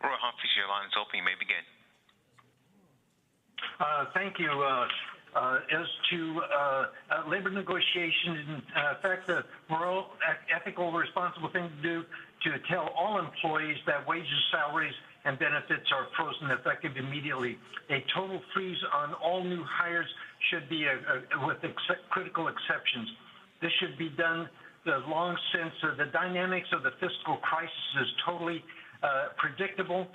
Roy Humphreys, your line is open. You may begin. Thank you. As to labor negotiations, in fact, the moral, ethical, responsible thing to do to tell all employees that wages, salaries, and benefits are frozen effective immediately. A total freeze on all new hires should be with critical exceptions. This should be done long since the dynamics of the fiscal crisis is totally predictable.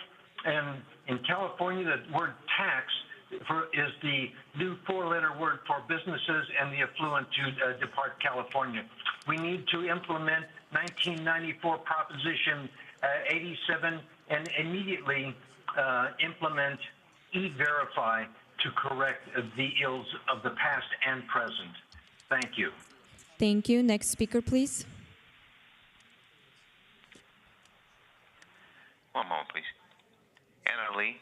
And in California, the word tax is the new 4-letter word for businesses and the affluent to depart California. We need to implement 1994 Proposition 87 and immediately implement E-Verify to correct the ills of the past and present. Thank you. Thank you. Next speaker, please. One moment, please. Anna Lee,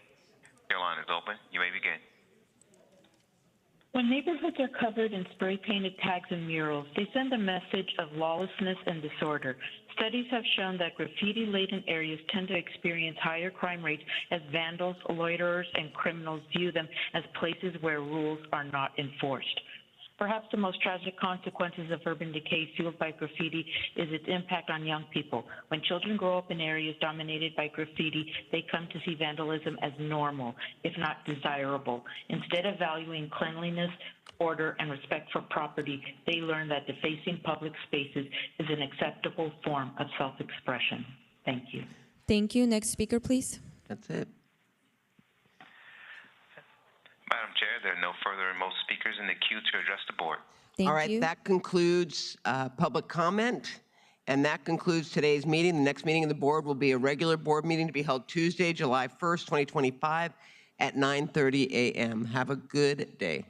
your line is open. You may begin. When neighborhoods are covered in spray-painted tags and murals, they send a message of lawlessness and disorder. Studies have shown that graffiti-laden areas tend to experience higher crime rates as vandals, loiterers, and criminals view them as places where rules are not enforced. Perhaps the most tragic consequences of urban decay fueled by graffiti is its impact on young people. When children grow up in areas dominated by graffiti, they come to see vandalism as normal, if not desirable. Instead of valuing cleanliness, order, and respect for property, they learn that defacing public spaces is an acceptable form of self-expression. Thank you. Thank you. Next speaker, please. That's it. Madam Chair, there are no further remote speakers in the queue to address the board. Thank All right, you. that concludes public comment, and that concludes today's meeting. The next meeting of the board will be a regular board meeting to be held Tuesday, July 1st, 2025 at 9:30 a.m. Have a good day.